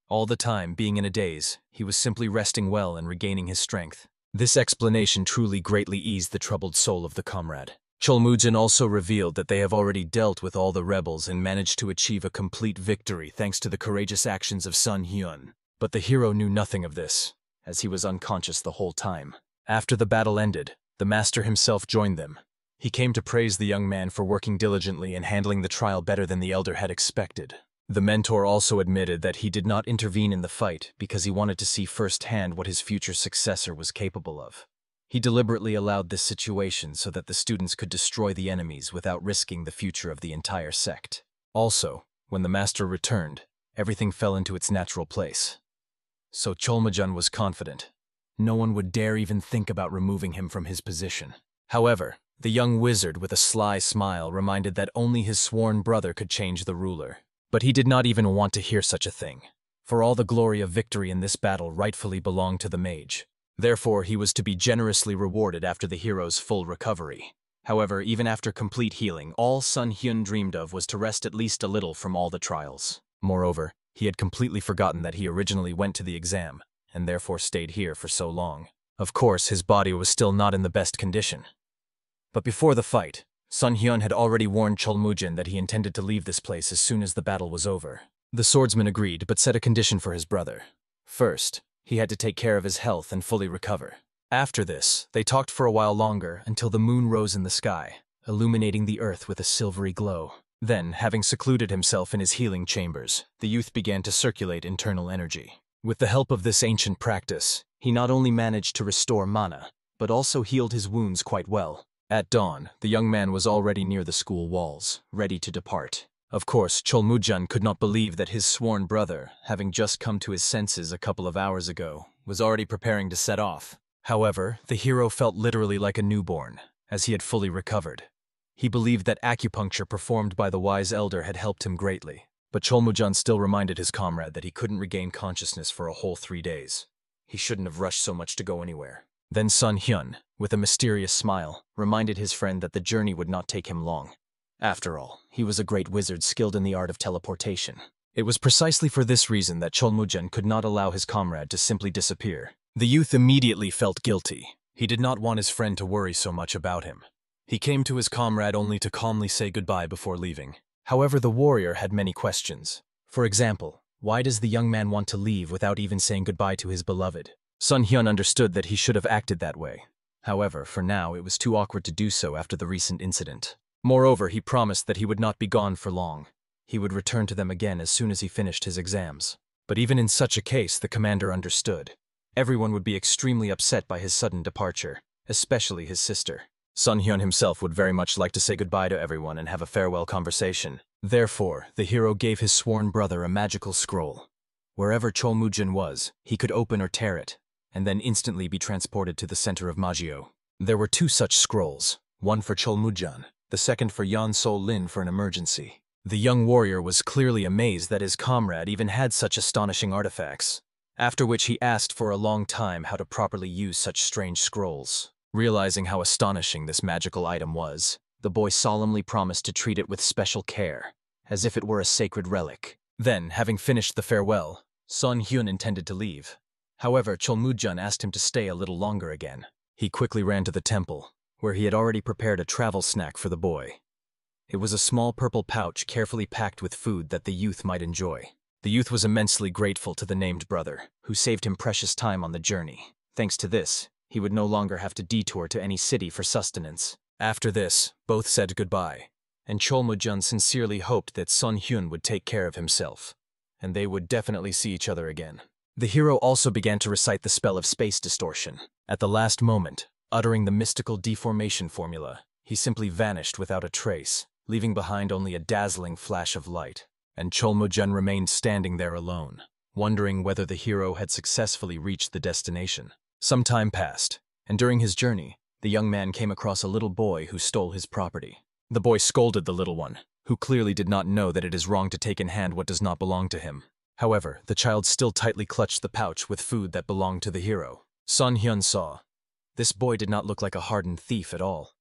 All the time, being in a daze, he was simply resting well and regaining his strength. This explanation truly greatly eased the troubled soul of the comrade. Cholmujin also revealed that they have already dealt with all the rebels and managed to achieve a complete victory thanks to the courageous actions of Sun Hyun. But the hero knew nothing of this, as he was unconscious the whole time. After the battle ended, the master himself joined them. He came to praise the young man for working diligently and handling the trial better than the elder had expected. The mentor also admitted that he did not intervene in the fight because he wanted to see firsthand what his future successor was capable of. He deliberately allowed this situation so that the students could destroy the enemies without risking the future of the entire sect. Also, when the master returned, everything fell into its natural place. So Cholmujin was confident. No one would dare even think about removing him from his position. However, the young wizard with a sly smile reminded that only his sworn brother could change the ruler. But he did not even want to hear such a thing, for all the glory of victory in this battle rightfully belonged to the mage. Therefore, he was to be generously rewarded after the hero's full recovery. However, even after complete healing, all Sun Hyun dreamed of was to rest at least a little from all the trials. Moreover, he had completely forgotten that he originally went to the exam, and therefore stayed here for so long. Of course, his body was still not in the best condition. But before the fight, Sun Hyun had already warned Cholmujin that he intended to leave this place as soon as the battle was over. The swordsman agreed, but set a condition for his brother. First, he had to take care of his health and fully recover. After this, they talked for a while longer until the moon rose in the sky, illuminating the earth with a silvery glow. Then, having secluded himself in his healing chambers, the youth began to circulate internal energy. With the help of this ancient practice, he not only managed to restore mana, but also healed his wounds quite well. At dawn, the young man was already near the school walls, ready to depart. Of course, Cholmujun could not believe that his sworn brother, having just come to his senses a couple of hours ago, was already preparing to set off. However, the hero felt literally like a newborn, as he had fully recovered. He believed that acupuncture performed by the wise elder had helped him greatly, but Cholmujun still reminded his comrade that he couldn't regain consciousness for a whole 3 days. He shouldn't have rushed so much to go anywhere. Then Sun Hyun, with a mysterious smile, reminded his friend that the journey would not take him long. After all, he was a great wizard skilled in the art of teleportation. It was precisely for this reason that Cholmujun could not allow his comrade to simply disappear. The youth immediately felt guilty. He did not want his friend to worry so much about him. He came to his comrade only to calmly say goodbye before leaving. However, the warrior had many questions. For example, why does the young man want to leave without even saying goodbye to his beloved? Sun Hyun understood that he should have acted that way. However, for now, it was too awkward to do so after the recent incident. Moreover, he promised that he would not be gone for long. He would return to them again as soon as he finished his exams. But even in such a case, the commander understood. Everyone would be extremely upset by his sudden departure, especially his sister. Sun Hyun himself would very much like to say goodbye to everyone and have a farewell conversation. Therefore, the hero gave his sworn brother a magical scroll. Wherever Cholmujun was, he could open or tear it, and then instantly be transported to the center of Magio. There were 2 such scrolls, one for Cholmujun, the second for Yan Sol Lin for an emergency. The young warrior was clearly amazed that his comrade even had such astonishing artifacts, after which he asked for a long time how to properly use such strange scrolls. Realizing how astonishing this magical item was, the boy solemnly promised to treat it with special care, as if it were a sacred relic. Then, having finished the farewell, Sun Hyun intended to leave. However, Cholmujun asked him to stay a little longer again. He quickly ran to the temple, where he had already prepared a travel snack for the boy. It was a small purple pouch carefully packed with food that the youth might enjoy. The youth was immensely grateful to the named brother, who saved him precious time on the journey. Thanks to this, he would no longer have to detour to any city for sustenance. After this, both said goodbye, and Cholmujun sincerely hoped that Sun Hyun would take care of himself, and they would definitely see each other again. The hero also began to recite the spell of space distortion. At the last moment, uttering the mystical deformation formula, he simply vanished without a trace, leaving behind only a dazzling flash of light. And Cholmujun remained standing there alone, wondering whether the hero had successfully reached the destination. Some time passed, and during his journey, the young man came across a little boy who stole his property. The boy scolded the little one, who clearly did not know that it is wrong to take in hand what does not belong to him. However, the child still tightly clutched the pouch with food that belonged to the hero. Sun Hyun saw. This boy did not look like a hardened thief at all.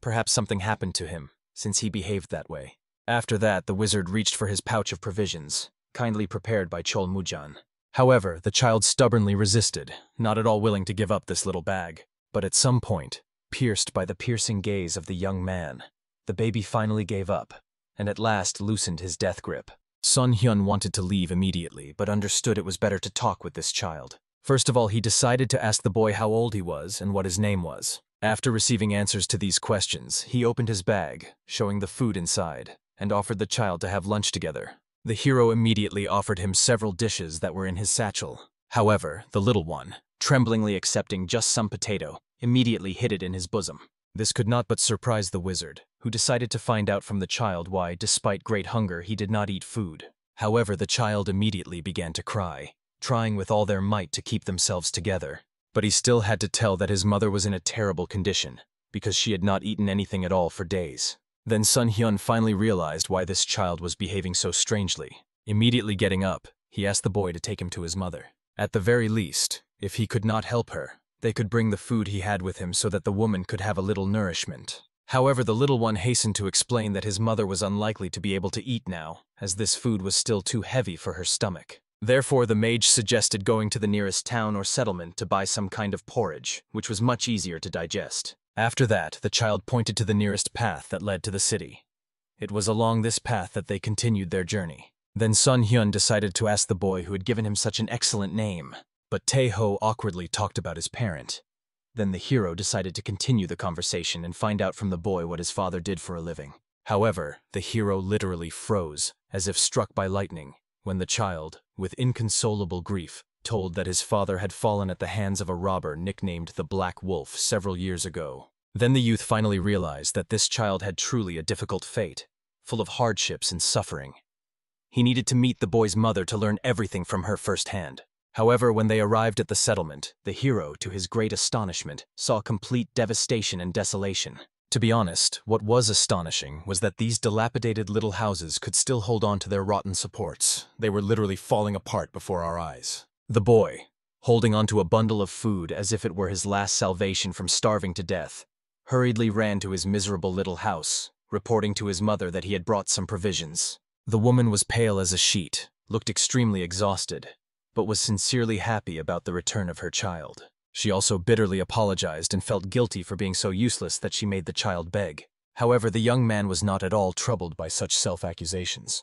Perhaps something happened to him, since he behaved that way. After that, the wizard reached for his pouch of provisions, kindly prepared by Cholmujun. However, the child stubbornly resisted, not at all willing to give up this little bag. But at some point, pierced by the piercing gaze of the young man, the baby finally gave up, and at last loosened his death grip. Sun Hyun wanted to leave immediately, but understood it was better to talk with this child. First of all, he decided to ask the boy how old he was and what his name was. After receiving answers to these questions, he opened his bag, showing the food inside, and offered the child to have lunch together. The hero immediately offered him several dishes that were in his satchel. However, the little one, tremblingly accepting just some potato, immediately hid it in his bosom. This could not but surprise the wizard, who decided to find out from the child why, despite great hunger, he did not eat food. However, the child immediately began to cry, trying with all their might to keep themselves together. But he still had to tell that his mother was in a terrible condition, because she had not eaten anything at all for days. Then Sun Hyun finally realized why this child was behaving so strangely. Immediately getting up, he asked the boy to take him to his mother. At the very least, if he could not help her, they could bring the food he had with him so that the woman could have a little nourishment. However, the little one hastened to explain that his mother was unlikely to be able to eat now, as this food was still too heavy for her stomach. Therefore, the mage suggested going to the nearest town or settlement to buy some kind of porridge, which was much easier to digest. After that, the child pointed to the nearest path that led to the city. It was along this path that they continued their journey. Then Sun Hyun decided to ask the boy who had given him such an excellent name, but Tae-ho awkwardly talked about his parent. Then the hero decided to continue the conversation and find out from the boy what his father did for a living. However, the hero literally froze, as if struck by lightning, when the child, with inconsolable grief, told that his father had fallen at the hands of a robber nicknamed the Black Wolf several years ago. Then the youth finally realized that this child had truly a difficult fate, full of hardships and suffering. He needed to meet the boy's mother to learn everything from her firsthand. However, when they arrived at the settlement, the hero, to his great astonishment, saw complete devastation and desolation. To be honest, what was astonishing was that these dilapidated little houses could still hold on to their rotten supports. They were literally falling apart before our eyes. The boy, holding onto a bundle of food as if it were his last salvation from starving to death, hurriedly ran to his miserable little house, reporting to his mother that he had brought some provisions. The woman was pale as a sheet, looked extremely exhausted, but was sincerely happy about the return of her child. She also bitterly apologized and felt guilty for being so useless that she made the child beg. However, the young man was not at all troubled by such self-accusations.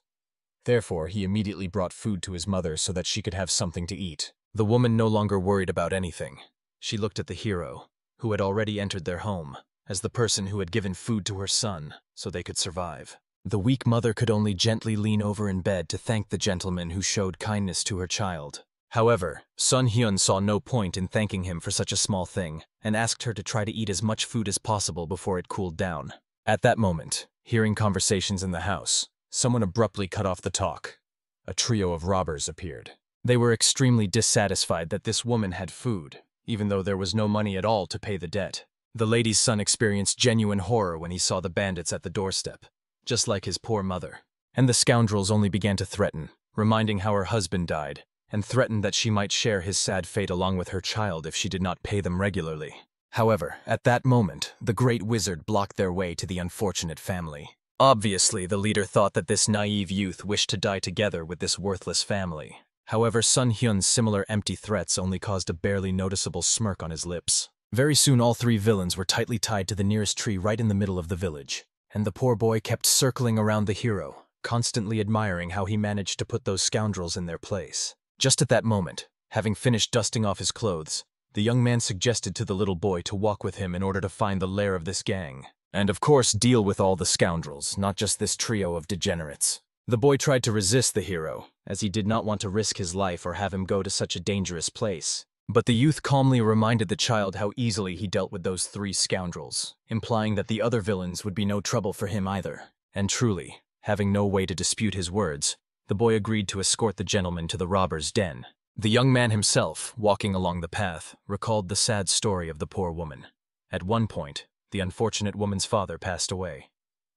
Therefore, he immediately brought food to his mother so that she could have something to eat. The woman no longer worried about anything. She looked at the hero, who had already entered their home, as the person who had given food to her son so they could survive. The weak mother could only gently lean over in bed to thank the gentleman who showed kindness to her child. However, Sun Hyun saw no point in thanking him for such a small thing, and asked her to try to eat as much food as possible before it cooled down. At that moment, hearing conversations in the house, someone abruptly cut off the talk. A trio of robbers appeared. They were extremely dissatisfied that this woman had food, even though there was no money at all to pay the debt. The lady's son experienced genuine horror when he saw the bandits at the doorstep, just like his poor mother. And the scoundrels only began to threaten, reminding how her husband died, and threatened that she might share his sad fate along with her child if she did not pay them regularly. However, at that moment, the great wizard blocked their way to the unfortunate family. Obviously, the leader thought that this naive youth wished to die together with this worthless family. However, Sun Hyun's similar empty threats only caused a barely noticeable smirk on his lips. Very soon all three villains were tightly tied to the nearest tree right in the middle of the village, and the poor boy kept circling around the hero, constantly admiring how he managed to put those scoundrels in their place. Just at that moment, having finished dusting off his clothes, the young man suggested to the little boy to walk with him in order to find the lair of this gang, and of course deal with all the scoundrels, not just this trio of degenerates. The boy tried to resist the hero, as he did not want to risk his life or have him go to such a dangerous place. But the youth calmly reminded the child how easily he dealt with those three scoundrels, implying that the other villains would be no trouble for him either. And truly, having no way to dispute his words, the boy agreed to escort the gentleman to the robber's den. The young man himself, walking along the path, recalled the sad story of the poor woman. At one point, the unfortunate woman's father passed away.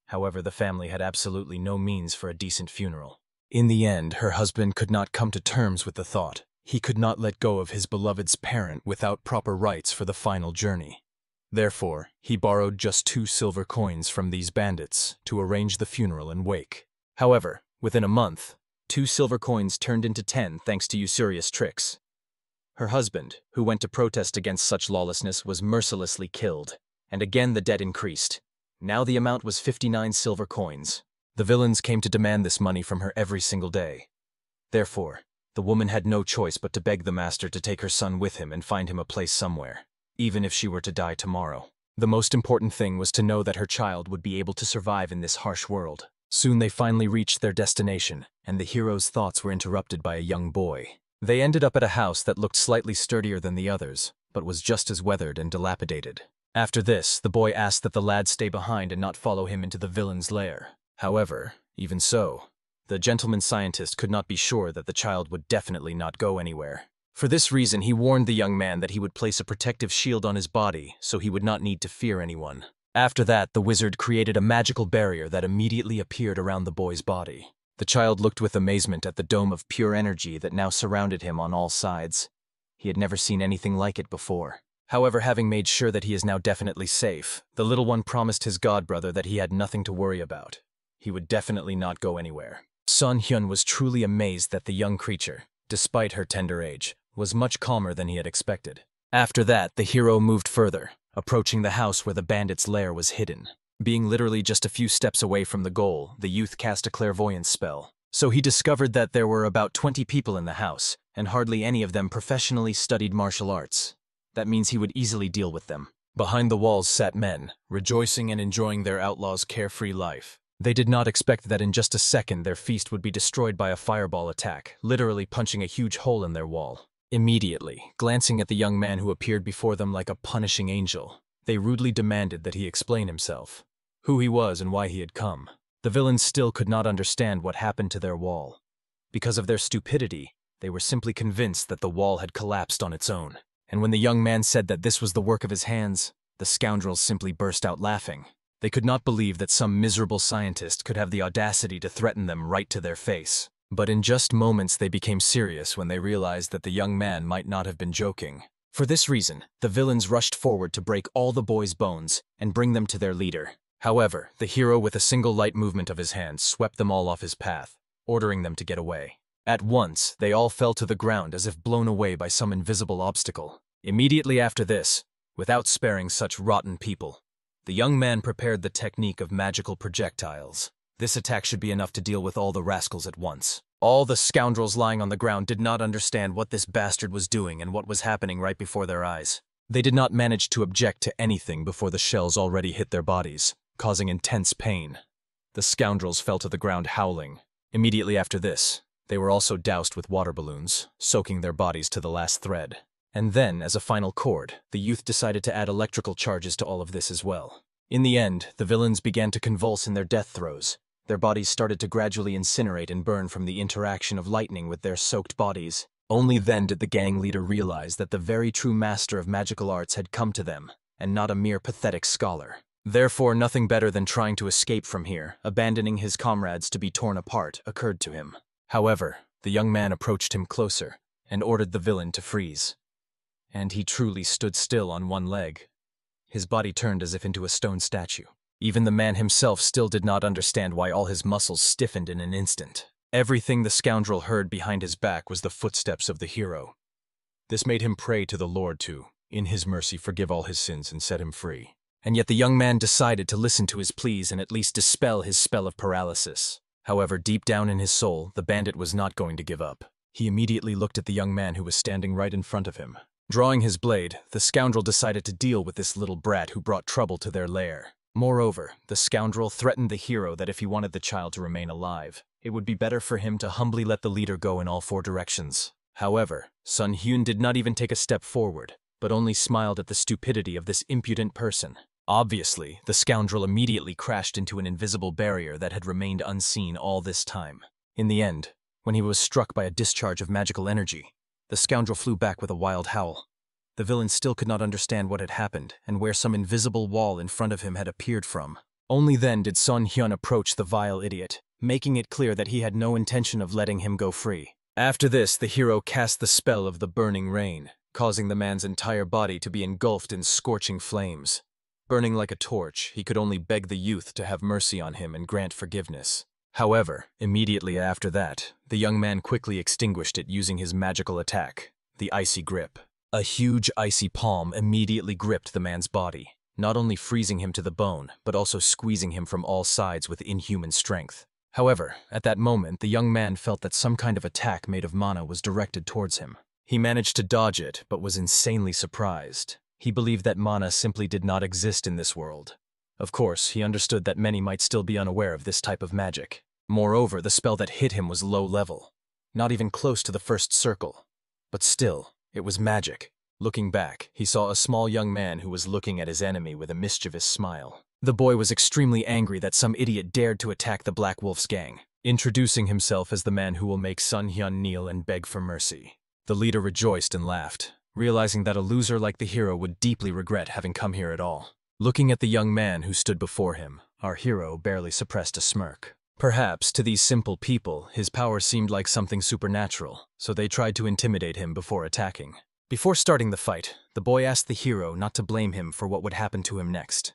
However, the family had absolutely no means for a decent funeral. In the end, her husband could not come to terms with the thought. He could not let go of his beloved's parent without proper rites for the final journey. Therefore, he borrowed just 2 silver coins from these bandits to arrange the funeral and wake. However, within a month, 2 silver coins turned into 10 thanks to usurious tricks. Her husband, who went to protest against such lawlessness, was mercilessly killed, and again the debt increased. Now the amount was 59 silver coins. The villains came to demand this money from her every single day. Therefore, the woman had no choice but to beg the master to take her son with him and find him a place somewhere, even if she were to die tomorrow. The most important thing was to know that her child would be able to survive in this harsh world. Soon they finally reached their destination, and the hero's thoughts were interrupted by a young boy. They ended up at a house that looked slightly sturdier than the others, but was just as weathered and dilapidated. After this, the boy asked that the lad stay behind and not follow him into the villain's lair. However, even so, the gentleman scientist could not be sure that the child would definitely not go anywhere. For this reason, he warned the young man that he would place a protective shield on his body so he would not need to fear anyone. After that, the wizard created a magical barrier that immediately appeared around the boy's body. The child looked with amazement at the dome of pure energy that now surrounded him on all sides. He had never seen anything like it before. However, having made sure that he is now definitely safe, the little one promised his godbrother that he had nothing to worry about. He would definitely not go anywhere. Sun Hyun was truly amazed that the young creature, despite her tender age, was much calmer than he had expected. After that, the hero moved further, approaching the house where the bandit's lair was hidden. Being literally just a few steps away from the goal, the youth cast a clairvoyance spell. So he discovered that there were about 20 people in the house, and hardly any of them professionally studied martial arts. That means he would easily deal with them. Behind the walls sat men, rejoicing and enjoying their outlaw's carefree life. They did not expect that in just a second their feast would be destroyed by a fireball attack, literally punching a huge hole in their wall. Immediately, glancing at the young man who appeared before them like a punishing angel, they rudely demanded that he explain himself, who he was and why he had come. The villains still could not understand what happened to their wall. Because of their stupidity, they were simply convinced that the wall had collapsed on its own. And when the young man said that this was the work of his hands, the scoundrels simply burst out laughing. They could not believe that some miserable scientist could have the audacity to threaten them right to their face. But in just moments they became serious when they realized that the young man might not have been joking. For this reason, the villains rushed forward to break all the boys' bones and bring them to their leader. However, the hero with a single light movement of his hand swept them all off his path, ordering them to get away. At once, they all fell to the ground as if blown away by some invisible obstacle. Immediately after this, without sparing such rotten people, the young man prepared the technique of magical projectiles. This attack should be enough to deal with all the rascals at once. All the scoundrels lying on the ground did not understand what this bastard was doing and what was happening right before their eyes. They did not manage to object to anything before the shells already hit their bodies, causing intense pain. The scoundrels fell to the ground howling. Immediately after this, they were also doused with water balloons, soaking their bodies to the last thread. And then, as a final chord, the youth decided to add electrical charges to all of this as well. In the end, the villains began to convulse in their death throes. Their bodies started to gradually incinerate and burn from the interaction of lightning with their soaked bodies. Only then did the gang leader realize that the very true master of magical arts had come to them, and not a mere pathetic scholar. Therefore, nothing better than trying to escape from here, abandoning his comrades to be torn apart, occurred to him. However, the young man approached him closer and ordered the villain to freeze. And he truly stood still on one leg. His body turned as if into a stone statue. Even the man himself still did not understand why all his muscles stiffened in an instant. Everything the scoundrel heard behind his back was the footsteps of the hero. This made him pray to the Lord to, in his mercy, forgive all his sins and set him free. And yet the young man decided to listen to his pleas and at least dispel his spell of paralysis. However, deep down in his soul, the bandit was not going to give up. He immediately looked at the young man who was standing right in front of him. Drawing his blade, the scoundrel decided to deal with this little brat who brought trouble to their lair. Moreover, the scoundrel threatened the hero that if he wanted the child to remain alive, it would be better for him to humbly let the leader go in all four directions. However, Sun Hyun did not even take a step forward, but only smiled at the stupidity of this impudent person. Obviously, the scoundrel immediately crashed into an invisible barrier that had remained unseen all this time. In the end, when he was struck by a discharge of magical energy, the scoundrel flew back with a wild howl. The villain still could not understand what had happened and where some invisible wall in front of him had appeared from. Only then did Sun Hyun approach the vile idiot, making it clear that he had no intention of letting him go free. After this, the hero cast the spell of the burning rain, causing the man's entire body to be engulfed in scorching flames. Burning like a torch, he could only beg the youth to have mercy on him and grant forgiveness. However, immediately after that, the young man quickly extinguished it using his magical attack, the icy grip. A huge icy palm immediately gripped the man's body, not only freezing him to the bone, but also squeezing him from all sides with inhuman strength. However, at that moment, the young man felt that some kind of attack made of mana was directed towards him. He managed to dodge it, but was insanely surprised. He believed that mana simply did not exist in this world. Of course, he understood that many might still be unaware of this type of magic. Moreover, the spell that hit him was low level, not even close to the first circle. But still, it was magic. Looking back, he saw a small young man who was looking at his enemy with a mischievous smile. The boy was extremely angry that some idiot dared to attack the Black Wolf's gang, introducing himself as the man who will make Sun Hyun kneel and beg for mercy. The leader rejoiced and laughed, realizing that a loser like the hero would deeply regret having come here at all. Looking at the young man who stood before him, our hero barely suppressed a smirk. Perhaps, to these simple people, his power seemed like something supernatural, so they tried to intimidate him before attacking. Before starting the fight, the boy asked the hero not to blame him for what would happen to him next.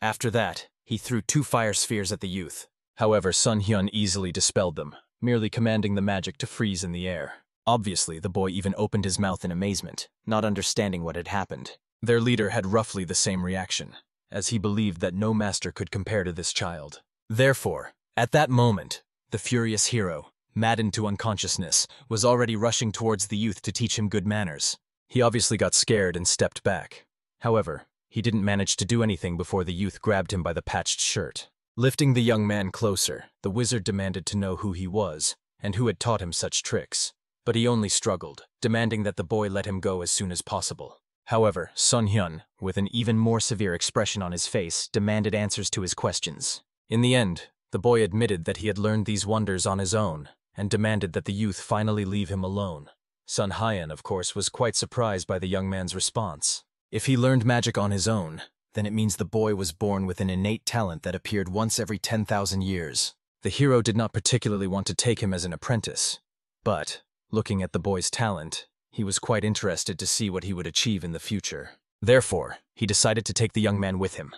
After that, he threw 2 fire spheres at the youth. However, Sun Hyun easily dispelled them, merely commanding the magic to freeze in the air. Obviously, the boy even opened his mouth in amazement, not understanding what had happened. Their leader had roughly the same reaction, as he believed that no master could compare to this child. Therefore, at that moment, the furious hero, maddened to unconsciousness, was already rushing towards the youth to teach him good manners. He obviously got scared and stepped back. However, he didn't manage to do anything before the youth grabbed him by the patched shirt. Lifting the young man closer, the wizard demanded to know who he was and who had taught him such tricks. But he only struggled, demanding that the boy let him go as soon as possible. However, Sun Hyun, with an even more severe expression on his face, demanded answers to his questions. In the end, the boy admitted that he had learned these wonders on his own and demanded that the youth finally leave him alone. Sun Hyun, of course, was quite surprised by the young man's response. If he learned magic on his own, then it means the boy was born with an innate talent that appeared once every 10,000 years. The hero did not particularly want to take him as an apprentice, but, looking at the boy's talent, he was quite interested to see what he would achieve in the future. Therefore, he decided to take the young man with him.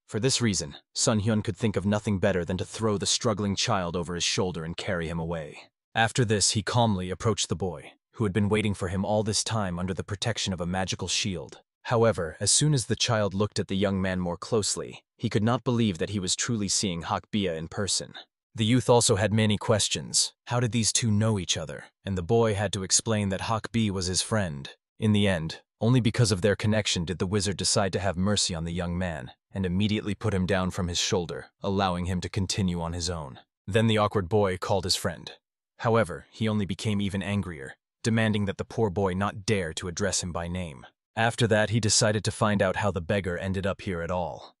For this reason, Sun Hyun could think of nothing better than to throw the struggling child over his shoulder and carry him away. After this, he calmly approached the boy, who had been waiting for him all this time under the protection of a magical shield. However, as soon as the child looked at the young man more closely, he could not believe that he was truly seeing Hakbia in person. The youth also had many questions. How did these two know each other? And the boy had to explain that Hakbi was his friend. In the end, only because of their connection did the wizard decide to have mercy on the young man, and immediately put him down from his shoulder, allowing him to continue on his own. Then the awkward boy called his friend. However, he only became even angrier, demanding that the poor boy not dare to address him by name. After that, he decided to find out how the beggar ended up here at all.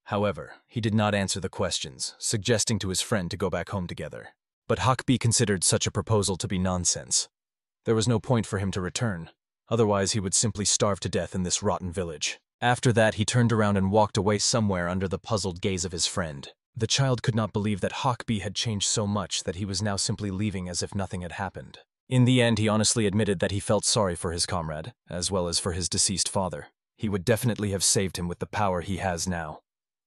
However, he did not answer the questions, suggesting to his friend to go back home together. But Hakbi considered such a proposal to be nonsense. There was no point for him to return. Otherwise, he would simply starve to death in this rotten village. After that, he turned around and walked away somewhere under the puzzled gaze of his friend. The child could not believe that Hakbi had changed so much that he was now simply leaving as if nothing had happened. In the end, he honestly admitted that he felt sorry for his comrade, as well as for his deceased father. He would definitely have saved him with the power he has now.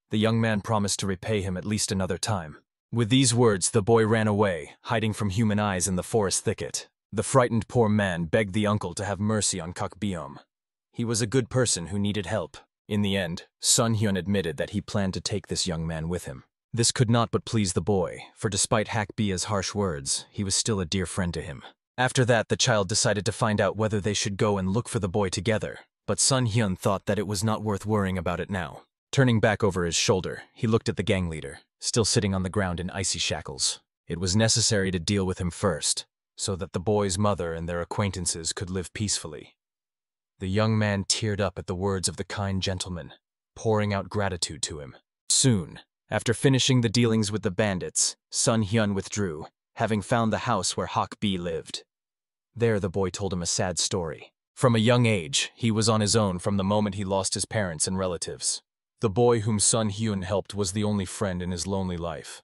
The young man promised to repay him at least another time. With these words, the boy ran away, hiding from human eyes in the forest thicket. The frightened poor man begged the uncle to have mercy on Kakbiom. He was a good person who needed help. In the end, Sun Hyun admitted that he planned to take this young man with him. This could not but please the boy, for despite Hakbia's harsh words, he was still a dear friend to him. After that, the child decided to find out whether they should go and look for the boy together, but Sun Hyun thought that it was not worth worrying about it now. Turning back over his shoulder, he looked at the gang leader, still sitting on the ground in icy shackles. It was necessary to deal with him first, so that the boy's mother and their acquaintances could live peacefully. The young man teared up at the words of the kind gentleman, pouring out gratitude to him. Soon, after finishing the dealings with the bandits, Sun Hyun withdrew, having found the house where Hakbi lived. There the boy told him a sad story. From a young age, he was on his own from the moment he lost his parents and relatives. The boy whom Sun Hyun helped was the only friend in his lonely life.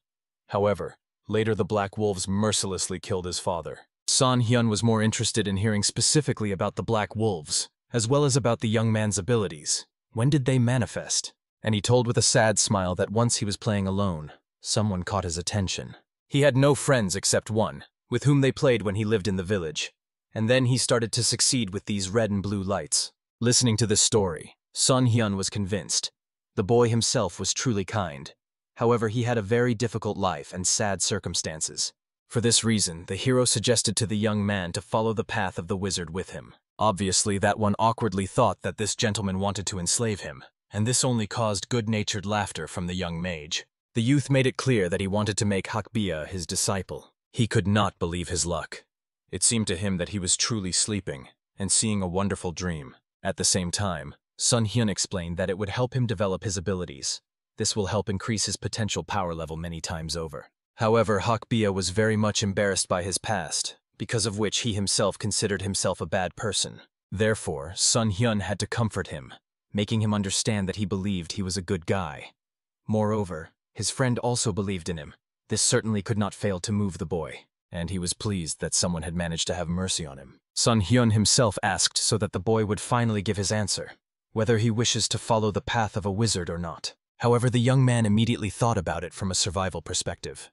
However, later the Black Wolves mercilessly killed his father. Sun Hyun was more interested in hearing specifically about the Black Wolves, as well as about the young man's abilities. When did they manifest? And he told with a sad smile that once he was playing alone, someone caught his attention. He had no friends except one, with whom they played when he lived in the village. And then he started to succeed with these red and blue lights. Listening to this story, Sun Hyun was convinced. The boy himself was truly kind. However, he had a very difficult life and sad circumstances. For this reason, the hero suggested to the young man to follow the path of the wizard with him. Obviously, that one awkwardly thought that this gentleman wanted to enslave him, and this only caused good-natured laughter from the young mage. The youth made it clear that he wanted to make Hakbia his disciple. He could not believe his luck. It seemed to him that he was truly sleeping and seeing a wonderful dream. At the same time, Sun Hyun explained that it would help him develop his abilities. This will help increase his potential power level many times over. However, Hakbia was very much embarrassed by his past, because of which he himself considered himself a bad person. Therefore, Sun Hyun had to comfort him, making him understand that he believed he was a good guy. Moreover, his friend also believed in him. This certainly could not fail to move the boy, and he was pleased that someone had managed to have mercy on him. Sun Hyun himself asked so that the boy would finally give his answer, whether he wishes to follow the path of a wizard or not. However, the young man immediately thought about it from a survival perspective.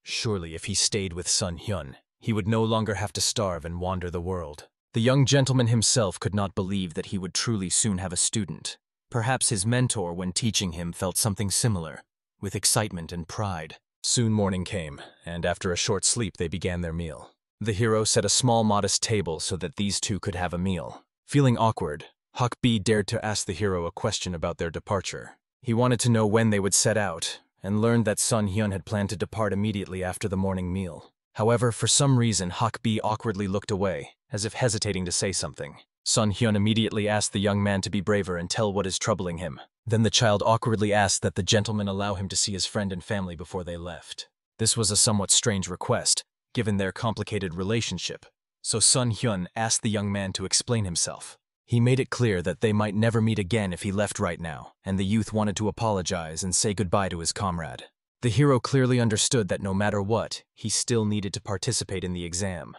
Surely, if he stayed with Sun Hyun, he would no longer have to starve and wander the world. The young gentleman himself could not believe that he would truly soon have a student. Perhaps his mentor, when teaching him, felt something similar, with excitement and pride. Soon morning came, and after a short sleep they began their meal. The hero set a small modest table so that these two could have a meal. Feeling awkward, Hakbi dared to ask the hero a question about their departure. He wanted to know when they would set out, and learned that Sun Hyun had planned to depart immediately after the morning meal. However, for some reason, Hakbi awkwardly looked away, as if hesitating to say something. Sun Hyun immediately asked the young man to be braver and tell what is troubling him. Then the child awkwardly asked that the gentleman allow him to see his friend and family before they left. This was a somewhat strange request, given their complicated relationship, so Sun Hyun asked the young man to explain himself. He made it clear that they might never meet again if he left right now, and the youth wanted to apologize and say goodbye to his comrade. The hero clearly understood that no matter what, he still needed to participate in the exam.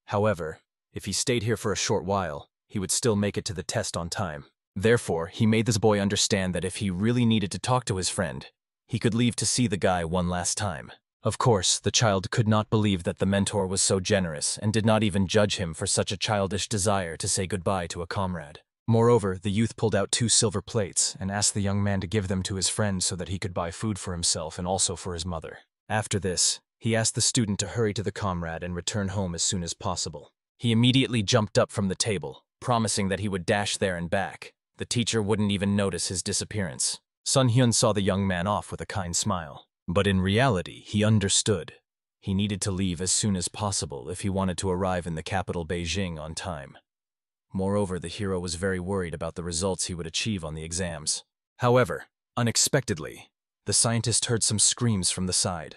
However, if he stayed here for a short while, he would still make it to the test on time. Therefore, he made this boy understand that if he really needed to talk to his friend, he could leave to see the guy one last time. Of course, the child could not believe that the mentor was so generous and did not even judge him for such a childish desire to say goodbye to a comrade. Moreover, the youth pulled out 2 silver plates and asked the young man to give them to his friend so that he could buy food for himself and also for his mother. After this, he asked the student to hurry to the comrade and return home as soon as possible. He immediately jumped up from the table, promising that he would dash there and back. The teacher wouldn't even notice his disappearance. Sun Hyun saw the young man off with a kind smile. But in reality, he understood. He needed to leave as soon as possible if he wanted to arrive in the capital Beijing on time. Moreover, the hero was very worried about the results he would achieve on the exams. However, unexpectedly, the scientist heard some screams from the side.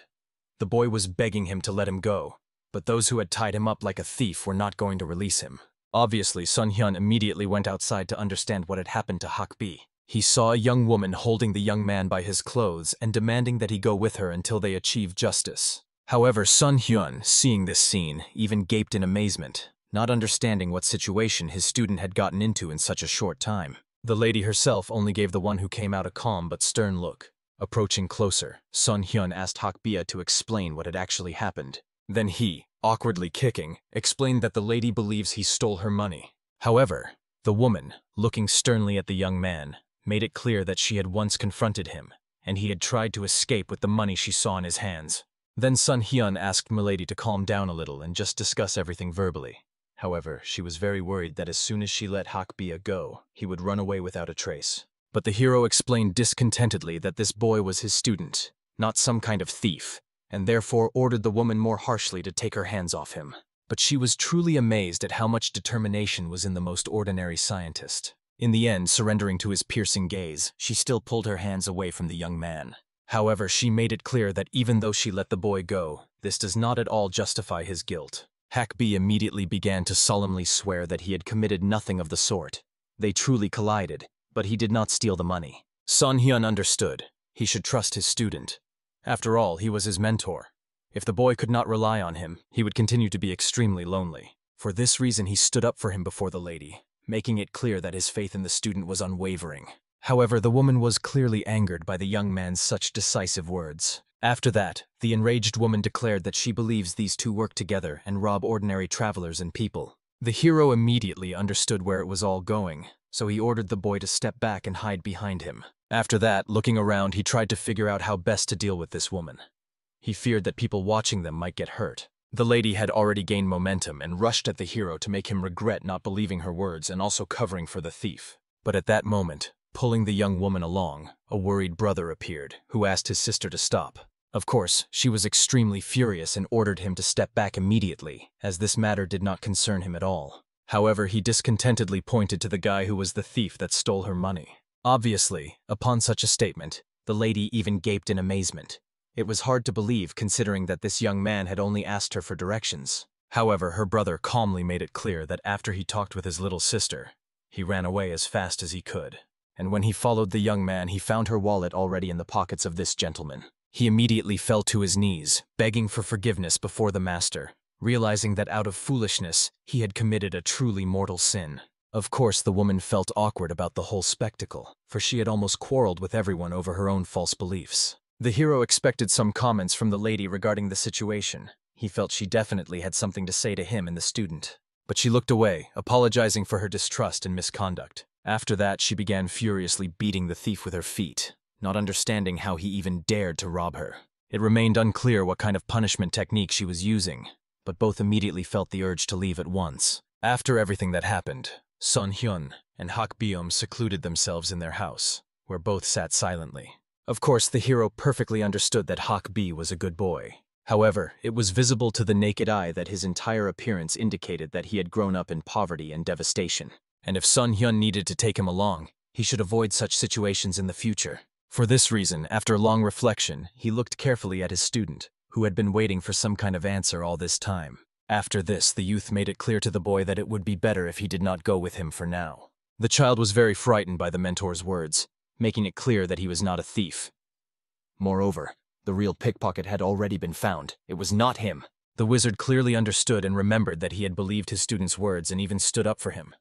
The boy was begging him to let him go, but those who had tied him up like a thief were not going to release him. Obviously, Sun Hyun immediately went outside to understand what had happened to Hakbi. He saw a young woman holding the young man by his clothes and demanding that he go with her until they achieve justice. However, Sun Hyun, seeing this scene, even gaped in amazement, not understanding what situation his student had gotten into in such a short time. The lady herself only gave the one who came out a calm but stern look. Approaching closer, Sun Hyun asked Hakbia to explain what had actually happened. Then he, awkwardly kicking, explained that the lady believes he stole her money. However, the woman, looking sternly at the young man, made it clear that she had once confronted him, and he had tried to escape with the money she saw in his hands. Then Sun Hyun asked Milady to calm down a little and just discuss everything verbally. However, she was very worried that as soon as she let Hakbia go, he would run away without a trace. But the hero explained discontentedly that this boy was his student, not some kind of thief, and therefore ordered the woman more harshly to take her hands off him. But she was truly amazed at how much determination was in the most ordinary scientist. In the end, surrendering to his piercing gaze, she still pulled her hands away from the young man. However, she made it clear that even though she let the boy go, this does not at all justify his guilt. Hakbi immediately began to solemnly swear that he had committed nothing of the sort. They truly collided, but he did not steal the money. Sun Hyun understood. He should trust his student. After all, he was his mentor. If the boy could not rely on him, he would continue to be extremely lonely. For this reason, he stood up for him before the lady, making it clear that his faith in the student was unwavering. However, the woman was clearly angered by the young man's such decisive words. After that, the enraged woman declared that she believes these two work together and rob ordinary travelers and people. The hero immediately understood where it was all going, so he ordered the boy to step back and hide behind him. After that, looking around, he tried to figure out how best to deal with this woman. He feared that people watching them might get hurt. The lady had already gained momentum and rushed at the hero to make him regret not believing her words and also covering for the thief. But at that moment, pulling the young woman along, a worried brother appeared, who asked his sister to stop. Of course, she was extremely furious and ordered him to step back immediately, as this matter did not concern him at all. However, he discontentedly pointed to the guy who was the thief that stole her money. Obviously, upon such a statement, the lady even gaped in amazement. It was hard to believe considering that this young man had only asked her for directions. However, her brother calmly made it clear that after he talked with his little sister, he ran away as fast as he could. And when he followed the young man, he found her wallet already in the pockets of this gentleman. He immediately fell to his knees, begging for forgiveness before the master, realizing that out of foolishness, he had committed a truly mortal sin. Of course, the woman felt awkward about the whole spectacle, for she had almost quarreled with everyone over her own false beliefs. The hero expected some comments from the lady regarding the situation. He felt she definitely had something to say to him and the student. But she looked away, apologizing for her distrust and misconduct. After that, she began furiously beating the thief with her feet, not understanding how he even dared to rob her. It remained unclear what kind of punishment technique she was using, but both immediately felt the urge to leave at once. After everything that happened, Sun Hyun and Hak Byum secluded themselves in their house, where both sat silently. Of course, the hero perfectly understood that Hak By was a good boy. However, it was visible to the naked eye that his entire appearance indicated that he had grown up in poverty and devastation. And if Sun Hyun needed to take him along, he should avoid such situations in the future. For this reason, after long reflection, he looked carefully at his student, who had been waiting for some kind of answer all this time. After this, the youth made it clear to the boy that it would be better if he did not go with him for now. The child was very frightened by the mentor's words, making it clear that he was not a thief. Moreover, the real pickpocket had already been found. It was not him. The wizard clearly understood and remembered that he had believed his student's words and even stood up for him.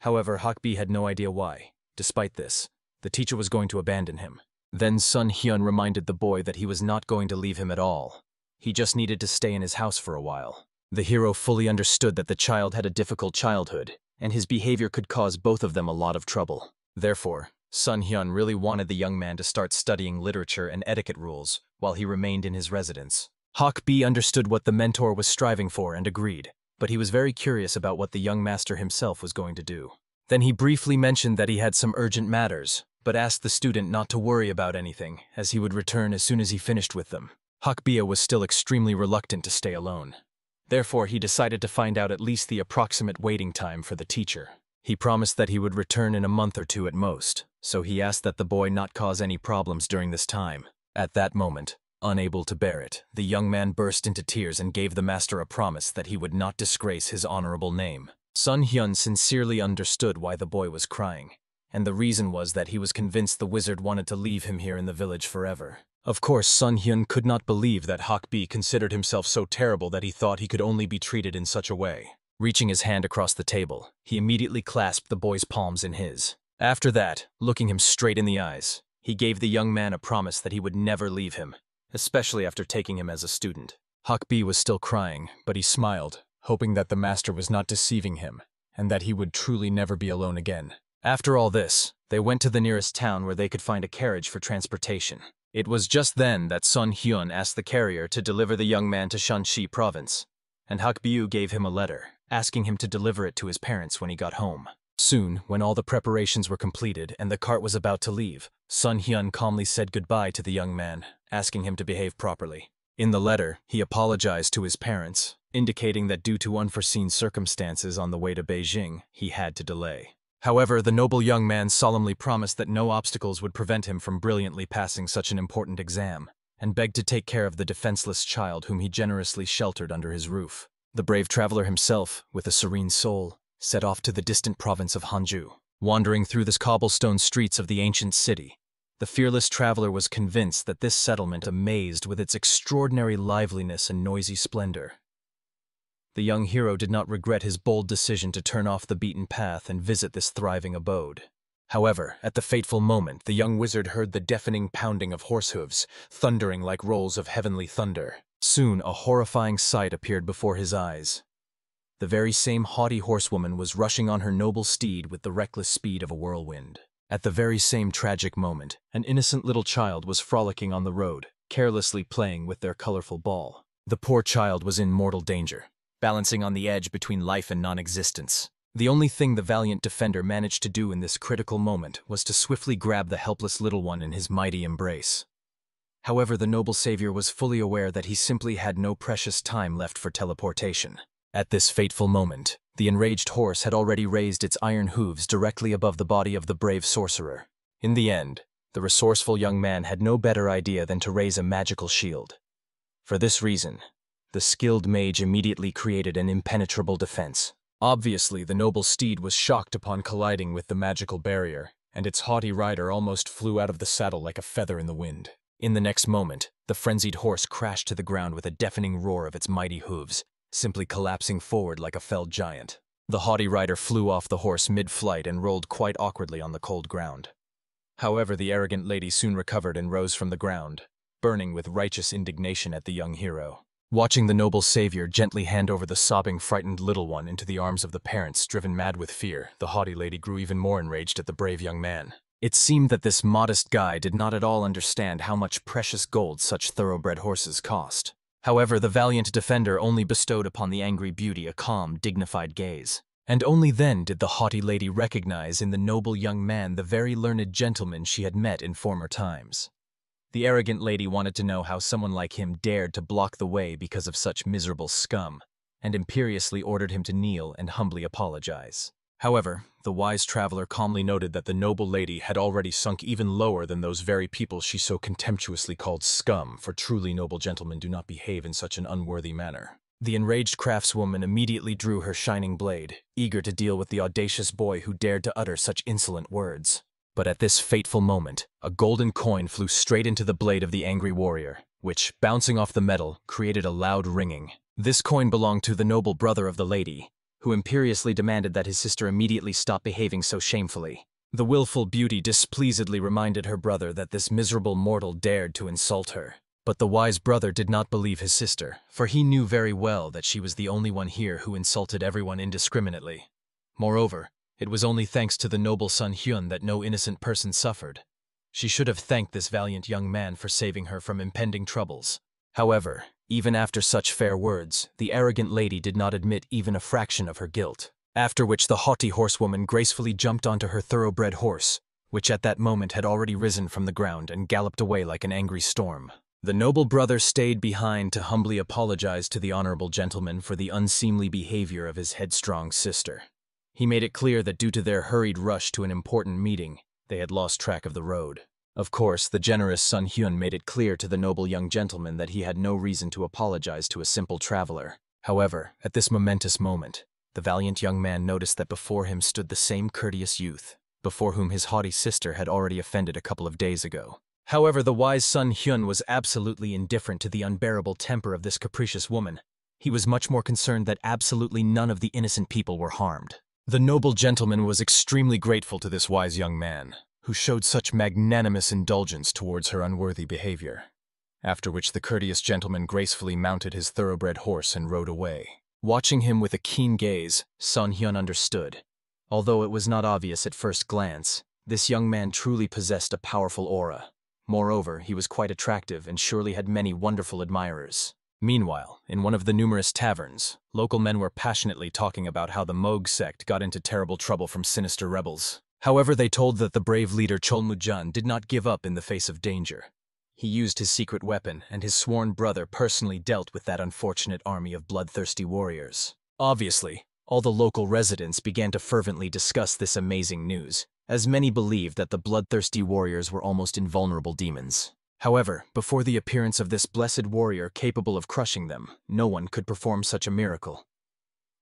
However, Hak By had no idea why. Despite this, the teacher was going to abandon him. Then Sun Hyun reminded the boy that he was not going to leave him at all. He just needed to stay in his house for a while. The hero fully understood that the child had a difficult childhood, and his behavior could cause both of them a lot of trouble. Therefore, Sun Hyun really wanted the young man to start studying literature and etiquette rules while he remained in his residence. Hak By understood what the mentor was striving for and agreed, but he was very curious about what the young master himself was going to do. Then he briefly mentioned that he had some urgent matters, but asked the student not to worry about anything, as he would return as soon as he finished with them. Hak By was still extremely reluctant to stay alone. Therefore, he decided to find out at least the approximate waiting time for the teacher. He promised that he would return in a month or two at most, so he asked that the boy not cause any problems during this time. At that moment, unable to bear it, the young man burst into tears and gave the master a promise that he would not disgrace his honorable name. Sun Hyun sincerely understood why the boy was crying, and the reason was that he was convinced the wizard wanted to leave him here in the village forever. Of course, Sun Hyun could not believe that Hak By considered himself so terrible that he thought he could only be treated in such a way. Reaching his hand across the table, he immediately clasped the boy's palms in his. After that, looking him straight in the eyes, he gave the young man a promise that he would never leave him, especially after taking him as a student. Hak By was still crying, but he smiled, hoping that the master was not deceiving him, and that he would truly never be alone again. After all this, they went to the nearest town where they could find a carriage for transportation. It was just then that Sun Hyun asked the carrier to deliver the young man to Shanxi province, and Hak By gave him a letter, asking him to deliver it to his parents when he got home. Soon, when all the preparations were completed and the cart was about to leave, Sun Hyun calmly said goodbye to the young man, asking him to behave properly. In the letter, he apologized to his parents, indicating that due to unforeseen circumstances on the way to Beijing, he had to delay. However, the noble young man solemnly promised that no obstacles would prevent him from brilliantly passing such an important exam, and begged to take care of the defenseless child whom he generously sheltered under his roof. The brave traveler himself, with a serene soul, set off to the distant province of Hanju. Wandering through the cobblestone streets of the ancient city, the fearless traveler was convinced that this settlement amazed with its extraordinary liveliness and noisy splendor. The young hero did not regret his bold decision to turn off the beaten path and visit this thriving abode. However, at the fateful moment, the young wizard heard the deafening pounding of horse hooves, thundering like rolls of heavenly thunder. Soon, a horrifying sight appeared before his eyes. The very same haughty horsewoman was rushing on her noble steed with the reckless speed of a whirlwind. At the very same tragic moment, an innocent little child was frolicking on the road, carelessly playing with their colorful ball. The poor child was in mortal danger, balancing on the edge between life and non-existence. The only thing the valiant defender managed to do in this critical moment was to swiftly grab the helpless little one in his mighty embrace. However, the noble savior was fully aware that he simply had no precious time left for teleportation. At this fateful moment, the enraged horse had already raised its iron hooves directly above the body of the brave sorcerer. In the end, the resourceful young man had no better idea than to raise a magical shield. For this reason, the skilled mage immediately created an impenetrable defense. Obviously, the noble steed was shocked upon colliding with the magical barrier, and its haughty rider almost flew out of the saddle like a feather in the wind. In the next moment, the frenzied horse crashed to the ground with a deafening roar of its mighty hooves, simply collapsing forward like a felled giant. The haughty rider flew off the horse mid-flight and rolled quite awkwardly on the cold ground. However, the arrogant lady soon recovered and rose from the ground, burning with righteous indignation at the young hero. Watching the noble savior gently hand over the sobbing, frightened little one into the arms of the parents driven mad with fear, the haughty lady grew even more enraged at the brave young man. It seemed that this modest guy did not at all understand how much precious gold such thoroughbred horses cost. However, the valiant defender only bestowed upon the angry beauty a calm, dignified gaze, And only then did the haughty lady recognize in the noble young man the very learned gentleman she had met in former times. The arrogant lady wanted to know how someone like him dared to block the way because of such miserable scum, and imperiously ordered him to kneel and humbly apologize. However, the wise traveler calmly noted that the noble lady had already sunk even lower than those very people she so contemptuously called scum, for truly noble gentlemen do not behave in such an unworthy manner. The enraged craftswoman immediately drew her shining blade, eager to deal with the audacious boy who dared to utter such insolent words. But at this fateful moment, a golden coin flew straight into the blade of the angry warrior, which, bouncing off the metal, created a loud ringing. This coin belonged to the noble brother of the lady, who imperiously demanded that his sister immediately stop behaving so shamefully. The willful beauty displeasedly reminded her brother that this miserable mortal dared to insult her. But the wise brother did not believe his sister, for he knew very well that she was the only one here who insulted everyone indiscriminately. Moreover, it was only thanks to the noble Sun Hyun that no innocent person suffered. She should have thanked this valiant young man for saving her from impending troubles. However, even after such fair words, the arrogant lady did not admit even a fraction of her guilt, after which the haughty horsewoman gracefully jumped onto her thoroughbred horse, which at that moment had already risen from the ground and galloped away like an angry storm. The noble brother stayed behind to humbly apologize to the honorable gentleman for the unseemly behavior of his headstrong sister. He made it clear that due to their hurried rush to an important meeting, they had lost track of the road. Of course, the generous Sun Hyun made it clear to the noble young gentleman that he had no reason to apologize to a simple traveler. However, at this momentous moment, the valiant young man noticed that before him stood the same courteous youth, before whom his haughty sister had already offended a couple of days ago. However, the wise Sun Hyun was absolutely indifferent to the unbearable temper of this capricious woman. He was much more concerned that absolutely none of the innocent people were harmed. The noble gentleman was extremely grateful to this wise young man, who showed such magnanimous indulgence towards her unworthy behavior. After which the courteous gentleman gracefully mounted his thoroughbred horse and rode away. Watching him with a keen gaze, Sun Hyun understood. Although it was not obvious at first glance, this young man truly possessed a powerful aura. Moreover, he was quite attractive and surely had many wonderful admirers. Meanwhile, in one of the numerous taverns, local men were passionately talking about how the Moog sect got into terrible trouble from sinister rebels. However, they told that the brave leader Cholmujan did not give up in the face of danger. He used his secret weapon, and his sworn brother personally dealt with that unfortunate army of bloodthirsty warriors. Obviously, all the local residents began to fervently discuss this amazing news, as many believed that the bloodthirsty warriors were almost invulnerable demons. However, before the appearance of this blessed warrior capable of crushing them, no one could perform such a miracle.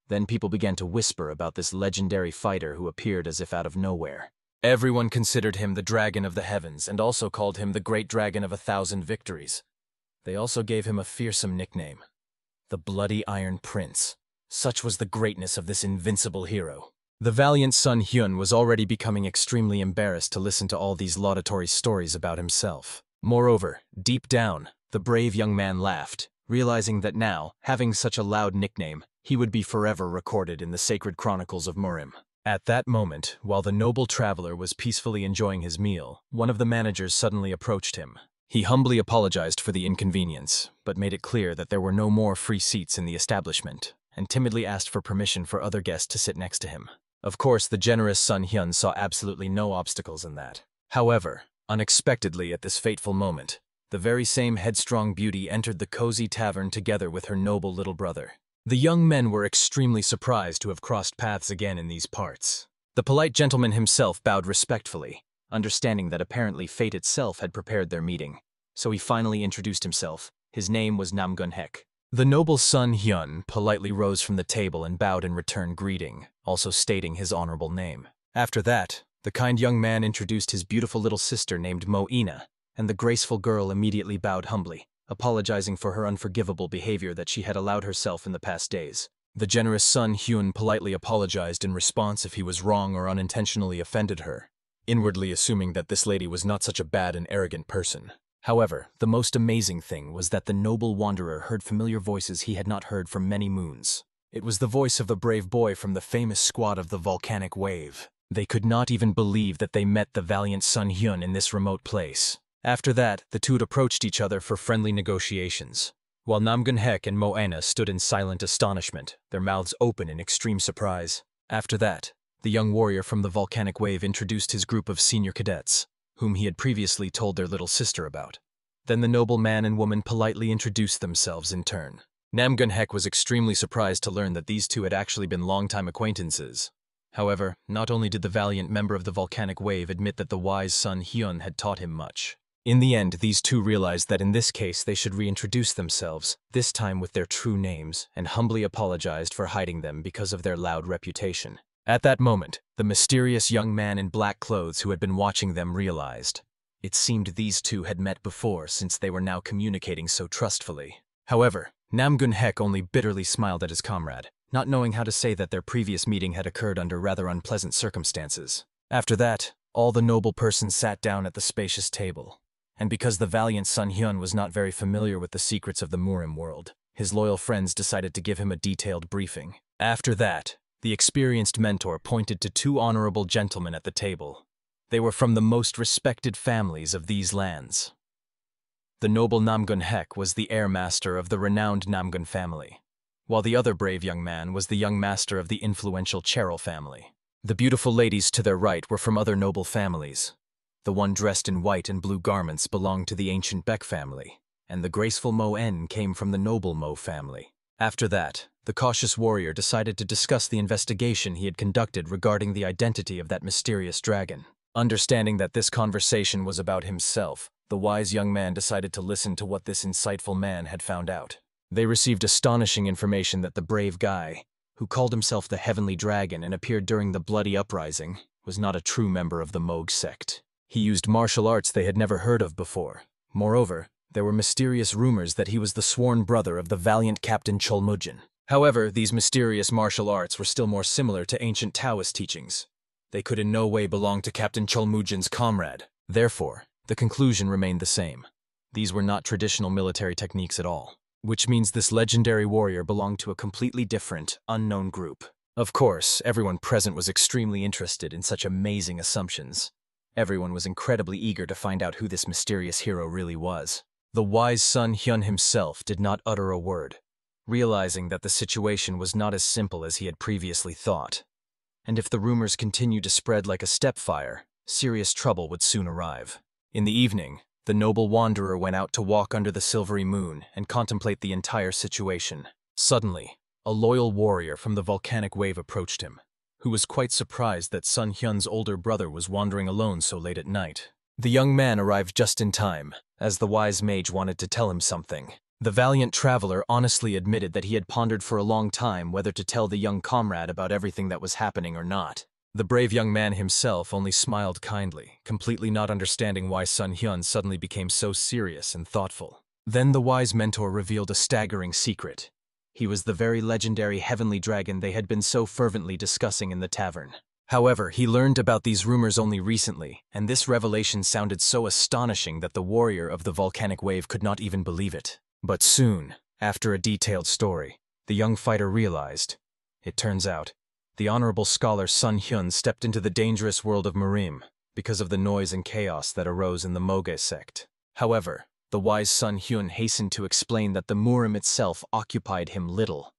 Then people began to whisper about this legendary fighter who appeared as if out of nowhere. Everyone considered him the dragon of the heavens and also called him the great dragon of 1,000 victories. They also gave him a fearsome nickname, the Bloody Iron Prince. Such was the greatness of this invincible hero. The valiant Sun Hyun was already becoming extremely embarrassed to listen to all these laudatory stories about himself. Moreover, deep down, the brave young man laughed, realizing that now, having such a loud nickname, he would be forever recorded in the sacred chronicles of Murim. At that moment, while the noble traveler was peacefully enjoying his meal, one of the managers suddenly approached him. He humbly apologized for the inconvenience, but made it clear that there were no more free seats in the establishment, and timidly asked for permission for other guests to sit next to him. Of course, the generous Sun Hyun saw absolutely no obstacles in that. However, unexpectedly at this fateful moment, the very same headstrong beauty entered the cozy tavern together with her noble little brother. The young men were extremely surprised to have crossed paths again in these parts. The polite gentleman himself bowed respectfully, understanding that apparently fate itself had prepared their meeting, so he finally introduced himself. His name was Namgunhek. The noble Sun Hyun politely rose from the table and bowed in return greeting, also stating his honorable name. After that, the kind young man introduced his beautiful little sister named Moina, and the graceful girl immediately bowed humbly, apologizing for her unforgivable behavior that she had allowed herself in the past days. The generous Sun Hyun politely apologized in response if he was wrong or unintentionally offended her, inwardly assuming that this lady was not such a bad and arrogant person. However, the most amazing thing was that the noble wanderer heard familiar voices he had not heard for many moons. It was the voice of the brave boy from the famous squad of the volcanic wave. They could not even believe that they met the valiant Sun Hyun in this remote place. After that, the two approached each other for friendly negotiations, while Namgunhek and Moana stood in silent astonishment, their mouths open in extreme surprise. After that, the young warrior from the volcanic wave introduced his group of senior cadets, whom he had previously told their little sister about. Then the noble man and woman politely introduced themselves in turn. Namgun-hek was extremely surprised to learn that these two had actually been longtime acquaintances. However, not only did the valiant member of the volcanic wave admit that the wise son Hyun had taught him much. In the end, these two realized that in this case they should reintroduce themselves, this time with their true names, and humbly apologized for hiding them because of their loud reputation. At that moment, the mysterious young man in black clothes who had been watching them realized. It seemed these two had met before since they were now communicating so trustfully. However, Namgun-hek only bitterly smiled at his comrade, not knowing how to say that their previous meeting had occurred under rather unpleasant circumstances. After that, all the noble persons sat down at the spacious table. And because the valiant Sun Hyun was not very familiar with the secrets of the Murim world, his loyal friends decided to give him a detailed briefing. After that, the experienced mentor pointed to two honorable gentlemen at the table. They were from the most respected families of these lands. The noble Namgun-hek was the heir master of the renowned Namgun family, while the other brave young man was the young master of the influential Cheryl family. The beautiful ladies to their right were from other noble families. The one dressed in white and blue garments belonged to the ancient Baek family, and the graceful Mo-en came from the noble Mo family. After that, the cautious warrior decided to discuss the investigation he had conducted regarding the identity of that mysterious dragon. Understanding that this conversation was about himself, the wise young man decided to listen to what this insightful man had found out. They received astonishing information that the brave guy, who called himself the Heavenly Dragon and appeared during the Bloody Uprising, was not a true member of the Moog sect. He used martial arts they had never heard of before. Moreover, there were mysterious rumors that he was the sworn brother of the valiant Captain Cholmujin. However, these mysterious martial arts were still more similar to ancient Taoist teachings. They could in no way belong to Captain Cholmujin's comrade. Therefore, the conclusion remained the same. These were not traditional military techniques at all, which means this legendary warrior belonged to a completely different, unknown group. Of course, everyone present was extremely interested in such amazing assumptions. Everyone was incredibly eager to find out who this mysterious hero really was. The wise son Hyun himself did not utter a word, realizing that the situation was not as simple as he had previously thought. And if the rumors continued to spread like a steppe fire, serious trouble would soon arrive. In the evening, the noble wanderer went out to walk under the silvery moon and contemplate the entire situation. Suddenly, a loyal warrior from the volcanic wave approached him, who was quite surprised that Sun Hyun's older brother was wandering alone so late at night. The young man arrived just in time, as the wise mage wanted to tell him something. The valiant traveler honestly admitted that he had pondered for a long time whether to tell the young comrade about everything that was happening or not. The brave young man himself only smiled kindly, completely not understanding why Sun Hyun suddenly became so serious and thoughtful. Then the wise mentor revealed a staggering secret. He was the very legendary heavenly dragon they had been so fervently discussing in the tavern. However, he learned about these rumors only recently, and this revelation sounded so astonishing that the warrior of the volcanic wave could not even believe it. But soon, after a detailed story, the young fighter realized. It turns out, the honorable scholar Sun Hyun stepped into the dangerous world of Murim because of the noise and chaos that arose in the Moge sect. However, the wise Sun Hyun hastened to explain that the Murim itself occupied him little.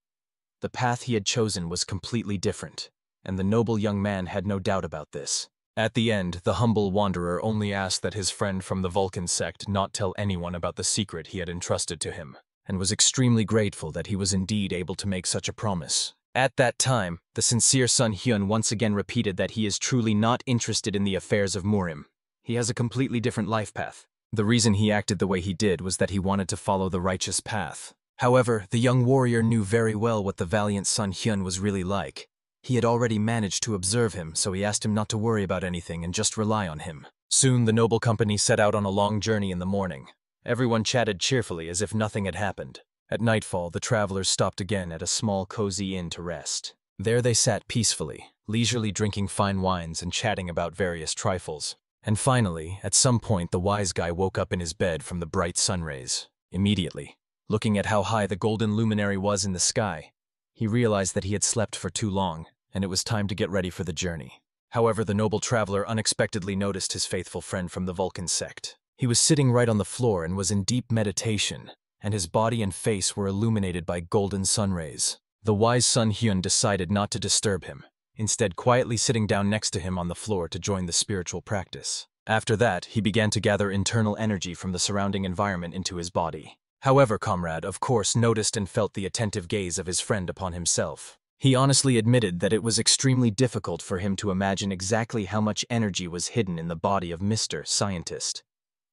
The path he had chosen was completely different, and the noble young man had no doubt about this. At the end, the humble wanderer only asked that his friend from the Vulcan sect not tell anyone about the secret he had entrusted to him, and was extremely grateful that he was indeed able to make such a promise. At that time, the sincere Sun Hyun once again repeated that he is truly not interested in the affairs of Murim. He has a completely different life path. The reason he acted the way he did was that he wanted to follow the righteous path. However, the young warrior knew very well what the valiant Sun Hyun was really like. He had already managed to observe him, so he asked him not to worry about anything and just rely on him. Soon the noble company set out on a long journey in the morning. Everyone chatted cheerfully as if nothing had happened. At nightfall, the travelers stopped again at a small cozy inn to rest. There they sat peacefully, leisurely drinking fine wines and chatting about various trifles. And finally, at some point the wise guy woke up in his bed from the bright sun rays. Immediately, looking at how high the golden luminary was in the sky, he realized that he had slept for too long, and it was time to get ready for the journey. However, the noble traveler unexpectedly noticed his faithful friend from the Vulcan sect. He was sitting right on the floor and was in deep meditation, and his body and face were illuminated by golden sun rays. The wise Sun Hyun decided not to disturb him. instead quietly sitting down next to him on the floor to join the spiritual practice. After that, he began to gather internal energy from the surrounding environment into his body. However, Comrade, of course, noticed and felt the attentive gaze of his friend upon himself. He honestly admitted that it was extremely difficult for him to imagine exactly how much energy was hidden in the body of Mr. Scientist.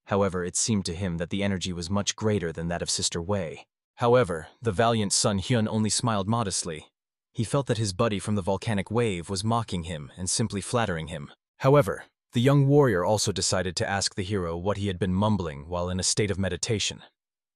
However, it seemed to him that the energy was much greater than that of Sister Wei. However, the valiant Sun Hyun only smiled modestly. He felt that his buddy from the volcanic wave was mocking him and simply flattering him. However, the young warrior also decided to ask the hero what he had been mumbling while in a state of meditation.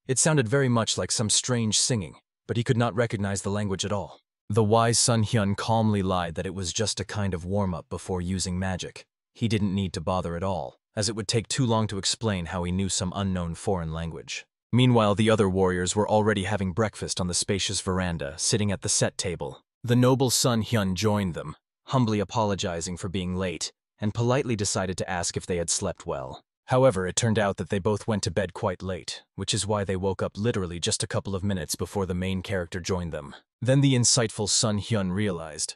It sounded very much like some strange singing, but he could not recognize the language at all. The wise Sun Hyun calmly lied that it was just a kind of warm-up before using magic. He didn't need to bother at all, as it would take too long to explain how he knew some unknown foreign language. Meanwhile, the other warriors were already having breakfast on the spacious veranda, sitting at the set table. The noble Sun Hyun joined them, humbly apologizing for being late, and politely decided to ask if they had slept well. However, it turned out that they both went to bed quite late, which is why they woke up literally just a couple of minutes before the main character joined them. Then the insightful Sun Hyun realized.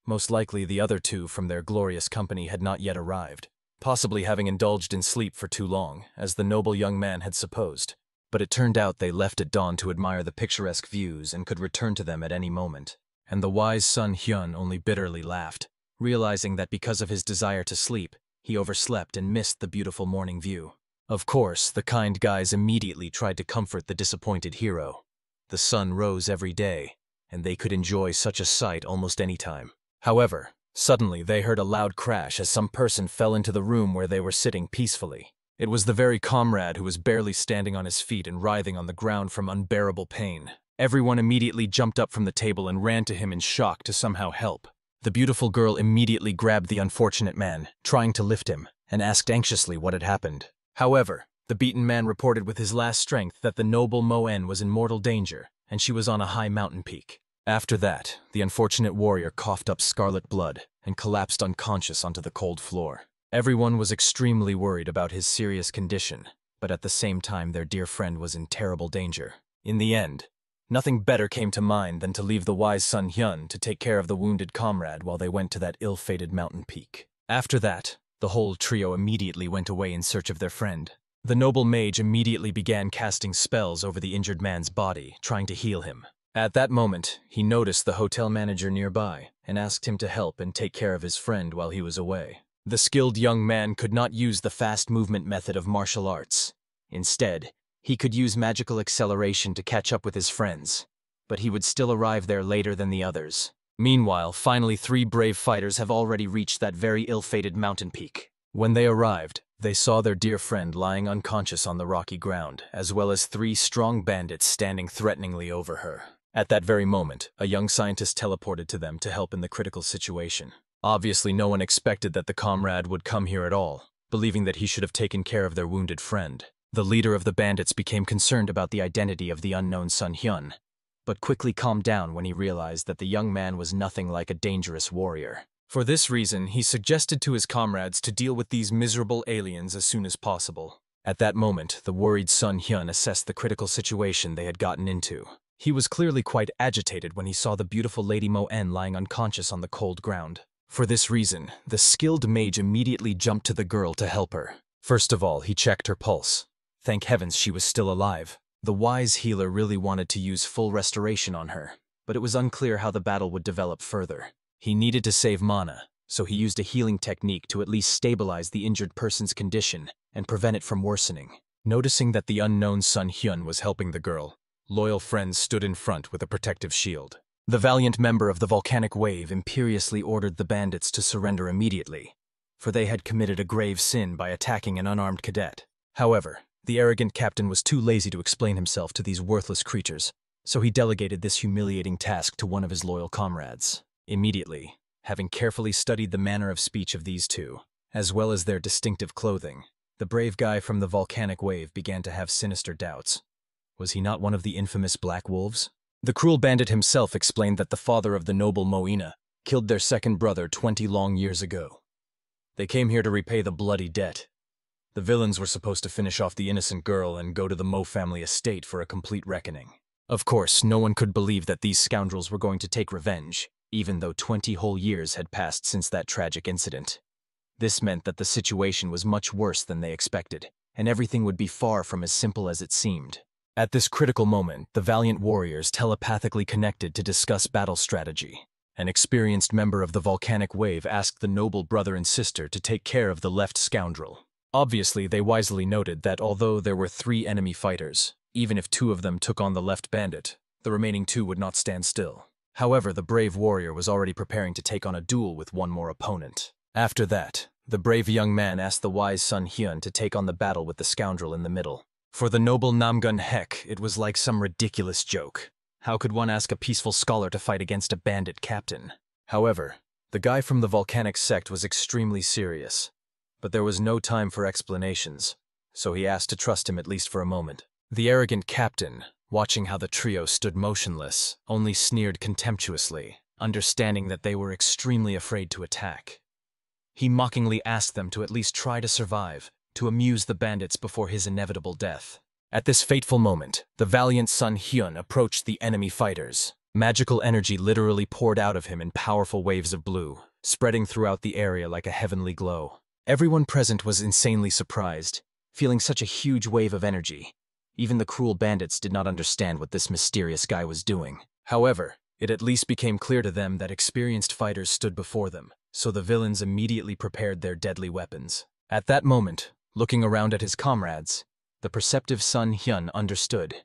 Most likely the other two from their glorious company had not yet arrived, possibly having indulged in sleep for too long, as the noble young man had supposed. But it turned out they left at dawn to admire the picturesque views and could return to them at any moment. And the wise Sun Hyun only bitterly laughed, realizing that because of his desire to sleep, he overslept and missed the beautiful morning view. Of course, the kind guys immediately tried to comfort the disappointed hero. The sun rose every day, and they could enjoy such a sight almost any time. However, suddenly they heard a loud crash as some person fell into the room where they were sitting peacefully. It was the very comrade who was barely standing on his feet and writhing on the ground from unbearable pain. Everyone immediately jumped up from the table and ran to him in shock to somehow help. The beautiful girl immediately grabbed the unfortunate man, trying to lift him, and asked anxiously what had happened. However, the beaten man reported with his last strength that the noble Moen was in mortal danger, and she was on a high mountain peak. After that, the unfortunate warrior coughed up scarlet blood and collapsed unconscious onto the cold floor. Everyone was extremely worried about his serious condition, but at the same time their dear friend was in terrible danger. In the end, nothing better came to mind than to leave the wise Sun Hyun to take care of the wounded comrade while they went to that ill-fated mountain peak. After that, the whole trio immediately went away in search of their friend. The noble mage immediately began casting spells over the injured man's body, trying to heal him. At that moment, he noticed the hotel manager nearby and asked him to help and take care of his friend while he was away. The skilled young man could not use the fast movement method of martial arts. Instead, he could use magical acceleration to catch up with his friends, but he would still arrive there later than the others. Meanwhile, finally 3 brave fighters have already reached that very ill-fated mountain peak. When they arrived, they saw their dear friend lying unconscious on the rocky ground, as well as 3 strong bandits standing threateningly over her. At that very moment, a young scientist teleported to them to help in the critical situation. Obviously, no one expected that the comrade would come here at all, believing that he should have taken care of their wounded friend. The leader of the bandits became concerned about the identity of the unknown Sun Hyun, but quickly calmed down when he realized that the young man was nothing like a dangerous warrior. For this reason, he suggested to his comrades to deal with these miserable aliens as soon as possible. At that moment, the worried Sun Hyun assessed the critical situation they had gotten into. He was clearly quite agitated when he saw the beautiful Lady Moen lying unconscious on the cold ground. For this reason, the skilled mage immediately jumped to the girl to help her. First of all, he checked her pulse. Thank heavens she was still alive. The wise healer really wanted to use full restoration on her, but it was unclear how the battle would develop further. He needed to save mana, so he used a healing technique to at least stabilize the injured person's condition and prevent it from worsening. Noticing that the unknown Sun Hyun was helping the girl, loyal friends stood in front with a protective shield. The valiant member of the volcanic wave imperiously ordered the bandits to surrender immediately, for they had committed a grave sin by attacking an unarmed cadet. However, the arrogant captain was too lazy to explain himself to these worthless creatures, so he delegated this humiliating task to one of his loyal comrades. Immediately, having carefully studied the manner of speech of these two, as well as their distinctive clothing, the brave guy from the volcanic wave began to have sinister doubts. Was he not one of the infamous Black Wolves? The cruel bandit himself explained that the father of the noble Moina killed their second brother 20 long years ago. They came here to repay the bloody debt. The villains were supposed to finish off the innocent girl and go to the Mo family estate for a complete reckoning. Of course, no one could believe that these scoundrels were going to take revenge, even though 20 whole years had passed since that tragic incident. This meant that the situation was much worse than they expected, and everything would be far from as simple as it seemed. At this critical moment, the valiant warriors telepathically connected to discuss battle strategy. An experienced member of the volcanic wave asked the noble brother and sister to take care of the left scoundrel. Obviously, they wisely noted that although there were 3 enemy fighters, even if 2 of them took on the left bandit, the remaining 2 would not stand still. However, the brave warrior was already preparing to take on a duel with one more opponent. After that, the brave young man asked the wise son Hyun to take on the battle with the scoundrel in the middle. For the noble Namgun Hek, it was like some ridiculous joke. How could one ask a peaceful scholar to fight against a bandit captain? However, the guy from the volcanic sect was extremely serious. But there was no time for explanations, so he asked to trust him at least for a moment. The arrogant captain, watching how the trio stood motionless, only sneered contemptuously, understanding that they were extremely afraid to attack. He mockingly asked them to at least try to survive, to amuse the bandits before his inevitable death. At this fateful moment, the valiant son Hyun approached the enemy fighters. Magical energy literally poured out of him in powerful waves of blue, spreading throughout the area like a heavenly glow. Everyone present was insanely surprised, feeling such a huge wave of energy. Even the cruel bandits did not understand what this mysterious guy was doing. However, it at least became clear to them that experienced fighters stood before them, so the villains immediately prepared their deadly weapons. At that moment, looking around at his comrades, the perceptive son Hyun understood.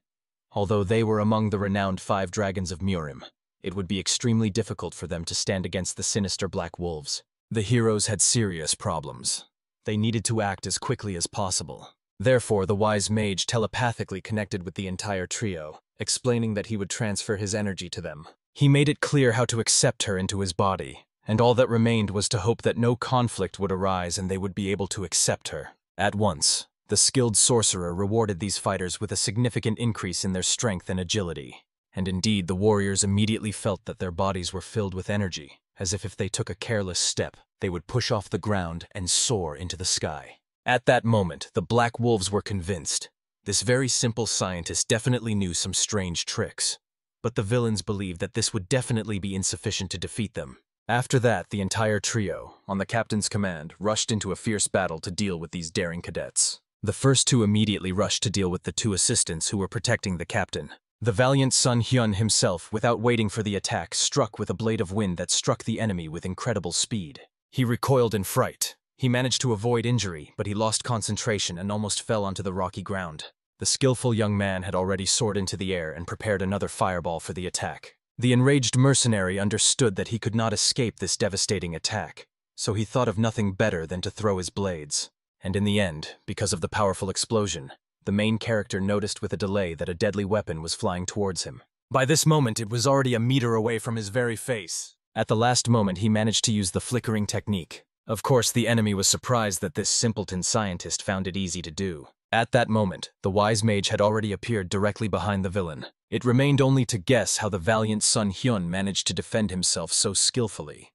Although they were among the renowned 5 dragons of Murim, it would be extremely difficult for them to stand against the sinister Black Wolves. The heroes had serious problems. They needed to act as quickly as possible. Therefore, the wise mage telepathically connected with the entire trio, explaining that he would transfer his energy to them. He made it clear how to accept her into his body, and all that remained was to hope that no conflict would arise and they would be able to accept her. At once, the skilled sorcerer rewarded these fighters with a significant increase in their strength and agility. And indeed, the warriors immediately felt that their bodies were filled with energy, as if they took a careless step, they would push off the ground and soar into the sky. At that moment, the Black Wolves were convinced. This very simple scientist definitely knew some strange tricks. But the villains believed that this would definitely be insufficient to defeat them. After that, the entire trio, on the captain's command, rushed into a fierce battle to deal with these daring cadets. The first 2 immediately rushed to deal with the 2 assistants who were protecting the captain. The valiant son Hyun himself, without waiting for the attack, struck with a blade of wind that struck the enemy with incredible speed. He recoiled in fright. He managed to avoid injury, but he lost concentration and almost fell onto the rocky ground. The skillful young man had already soared into the air and prepared another fireball for the attack. The enraged mercenary understood that he could not escape this devastating attack, so he thought of nothing better than to throw his blades. And in the end, because of the powerful explosion, the main character noticed with a delay that a deadly weapon was flying towards him. By this moment, it was already a meter away from his very face. At the last moment, he managed to use the flickering technique. Of course, the enemy was surprised that this simpleton scientist found it easy to do. At that moment, the wise mage had already appeared directly behind the villain. It remained only to guess how the valiant son Hyun managed to defend himself so skillfully.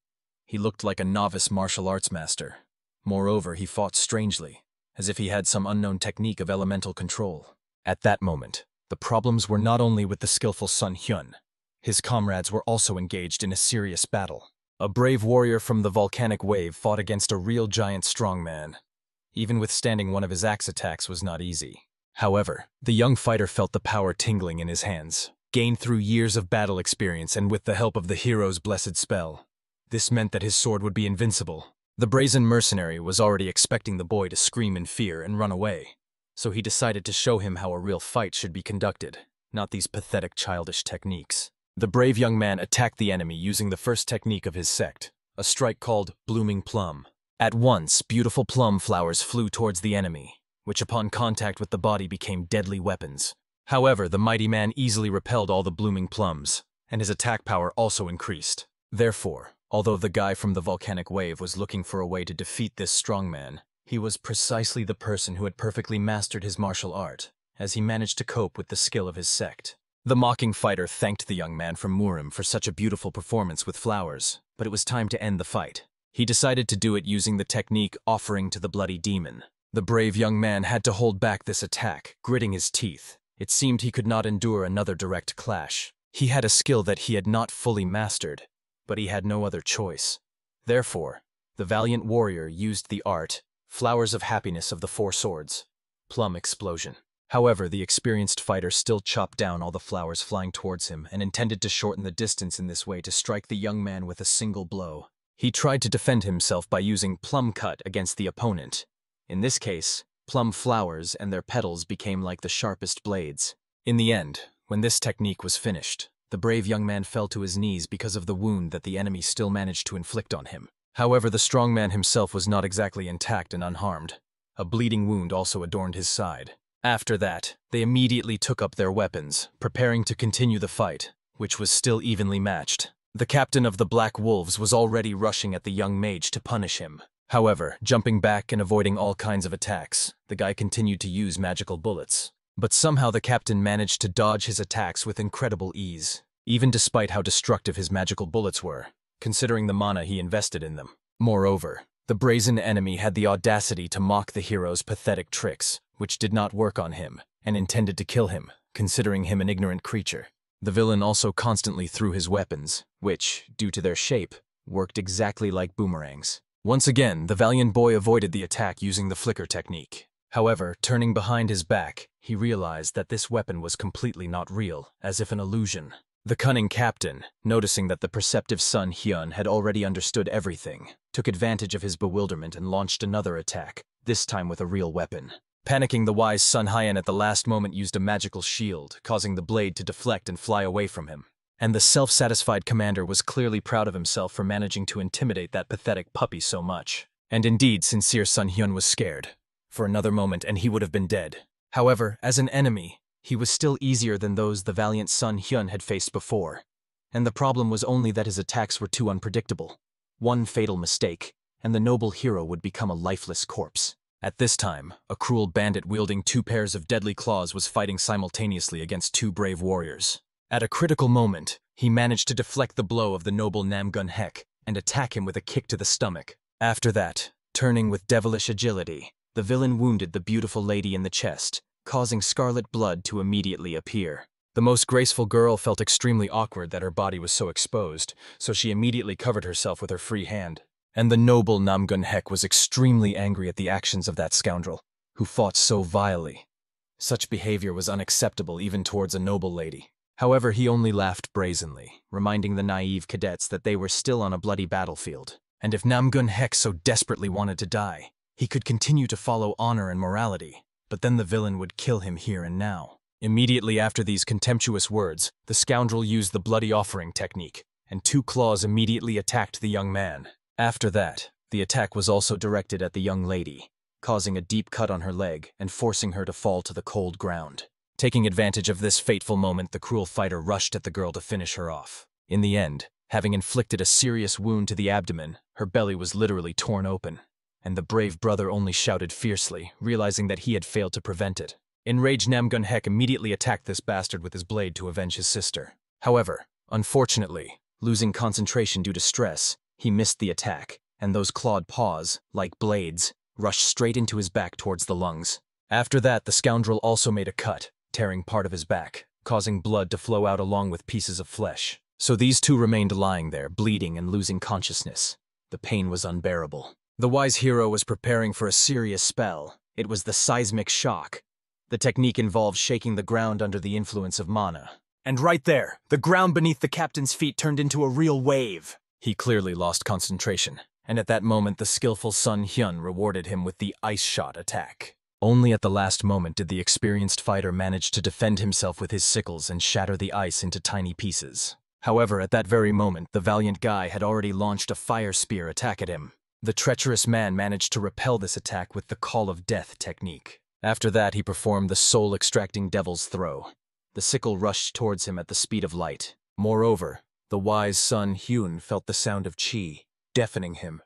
He looked like a novice martial arts master. Moreover, he fought strangely, as if he had some unknown technique of elemental control. At that moment, the problems were not only with the skillful son Hyun. His comrades were also engaged in a serious battle. A brave warrior from the volcanic wave fought against a real giant strongman. Even withstanding one of his axe attacks was not easy. However, the young fighter felt the power tingling in his hands, gained through years of battle experience and with the help of the hero's blessed spell. This meant that his sword would be invincible. The brazen mercenary was already expecting the boy to scream in fear and run away, so he decided to show him how a real fight should be conducted, not these pathetic childish techniques. The brave young man attacked the enemy using the first technique of his sect, a strike called Blooming Plum. At once, beautiful plum flowers flew towards the enemy, which upon contact with the body became deadly weapons. However, the mighty man easily repelled all the blooming plums, and his attack power also increased. Therefore, although the guy from the volcanic wave was looking for a way to defeat this strong man, he was precisely the person who had perfectly mastered his martial art, as he managed to cope with the skill of his sect. The mocking fighter thanked the young man from Murim for such a beautiful performance with flowers, but it was time to end the fight. He decided to do it using the technique Offering to the Bloody Demon. The brave young man had to hold back this attack, gritting his teeth. It seemed he could not endure another direct clash. He had a skill that he had not fully mastered, but he had no other choice. Therefore, the valiant warrior used the art, Flowers of Happiness of the Four Swords, Plum Explosion. However, the experienced fighter still chopped down all the flowers flying towards him and intended to shorten the distance in this way to strike the young man with a single blow. He tried to defend himself by using Plum Cut against the opponent. In this case, plum flowers and their petals became like the sharpest blades. In the end, when this technique was finished, the brave young man fell to his knees because of the wound that the enemy still managed to inflict on him. However, the strong man himself was not exactly intact and unharmed. A bleeding wound also adorned his side. After that, they immediately took up their weapons, preparing to continue the fight, which was still evenly matched. The captain of the Black Wolves was already rushing at the young mage to punish him. However, jumping back and avoiding all kinds of attacks, the guy continued to use magical bullets. But somehow the captain managed to dodge his attacks with incredible ease, even despite how destructive his magical bullets were, considering the mana he invested in them. Moreover, the brazen enemy had the audacity to mock the hero's pathetic tricks, which did not work on him, and intended to kill him, considering him an ignorant creature. The villain also constantly threw his weapons, which, due to their shape, worked exactly like boomerangs. Once again, the valiant boy avoided the attack using the flicker technique. However, turning behind his back, he realized that this weapon was completely not real, as if an illusion. The cunning captain, noticing that the perceptive Sun Hyun had already understood everything, took advantage of his bewilderment and launched another attack, this time with a real weapon. Panicking, the wise Sun Hyun at the last moment used a magical shield, causing the blade to deflect and fly away from him. And the self-satisfied commander was clearly proud of himself for managing to intimidate that pathetic puppy so much. And indeed, sincere Sun Hyun was scared. For another moment and he would have been dead. However, as an enemy, he was still easier than those the valiant Sun Hyun had faced before. And the problem was only that his attacks were too unpredictable. One fatal mistake, and the noble hero would become a lifeless corpse. At this time, a cruel bandit wielding 2 pairs of deadly claws was fighting simultaneously against 2 brave warriors. At a critical moment, he managed to deflect the blow of the noble Namgun Hek and attack him with a kick to the stomach. After that, turning with devilish agility, the villain wounded the beautiful lady in the chest, causing scarlet blood to immediately appear. The most graceful girl felt extremely awkward that her body was so exposed, so she immediately covered herself with her free hand. And the noble Namgun Hek was extremely angry at the actions of that scoundrel, who fought so vilely. Such behavior was unacceptable even towards a noble lady. However, he only laughed brazenly, reminding the naive cadets that they were still on a bloody battlefield. And if Namgun Hek so desperately wanted to die, he could continue to follow honor and morality, but then the villain would kill him here and now. Immediately after these contemptuous words, the scoundrel used the bloody offering technique, and 2 claws immediately attacked the young man. After that, the attack was also directed at the young lady, causing a deep cut on her leg and forcing her to fall to the cold ground. Taking advantage of this fateful moment, the cruel fighter rushed at the girl to finish her off. In the end, having inflicted a serious wound to the abdomen, her belly was literally torn open, and the brave brother only shouted fiercely, realizing that he had failed to prevent it. Enraged, Namgun Hek immediately attacked this bastard with his blade to avenge his sister. However, unfortunately, losing concentration due to stress, he missed the attack, and those clawed paws, like blades, rushed straight into his back towards the lungs. After that, the scoundrel also made a cut, tearing part of his back, causing blood to flow out along with pieces of flesh. So these 2 remained lying there, bleeding and losing consciousness. The pain was unbearable. The wise hero was preparing for a serious spell. It was the seismic shock. The technique involved shaking the ground under the influence of mana. And right there, the ground beneath the captain's feet turned into a real wave. He clearly lost concentration, and at that moment the skillful Sun Hyun rewarded him with the ice shot attack. Only at the last moment did the experienced fighter manage to defend himself with his sickles and shatter the ice into tiny pieces. However, at that very moment, the valiant guy had already launched a fire spear attack at him. The treacherous man managed to repel this attack with the Call of Death technique. After that, he performed the soul-extracting Devil's Throw. The sickle rushed towards him at the speed of light. Moreover, the wise Sun Hyun felt the sound of chi, deafening him.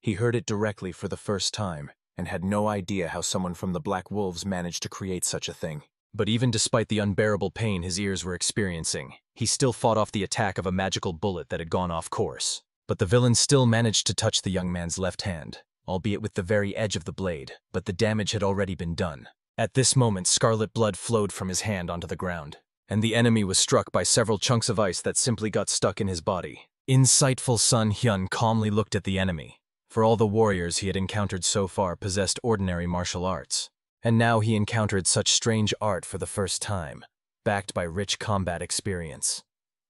He heard it directly for the first time, and had no idea how someone from the Black Wolves managed to create such a thing. But even despite the unbearable pain his ears were experiencing, he still fought off the attack of a magical bullet that had gone off course. But the villain still managed to touch the young man's left hand, albeit with the very edge of the blade, but the damage had already been done. At this moment, scarlet blood flowed from his hand onto the ground, and the enemy was struck by several chunks of ice that simply got stuck in his body. Insightful Sun Hyun calmly looked at the enemy, for all the warriors he had encountered so far possessed ordinary martial arts. And now he encountered such strange art for the first time, backed by rich combat experience.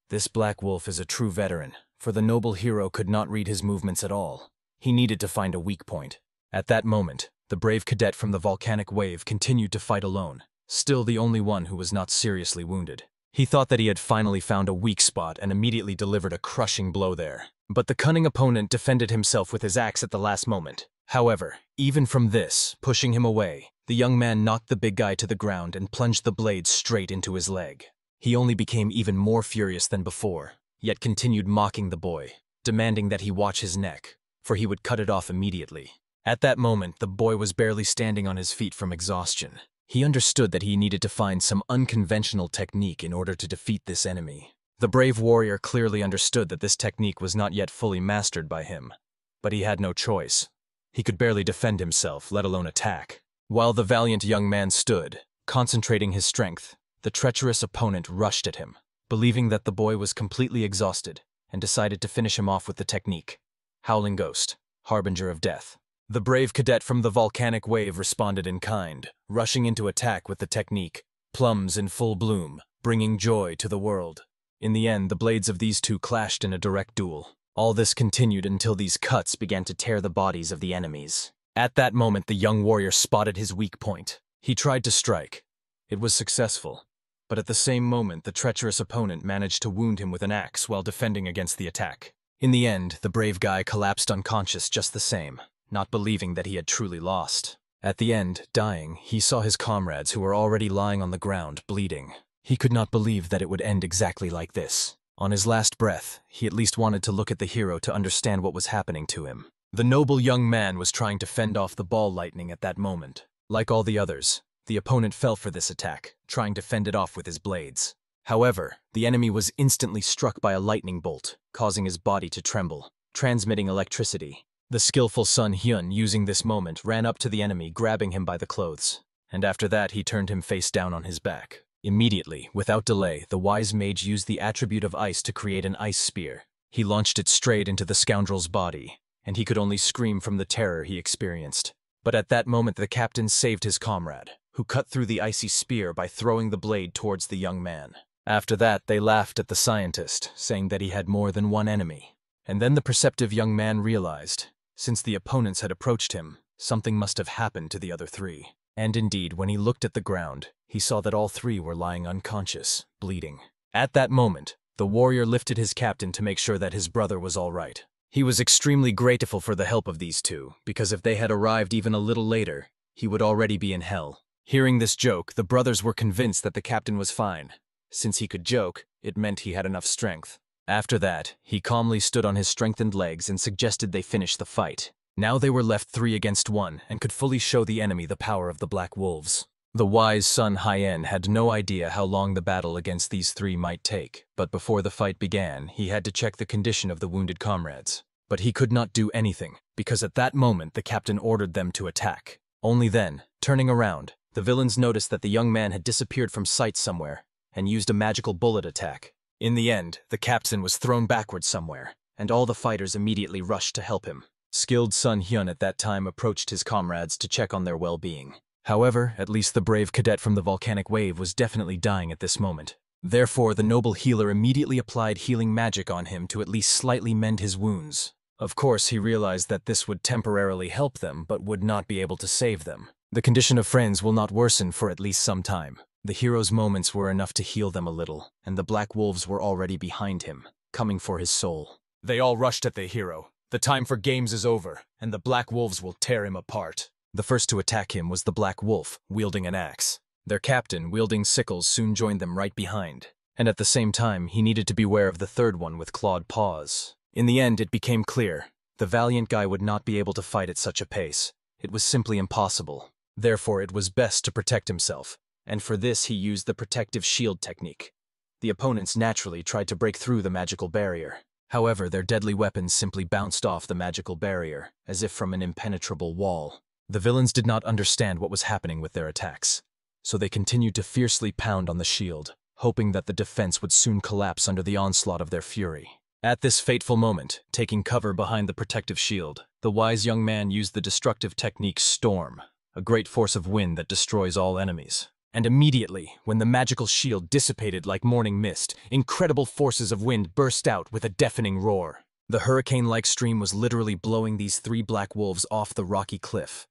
This Black Wolf is a true veteran, for the noble hero could not read his movements at all. He needed to find a weak point. At that moment, the brave cadet from the volcanic wave continued to fight alone, still the only one who was not seriously wounded. He thought that he had finally found a weak spot and immediately delivered a crushing blow there. But the cunning opponent defended himself with his axe at the last moment. However, even from this, pushing him away, the young man knocked the big guy to the ground and plunged the blade straight into his leg. He only became even more furious than before, yet continued mocking the boy, demanding that he watch his neck, for he would cut it off immediately. At that moment, the boy was barely standing on his feet from exhaustion. He understood that he needed to find some unconventional technique in order to defeat this enemy. The brave warrior clearly understood that this technique was not yet fully mastered by him, but he had no choice. He could barely defend himself, let alone attack. While the valiant young man stood, concentrating his strength, the treacherous opponent rushed at him, believing that the boy was completely exhausted, and decided to finish him off with the technique. Howling Ghost, Harbinger of Death. The brave cadet from the volcanic wave responded in kind, rushing into attack with the technique, plums in full bloom, bringing joy to the world. In the end, the blades of these two clashed in a direct duel. All this continued until these cuts began to tear the bodies of the enemies. At that moment, the young warrior spotted his weak point. He tried to strike. It was successful, but at the same moment, the treacherous opponent managed to wound him with an axe while defending against the attack. In the end, the brave guy collapsed unconscious just the same, not believing that he had truly lost. At the end, dying, he saw his comrades who were already lying on the ground, bleeding. He could not believe that it would end exactly like this. On his last breath, he at least wanted to look at the hero to understand what was happening to him. The noble young man was trying to fend off the ball lightning at that moment. Like all the others, the opponent fell for this attack, trying to fend it off with his blades. However, the enemy was instantly struck by a lightning bolt, causing his body to tremble, transmitting electricity. The skillful Sun Hyun, using this moment, ran up to the enemy, grabbing him by the clothes. And after that, he turned him face down on his back. Immediately, without delay, the wise mage used the attribute of ice to create an ice spear. He launched it straight into the scoundrel's body, and he could only scream from the terror he experienced. But at that moment, the captain saved his comrade, who cut through the icy spear by throwing the blade towards the young man. After that, they laughed at the scientist, saying that he had more than one enemy. And then the perceptive young man realized, since the opponents had approached him, something must have happened to the other three. And indeed, when he looked at the ground, he saw that all three were lying unconscious, bleeding. At that moment, the warrior lifted his captain to make sure that his brother was all right. He was extremely grateful for the help of these two, because if they had arrived even a little later, he would already be in hell. Hearing this joke, the brothers were convinced that the captain was fine. Since he could joke, it meant he had enough strength. After that, he calmly stood on his strengthened legs and suggested they finish the fight. Now they were left 3 against 1 and could fully show the enemy the power of the Black Wolves. The wise Sun Hyen had no idea how long the battle against these 3 might take, but before the fight began, he had to check the condition of the wounded comrades. But he could not do anything, because at that moment the captain ordered them to attack. Only then, turning around, the villains noticed that the young man had disappeared from sight somewhere, and used a magical bullet attack. In the end, the captain was thrown backwards somewhere, and all the fighters immediately rushed to help him. Skilled Sun Hyun at that time approached his comrades to check on their well-being. However, at least the brave cadet from the volcanic wave was definitely dying at this moment. Therefore, the noble healer immediately applied healing magic on him to at least slightly mend his wounds. Of course, he realized that this would temporarily help them, but would not be able to save them. The condition of friends will not worsen for at least some time. The hero's moments were enough to heal them a little, and the Black Wolves were already behind him, coming for his soul. They all rushed at the hero. The time for games is over, and the Black Wolves will tear him apart. The first to attack him was the Black Wolf, wielding an axe. Their captain, wielding sickles, soon joined them right behind. And at the same time, he needed to beware of the third one with clawed paws. In the end, it became clear. The valiant guy would not be able to fight at such a pace. It was simply impossible. Therefore, it was best to protect himself, and for this he used the protective shield technique. The opponents naturally tried to break through the magical barrier. However, their deadly weapons simply bounced off the magical barrier, as if from an impenetrable wall. The villains did not understand what was happening with their attacks, so they continued to fiercely pound on the shield, hoping that the defense would soon collapse under the onslaught of their fury. At this fateful moment, taking cover behind the protective shield, the wise young man used the destructive technique Storm, a great force of wind that destroys all enemies. And immediately, when the magical shield dissipated like morning mist, incredible forces of wind burst out with a deafening roar. The hurricane-like stream was literally blowing these 3 black wolves off the rocky cliff.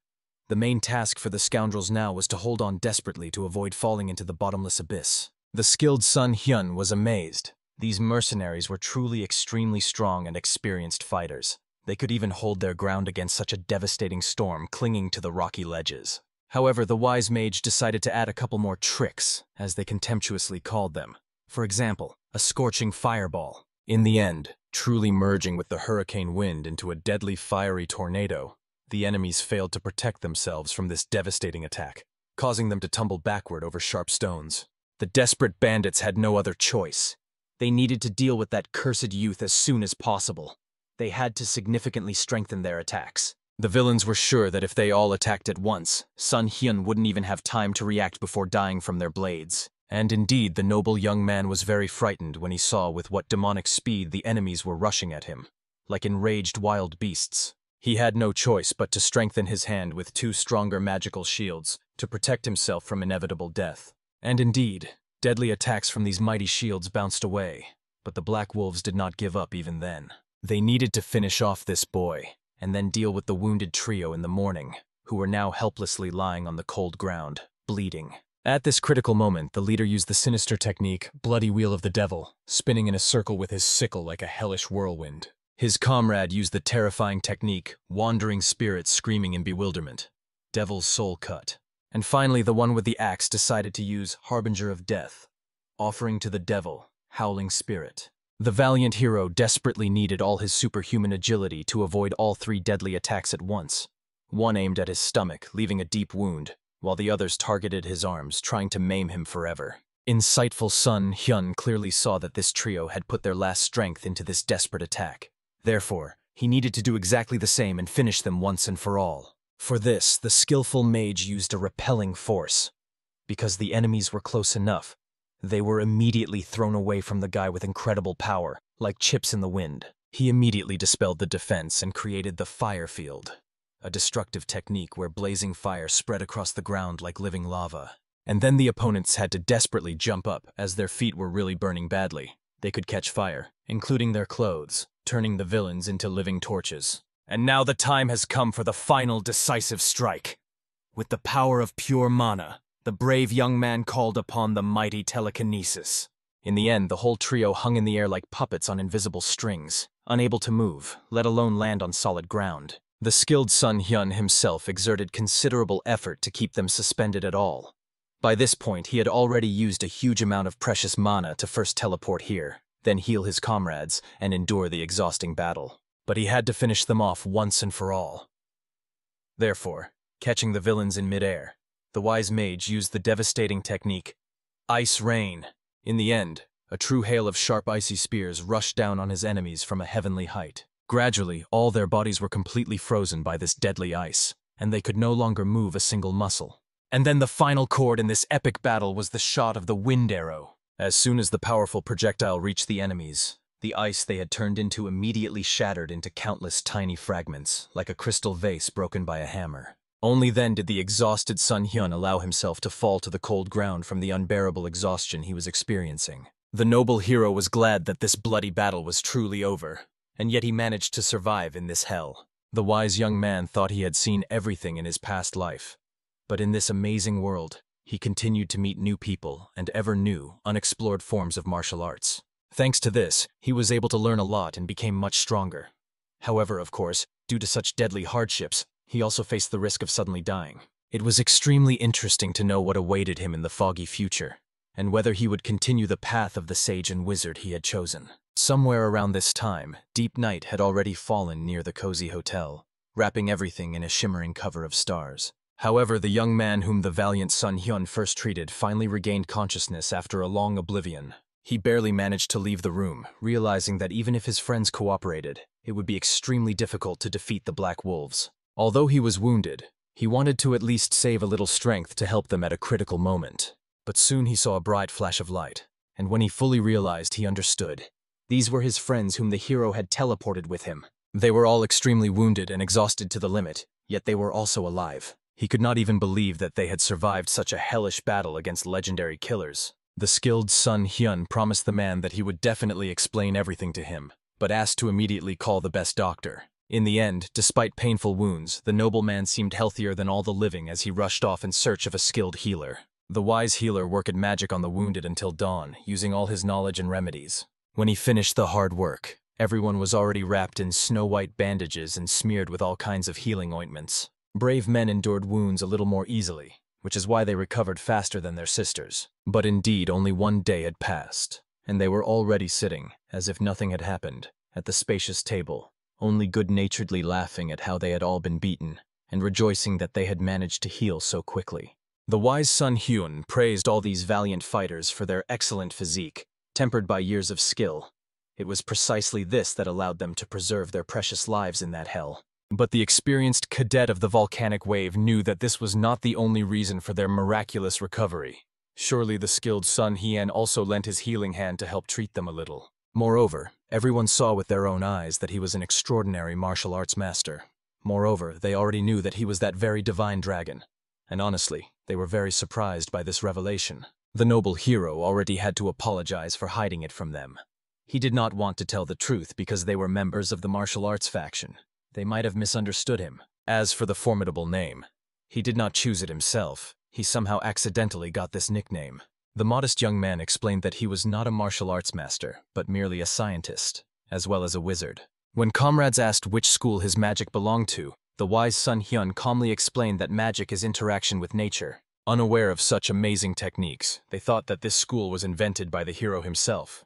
The main task for the scoundrels now was to hold on desperately to avoid falling into the bottomless abyss. The skilled Sun Hyun was amazed. These mercenaries were truly extremely strong and experienced fighters. They could even hold their ground against such a devastating storm clinging to the rocky ledges. However, the wise mage decided to add a couple more tricks, as they contemptuously called them. For example, a scorching fireball. In the end, truly merging with the hurricane wind into a deadly fiery tornado, the enemies failed to protect themselves from this devastating attack, causing them to tumble backward over sharp stones. The desperate bandits had no other choice. They needed to deal with that cursed youth as soon as possible. They had to significantly strengthen their attacks. The villains were sure that if they all attacked at once, Sun Hyun wouldn't even have time to react before dying from their blades. And indeed, the noble young man was very frightened when he saw with what demonic speed the enemies were rushing at him, like enraged wild beasts. He had no choice but to strengthen his hand with 2 stronger magical shields to protect himself from inevitable death. And indeed, deadly attacks from these mighty shields bounced away, but the Black Wolves did not give up even then. They needed to finish off this boy, and then deal with the wounded trio in the morning, who were now helplessly lying on the cold ground, bleeding. At this critical moment, the leader used the sinister technique, Bloody Wheel of the Devil, spinning in a circle with his sickle like a hellish whirlwind. His comrade used the terrifying technique, Wandering Spirit screaming in bewilderment, Devil's Soul Cut. And finally, the one with the axe decided to use Harbinger of Death, offering to the devil, Howling Spirit. The valiant hero desperately needed all his superhuman agility to avoid all 3 deadly attacks at once. One aimed at his stomach, leaving a deep wound, while the others targeted his arms, trying to maim him forever. Insightful Sun Hyun clearly saw that this trio had put their last strength into this desperate attack. Therefore, he needed to do exactly the same and finish them once and for all. For this, the skillful mage used a repelling force. Because the enemies were close enough, they were immediately thrown away from the guy with incredible power, like chips in the wind. He immediately dispelled the defense and created the Fire Field, a destructive technique where blazing fire spread across the ground like living lava. And then the opponents had to desperately jump up as their feet were really burning badly. They could catch fire, including their clothes, turning the villains into living torches. And now the time has come for the final decisive strike. With the power of pure mana, the brave young man called upon the mighty telekinesis. In the end, the whole trio hung in the air like puppets on invisible strings, unable to move, let alone land on solid ground. The skilled Sun Hyun himself exerted considerable effort to keep them suspended at all. By this point, he had already used a huge amount of precious mana to first teleport here, then heal his comrades, and endure the exhausting battle. But he had to finish them off once and for all. Therefore, catching the villains in midair, the wise mage used the devastating technique, Ice Rain. In the end, a true hail of sharp icy spears rushed down on his enemies from a heavenly height. Gradually, all their bodies were completely frozen by this deadly ice, and they could no longer move a single muscle. And then the final chord in this epic battle was the shot of the wind arrow. As soon as the powerful projectile reached the enemies, the ice they had turned into immediately shattered into countless tiny fragments, like a crystal vase broken by a hammer. Only then did the exhausted Sun Hyun allow himself to fall to the cold ground from the unbearable exhaustion he was experiencing. The noble hero was glad that this bloody battle was truly over, and yet he managed to survive in this hell. The wise young man thought he had seen everything in his past life, but in this amazing world, he continued to meet new people and ever new, unexplored forms of martial arts. Thanks to this, he was able to learn a lot and became much stronger. However, of course, due to such deadly hardships, he also faced the risk of suddenly dying. It was extremely interesting to know what awaited him in the foggy future, and whether he would continue the path of the sage and wizard he had chosen. Somewhere around this time, deep night had already fallen near the cozy hotel, wrapping everything in a shimmering cover of stars. However, the young man whom the valiant Sun Hyun first treated finally regained consciousness after a long oblivion. He barely managed to leave the room, realizing that even if his friends cooperated, it would be extremely difficult to defeat the Black Wolves. Although he was wounded, he wanted to at least save a little strength to help them at a critical moment. But soon he saw a bright flash of light, and when he fully realized, he understood. These were his friends whom the hero had teleported with him. They were all extremely wounded and exhausted to the limit, yet they were also alive. He could not even believe that they had survived such a hellish battle against legendary killers. The skilled Sun Hyun promised the man that he would definitely explain everything to him, but asked to immediately call the best doctor. In the end, despite painful wounds, the nobleman seemed healthier than all the living as he rushed off in search of a skilled healer. The wise healer worked magic on the wounded until dawn, using all his knowledge and remedies. When he finished the hard work, everyone was already wrapped in snow-white bandages and smeared with all kinds of healing ointments. Brave men endured wounds a little more easily, which is why they recovered faster than their sisters. But indeed, only one day had passed, and they were already sitting, as if nothing had happened, at the spacious table, only good-naturedly laughing at how they had all been beaten, and rejoicing that they had managed to heal so quickly. The wise Sun Hyun praised all these valiant fighters for their excellent physique, tempered by years of skill. It was precisely this that allowed them to preserve their precious lives in that hell. But the experienced cadet of the volcanic wave knew that this was not the only reason for their miraculous recovery. Surely the skilled Sun Hyun also lent his healing hand to help treat them a little. Moreover, everyone saw with their own eyes that he was an extraordinary martial arts master. Moreover, they already knew that he was that very divine dragon. And honestly, they were very surprised by this revelation. The noble hero already had to apologize for hiding it from them. He did not want to tell the truth because they were members of the martial arts faction. They might have misunderstood him. As for the formidable name, he did not choose it himself. He somehow accidentally got this nickname. The modest young man explained that he was not a martial arts master, but merely a scientist, as well as a wizard. When comrades asked which school his magic belonged to, the wise Sun Hyun calmly explained that magic is interaction with nature. Unaware of such amazing techniques, they thought that this school was invented by the hero himself.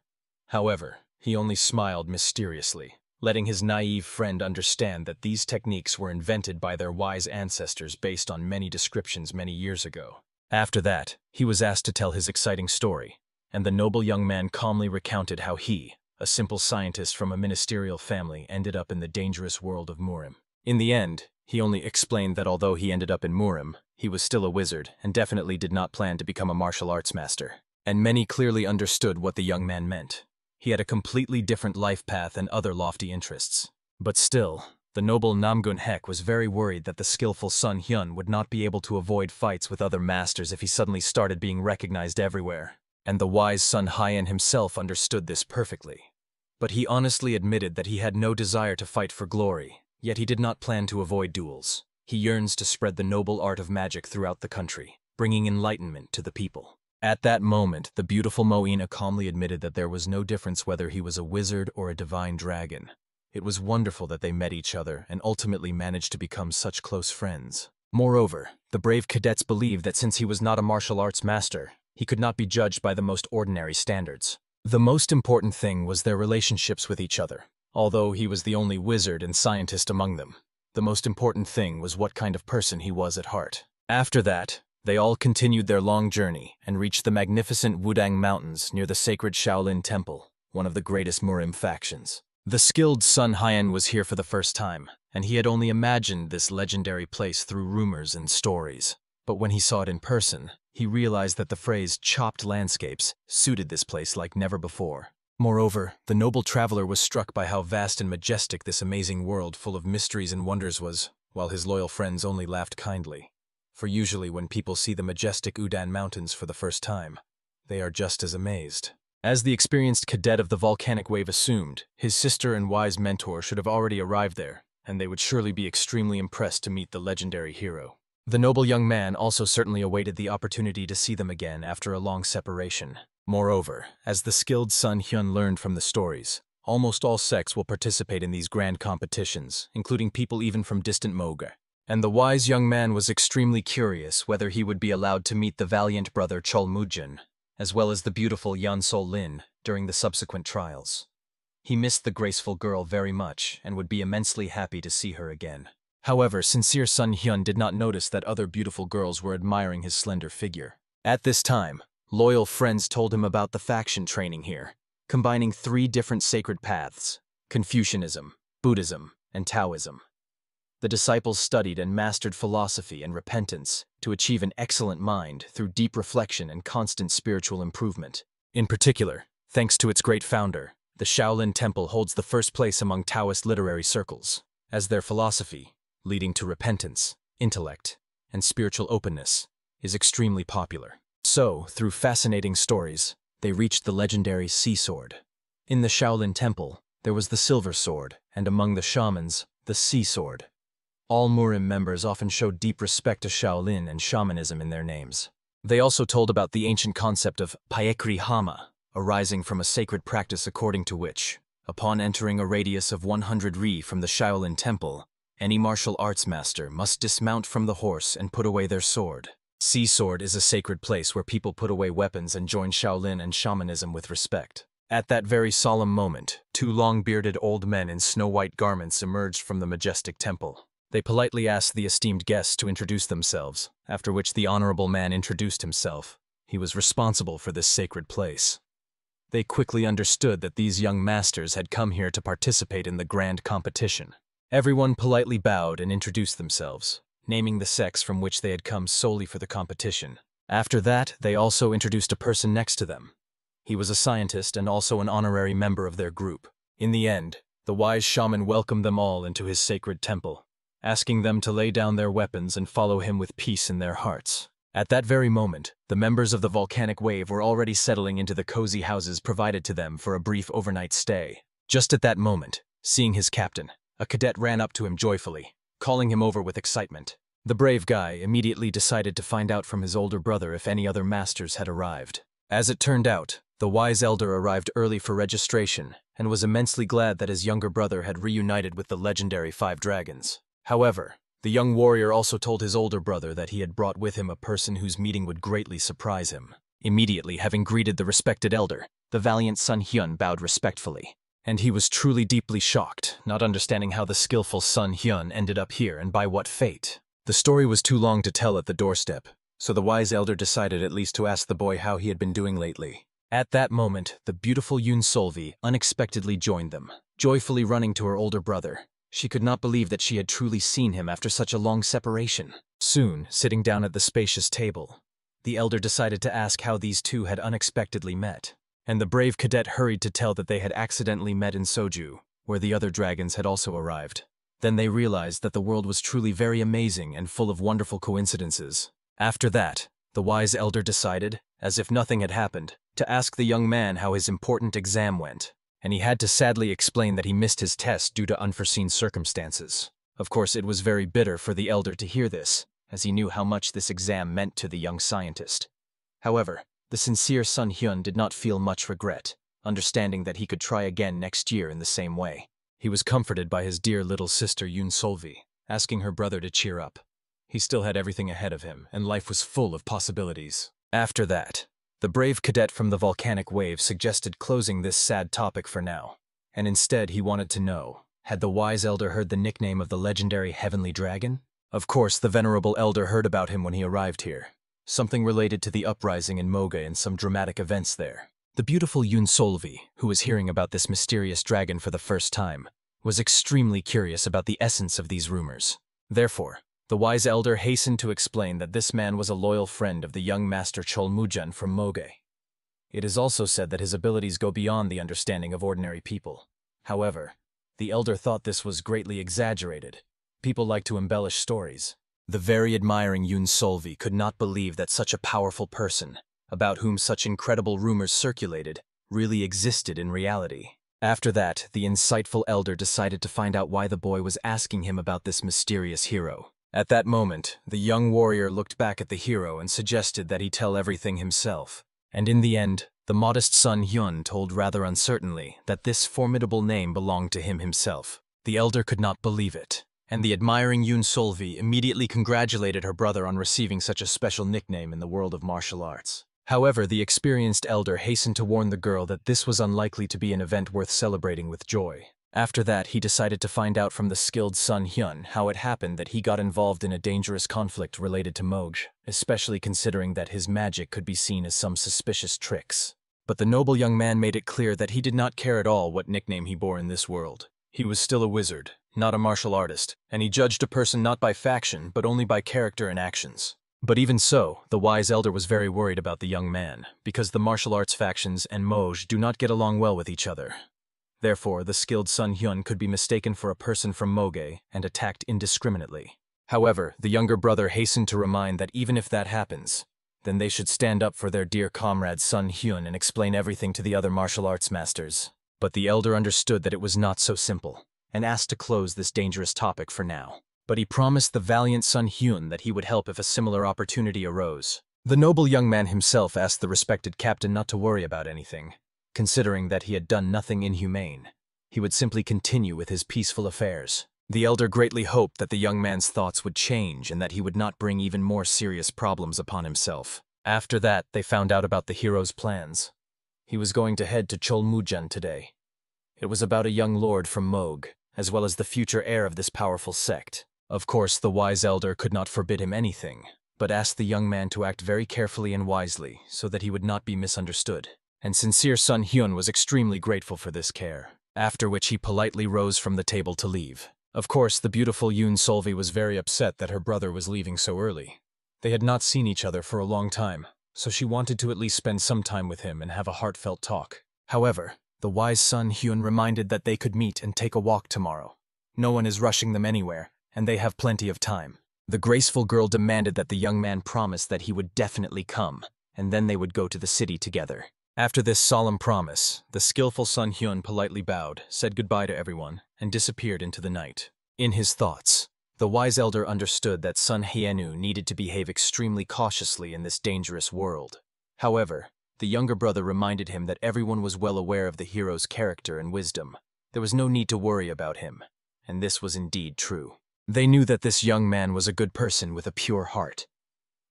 However, he only smiled mysteriously, letting his naive friend understand that these techniques were invented by their wise ancestors based on many descriptions many years ago. After that, he was asked to tell his exciting story, and the noble young man calmly recounted how he, a simple scientist from a ministerial family, ended up in the dangerous world of Murim. In the end, he only explained that although he ended up in Murim, he was still a wizard and definitely did not plan to become a martial arts master. And many clearly understood what the young man meant. He had a completely different life path and other lofty interests. But still, the noble Namgun Hek was very worried that the skillful Sun Hyun would not be able to avoid fights with other masters if he suddenly started being recognized everywhere. And the wise Sun Hyun himself understood this perfectly. But he honestly admitted that he had no desire to fight for glory. Yet he did not plan to avoid duels. He yearns to spread the noble art of magic throughout the country, bringing enlightenment to the people. At that moment, the beautiful Moina calmly admitted that there was no difference whether he was a wizard or a divine dragon. It was wonderful that they met each other and ultimately managed to become such close friends. Moreover, the brave cadets believed that since he was not a martial arts master, he could not be judged by the most ordinary standards. The most important thing was their relationships with each other. Although he was the only wizard and scientist among them, the most important thing was what kind of person he was at heart. After that, they all continued their long journey and reached the magnificent Wudang Mountains near the sacred Shaolin Temple, one of the greatest Murim factions. The skilled Sun Hyun was here for the first time, and he had only imagined this legendary place through rumors and stories. But when he saw it in person, he realized that the phrase chopped landscapes suited this place like never before. Moreover, the noble traveler was struck by how vast and majestic this amazing world full of mysteries and wonders was, while his loyal friends only laughed kindly. For usually when people see the majestic Udan Mountains for the first time, they are just as amazed. As the experienced cadet of the volcanic wave assumed, his sister and wise mentor should have already arrived there, and they would surely be extremely impressed to meet the legendary hero. The noble young man also certainly awaited the opportunity to see them again after a long separation. Moreover, as the skilled Sun Hyun learned from the stories, almost all sects will participate in these grand competitions, including people even from distant Moga. And the wise young man was extremely curious whether he would be allowed to meet the valiant brother Chol Mujin, as well as the beautiful Yan Sol Lin, during the subsequent trials. He missed the graceful girl very much and would be immensely happy to see her again. However, sincere Sun Hyun did not notice that other beautiful girls were admiring his slender figure. At this time, loyal friends told him about the faction training here, combining 3 different sacred paths: Confucianism, Buddhism, and Taoism. The disciples studied and mastered philosophy and repentance to achieve an excellent mind through deep reflection and constant spiritual improvement. In particular, thanks to its great founder, the Shaolin Temple holds the first place among Taoist literary circles, as their philosophy, leading to repentance, intellect, and spiritual openness, is extremely popular. So, through fascinating stories, they reached the legendary Sea Sword. In the Shaolin Temple, there was the Silver Sword, and among the shamans, the Sea Sword. All Murim members often showed deep respect to Shaolin and shamanism in their names. They also told about the ancient concept of Paekri Hama, arising from a sacred practice according to which, upon entering a radius of 100 ri from the Shaolin Temple, any martial arts master must dismount from the horse and put away their sword. Sea Sword is a sacred place where people put away weapons and join Shaolin and shamanism with respect. At that very solemn moment, two long-bearded old men in snow-white garments emerged from the majestic temple. They politely asked the esteemed guests to introduce themselves, after which the honorable man introduced himself. He was responsible for this sacred place. They quickly understood that these young masters had come here to participate in the grand competition. Everyone politely bowed and introduced themselves, naming the sects from which they had come solely for the competition. After that, they also introduced a person next to them. He was a scientist and also an honorary member of their group. In the end, the wise shaman welcomed them all into his sacred temple, asking them to lay down their weapons and follow him with peace in their hearts. At that very moment, the members of the volcanic wave were already settling into the cozy houses provided to them for a brief overnight stay. Just at that moment, seeing his captain, a cadet ran up to him joyfully, calling him over with excitement. The brave guy immediately decided to find out from his older brother if any other masters had arrived. As it turned out, the wise elder arrived early for registration and was immensely glad that his younger brother had reunited with the legendary 5 dragons. However, the young warrior also told his older brother that he had brought with him a person whose meeting would greatly surprise him. Immediately, having greeted the respected elder, the valiant Sun Hyun bowed respectfully. And he was truly deeply shocked, not understanding how the skillful Sun Hyun ended up here and by what fate. The story was too long to tell at the doorstep, so the wise elder decided at least to ask the boy how he had been doing lately. At that moment, the beautiful Yoon Solvi unexpectedly joined them, joyfully running to her older brother. She could not believe that she had truly seen him after such a long separation. Soon, sitting down at the spacious table, the elder decided to ask how these two had unexpectedly met. And the brave cadet hurried to tell that they had accidentally met in Soju, where the other dragons had also arrived. Then they realized that the world was truly very amazing and full of wonderful coincidences. After that, the wise elder decided, as if nothing had happened, to ask the young man how his important exam went. And he had to sadly explain that he missed his test due to unforeseen circumstances. Of course, it was very bitter for the elder to hear this, as he knew how much this exam meant to the young scientist. However, the sincere Sun Hyun did not feel much regret, understanding that he could try again next year in the same way. He was comforted by his dear little sister Yoon Solvi, asking her brother to cheer up. He still had everything ahead of him, and life was full of possibilities. After that, the brave cadet from the volcanic wave suggested closing this sad topic for now, and instead he wanted to know, had the wise elder heard the nickname of the legendary Heavenly Dragon? Of course, the venerable elder heard about him when he arrived here. Something related to the uprising in Moga and some dramatic events there. The beautiful Yoon Solvi, who was hearing about this mysterious dragon for the first time, was extremely curious about the essence of these rumors. Therefore, the wise elder hastened to explain that this man was a loyal friend of the young master Chol Mujan from Moge. It is also said that his abilities go beyond the understanding of ordinary people. However, the elder thought this was greatly exaggerated. People like to embellish stories. The very admiring Yoon Solvi could not believe that such a powerful person, about whom such incredible rumors circulated, really existed in reality. After that, the insightful elder decided to find out why the boy was asking him about this mysterious hero. At that moment, the young warrior looked back at the hero and suggested that he tell everything himself. And in the end, the modest Sun Hyun told rather uncertainly that this formidable name belonged to him himself. The elder could not believe it, and the admiring Yoon Solvi immediately congratulated her brother on receiving such a special nickname in the world of martial arts. However, the experienced elder hastened to warn the girl that this was unlikely to be an event worth celebrating with joy. After that, he decided to find out from the skilled Sun Hyun how it happened that he got involved in a dangerous conflict related to Moj, especially considering that his magic could be seen as some suspicious tricks. But the noble young man made it clear that he did not care at all what nickname he bore in this world. He was still a wizard, not a martial artist, and he judged a person not by faction but only by character and actions. But even so, the wise elder was very worried about the young man, because the martial arts factions and Moj do not get along well with each other. Therefore, the skilled Sun Hyun could be mistaken for a person from Moge and attacked indiscriminately. However, the younger brother hastened to remind that even if that happens, then they should stand up for their dear comrade Sun Hyun and explain everything to the other martial arts masters. But the elder understood that it was not so simple, and asked to close this dangerous topic for now. But he promised the valiant Sun Hyun that he would help if a similar opportunity arose. The noble young man himself asked the respected captain not to worry about anything, considering that he had done nothing inhumane. He would simply continue with his peaceful affairs. The elder greatly hoped that the young man's thoughts would change and that he would not bring even more serious problems upon himself. After that, they found out about the hero's plans. He was going to head to Cholmujan today. It was about a young lord from Mogue, as well as the future heir of this powerful sect. Of course, the wise elder could not forbid him anything, but asked the young man to act very carefully and wisely so that he would not be misunderstood. And sincere Sun Hyun was extremely grateful for this care, after which he politely rose from the table to leave. Of course, the beautiful Yoon Solvi was very upset that her brother was leaving so early. They had not seen each other for a long time, so she wanted to at least spend some time with him and have a heartfelt talk. However, the wise Sun Hyun reminded that they could meet and take a walk tomorrow. No one is rushing them anywhere, and they have plenty of time. The graceful girl demanded that the young man promise that he would definitely come, and then they would go to the city together. After this solemn promise, the skillful Sun Hyun politely bowed, said goodbye to everyone, and disappeared into the night. In his thoughts, the wise elder understood that Sun Hyenu needed to behave extremely cautiously in this dangerous world. However, the younger brother reminded him that everyone was well aware of the hero's character and wisdom. There was no need to worry about him, and this was indeed true. They knew that this young man was a good person with a pure heart,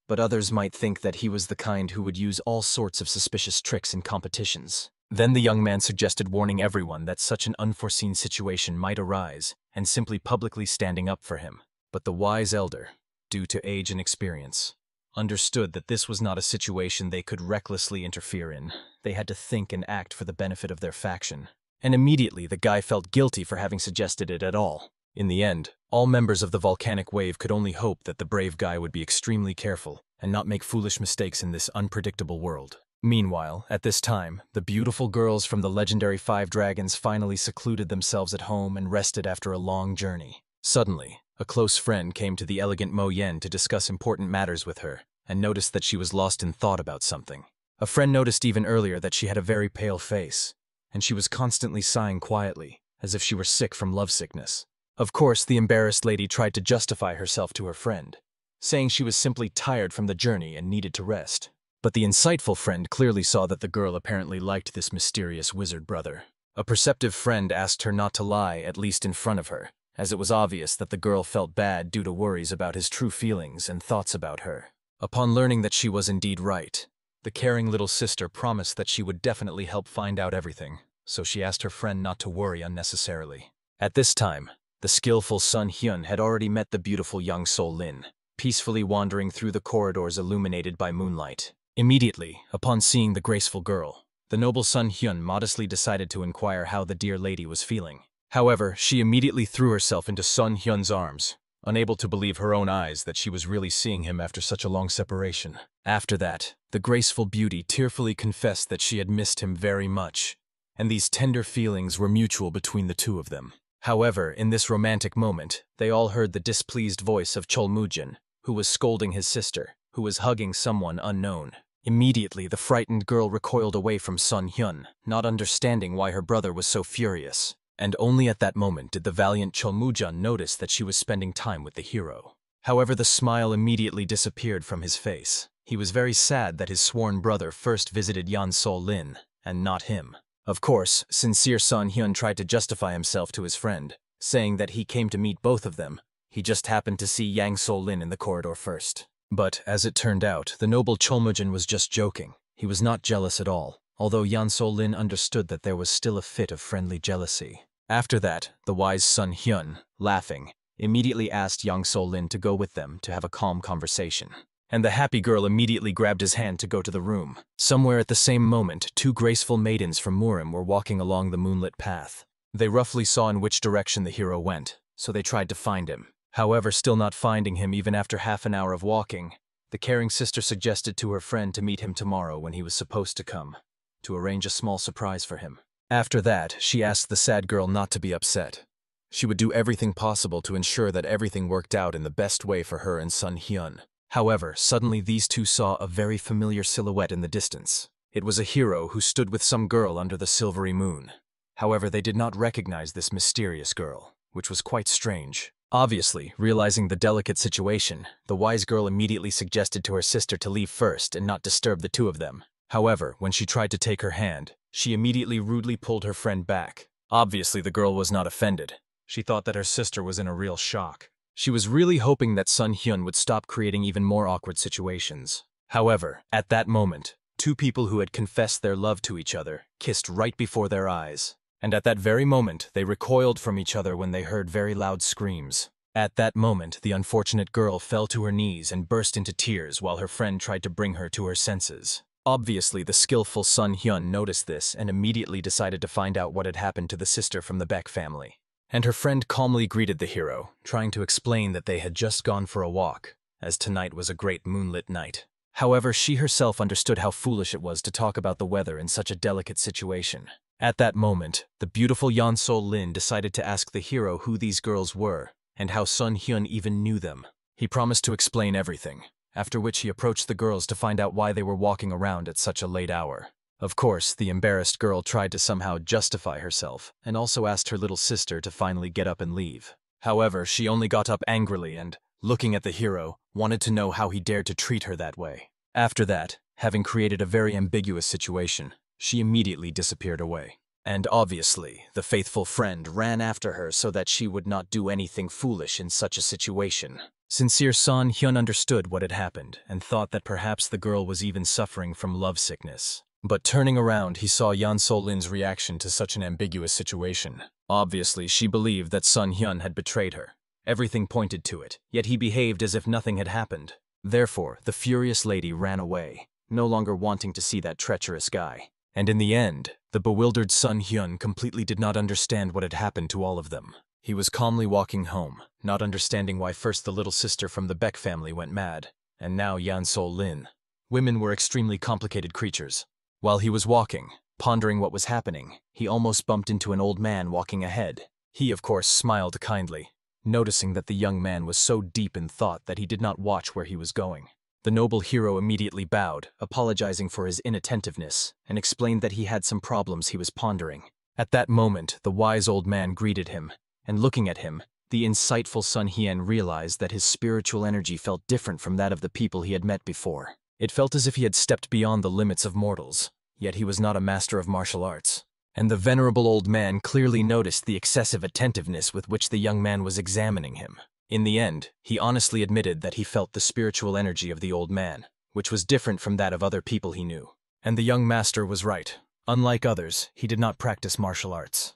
but others might think that he was the kind who would use all sorts of suspicious tricks in competitions. Then the young man suggested warning everyone that such an unforeseen situation might arise and simply publicly standing up for him. But the wise elder, due to age and experience, understood that this was not a situation they could recklessly interfere in. They had to think and act for the benefit of their faction. And immediately the guy felt guilty for having suggested it at all. In the end, all members of the volcanic wave could only hope that the brave guy would be extremely careful and not make foolish mistakes in this unpredictable world. Meanwhile, at this time, the beautiful girls from the legendary 5 dragons finally secluded themselves at home and rested after a long journey. Suddenly, a close friend came to the elegant Mo Yen to discuss important matters with her, and noticed that she was lost in thought about something. A friend noticed even earlier that she had a very pale face, and she was constantly sighing quietly, as if she were sick from lovesickness. Of course, the embarrassed lady tried to justify herself to her friend, saying she was simply tired from the journey and needed to rest. But the insightful friend clearly saw that the girl apparently liked this mysterious wizard brother. A perceptive friend asked her not to lie, at least in front of her, as it was obvious that the girl felt bad due to worries about his true feelings and thoughts about her. Upon learning that she was indeed right, the caring little sister promised that she would definitely help find out everything, so she asked her friend not to worry unnecessarily. At this time, the skillful Sun Hyun had already met the beautiful young Sol Lin, peacefully wandering through the corridors illuminated by moonlight. Immediately, upon seeing the graceful girl, the noble Sun Hyun modestly decided to inquire how the dear lady was feeling. However, she immediately threw herself into Sun Hyun's arms, unable to believe her own eyes that she was really seeing him after such a long separation. After that, the graceful beauty tearfully confessed that she had missed him very much, and these tender feelings were mutual between the two of them. However, in this romantic moment, they all heard the displeased voice of Cholmujan, who was scolding his sister, who was hugging someone unknown. Immediately, the frightened girl recoiled away from Sun Hyun, not understanding why her brother was so furious. And only at that moment did the valiant Cholmujan notice that she was spending time with the hero. However, the smile immediately disappeared from his face. He was very sad that his sworn brother first visited Yan Sol Lin, and not him. Of course, sincere Sun Hyun tried to justify himself to his friend, saying that he came to meet both of them. He just happened to see Yang Sol Lin in the corridor first. But, as it turned out, the noble Cholmujan was just joking. He was not jealous at all, although Yan Sol Lin understood that there was still a fit of friendly jealousy. After that, the wise Sun Hyun, laughing, immediately asked Yang Sol Lin to go with them to have a calm conversation. And the happy girl immediately grabbed his hand to go to the room. Somewhere at the same moment, 2 graceful maidens from Murim were walking along the moonlit path. They roughly saw in which direction the hero went, so they tried to find him. However, still not finding him even after half an hour of walking, the caring sister suggested to her friend to meet him tomorrow when he was supposed to come, to arrange a small surprise for him. After that, she asked the sad girl not to be upset. She would do everything possible to ensure that everything worked out in the best way for her and Sun Hyun. However, suddenly these two saw a very familiar silhouette in the distance. It was a hero who stood with some girl under the silvery moon. However, they did not recognize this mysterious girl, which was quite strange. Obviously, realizing the delicate situation, the wise girl immediately suggested to her sister to leave first and not disturb the two of them. However, when she tried to take her hand, she immediately rudely pulled her friend back. Obviously, the girl was not offended. She thought that her sister was in a real shock. She was really hoping that Sun Hyun would stop creating even more awkward situations. However, at that moment, two people who had confessed their love to each other kissed right before their eyes. And at that very moment, they recoiled from each other when they heard very loud screams. At that moment, the unfortunate girl fell to her knees and burst into tears while her friend tried to bring her to her senses. Obviously, the skillful Sun Hyun noticed this and immediately decided to find out what had happened to the sister from the Beck family. And her friend calmly greeted the hero, trying to explain that they had just gone for a walk, as tonight was a great moonlit night. However, she herself understood how foolish it was to talk about the weather in such a delicate situation. At that moment, the beautiful Yeon Sol Lin decided to ask the hero who these girls were, and how Sun Hyun even knew them. He promised to explain everything, after which he approached the girls to find out why they were walking around at such a late hour. Of course, the embarrassed girl tried to somehow justify herself, and also asked her little sister to finally get up and leave. However, she only got up angrily and, looking at the hero, wanted to know how he dared to treat her that way. After that, having created a very ambiguous situation, she immediately disappeared away. And obviously, the faithful friend ran after her so that she would not do anything foolish in such a situation. Sincere Sun Hyun understood what had happened and thought that perhaps the girl was even suffering from lovesickness. But turning around, he saw Yeon Sol Lin's reaction to such an ambiguous situation. Obviously, she believed that Sun Hyun had betrayed her. Everything pointed to it, yet he behaved as if nothing had happened. Therefore, the furious lady ran away, no longer wanting to see that treacherous guy. And in the end, the bewildered Sun Hyun completely did not understand what had happened to all of them. He was calmly walking home, not understanding why first the little sister from the Beck family went mad, and now Yeon Sol Lin. Women were extremely complicated creatures. While he was walking, pondering what was happening, he almost bumped into an old man walking ahead. He, of course, smiled kindly, noticing that the young man was so deep in thought that he did not watch where he was going. The noble hero immediately bowed, apologizing for his inattentiveness, and explained that he had some problems he was pondering. At that moment, the wise old man greeted him, and looking at him, the insightful Sun Hyun realized that his spiritual energy felt different from that of the people he had met before. It felt as if he had stepped beyond the limits of mortals, yet he was not a master of martial arts. And the venerable old man clearly noticed the excessive attentiveness with which the young man was examining him. In the end, he honestly admitted that he felt the spiritual energy of the old man, which was different from that of other people he knew. And the young master was right. Unlike others, he did not practice martial arts.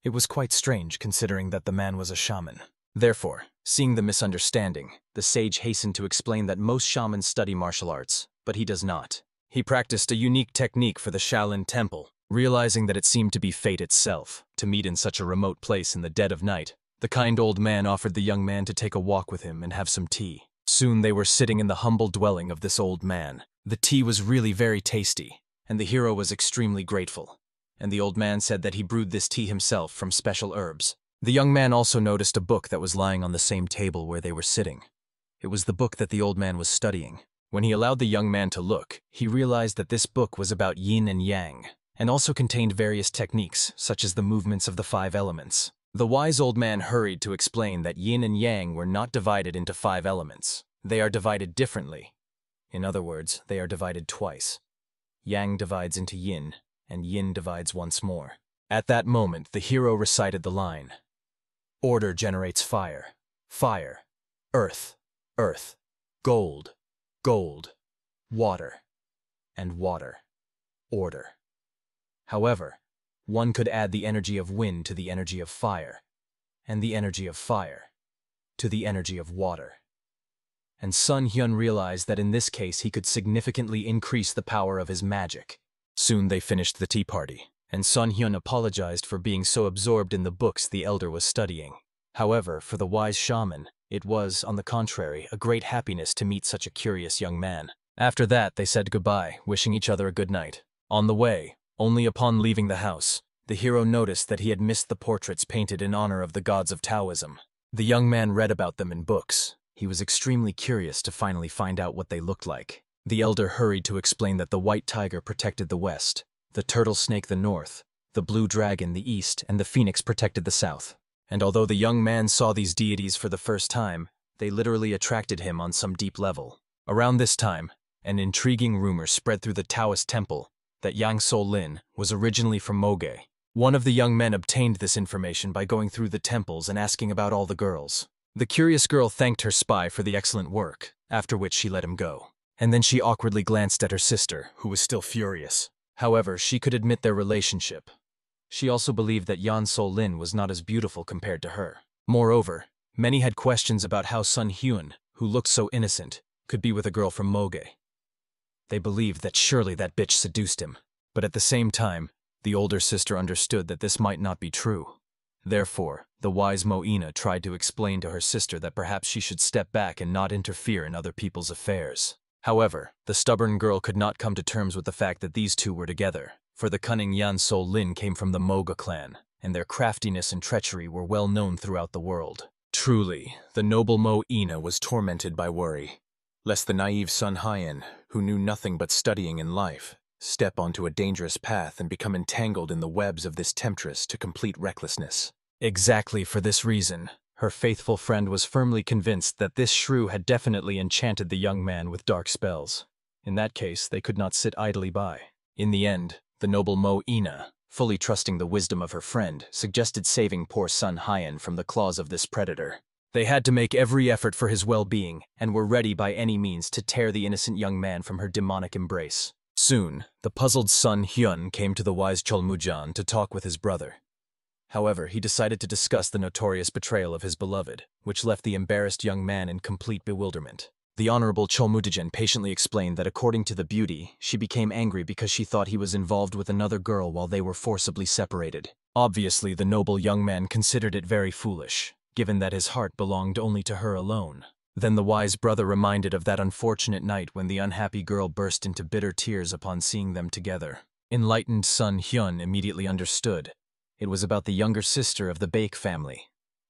It was quite strange considering that the man was a shaman. Therefore, seeing the misunderstanding, the sage hastened to explain that most shamans study martial arts, but he does not. He practiced a unique technique for the Shaolin Temple, realizing that it seemed to be fate itself to meet in such a remote place in the dead of night. The kind old man offered the young man to take a walk with him and have some tea. Soon they were sitting in the humble dwelling of this old man. The tea was really very tasty, and the hero was extremely grateful. And the old man said that he brewed this tea himself from special herbs. The young man also noticed a book that was lying on the same table where they were sitting. It was the book that the old man was studying. When he allowed the young man to look, he realized that this book was about yin and yang, and also contained various techniques, such as the movements of the 5 elements. The wise old man hurried to explain that yin and yang were not divided into 5 elements. They are divided differently. In other words, they are divided twice. Yang divides into yin, and yin divides once more. At that moment, the hero recited the line, "Order generates fire, fire, earth, earth, gold, gold, water, and water, order." However, one could add the energy of wind to the energy of fire, and the energy of fire to the energy of water. And Sun Hyun realized that in this case he could significantly increase the power of his magic. Soon they finished the tea party, and Sun Hyun apologized for being so absorbed in the books the elder was studying. However, for the wise shaman, it was, on the contrary, a great happiness to meet such a curious young man. After that, they said goodbye, wishing each other a good night. On the way, only upon leaving the house, The hero noticed that he had missed the portraits painted in honor of the gods of Taoism. The young man read about them in books. He was extremely curious to finally find out what they looked like. The elder hurried to explain that the white tiger protected the west, the turtle snake the north, the blue dragon the east, and the phoenix protected the south. And although the young man saw these deities for the first time, they literally attracted him on some deep level. Around this time, an intriguing rumor spread through the Taoist temple that Yang So-lin was originally from Moge. One of the young men obtained this information by going through the temples and asking about all the girls. The curious girl thanked her spy for the excellent work, after which she let him go. And then she awkwardly glanced at her sister, who was still furious. However, she could admit their relationship. She also believed that Yan So-lin was not as beautiful compared to her. Moreover, many had questions about how Sun Hyun, who looked so innocent, could be with a girl from Moge. They believed that surely that bitch seduced him. But at the same time, the older sister understood that this might not be true. Therefore, the wise Moina tried to explain to her sister that perhaps she should step back and not interfere in other people's affairs. However, the stubborn girl could not come to terms with the fact that these two were together, for the cunning Yan So-lin came from the Moga clan, and their craftiness and treachery were well known throughout the world. Truly, the noble Moina was tormented by worry, lest the naive Sun Hyun, who knew nothing but studying in life, step onto a dangerous path and become entangled in the webs of this temptress to complete recklessness. Exactly for this reason, her faithful friend was firmly convinced that this shrew had definitely enchanted the young man with dark spells. In that case, they could not sit idly by. In the end, the noble Moina, fully trusting the wisdom of her friend, suggested saving poor Sun Hyun from the claws of this predator. They had to make every effort for his well-being, and were ready by any means to tear the innocent young man from her demonic embrace. Soon, the puzzled Sun Hyun came to the wise Cholmujan to talk with his brother. However, he decided to discuss the notorious betrayal of his beloved, which left the embarrassed young man in complete bewilderment. The Honorable Cholmudajan patiently explained that according to the beauty, she became angry because she thought he was involved with another girl while they were forcibly separated. Obviously, the noble young man considered it very foolish, given that his heart belonged only to her alone. Then the wise brother reminded of that unfortunate night when the unhappy girl burst into bitter tears upon seeing them together. Enlightened Sun Hyun immediately understood. It was about the younger sister of the Baek family.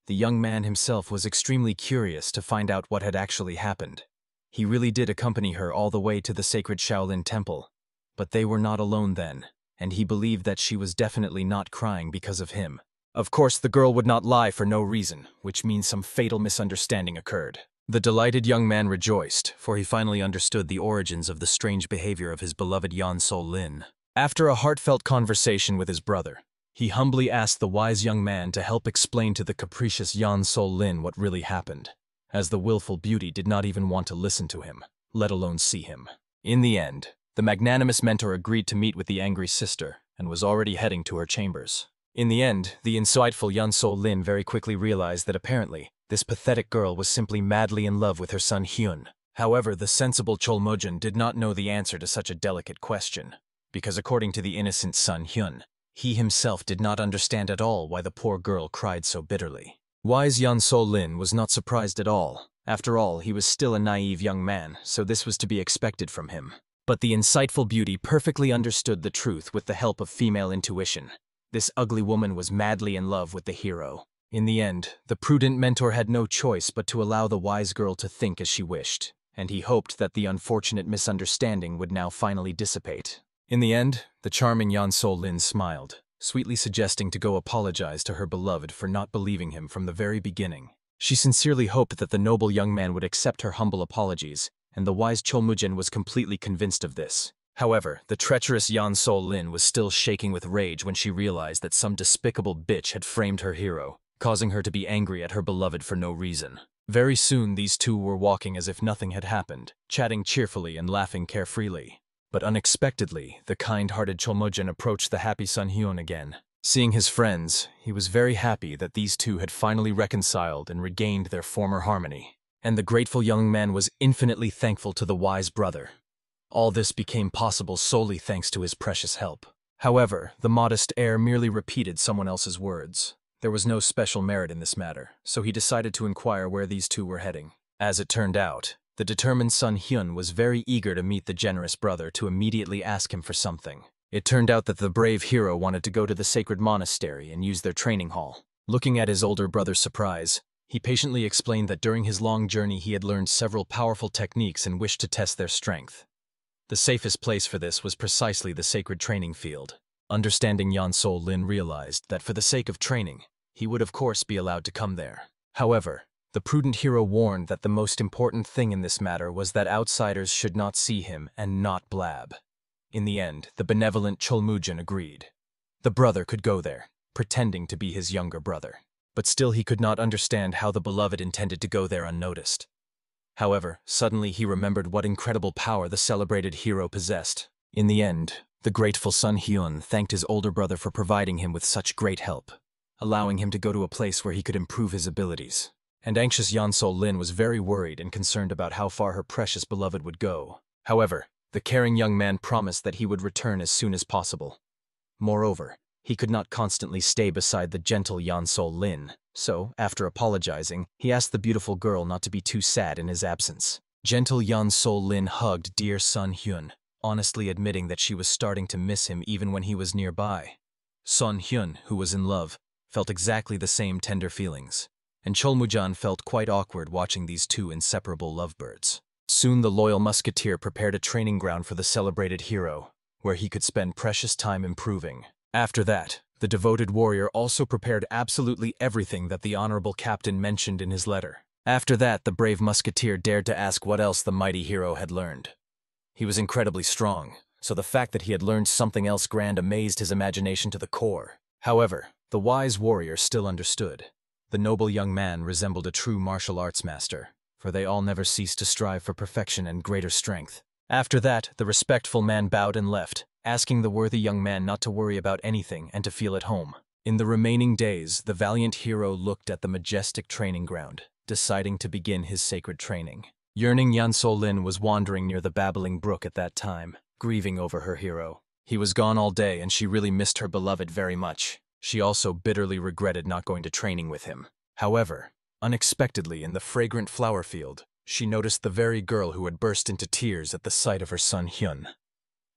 The young man himself was extremely curious to find out what had actually happened. He really did accompany her all the way to the sacred Shaolin temple. But they were not alone then, and he believed that she was definitely not crying because of him. Of course, the girl would not lie for no reason, which means some fatal misunderstanding occurred. The delighted young man rejoiced, for he finally understood the origins of the strange behavior of his beloved Yan So-lin. After a heartfelt conversation with his brother, he humbly asked the wise young man to help explain to the capricious Yan So-lin what really happened, as the willful beauty did not even want to listen to him, let alone see him. In the end, the magnanimous mentor agreed to meet with the angry sister and was already heading to her chambers. In the end, the insightful Yan So-lin very quickly realized that apparently, this pathetic girl was simply madly in love with her son Hyun. However, the sensible Cholmujan did not know the answer to such a delicate question, because according to the innocent Sun Hyun, he himself did not understand at all why the poor girl cried so bitterly. Wise Yan So-lin was not surprised at all. After all, he was still a naive young man, so this was to be expected from him. But the insightful beauty perfectly understood the truth with the help of female intuition. This ugly woman was madly in love with the hero. In the end, the prudent mentor had no choice but to allow the wise girl to think as she wished, and he hoped that the unfortunate misunderstanding would now finally dissipate. In the end, the charming Yan So-lin smiled, sweetly suggesting to go apologize to her beloved for not believing him from the very beginning. She sincerely hoped that the noble young man would accept her humble apologies, and the wise Cholmujan was completely convinced of this. However, the treacherous Yan So-lin was still shaking with rage when she realized that some despicable bitch had framed her hero, causing her to be angry at her beloved for no reason. Very soon these two were walking as if nothing had happened, chatting cheerfully and laughing carefreely. But unexpectedly, the kind-hearted Cholmujan approached the happy Sun Hyun again. Seeing his friends, he was very happy that these two had finally reconciled and regained their former harmony. And the grateful young man was infinitely thankful to the wise brother. All this became possible solely thanks to his precious help. However, the modest heir merely repeated someone else's words. There was no special merit in this matter, so he decided to inquire where these two were heading. As it turned out, the determined Sun Hyun was very eager to meet the generous brother to immediately ask him for something. It turned out that the brave hero wanted to go to the sacred monastery and use their training hall. Looking at his older brother's surprise, he patiently explained that during his long journey he had learned several powerful techniques and wished to test their strength. The safest place for this was precisely the sacred training field. Understanding Yan Sol Lin realized that for the sake of training, he would of course be allowed to come there. However, the prudent hero warned that the most important thing in this matter was that outsiders should not see him and not blab. In the end, the benevolent Cholmujin agreed. The brother could go there, pretending to be his younger brother. But still he could not understand how the beloved intended to go there unnoticed. However, suddenly he remembered what incredible power the celebrated hero possessed. In the end, the grateful Sun Hyun thanked his older brother for providing him with such great help, allowing him to go to a place where he could improve his abilities. And anxious Yan Sol Lin was very worried and concerned about how far her precious beloved would go. However, the caring young man promised that he would return as soon as possible. Moreover, he could not constantly stay beside the gentle Yan Sol Lin, so, after apologizing, he asked the beautiful girl not to be too sad in his absence. Gentle Yan Sol Lin hugged dear Sun Hyun, honestly admitting that she was starting to miss him even when he was nearby. Sun Hyun, who was in love, felt exactly the same tender feelings, and Cholmujan felt quite awkward watching these two inseparable lovebirds. Soon the loyal musketeer prepared a training ground for the celebrated hero, where he could spend precious time improving. After that, the devoted warrior also prepared absolutely everything that the honorable captain mentioned in his letter. After that, the brave musketeer dared to ask what else the mighty hero had learned. He was incredibly strong, so the fact that he had learned something else grand amazed his imagination to the core. However, the wise warrior still understood. The noble young man resembled a true martial arts master, for they all never ceased to strive for perfection and greater strength. After that, the respectful man bowed and left, asking the worthy young man not to worry about anything and to feel at home. In the remaining days, the valiant hero looked at the majestic training ground, deciding to begin his sacred training. Yearning Yan Sol Lin was wandering near the babbling brook at that time, grieving over her hero. He was gone all day and she really missed her beloved very much. She also bitterly regretted not going to training with him. However, unexpectedly in the fragrant flower field, she noticed the very girl who had burst into tears at the sight of her son Hyun.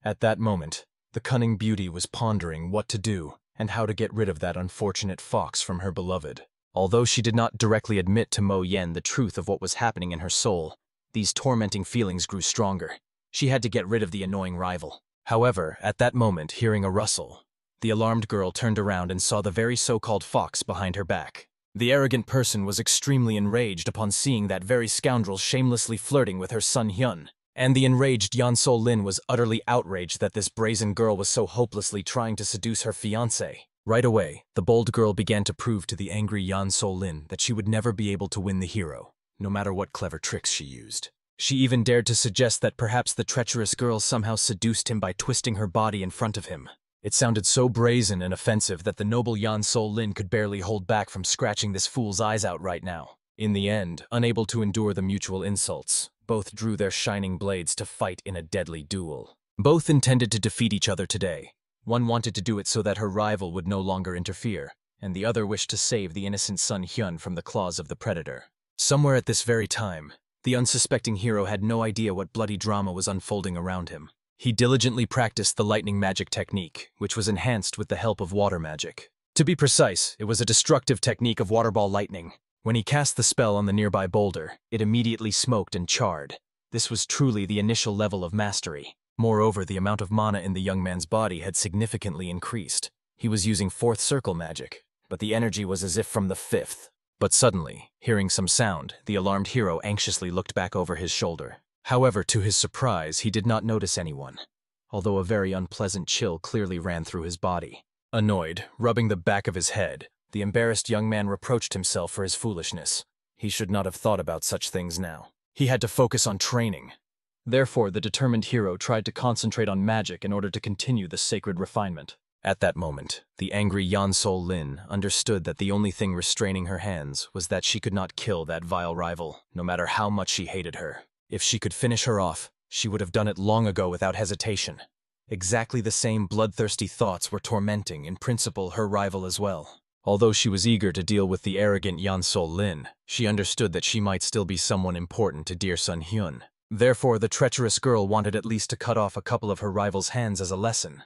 At that moment, the cunning beauty was pondering what to do and how to get rid of that unfortunate fox from her beloved. Although she did not directly admit to Mo Yen the truth of what was happening in her soul, these tormenting feelings grew stronger. She had to get rid of the annoying rival. However, at that moment, hearing a rustle, the alarmed girl turned around and saw the very so-called fox behind her back. The arrogant person was extremely enraged upon seeing that very scoundrel shamelessly flirting with her son Hyun. And the enraged Yan Sol Lin was utterly outraged that this brazen girl was so hopelessly trying to seduce her fiancé. Right away, the bold girl began to prove to the angry Yan Sol Lin that she would never be able to win the hero, no matter what clever tricks she used. She even dared to suggest that perhaps the treacherous girl somehow seduced him by twisting her body in front of him. It sounded so brazen and offensive that the noble Yan Sol Lin could barely hold back from scratching this fool's eyes out right now. In the end, unable to endure the mutual insults, both drew their shining blades to fight in a deadly duel. Both intended to defeat each other today. One wanted to do it so that her rival would no longer interfere, and the other wished to save the innocent son Hyun from the claws of the predator. Somewhere at this very time, the unsuspecting hero had no idea what bloody drama was unfolding around him. He diligently practiced the lightning magic technique, which was enhanced with the help of water magic. To be precise, it was a destructive technique of waterball lightning. When he cast the spell on the nearby boulder, it immediately smoked and charred. This was truly the initial level of mastery. Moreover, the amount of mana in the young man's body had significantly increased. He was using fourth circle magic, but the energy was as if from the fifth. But suddenly, hearing some sound, the alarmed hero anxiously looked back over his shoulder. However, to his surprise, he did not notice anyone, although a very unpleasant chill clearly ran through his body. Annoyed, rubbing the back of his head, the embarrassed young man reproached himself for his foolishness. He should not have thought about such things now. He had to focus on training. Therefore, the determined hero tried to concentrate on magic in order to continue the sacred refinement. At that moment, the angry Yan Sol Lin understood that the only thing restraining her hands was that she could not kill that vile rival, no matter how much she hated her. If she could finish her off, she would have done it long ago without hesitation. Exactly the same bloodthirsty thoughts were tormenting, in principle, her rival as well. Although she was eager to deal with the arrogant Yan Sol Lin, she understood that she might still be someone important to dear son Hyun. Therefore, the treacherous girl wanted at least to cut off a couple of her rival's hands as a lesson.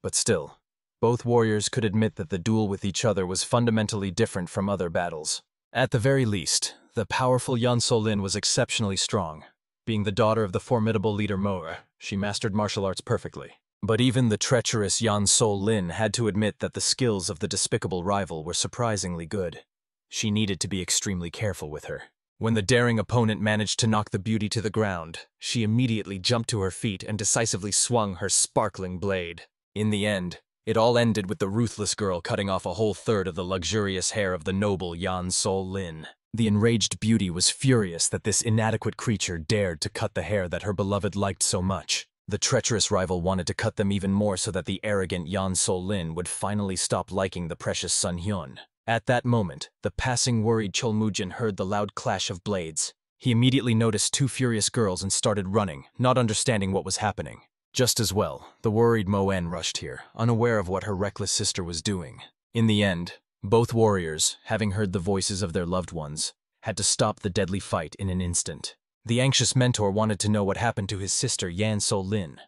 But still, both warriors could admit that the duel with each other was fundamentally different from other battles. At the very least, the powerful Yan So-lin was exceptionally strong. Being the daughter of the formidable leader Moa, she mastered martial arts perfectly. But even the treacherous Yan So-lin had to admit that the skills of the despicable rival were surprisingly good. She needed to be extremely careful with her. When the daring opponent managed to knock the beauty to the ground, she immediately jumped to her feet and decisively swung her sparkling blade. In the end, it all ended with the ruthless girl cutting off a whole third of the luxurious hair of the noble Yan So-lin. The enraged beauty was furious that this inadequate creature dared to cut the hair that her beloved liked so much. The treacherous rival wanted to cut them even more so that the arrogant Yan So-lin would finally stop liking the precious Sun Hyun. At that moment, the passing worried Cholmujin heard the loud clash of blades. He immediately noticed two furious girls and started running, not understanding what was happening. Just as well, the worried Moen rushed here, unaware of what her reckless sister was doing. In the end, both warriors, having heard the voices of their loved ones, had to stop the deadly fight in an instant. The anxious mentor wanted to know what happened to his sister Yan So-lin.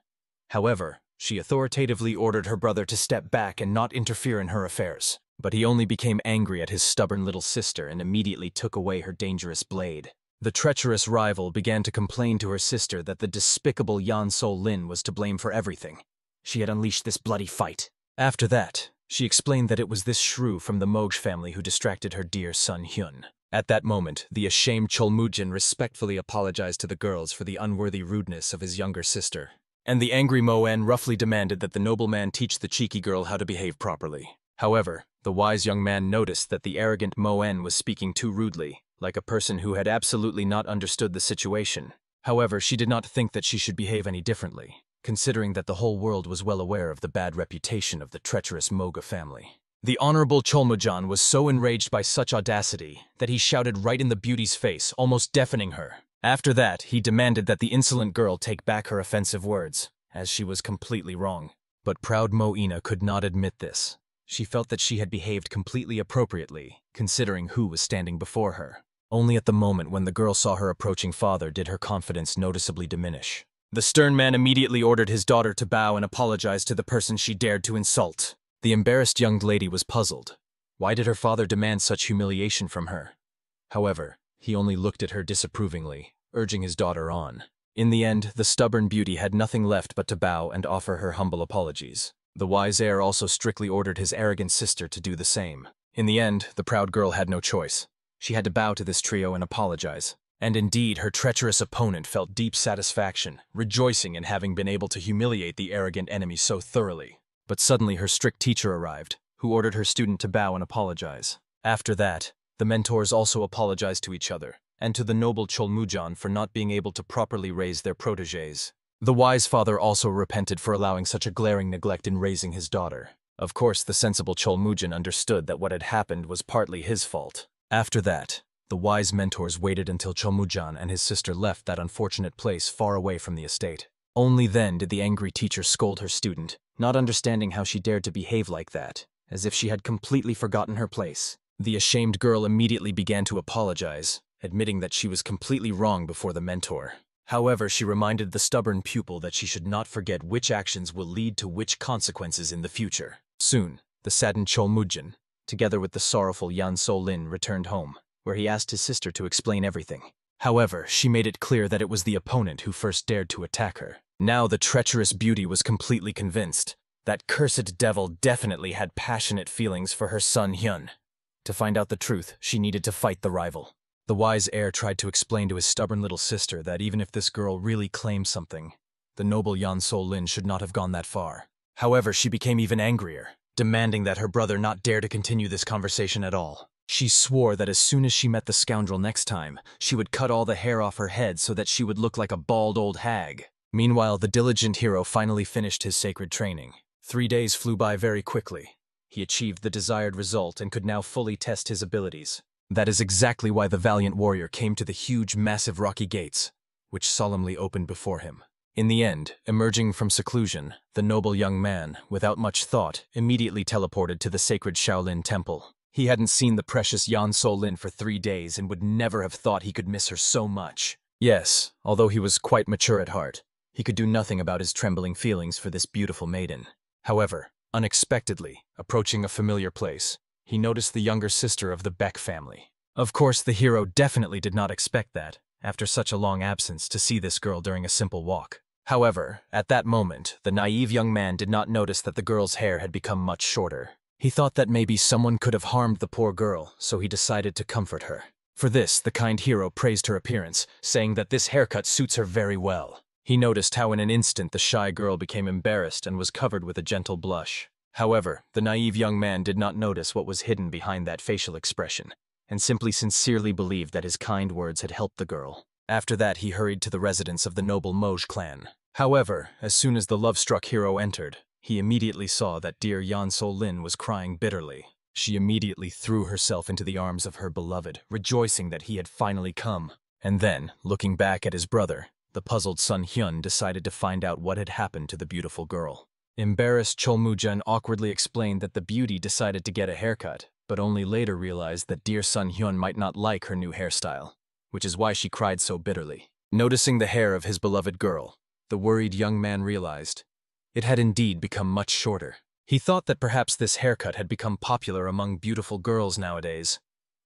However, she authoritatively ordered her brother to step back and not interfere in her affairs. But he only became angry at his stubborn little sister and immediately took away her dangerous blade. The treacherous rival began to complain to her sister that the despicable Yan So-lin was to blame for everything. She had unleashed this bloody fight. After that, she explained that it was this shrew from the Moge family who distracted her dear Sun Hyun. At that moment, the ashamed Cholmujin respectfully apologized to the girls for the unworthy rudeness of his younger sister. And the angry Moen roughly demanded that the nobleman teach the cheeky girl how to behave properly. However, the wise young man noticed that the arrogant Moen was speaking too rudely, like a person who had absolutely not understood the situation. However, she did not think that she should behave any differently, considering that the whole world was well aware of the bad reputation of the treacherous Moga family. The honorable Cholmujan was so enraged by such audacity that he shouted right in the beauty's face, almost deafening her. After that, he demanded that the insolent girl take back her offensive words, as she was completely wrong. But proud Moina could not admit this. She felt that she had behaved completely appropriately, considering who was standing before her. Only at the moment when the girl saw her approaching father did her confidence noticeably diminish. The stern man immediately ordered his daughter to bow and apologize to the person she dared to insult. The embarrassed young lady was puzzled. Why did her father demand such humiliation from her? However, he only looked at her disapprovingly, urging his daughter on. In the end, the stubborn beauty had nothing left but to bow and offer her humble apologies. The wise heir also strictly ordered his arrogant sister to do the same. In the end, the proud girl had no choice. She had to bow to this trio and apologize. And indeed, her treacherous opponent felt deep satisfaction, rejoicing in having been able to humiliate the arrogant enemy so thoroughly. But suddenly her strict teacher arrived, who ordered her student to bow and apologize. After that, the mentors also apologized to each other, and to the noble Cholmujan for not being able to properly raise their protégés. The wise father also repented for allowing such a glaring neglect in raising his daughter. Of course, the sensible Cholmujan understood that what had happened was partly his fault. After that, the wise mentors waited until Cholmujan and his sister left that unfortunate place far away from the estate. Only then did the angry teacher scold her student, not understanding how she dared to behave like that, as if she had completely forgotten her place. The ashamed girl immediately began to apologize, admitting that she was completely wrong before the mentor. However, she reminded the stubborn pupil that she should not forget which actions will lead to which consequences in the future. Soon, the saddened Cholmujin, together with the sorrowful Yan So-lin, returned home, where he asked his sister to explain everything. However, she made it clear that it was the opponent who first dared to attack her. Now the treacherous beauty was completely convinced. That cursed devil definitely had passionate feelings for her son Hyun. To find out the truth, she needed to fight the rival. The wise heir tried to explain to his stubborn little sister that even if this girl really claimed something, the noble Yan So-lin should not have gone that far. However, she became even angrier, demanding that her brother not dare to continue this conversation at all. She swore that as soon as she met the scoundrel next time, she would cut all the hair off her head so that she would look like a bald old hag. Meanwhile, the diligent hero finally finished his sacred training. 3 days flew by very quickly. He achieved the desired result and could now fully test his abilities. That is exactly why the valiant warrior came to the huge, massive rocky gates, which solemnly opened before him. In the end, emerging from seclusion, the noble young man, without much thought, immediately teleported to the sacred Shaolin temple. He hadn't seen the precious Yan So-lin for 3 days and would never have thought he could miss her so much. Yes, although he was quite mature at heart, he could do nothing about his trembling feelings for this beautiful maiden. However, unexpectedly, approaching a familiar place, he noticed the younger sister of the Beck family. Of course, the hero definitely did not expect that, after such a long absence, to see this girl during a simple walk. However, at that moment, the naive young man did not notice that the girl's hair had become much shorter. He thought that maybe someone could have harmed the poor girl, so he decided to comfort her. For this, the kind hero praised her appearance, saying that this haircut suits her very well. He noticed how in an instant the shy girl became embarrassed and was covered with a gentle blush. However, the naive young man did not notice what was hidden behind that facial expression, and simply sincerely believed that his kind words had helped the girl. After that, he hurried to the residence of the noble Moj clan. However, as soon as the love-struck hero entered, he immediately saw that dear Yan Sol-lin was crying bitterly. She immediately threw herself into the arms of her beloved, rejoicing that he had finally come. And then, looking back at his brother, the puzzled Sun Hyun decided to find out what had happened to the beautiful girl. Embarrassed, Cholmujun awkwardly explained that the beauty decided to get a haircut, but only later realized that dear Sun Hyun might not like her new hairstyle, which is why she cried so bitterly. Noticing the hair of his beloved girl, the worried young man realized it had indeed become much shorter. He thought that perhaps this haircut had become popular among beautiful girls nowadays,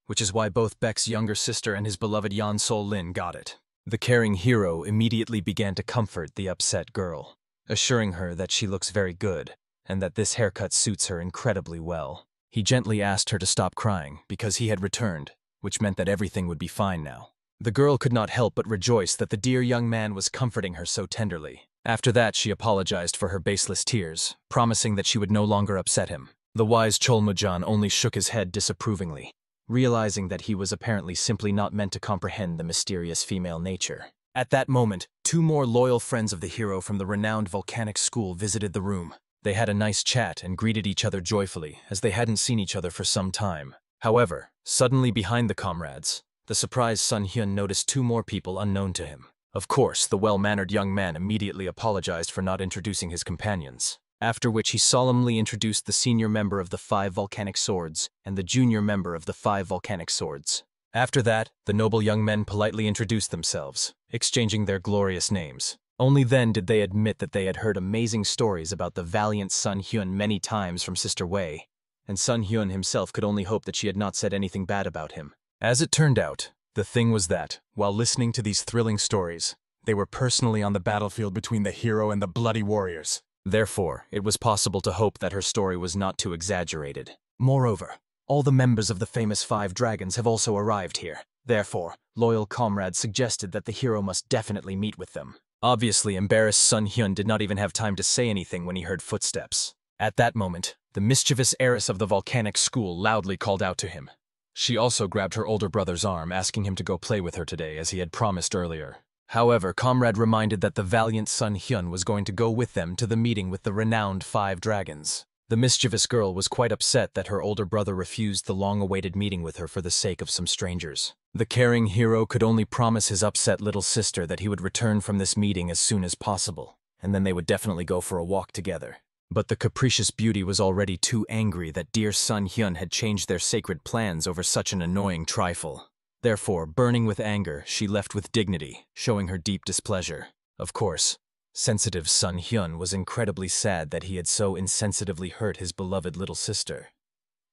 which is why both Beck's younger sister and his beloved Yan Sol-lin got it. The caring hero immediately began to comfort the upset girl, assuring her that she looks very good and that this haircut suits her incredibly well. He gently asked her to stop crying because he had returned, which meant that everything would be fine now. The girl could not help but rejoice that the dear young man was comforting her so tenderly. After that, she apologized for her baseless tears, promising that she would no longer upset him. The wise Cholmujun only shook his head disapprovingly, realizing that he was apparently simply not meant to comprehend the mysterious female nature. At that moment, two more loyal friends of the hero from the renowned volcanic school visited the room. They had a nice chat and greeted each other joyfully, as they hadn't seen each other for some time. However, suddenly behind the comrades, the surprised Sun Hyun noticed two more people unknown to him. Of course, the well-mannered young man immediately apologized for not introducing his companions, after which he solemnly introduced the senior member of the 5 volcanic swords and the junior member of the 5 volcanic swords. After that, the noble young men politely introduced themselves, exchanging their glorious names. Only then did they admit that they had heard amazing stories about the valiant Sun Hyun many times from Sister Wei, and Sun Hyun himself could only hope that she had not said anything bad about him. As it turned out, the thing was that, while listening to these thrilling stories, they were personally on the battlefield between the hero and the bloody warriors. Therefore, it was possible to hope that her story was not too exaggerated. Moreover, all the members of the famous 5 dragons have also arrived here. Therefore, loyal comrades suggested that the hero must definitely meet with them. Obviously, embarrassed Sun Hyun did not even have time to say anything when he heard footsteps. At that moment, the mischievous heiress of the volcanic school loudly called out to him. She also grabbed her older brother's arm, asking him to go play with her today as he had promised earlier. However, comrade reminded that the valiant Sun Hyun was going to go with them to the meeting with the renowned 5 dragons. The mischievous girl was quite upset that her older brother refused the long-awaited meeting with her for the sake of some strangers. The caring hero could only promise his upset little sister that he would return from this meeting as soon as possible, and then they would definitely go for a walk together. But the capricious beauty was already too angry that dear Sun Hyun had changed their sacred plans over such an annoying trifle. Therefore, burning with anger, she left with dignity, showing her deep displeasure. Of course, sensitive Sun Hyun was incredibly sad that he had so insensitively hurt his beloved little sister.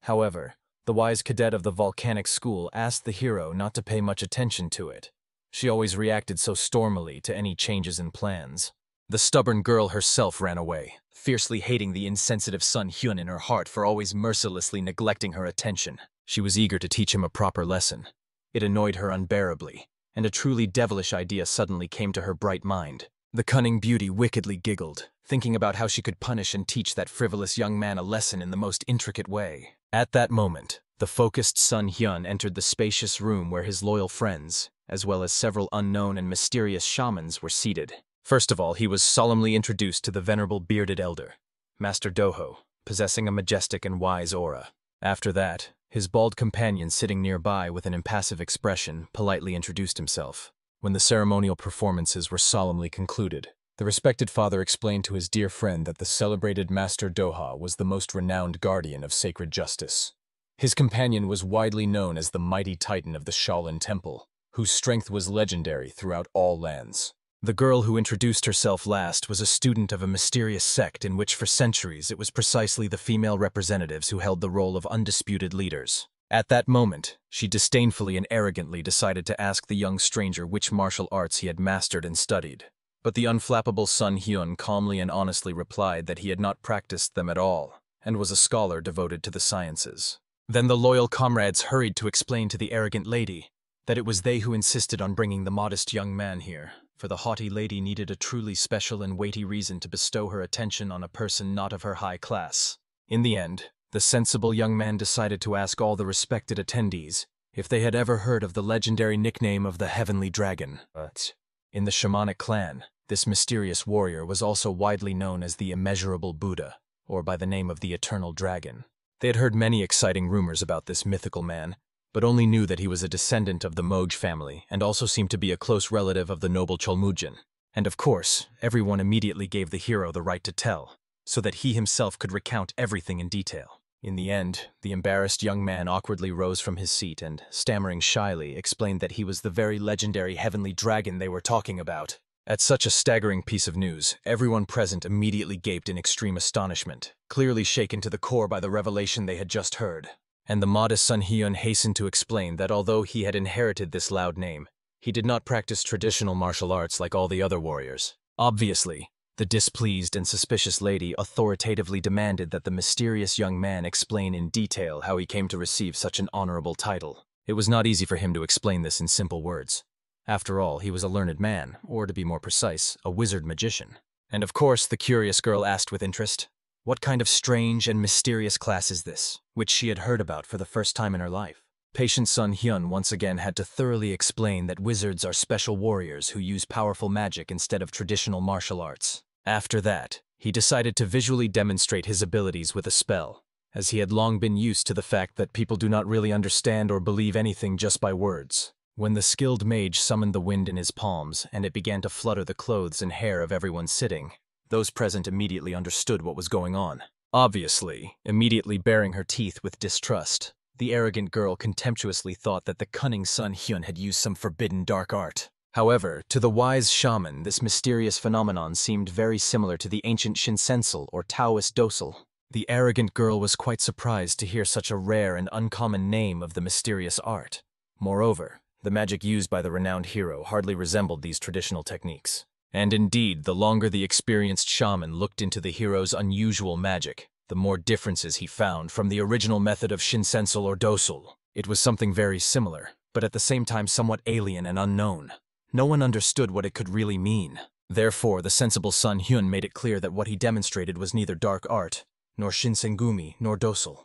However, the wise cadet of the volcanic school asked the hero not to pay much attention to it. She always reacted so stormily to any changes in plans. The stubborn girl herself ran away, fiercely hating the insensitive Sun Hyun in her heart for always mercilessly neglecting her attention. She was eager to teach him a proper lesson. It annoyed her unbearably, and a truly devilish idea suddenly came to her bright mind. The cunning beauty wickedly giggled, thinking about how she could punish and teach that frivolous young man a lesson in the most intricate way. At that moment, the focused Sun Hyun entered the spacious room where his loyal friends, as well as several unknown and mysterious shamans, were seated. First of all, he was solemnly introduced to the venerable bearded elder, Master Doho, possessing a majestic and wise aura. After that, his bald companion sitting nearby with an impassive expression politely introduced himself. When the ceremonial performances were solemnly concluded, the respected father explained to his dear friend that the celebrated Master Doha was the most renowned guardian of sacred justice. His companion was widely known as the mighty titan of the Shaolin Temple, whose strength was legendary throughout all lands. The girl who introduced herself last was a student of a mysterious sect in which for centuries it was precisely the female representatives who held the role of undisputed leaders. At that moment, she disdainfully and arrogantly decided to ask the young stranger which martial arts he had mastered and studied. But the unflappable Sun Hyun calmly and honestly replied that he had not practiced them at all, and was a scholar devoted to the sciences. Then the loyal comrades hurried to explain to the arrogant lady that it was they who insisted on bringing the modest young man here, for the haughty lady needed a truly special and weighty reason to bestow her attention on a person not of her high class. In the end, the sensible young man decided to ask all the respected attendees if they had ever heard of the legendary nickname of the Heavenly Dragon. But in the shamanic clan, this mysterious warrior was also widely known as the Immeasurable Buddha, or by the name of the Eternal Dragon. They had heard many exciting rumors about this mythical man, but only knew that he was a descendant of the Moj family and also seemed to be a close relative of the noble Cholmujin. And of course, everyone immediately gave the hero the right to tell, so that he himself could recount everything in detail. In the end, the embarrassed young man awkwardly rose from his seat and, stammering shyly, explained that he was the very legendary Heavenly Dragon they were talking about. At such a staggering piece of news, everyone present immediately gaped in extreme astonishment, clearly shaken to the core by the revelation they had just heard. And the modest Sun Hyun hastened to explain that although he had inherited this loud name, he did not practice traditional martial arts like all the other warriors. Obviously, the displeased and suspicious lady authoritatively demanded that the mysterious young man explain in detail how he came to receive such an honorable title. It was not easy for him to explain this in simple words. After all, he was a learned man, or to be more precise, a wizard magician. And of course, the curious girl asked with interest, what kind of strange and mysterious class is this, which she had heard about for the first time in her life? Patient Sun Hyun once again had to thoroughly explain that wizards are special warriors who use powerful magic instead of traditional martial arts. After that, he decided to visually demonstrate his abilities with a spell, as he had long been used to the fact that people do not really understand or believe anything just by words. When the skilled mage summoned the wind in his palms and it began to flutter the clothes and hair of everyone sitting, those present immediately understood what was going on. Obviously, immediately baring her teeth with distrust, the arrogant girl contemptuously thought that the cunning Sun Hyun had used some forbidden dark art. However, to the wise shaman, this mysterious phenomenon seemed very similar to the ancient Shinsensel or Taoist Dosel. The arrogant girl was quite surprised to hear such a rare and uncommon name of the mysterious art. Moreover, the magic used by the renowned hero hardly resembled these traditional techniques. And indeed, the longer the experienced shaman looked into the hero's unusual magic, the more differences he found from the original method of Shinsensel or Dosel. It was something very similar, but at the same time somewhat alien and unknown. No one understood what it could really mean. Therefore, the sensible Sun Hyun made it clear that what he demonstrated was neither dark art, nor Shinsengumi, nor Dosel.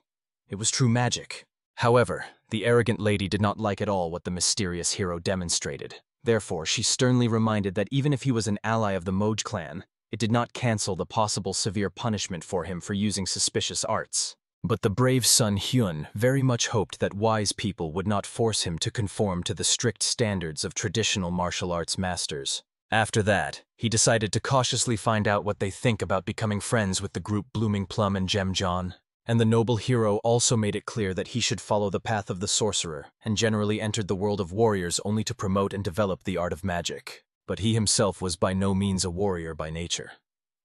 It was true magic. However, the arrogant lady did not like at all what the mysterious hero demonstrated. Therefore, she sternly reminded that even if he was an ally of the Moj clan, it did not cancel the possible severe punishment for him for using suspicious arts. But the brave Sun Hyun very much hoped that wise people would not force him to conform to the strict standards of traditional martial arts masters. After that, he decided to cautiously find out what they think about becoming friends with the group Blooming Plum and Gem John. And the noble hero also made it clear that he should follow the path of the sorcerer, and generally entered the world of warriors only to promote and develop the art of magic. But he himself was by no means a warrior by nature.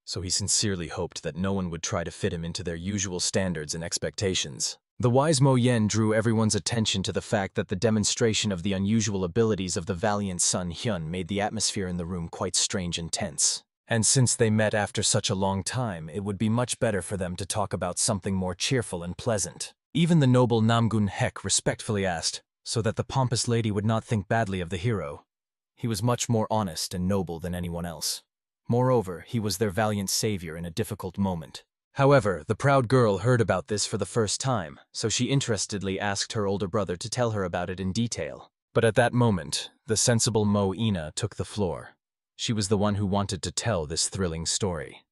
So he sincerely hoped that no one would try to fit him into their usual standards and expectations. The wise Mo Yen drew everyone's attention to the fact that the demonstration of the unusual abilities of the valiant Sun Hyun made the atmosphere in the room quite strange and tense. And since they met after such a long time, it would be much better for them to talk about something more cheerful and pleasant. Even the noble Namgun Hek respectfully asked, so that the pompous lady would not think badly of the hero. He was much more honest and noble than anyone else. Moreover, he was their valiant savior in a difficult moment. However, the proud girl heard about this for the first time, so she interestedly asked her older brother to tell her about it in detail. But at that moment, the sensible Mo Ina took the floor. She was the one who wanted to tell this thrilling story.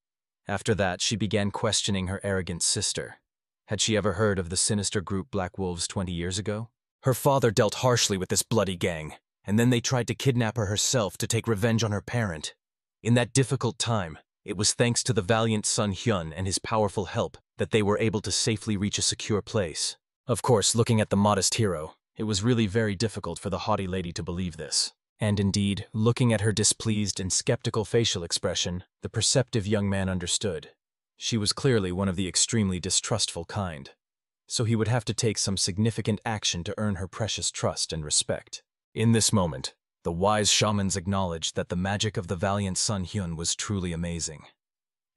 After that, she began questioning her arrogant sister. Had she ever heard of the sinister group Black Wolves 20 years ago? Her father dealt harshly with this bloody gang, and then they tried to kidnap her herself to take revenge on her parent. In that difficult time, it was thanks to the valiant Sun Hyun and his powerful help that they were able to safely reach a secure place. Of course, looking at the modest hero, it was really very difficult for the haughty lady to believe this. And indeed, looking at her displeased and skeptical facial expression, the perceptive young man understood. She was clearly one of the extremely distrustful kind. So he would have to take some significant action to earn her precious trust and respect. In this moment, the wise shamans acknowledged that the magic of the valiant Sun Hyun was truly amazing.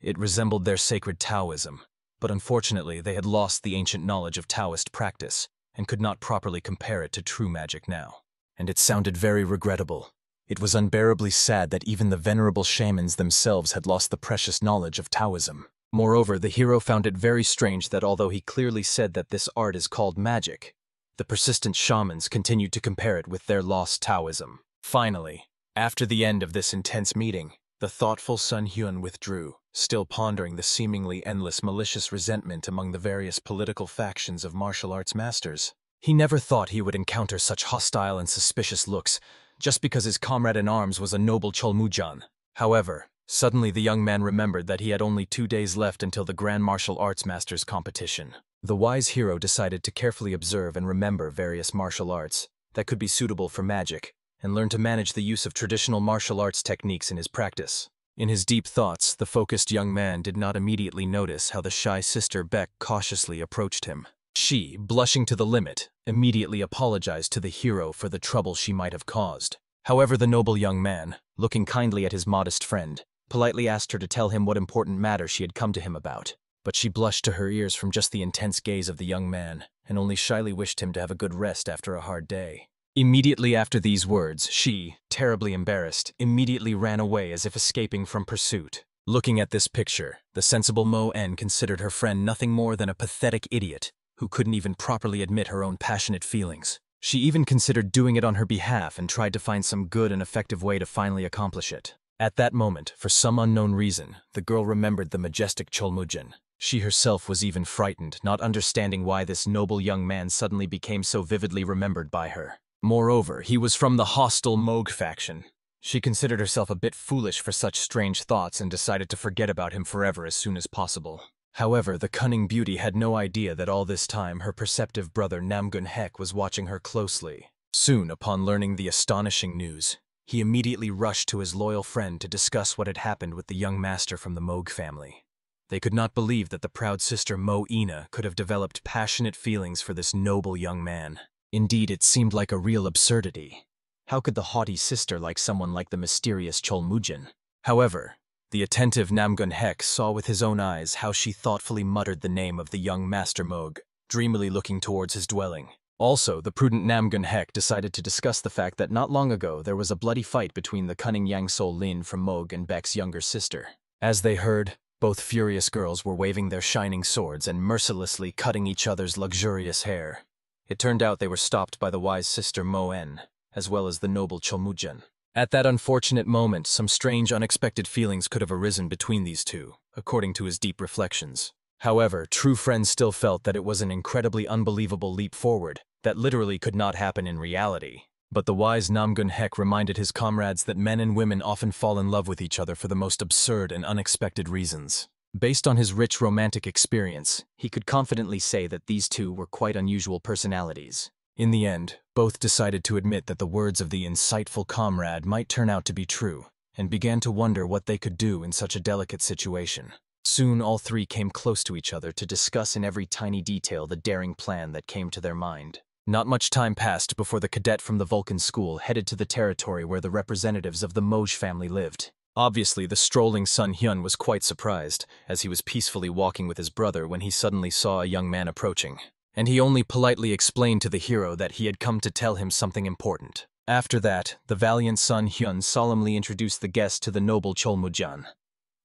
It resembled their sacred Taoism, but unfortunately they had lost the ancient knowledge of Taoist practice and could not properly compare it to true magic now. And it sounded very regrettable. It was unbearably sad that even the venerable shamans themselves had lost the precious knowledge of Taoism. Moreover, the hero found it very strange that although he clearly said that this art is called magic, the persistent shamans continued to compare it with their lost Taoism. Finally, after the end of this intense meeting, the thoughtful Sun Hyun withdrew, still pondering the seemingly endless malicious resentment among the various political factions of martial arts masters. He never thought he would encounter such hostile and suspicious looks, just because his comrade in arms was a noble Cholmujan. However, suddenly the young man remembered that he had only 2 days left until the Grand Martial Arts Masters competition. The wise hero decided to carefully observe and remember various martial arts that could be suitable for magic, and learn to manage the use of traditional martial arts techniques in his practice. In his deep thoughts, the focused young man did not immediately notice how the shy sister Beck cautiously approached him. She, blushing to the limit, immediately apologized to the hero for the trouble she might have caused. However, the noble young man, looking kindly at his modest friend, politely asked her to tell him what important matter she had come to him about. But she blushed to her ears from just the intense gaze of the young man, and only shyly wished him to have a good rest after a hard day. Immediately after these words, she, terribly embarrassed, immediately ran away as if escaping from pursuit. Looking at this picture, the sensible Mo-En considered her friend nothing more than a pathetic idiot who couldn't even properly admit her own passionate feelings. She even considered doing it on her behalf and tried to find some good and effective way to finally accomplish it. At that moment, for some unknown reason, the girl remembered the majestic Cholmujin. She herself was even frightened, not understanding why this noble young man suddenly became so vividly remembered by her. Moreover, he was from the hostile Moog faction. She considered herself a bit foolish for such strange thoughts and decided to forget about him forever as soon as possible. However, the cunning beauty had no idea that all this time her perceptive brother Namgun-hek was watching her closely. Soon, upon learning the astonishing news, he immediately rushed to his loyal friend to discuss what had happened with the young master from the Moog family. They could not believe that the proud sister Mo-ina could have developed passionate feelings for this noble young man. Indeed, it seemed like a real absurdity. How could the haughty sister like someone like the mysterious Cholmujin? However, the attentive Namgun-hek saw with his own eyes how she thoughtfully muttered the name of the young Master Moog, dreamily looking towards his dwelling. Also, the prudent Namgun-hek decided to discuss the fact that not long ago there was a bloody fight between the cunning Yang So-lin from Moog and Beck's younger sister. As they heard, both furious girls were waving their shining swords and mercilessly cutting each other's luxurious hair. It turned out they were stopped by the wise sister Mo-en, as well as the noble Cholmujin. At that unfortunate moment, some strange, unexpected feelings could have arisen between these two, according to his deep reflections. However, true friends still felt that it was an incredibly unbelievable leap forward that literally could not happen in reality. But the wise Namgun-hek reminded his comrades that men and women often fall in love with each other for the most absurd and unexpected reasons. Based on his rich romantic experience, he could confidently say that these two were quite unusual personalities. In the end, both decided to admit that the words of the insightful comrade might turn out to be true, and began to wonder what they could do in such a delicate situation. Soon all three came close to each other to discuss in every tiny detail the daring plan that came to their mind. Not much time passed before the cadet from the Vulcan school headed to the territory where the representatives of the Moj family lived. Obviously, the strolling Sun Hyun was quite surprised, as he was peacefully walking with his brother when he suddenly saw a young man approaching. And he only politely explained to the hero that he had come to tell him something important. After that, the valiant Sun Hyun solemnly introduced the guest to the noble Cholmujin.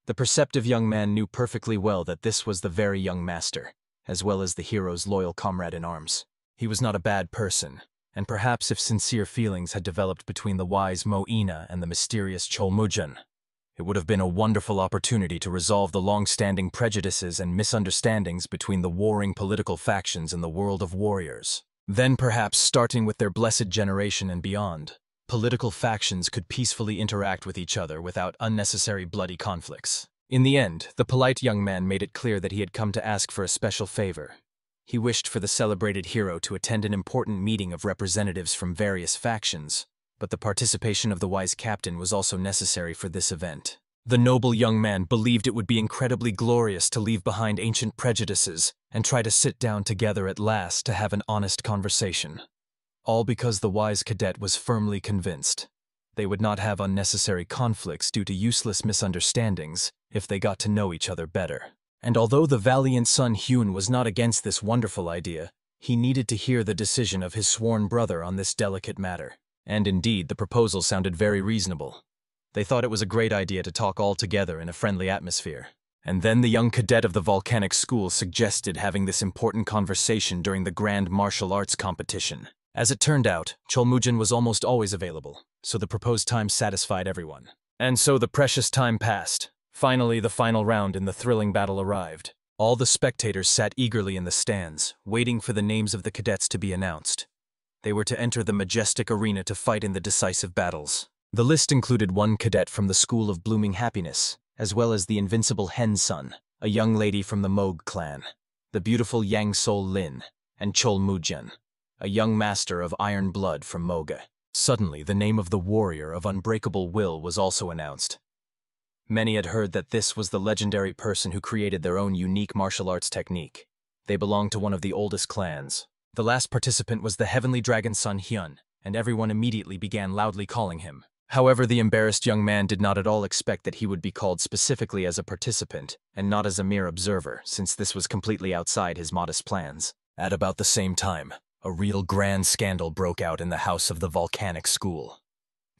The perceptive young man knew perfectly well that this was the very young master, as well as the hero's loyal comrade in arms. He was not a bad person, and perhaps if sincere feelings had developed between the wise Mo-ina and the mysterious Cholmujin, it would have been a wonderful opportunity to resolve the long-standing prejudices and misunderstandings between the warring political factions in the world of warriors. Then perhaps, starting with their blessed generation and beyond, political factions could peacefully interact with each other without unnecessary bloody conflicts. In the end, the polite young man made it clear that he had come to ask for a special favor. He wished for the celebrated hero to attend an important meeting of representatives from various factions, but the participation of the wise captain was also necessary for this event. The noble young man believed it would be incredibly glorious to leave behind ancient prejudices and try to sit down together at last to have an honest conversation. All because the wise cadet was firmly convinced they would not have unnecessary conflicts due to useless misunderstandings if they got to know each other better. And although the valiant son Hyun was not against this wonderful idea, he needed to hear the decision of his sworn brother on this delicate matter. And indeed, the proposal sounded very reasonable. They thought it was a great idea to talk all together in a friendly atmosphere. And then the young cadet of the volcanic school suggested having this important conversation during the grand martial arts competition. As it turned out, Cholmujin was almost always available, so the proposed time satisfied everyone. And so the precious time passed. Finally, the final round in the thrilling battle arrived. All the spectators sat eagerly in the stands, waiting for the names of the cadets to be announced. They were to enter the majestic arena to fight in the decisive battles. The list included one cadet from the School of Blooming Happiness, as well as the invincible Hen Sun, a young lady from the Moog clan, the beautiful Yang Sol Lin, and Chol Mujin, a young master of iron blood from Moga. Suddenly, the name of the warrior of unbreakable will was also announced. Many had heard that this was the legendary person who created their own unique martial arts technique. They belonged to one of the oldest clans. The last participant was the heavenly dragon son Hyun, and everyone immediately began loudly calling him. However, the embarrassed young man did not at all expect that he would be called specifically as a participant, and not as a mere observer, since this was completely outside his modest plans. At about the same time, a real grand scandal broke out in the house of the volcanic school.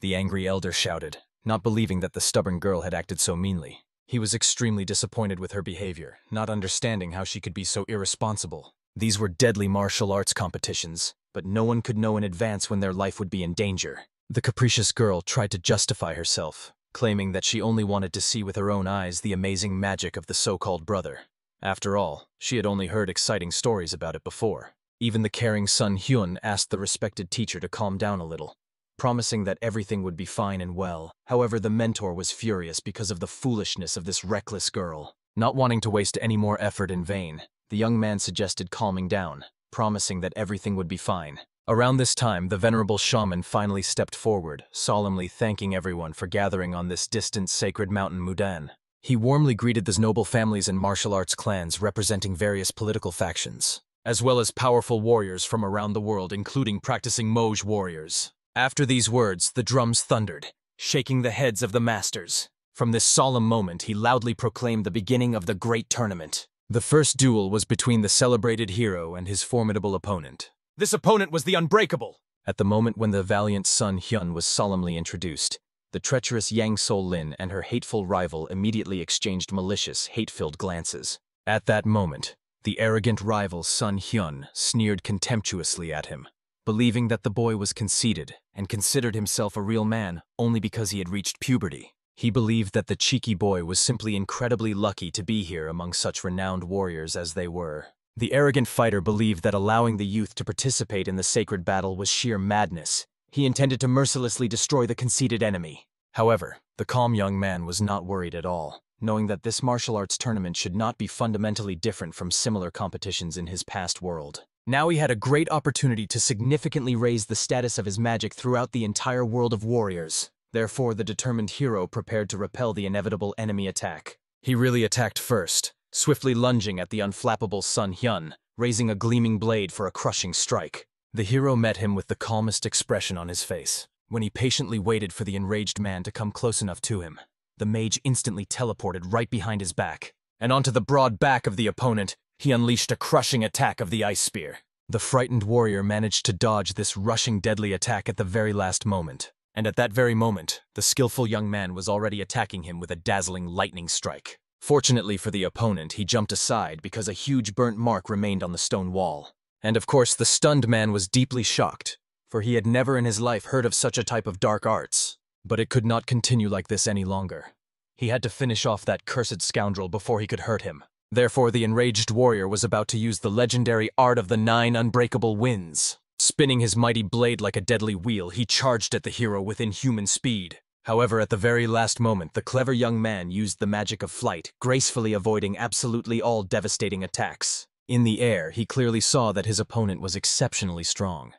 The angry elder shouted, not believing that the stubborn girl had acted so meanly. He was extremely disappointed with her behavior, not understanding how she could be so irresponsible. These were deadly martial arts competitions, but no one could know in advance when their life would be in danger. The capricious girl tried to justify herself, claiming that she only wanted to see with her own eyes the amazing magic of the so-called brother. After all, she had only heard exciting stories about it before. Even the caring son Hyun asked the respected teacher to calm down a little, promising that everything would be fine and well. However, the mentor was furious because of the foolishness of this reckless girl. Not wanting to waste any more effort in vain, the young man suggested calming down, promising that everything would be fine. Around this time, the venerable shaman finally stepped forward, solemnly thanking everyone for gathering on this distant sacred mountain Mudan. He warmly greeted the noble families and martial arts clans representing various political factions, as well as powerful warriors from around the world, including practicing Moj warriors. After these words, the drums thundered, shaking the heads of the masters. From this solemn moment, he loudly proclaimed the beginning of the great tournament. The first duel was between the celebrated hero and his formidable opponent. This opponent was the Unbreakable! At the moment when the valiant son Hyun was solemnly introduced, the treacherous Yang Sol Lin and her hateful rival immediately exchanged malicious, hate-filled glances. At that moment, the arrogant rival son Hyun sneered contemptuously at him, believing that the boy was conceited and considered himself a real man only because he had reached puberty. He believed that the cheeky boy was simply incredibly lucky to be here among such renowned warriors as they were. The arrogant fighter believed that allowing the youth to participate in the sacred battle was sheer madness. He intended to mercilessly destroy the conceited enemy. However, the calm young man was not worried at all, knowing that this martial arts tournament should not be fundamentally different from similar competitions in his past world. Now he had a great opportunity to significantly raise the status of his magic throughout the entire world of warriors. Therefore, the determined hero prepared to repel the inevitable enemy attack. He really attacked first, swiftly lunging at the unflappable son Hyun, raising a gleaming blade for a crushing strike. The hero met him with the calmest expression on his face. When he patiently waited for the enraged man to come close enough to him, the mage instantly teleported right behind his back, and onto the broad back of the opponent, he unleashed a crushing attack of the ice spear. The frightened warrior managed to dodge this rushing deadly attack at the very last moment. And at that very moment, the skillful young man was already attacking him with a dazzling lightning strike. Fortunately for the opponent, he jumped aside because a huge burnt mark remained on the stone wall. And of course, the stunned man was deeply shocked, for he had never in his life heard of such a type of dark arts. But it could not continue like this any longer. He had to finish off that cursed scoundrel before he could hurt him. Therefore, the enraged warrior was about to use the legendary art of the 9 unbreakable winds. Spinning his mighty blade like a deadly wheel, he charged at the hero with inhuman speed. However, at the very last moment, the clever young man used the magic of flight, gracefully avoiding absolutely all devastating attacks. In the air, he clearly saw that his opponent was exceptionally strong.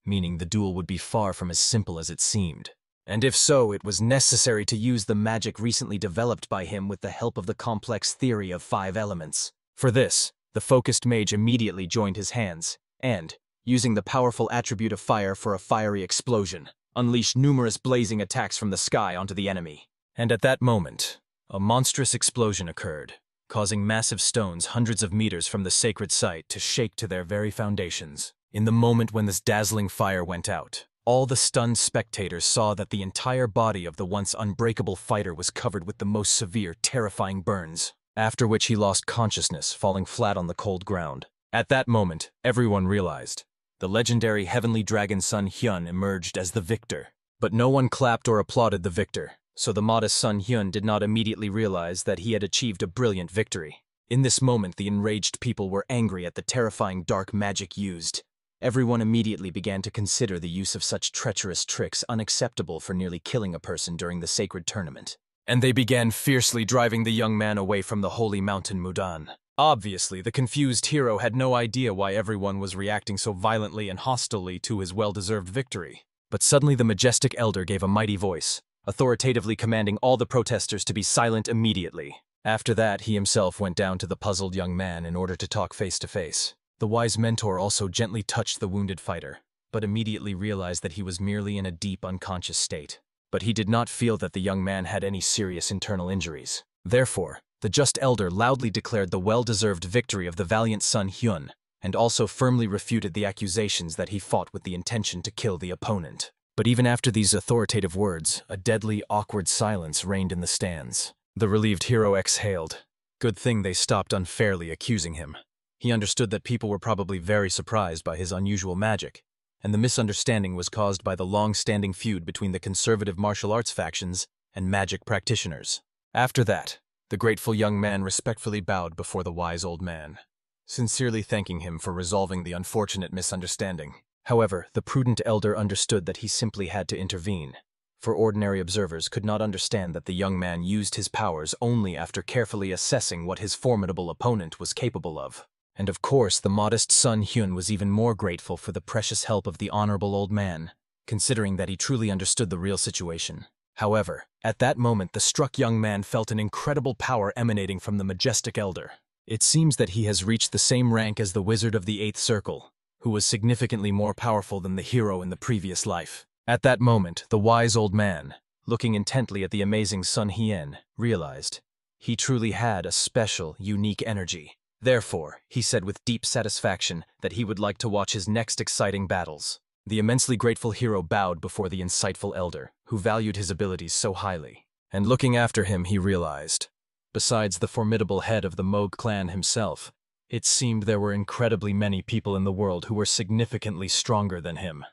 meaning the duel would be far from as simple as it seemed. And if so, it was necessary to use the magic recently developed by him with the help of the complex theory of 5 elements. For this, the focused mage immediately joined his hands, and, using the powerful attribute of fire for a fiery explosion, unleashed numerous blazing attacks from the sky onto the enemy. And at that moment, a monstrous explosion occurred, causing massive stones hundreds of meters from the sacred site to shake to their very foundations. In the moment when this dazzling fire went out, all the stunned spectators saw that the entire body of the once unbreakable fighter was covered with the most severe, terrifying burns, after which he lost consciousness, falling flat on the cold ground. At that moment, everyone realized the legendary heavenly dragon Sun Hyun emerged as the victor. But no one clapped or applauded the victor, so the modest Sun Hyun did not immediately realize that he had achieved a brilliant victory. In this moment, the enraged people were angry at the terrifying dark magic used. Everyone immediately began to consider the use of such treacherous tricks unacceptable for nearly killing a person during the sacred tournament. And they began fiercely driving the young man away from the holy mountain Mudan. Obviously, the confused hero had no idea why everyone was reacting so violently and hostilely to his well-deserved victory. But suddenly the majestic elder gave a mighty voice, authoritatively commanding all the protesters to be silent immediately. After that, he himself went down to the puzzled young man in order to talk face to face. The wise mentor also gently touched the wounded fighter, but immediately realized that he was merely in a deep unconscious state. But he did not feel that the young man had any serious internal injuries. Therefore, the just elder loudly declared the well-deserved victory of the valiant Sun Hyun, and also firmly refuted the accusations that he fought with the intention to kill the opponent. But even after these authoritative words, a deadly, awkward silence reigned in the stands. The relieved hero exhaled. Good thing they stopped unfairly accusing him. He understood that people were probably very surprised by his unusual magic, and the misunderstanding was caused by the long-standing feud between the conservative martial arts factions and magic practitioners. After that, the grateful young man respectfully bowed before the wise old man, sincerely thanking him for resolving the unfortunate misunderstanding. However, the prudent elder understood that he simply had to intervene, for ordinary observers could not understand that the young man used his powers only after carefully assessing what his formidable opponent was capable of. And of course, the modest Sun Hyun was even more grateful for the precious help of the honorable old man, considering that he truly understood the real situation. However, at that moment the struck young man felt an incredible power emanating from the majestic elder. It seems that he has reached the same rank as the wizard of the 8th circle, who was significantly more powerful than the hero in the previous life. At that moment, the wise old man, looking intently at the amazing Sun Hien, realized he truly had a special, unique energy. Therefore, he said with deep satisfaction that he would like to watch his next exciting battles. The immensely grateful hero bowed before the insightful elder, who valued his abilities so highly. And looking after him, he realized, besides the formidable head of the Moog clan himself, it seemed there were incredibly many people in the world who were significantly stronger than him.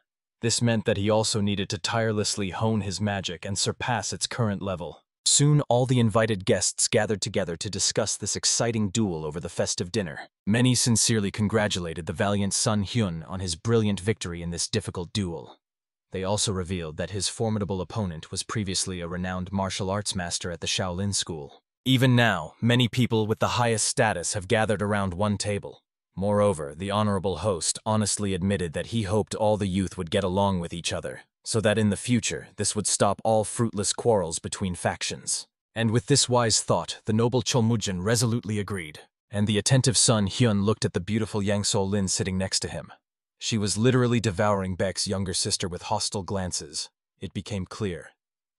This meant that he also needed to tirelessly hone his magic and surpass its current level. Soon all the invited guests gathered together to discuss this exciting duel over the festive dinner. Many sincerely congratulated the valiant Sun Hyun on his brilliant victory in this difficult duel. They also revealed that his formidable opponent was previously a renowned martial arts master at the Shaolin school. Even now, many people with the highest status have gathered around one table. Moreover, the honorable host honestly admitted that he hoped all the youth would get along with each other, so that in the future this would stop all fruitless quarrels between factions. And with this wise thought, the noble Cholmujin resolutely agreed, and the attentive Sun Hyun looked at the beautiful Yang So-lin sitting next to him. She was literally devouring Baek's younger sister with hostile glances. It became clear.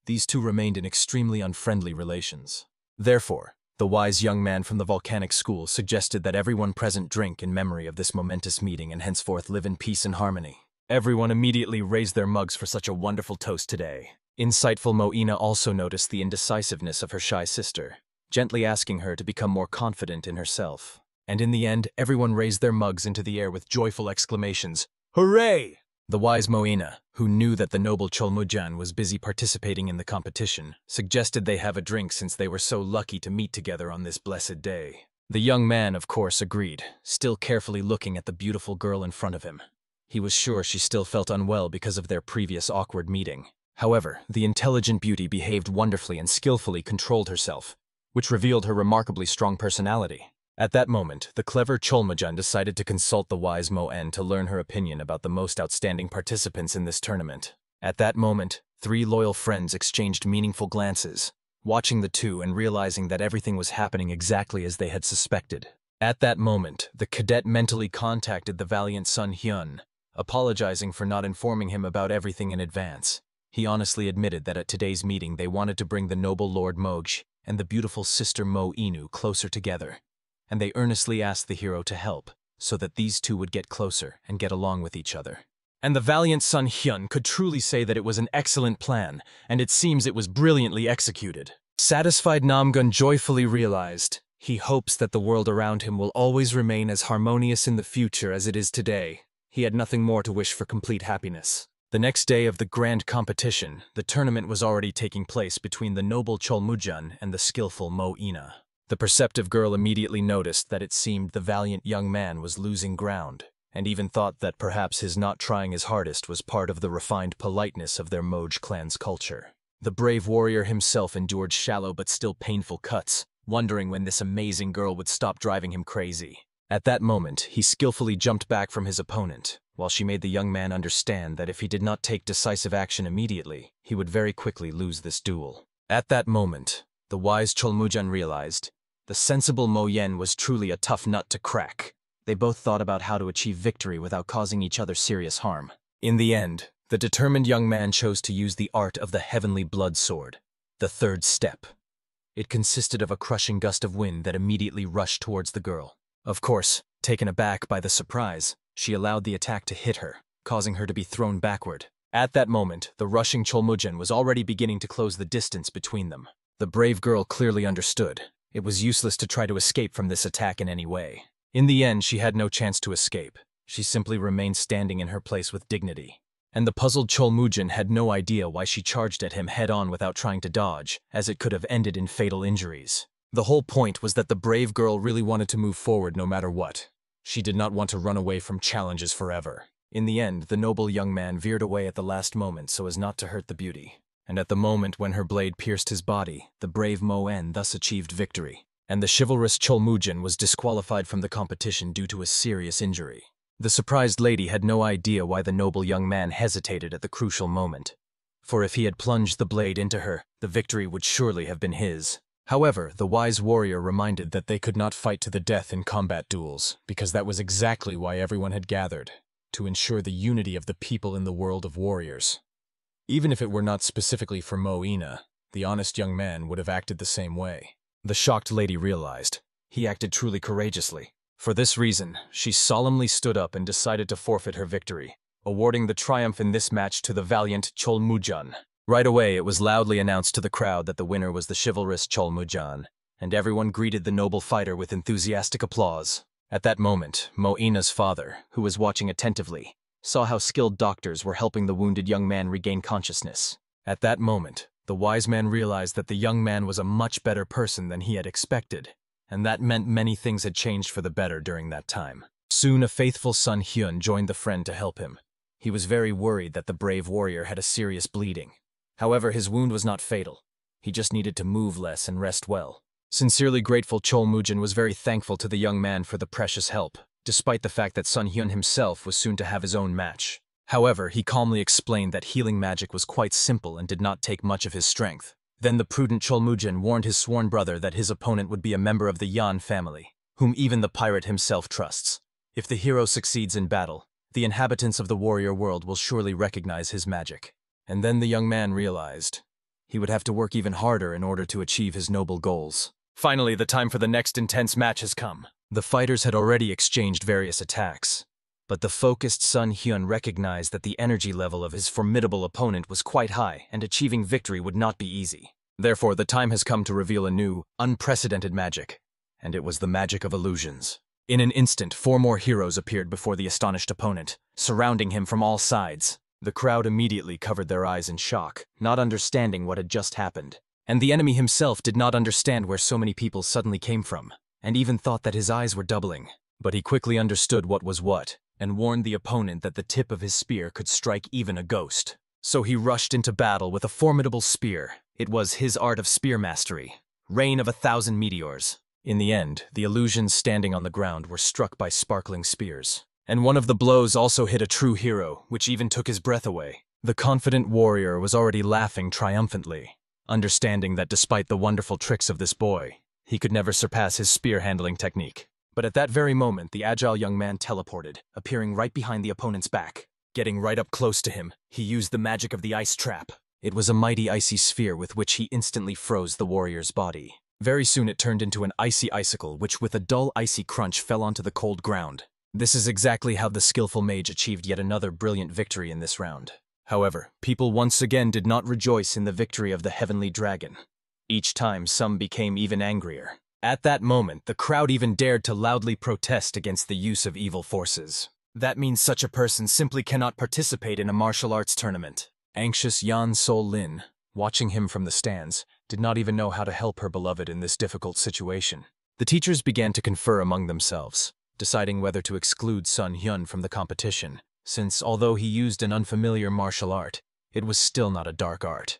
These two remained in extremely unfriendly relations. Therefore, the wise young man from the volcanic school suggested that everyone present drink in memory of this momentous meeting and henceforth live in peace and harmony. Everyone immediately raised their mugs for such a wonderful toast today. Insightful Moina also noticed the indecisiveness of her shy sister, gently asking her to become more confident in herself. And in the end, everyone raised their mugs into the air with joyful exclamations, "Hooray!" The wise Moina, who knew that the noble Cholmujan was busy participating in the competition, suggested they have a drink since they were so lucky to meet together on this blessed day. The young man, of course, agreed, still carefully looking at the beautiful girl in front of him. He was sure she still felt unwell because of their previous awkward meeting. However, the intelligent beauty behaved wonderfully and skillfully controlled herself, which revealed her remarkably strong personality. At that moment, the clever Cholmujan decided to consult the wise Mo-en to learn her opinion about the most outstanding participants in this tournament. At that moment, 3 loyal friends exchanged meaningful glances, watching the two and realizing that everything was happening exactly as they had suspected. At that moment, the cadet mentally contacted the valiant Sun Hyun, apologizing for not informing him about everything in advance. He honestly admitted that at today's meeting they wanted to bring the noble Lord Moj and the beautiful sister Mo Inu closer together, and they earnestly asked the hero to help, so that these two would get closer and get along with each other. And the valiant Sun Hyun could truly say that it was an excellent plan, and it seems it was brilliantly executed. Satisfied, Namgun joyfully realized he hopes that the world around him will always remain as harmonious in the future as it is today. He had nothing more to wish for complete happiness. The next day of the grand competition, the tournament was already taking place between the noble Cholmujan and the skillful Mo Ina. The perceptive girl immediately noticed that it seemed the valiant young man was losing ground, and even thought that perhaps his not trying his hardest was part of the refined politeness of their Moj clan's culture. The brave warrior himself endured shallow but still painful cuts, wondering when this amazing girl would stop driving him crazy. At that moment, he skillfully jumped back from his opponent, while she made the young man understand that if he did not take decisive action immediately, he would very quickly lose this duel. At that moment, the wise Cholmujan realized the sensible Mo Yen was truly a tough nut to crack. They both thought about how to achieve victory without causing each other serious harm. In the end, the determined young man chose to use the art of the heavenly blood sword, the third step. It consisted of a crushing gust of wind that immediately rushed towards the girl. Of course, taken aback by the surprise, she allowed the attack to hit her, causing her to be thrown backward. At that moment, the rushing Cholmujan was already beginning to close the distance between them. The brave girl clearly understood. It was useless to try to escape from this attack in any way. In the end, she had no chance to escape. She simply remained standing in her place with dignity. And the puzzled Cholmujan had no idea why she charged at him head-on without trying to dodge, as it could have ended in fatal injuries. The whole point was that the brave girl really wanted to move forward no matter what. She did not want to run away from challenges forever. In the end, the noble young man veered away at the last moment so as not to hurt the beauty. And at the moment when her blade pierced his body, the brave Mo-en thus achieved victory, and the chivalrous Cholmujan was disqualified from the competition due to a serious injury. The surprised lady had no idea why the noble young man hesitated at the crucial moment, for if he had plunged the blade into her, the victory would surely have been his. However, the wise warrior reminded that they could not fight to the death in combat duels, because that was exactly why everyone had gathered, to ensure the unity of the people in the world of warriors. Even if it were not specifically for Mo Ina, the honest young man would have acted the same way. The shocked lady realized he acted truly courageously. For this reason, she solemnly stood up and decided to forfeit her victory, awarding the triumph in this match to the valiant Cholmujan. Right away, it was loudly announced to the crowd that the winner was the chivalrous Cholmujan, and everyone greeted the noble fighter with enthusiastic applause. At that moment, Mo Ina's father, who was watching attentively, saw how skilled doctors were helping the wounded young man regain consciousness. At that moment, the wise man realized that the young man was a much better person than he had expected, and that meant many things had changed for the better during that time. Soon a faithful Sun Hyun joined the friend to help him. He was very worried that the brave warrior had a serious bleeding. However, his wound was not fatal. He just needed to move less and rest well. Sincerely grateful, Cholmujan was very thankful to the young man for the precious help, despite the fact that Sun Hyun himself was soon to have his own match. However, he calmly explained that healing magic was quite simple and did not take much of his strength. Then the prudent Cholmujan warned his sworn brother that his opponent would be a member of the Yan family, whom even the pirate himself trusts. If the hero succeeds in battle, the inhabitants of the warrior world will surely recognize his magic. And then the young man realized he would have to work even harder in order to achieve his noble goals. Finally, the time for the next intense match has come. The fighters had already exchanged various attacks, but the focused Sun Hyun recognized that the energy level of his formidable opponent was quite high and achieving victory would not be easy. Therefore, the time has come to reveal a new, unprecedented magic, and it was the magic of illusions. In an instant, 4 more heroes appeared before the astonished opponent, surrounding him from all sides. The crowd immediately covered their eyes in shock, not understanding what had just happened. And the enemy himself did not understand where so many people suddenly came from, and even thought that his eyes were doubling. But he quickly understood what was what, and warned the opponent that the tip of his spear could strike even a ghost. So he rushed into battle with a formidable spear. It was his art of spear mastery, rain of 1,000 meteors. In the end, the illusions standing on the ground were struck by sparkling spears. And one of the blows also hit a true hero, which even took his breath away. The confident warrior was already laughing triumphantly, understanding that despite the wonderful tricks of this boy, he could never surpass his spear-handling technique. But at that very moment, the agile young man teleported, appearing right behind the opponent's back. Getting right up close to him, he used the magic of the ice trap. It was a mighty icy sphere with which he instantly froze the warrior's body. Very soon it turned into an icy icicle, which with a dull icy crunch fell onto the cold ground. This is exactly how the skillful mage achieved yet another brilliant victory in this round. However, people once again did not rejoice in the victory of the heavenly dragon. Each time, some became even angrier. At that moment, the crowd even dared to loudly protest against the use of evil forces. That means such a person simply cannot participate in a martial arts tournament. Anxious Yan Sol Lin, watching him from the stands, did not even know how to help her beloved in this difficult situation. The teachers began to confer among themselves, deciding whether to exclude Sun Hyun from the competition, since although he used an unfamiliar martial art, it was still not a dark art.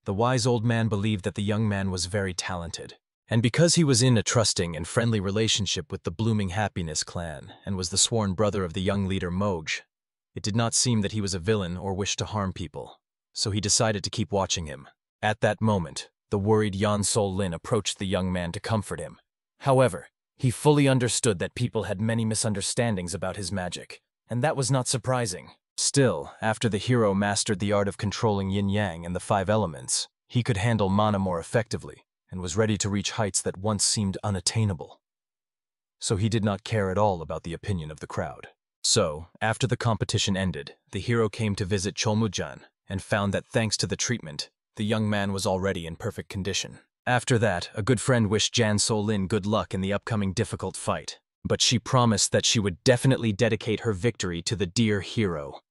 The wise old man believed that the young man was very talented, and because he was in a trusting and friendly relationship with the Blooming Happiness clan and was the sworn brother of the young leader Moj, it did not seem that he was a villain or wished to harm people, so he decided to keep watching him. At that moment, the worried Yan Sol Lin approached the young man to comfort him. However, he fully understood that people had many misunderstandings about his magic, and that was not surprising. Still, after the hero mastered the art of controlling yin-yang and the 5 elements, he could handle mana more effectively, and was ready to reach heights that once seemed unattainable. So he did not care at all about the opinion of the crowd. So, after the competition ended, the hero came to visit Cholmujan, and found that thanks to the treatment, the young man was already in perfect condition. After that, a good friend wished Jan Sol Lin good luck in the upcoming difficult fight, but she promised that she would definitely dedicate her victory to the dear hero.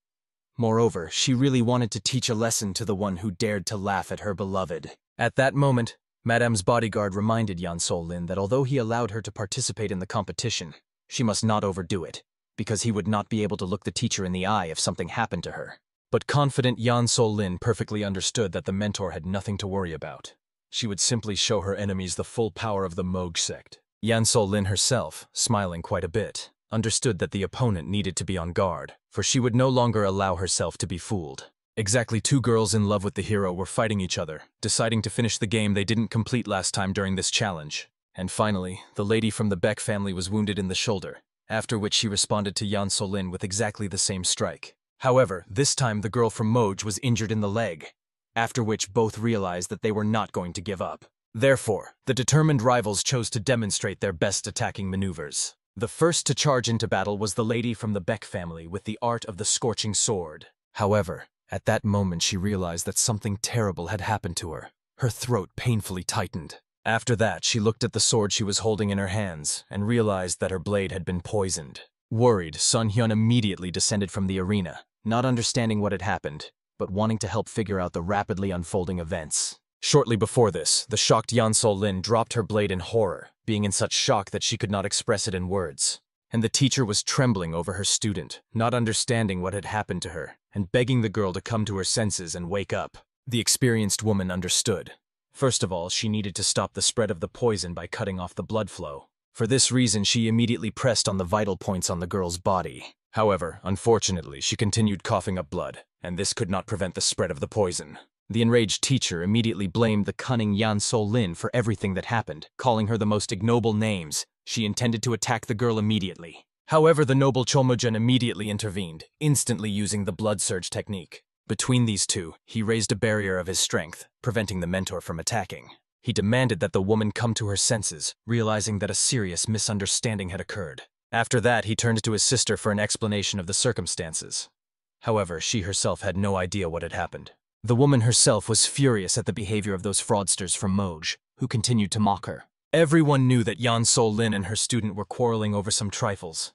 Moreover, she really wanted to teach a lesson to the one who dared to laugh at her beloved. At that moment, Madame's bodyguard reminded Yan Sol Lin that although he allowed her to participate in the competition, she must not overdo it, because he would not be able to look the teacher in the eye if something happened to her. But confident Yan Sol Lin perfectly understood that the mentor had nothing to worry about. She would simply show her enemies the full power of the Mog sect. Yan Sol Lin herself, smiling quite a bit, understood that the opponent needed to be on guard, for she would no longer allow herself to be fooled. Exactly 2 girls in love with the hero were fighting each other, deciding to finish the game they didn't complete last time during this challenge. And finally, the lady from the Beck family was wounded in the shoulder, after which she responded to Yan Sol Lin with exactly the same strike. However, this time the girl from Moj was injured in the leg, after which both realized that they were not going to give up. Therefore, the determined rivals chose to demonstrate their best attacking maneuvers. The first to charge into battle was the lady from the Beck family with the art of the scorching sword. However, at that moment she realized that something terrible had happened to her. Her throat painfully tightened. After that, she looked at the sword she was holding in her hands and realized that her blade had been poisoned. Worried, Sun Hyun immediately descended from the arena, not understanding what had happened, but wanting to help figure out the rapidly unfolding events. Shortly before this, the shocked Yan Sol Lin dropped her blade in horror, being in such shock that she could not express it in words. And the teacher was trembling over her student, not understanding what had happened to her, and begging the girl to come to her senses and wake up. The experienced woman understood. First of all, she needed to stop the spread of the poison by cutting off the blood flow. For this reason, she immediately pressed on the vital points on the girl's body. However, unfortunately, she continued coughing up blood, and this could not prevent the spread of the poison. The enraged teacher immediately blamed the cunning Yan Sol Lin for everything that happened, calling her the most ignoble names. She intended to attack the girl immediately. However, the noble Cholmujan immediately intervened, instantly using the blood surge technique. Between these two, he raised a barrier of his strength, preventing the mentor from attacking. He demanded that the woman come to her senses, realizing that a serious misunderstanding had occurred. After that, he turned to his sister for an explanation of the circumstances. However, she herself had no idea what had happened. The woman herself was furious at the behavior of those fraudsters from Moj, who continued to mock her. Everyone knew that Yan Sol Lin and her student were quarreling over some trifles,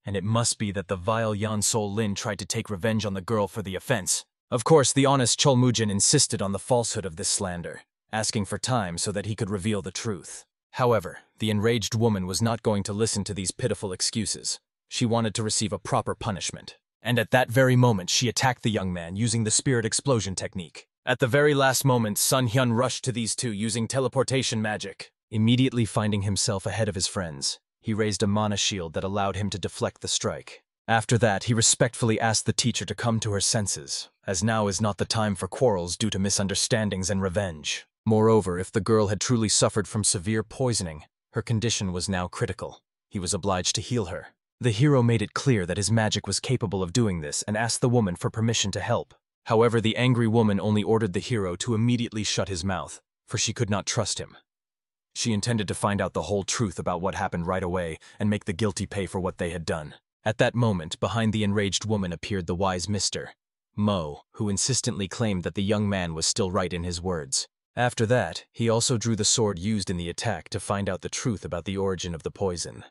and it must be that the vile Yan Sol Lin tried to take revenge on the girl for the offense. Of course, the honest Cholmujan insisted on the falsehood of this slander, asking for time so that he could reveal the truth. However, the enraged woman was not going to listen to these pitiful excuses. She wanted to receive a proper punishment. And at that very moment, she attacked the young man using the spirit explosion technique. At the very last moment, Sun Hyun rushed to these two using teleportation magic. Immediately finding himself ahead of his friends, he raised a mana shield that allowed him to deflect the strike. After that, he respectfully asked the teacher to come to her senses, as now is not the time for quarrels due to misunderstandings and revenge. Moreover, if the girl had truly suffered from severe poisoning, her condition was now critical. He was obliged to heal her. The hero made it clear that his magic was capable of doing this and asked the woman for permission to help. However, the angry woman only ordered the hero to immediately shut his mouth, for she could not trust him. She intended to find out the whole truth about what happened right away and make the guilty pay for what they had done. At that moment, behind the enraged woman appeared the wise Mr. Mo, who insistently claimed that the young man was still right in his words. After that, he also drew the sword used in the attack to find out the truth about the origin of the poison.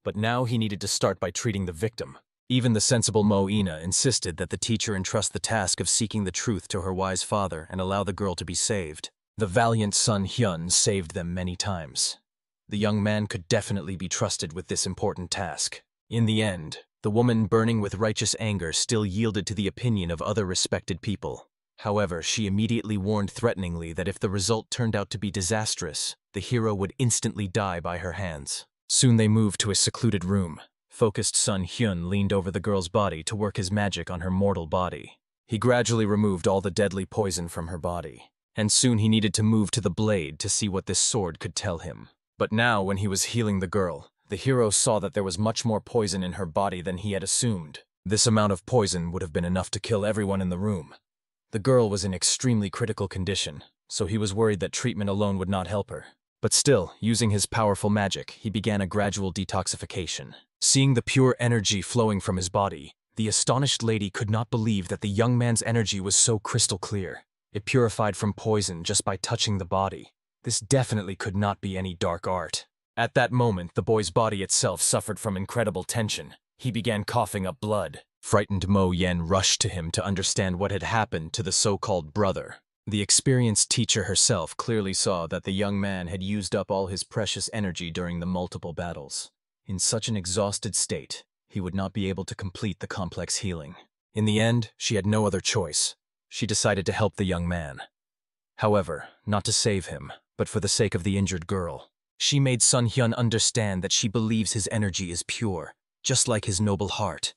But now he needed to start by treating the victim. Even the sensible Mo Ina insisted that the teacher entrust the task of seeking the truth to her wise father and allow the girl to be saved. The valiant Sun Hyun saved them many times. The young man could definitely be trusted with this important task. In the end, the woman burning with righteous anger still yielded to the opinion of other respected people. However, she immediately warned threateningly that if the result turned out to be disastrous, the hero would instantly die by her hands. Soon they moved to a secluded room. Focused Sun Hyun leaned over the girl's body to work his magic on her mortal body. He gradually removed all the deadly poison from her body. And soon he needed to move to the blade to see what this sword could tell him. But now, when he was healing the girl, the hero saw that there was much more poison in her body than he had assumed. This amount of poison would have been enough to kill everyone in the room. The girl was in extremely critical condition, so he was worried that treatment alone would not help her. But still, using his powerful magic, he began a gradual detoxification. Seeing the pure energy flowing from his body, the astonished lady could not believe that the young man's energy was so crystal clear. It purified from poison just by touching the body. This definitely could not be any dark art. At that moment, the boy's body itself suffered from incredible tension. He began coughing up blood. Frightened Mo Yen rushed to him to understand what had happened to the so-called brother. The experienced teacher herself clearly saw that the young man had used up all his precious energy during the multiple battles. In such an exhausted state, he would not be able to complete the complex healing. In the end, she had no other choice. She decided to help the young man. However, not to save him, but for the sake of the injured girl. She made Sun Hyun understand that she believes his energy is pure, just like his noble heart.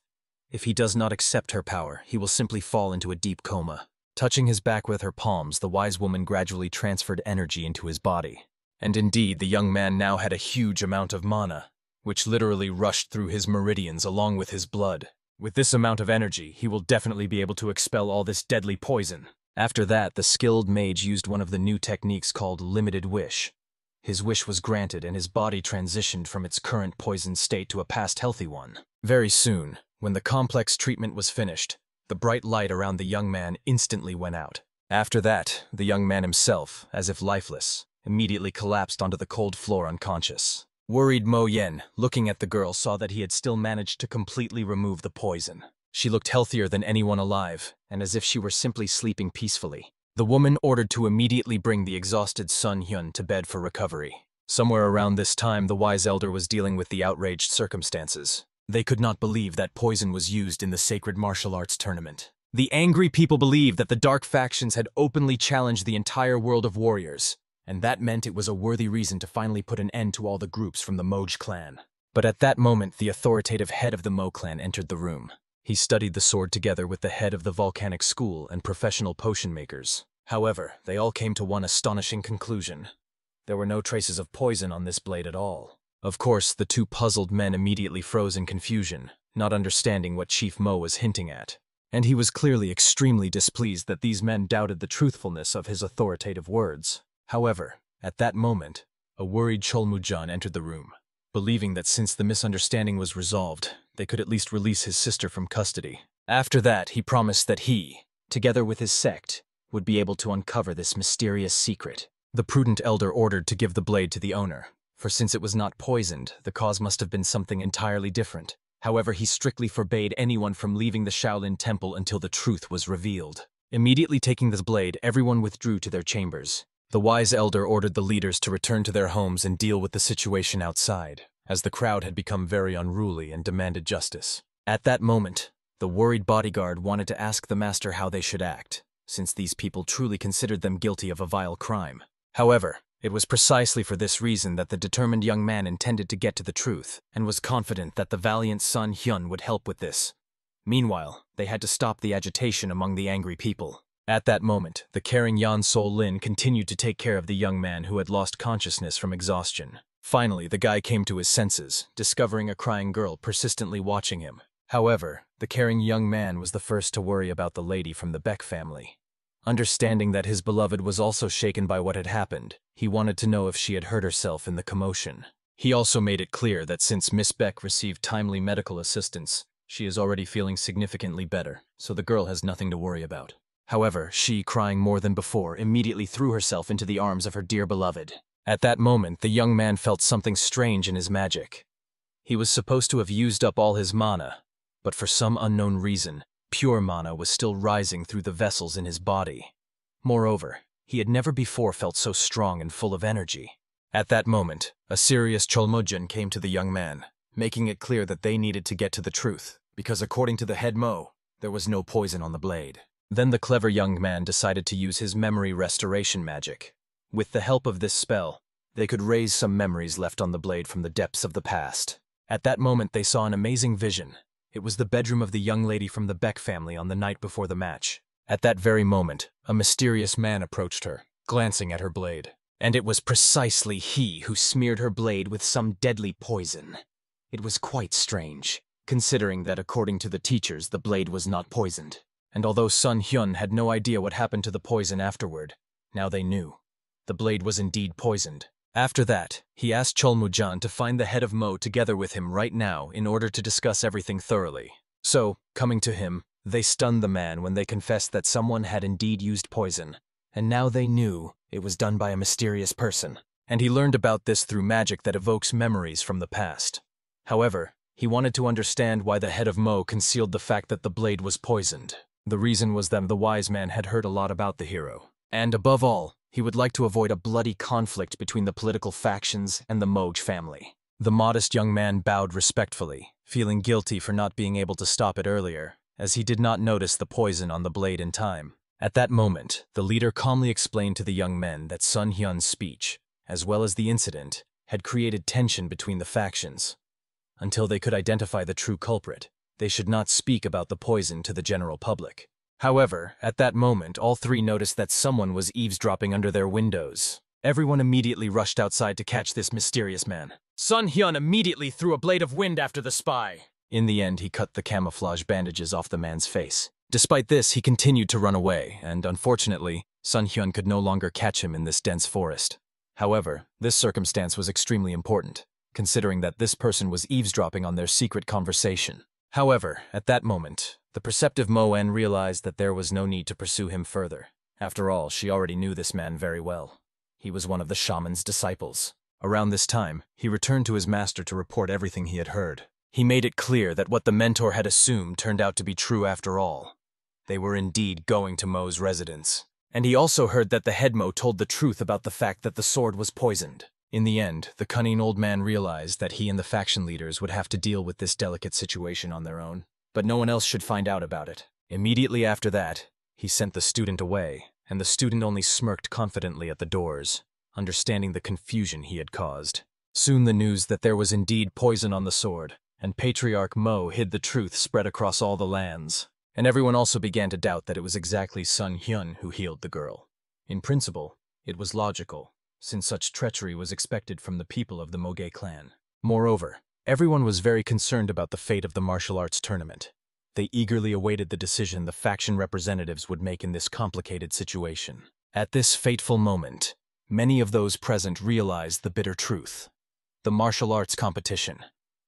If he does not accept her power, he will simply fall into a deep coma. Touching his back with her palms, the wise woman gradually transferred energy into his body. And indeed, the young man now had a huge amount of mana, which literally rushed through his meridians along with his blood. With this amount of energy, he will definitely be able to expel all this deadly poison. After that, the skilled mage used one of the new techniques called Limited Wish. His wish was granted and his body transitioned from its current poisoned state to a past healthy one. Very soon, when the complex treatment was finished, the bright light around the young man instantly went out. After that, the young man himself, as if lifeless, immediately collapsed onto the cold floor unconscious. Worried Mo Yen, looking at the girl, saw that he had still managed to completely remove the poison. She looked healthier than anyone alive, and as if she were simply sleeping peacefully. The woman ordered to immediately bring the exhausted Sun Hyun to bed for recovery. Somewhere around this time, the wise elder was dealing with the outraged circumstances. They could not believe that poison was used in the sacred martial arts tournament. The angry people believed that the dark factions had openly challenged the entire world of warriors, and that meant it was a worthy reason to finally put an end to all the groups from the Moj clan. But at that moment, the authoritative head of the Mo clan entered the room. He studied the sword together with the head of the volcanic school and professional potion makers. However, they all came to one astonishing conclusion. There were no traces of poison on this blade at all. Of course, the two puzzled men immediately froze in confusion, not understanding what Chief Mo was hinting at. And he was clearly extremely displeased that these men doubted the truthfulness of his authoritative words. However, at that moment, a worried Cholmujan entered the room, believing that since the misunderstanding was resolved, they could at least release his sister from custody. After that, he promised that he, together with his sect, would be able to uncover this mysterious secret. The prudent elder ordered to give the blade to the owner, for since it was not poisoned, the cause must have been something entirely different. However, he strictly forbade anyone from leaving the Shaolin Temple until the truth was revealed. Immediately taking this blade, everyone withdrew to their chambers. The wise elder ordered the leaders to return to their homes and deal with the situation outside, as the crowd had become very unruly and demanded justice. At that moment, the worried bodyguard wanted to ask the master how they should act, since these people truly considered them guilty of a vile crime. However, It was precisely for this reason that the determined young man intended to get to the truth, and was confident that the valiant Sun Hyun would help with this. Meanwhile, they had to stop the agitation among the angry people. At that moment, the caring Yan Sol Lin continued to take care of the young man who had lost consciousness from exhaustion. Finally, the guy came to his senses, discovering a crying girl persistently watching him. However, the caring young man was the first to worry about the lady from the Beck family. Understanding that his beloved was also shaken by what had happened, he wanted to know if she had hurt herself in the commotion. He also made it clear that since Miss Beck received timely medical assistance, she is already feeling significantly better, so the girl has nothing to worry about. However, she, crying more than before, immediately threw herself into the arms of her dear beloved. At that moment, the young man felt something strange in his magic. He was supposed to have used up all his mana, but for some unknown reason, pure mana was still rising through the vessels in his body. Moreover, he had never before felt so strong and full of energy. At that moment, a serious Cholmojin came to the young man, making it clear that they needed to get to the truth, because according to the head Mo, there was no poison on the blade. Then the clever young man decided to use his memory restoration magic. With the help of this spell, they could raise some memories left on the blade from the depths of the past. At that moment, they saw an amazing vision. It was the bedroom of the young lady from the Beck family on the night before the match. At that very moment, a mysterious man approached her, glancing at her blade. And it was precisely he who smeared her blade with some deadly poison. It was quite strange, considering that according to the teachers, the blade was not poisoned. And although Sun Hyun had no idea what happened to the poison afterward, now they knew. The blade was indeed poisoned. After that, he asked Cholmujan to find the head of Mo together with him right now in order to discuss everything thoroughly. So, coming to him, they stunned the man when they confessed that someone had indeed used poison, and now they knew it was done by a mysterious person. And he learned about this through magic that evokes memories from the past. However, he wanted to understand why the head of Mo concealed the fact that the blade was poisoned. The reason was that the wise man had heard a lot about the hero. And above all, he would like to avoid a bloody conflict between the political factions and the Moge family. The modest young man bowed respectfully, feeling guilty for not being able to stop it earlier, as he did not notice the poison on the blade in time. At that moment, the leader calmly explained to the young men that Sun Hyun's speech, as well as the incident, had created tension between the factions. Until they could identify the true culprit, they should not speak about the poison to the general public. However, at that moment, all three noticed that someone was eavesdropping under their windows. Everyone immediately rushed outside to catch this mysterious man. Sun Hyun immediately threw a blade of wind after the spy. In the end, he cut the camouflage bandages off the man's face. Despite this, he continued to run away, and unfortunately, Sun Hyun could no longer catch him in this dense forest. However, this circumstance was extremely important, considering that this person was eavesdropping on their secret conversation. However, at that moment, the perceptive Mo-En realized that there was no need to pursue him further. After all, she already knew this man very well. He was one of the shaman's disciples. Around this time, he returned to his master to report everything he had heard. He made it clear that what the mentor had assumed turned out to be true after all. They were indeed going to Mo's residence. And he also heard that the head Mo told the truth about the fact that the sword was poisoned. In the end, the cunning old man realized that he and the faction leaders would have to deal with this delicate situation on their own, but no one else should find out about it. Immediately after that, he sent the student away, and the student only smirked confidently at the doors, understanding the confusion he had caused. Soon the news that there was indeed poison on the sword, and Patriarch Mo hid the truth spread across all the lands, and everyone also began to doubt that it was exactly Sun Hyun who healed the girl. In principle, it was logical, since such treachery was expected from the people of the Moge clan. Moreover, everyone was very concerned about the fate of the martial arts tournament. They eagerly awaited the decision the faction representatives would make in this complicated situation. At this fateful moment, many of those present realized the bitter truth. The martial arts competition,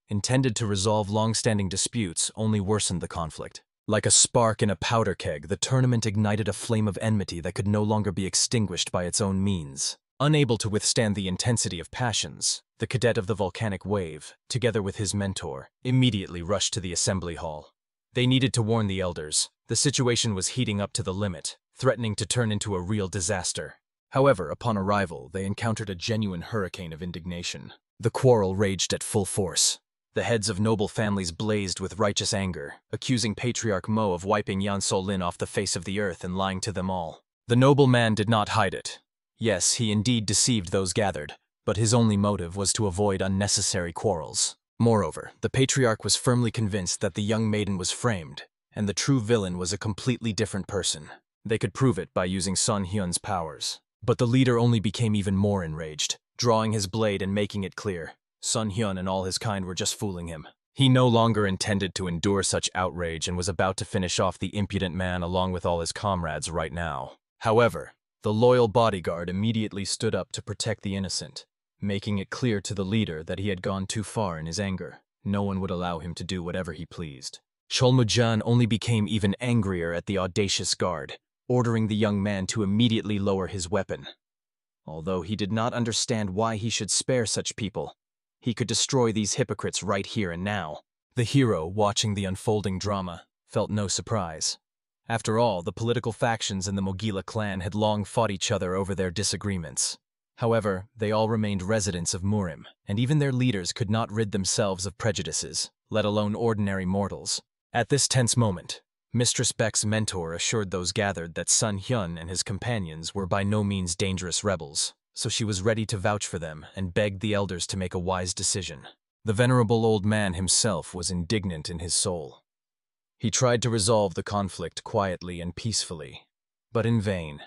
intended to resolve long-standing disputes, only worsened the conflict. Like a spark in a powder keg, the tournament ignited a flame of enmity that could no longer be extinguished by its own means. Unable to withstand the intensity of passions, the cadet of the volcanic wave, together with his mentor, immediately rushed to the assembly hall. They needed to warn the elders. The situation was heating up to the limit, threatening to turn into a real disaster. However, upon arrival, they encountered a genuine hurricane of indignation. The quarrel raged at full force. The heads of noble families blazed with righteous anger, accusing Patriarch Mo of wiping Yan Sol Lin off the face of the earth and lying to them all. The noble man did not hide it. Yes, he indeed deceived those gathered, but his only motive was to avoid unnecessary quarrels. Moreover, the patriarch was firmly convinced that the young maiden was framed, and the true villain was a completely different person. They could prove it by using Sun Hyun's powers. But the leader only became even more enraged, drawing his blade and making it clear. Sun Hyun and all his kind were just fooling him. He no longer intended to endure such outrage and was about to finish off the impudent man along with all his comrades right now. However, the loyal bodyguard immediately stood up to protect the innocent, making it clear to the leader that he had gone too far in his anger. No one would allow him to do whatever he pleased. Cholmujan only became even angrier at the audacious guard, ordering the young man to immediately lower his weapon. Although he did not understand why he should spare such people, he could destroy these hypocrites right here and now. The hero, watching the unfolding drama, felt no surprise. After all, the political factions in the Mogila clan had long fought each other over their disagreements. However, they all remained residents of Murim, and even their leaders could not rid themselves of prejudices, let alone ordinary mortals. At this tense moment, Mistress Beck's mentor assured those gathered that Sun Hyun and his companions were by no means dangerous rebels, so she was ready to vouch for them and begged the elders to make a wise decision. The venerable old man himself was indignant in his soul. He tried to resolve the conflict quietly and peacefully, but in vain.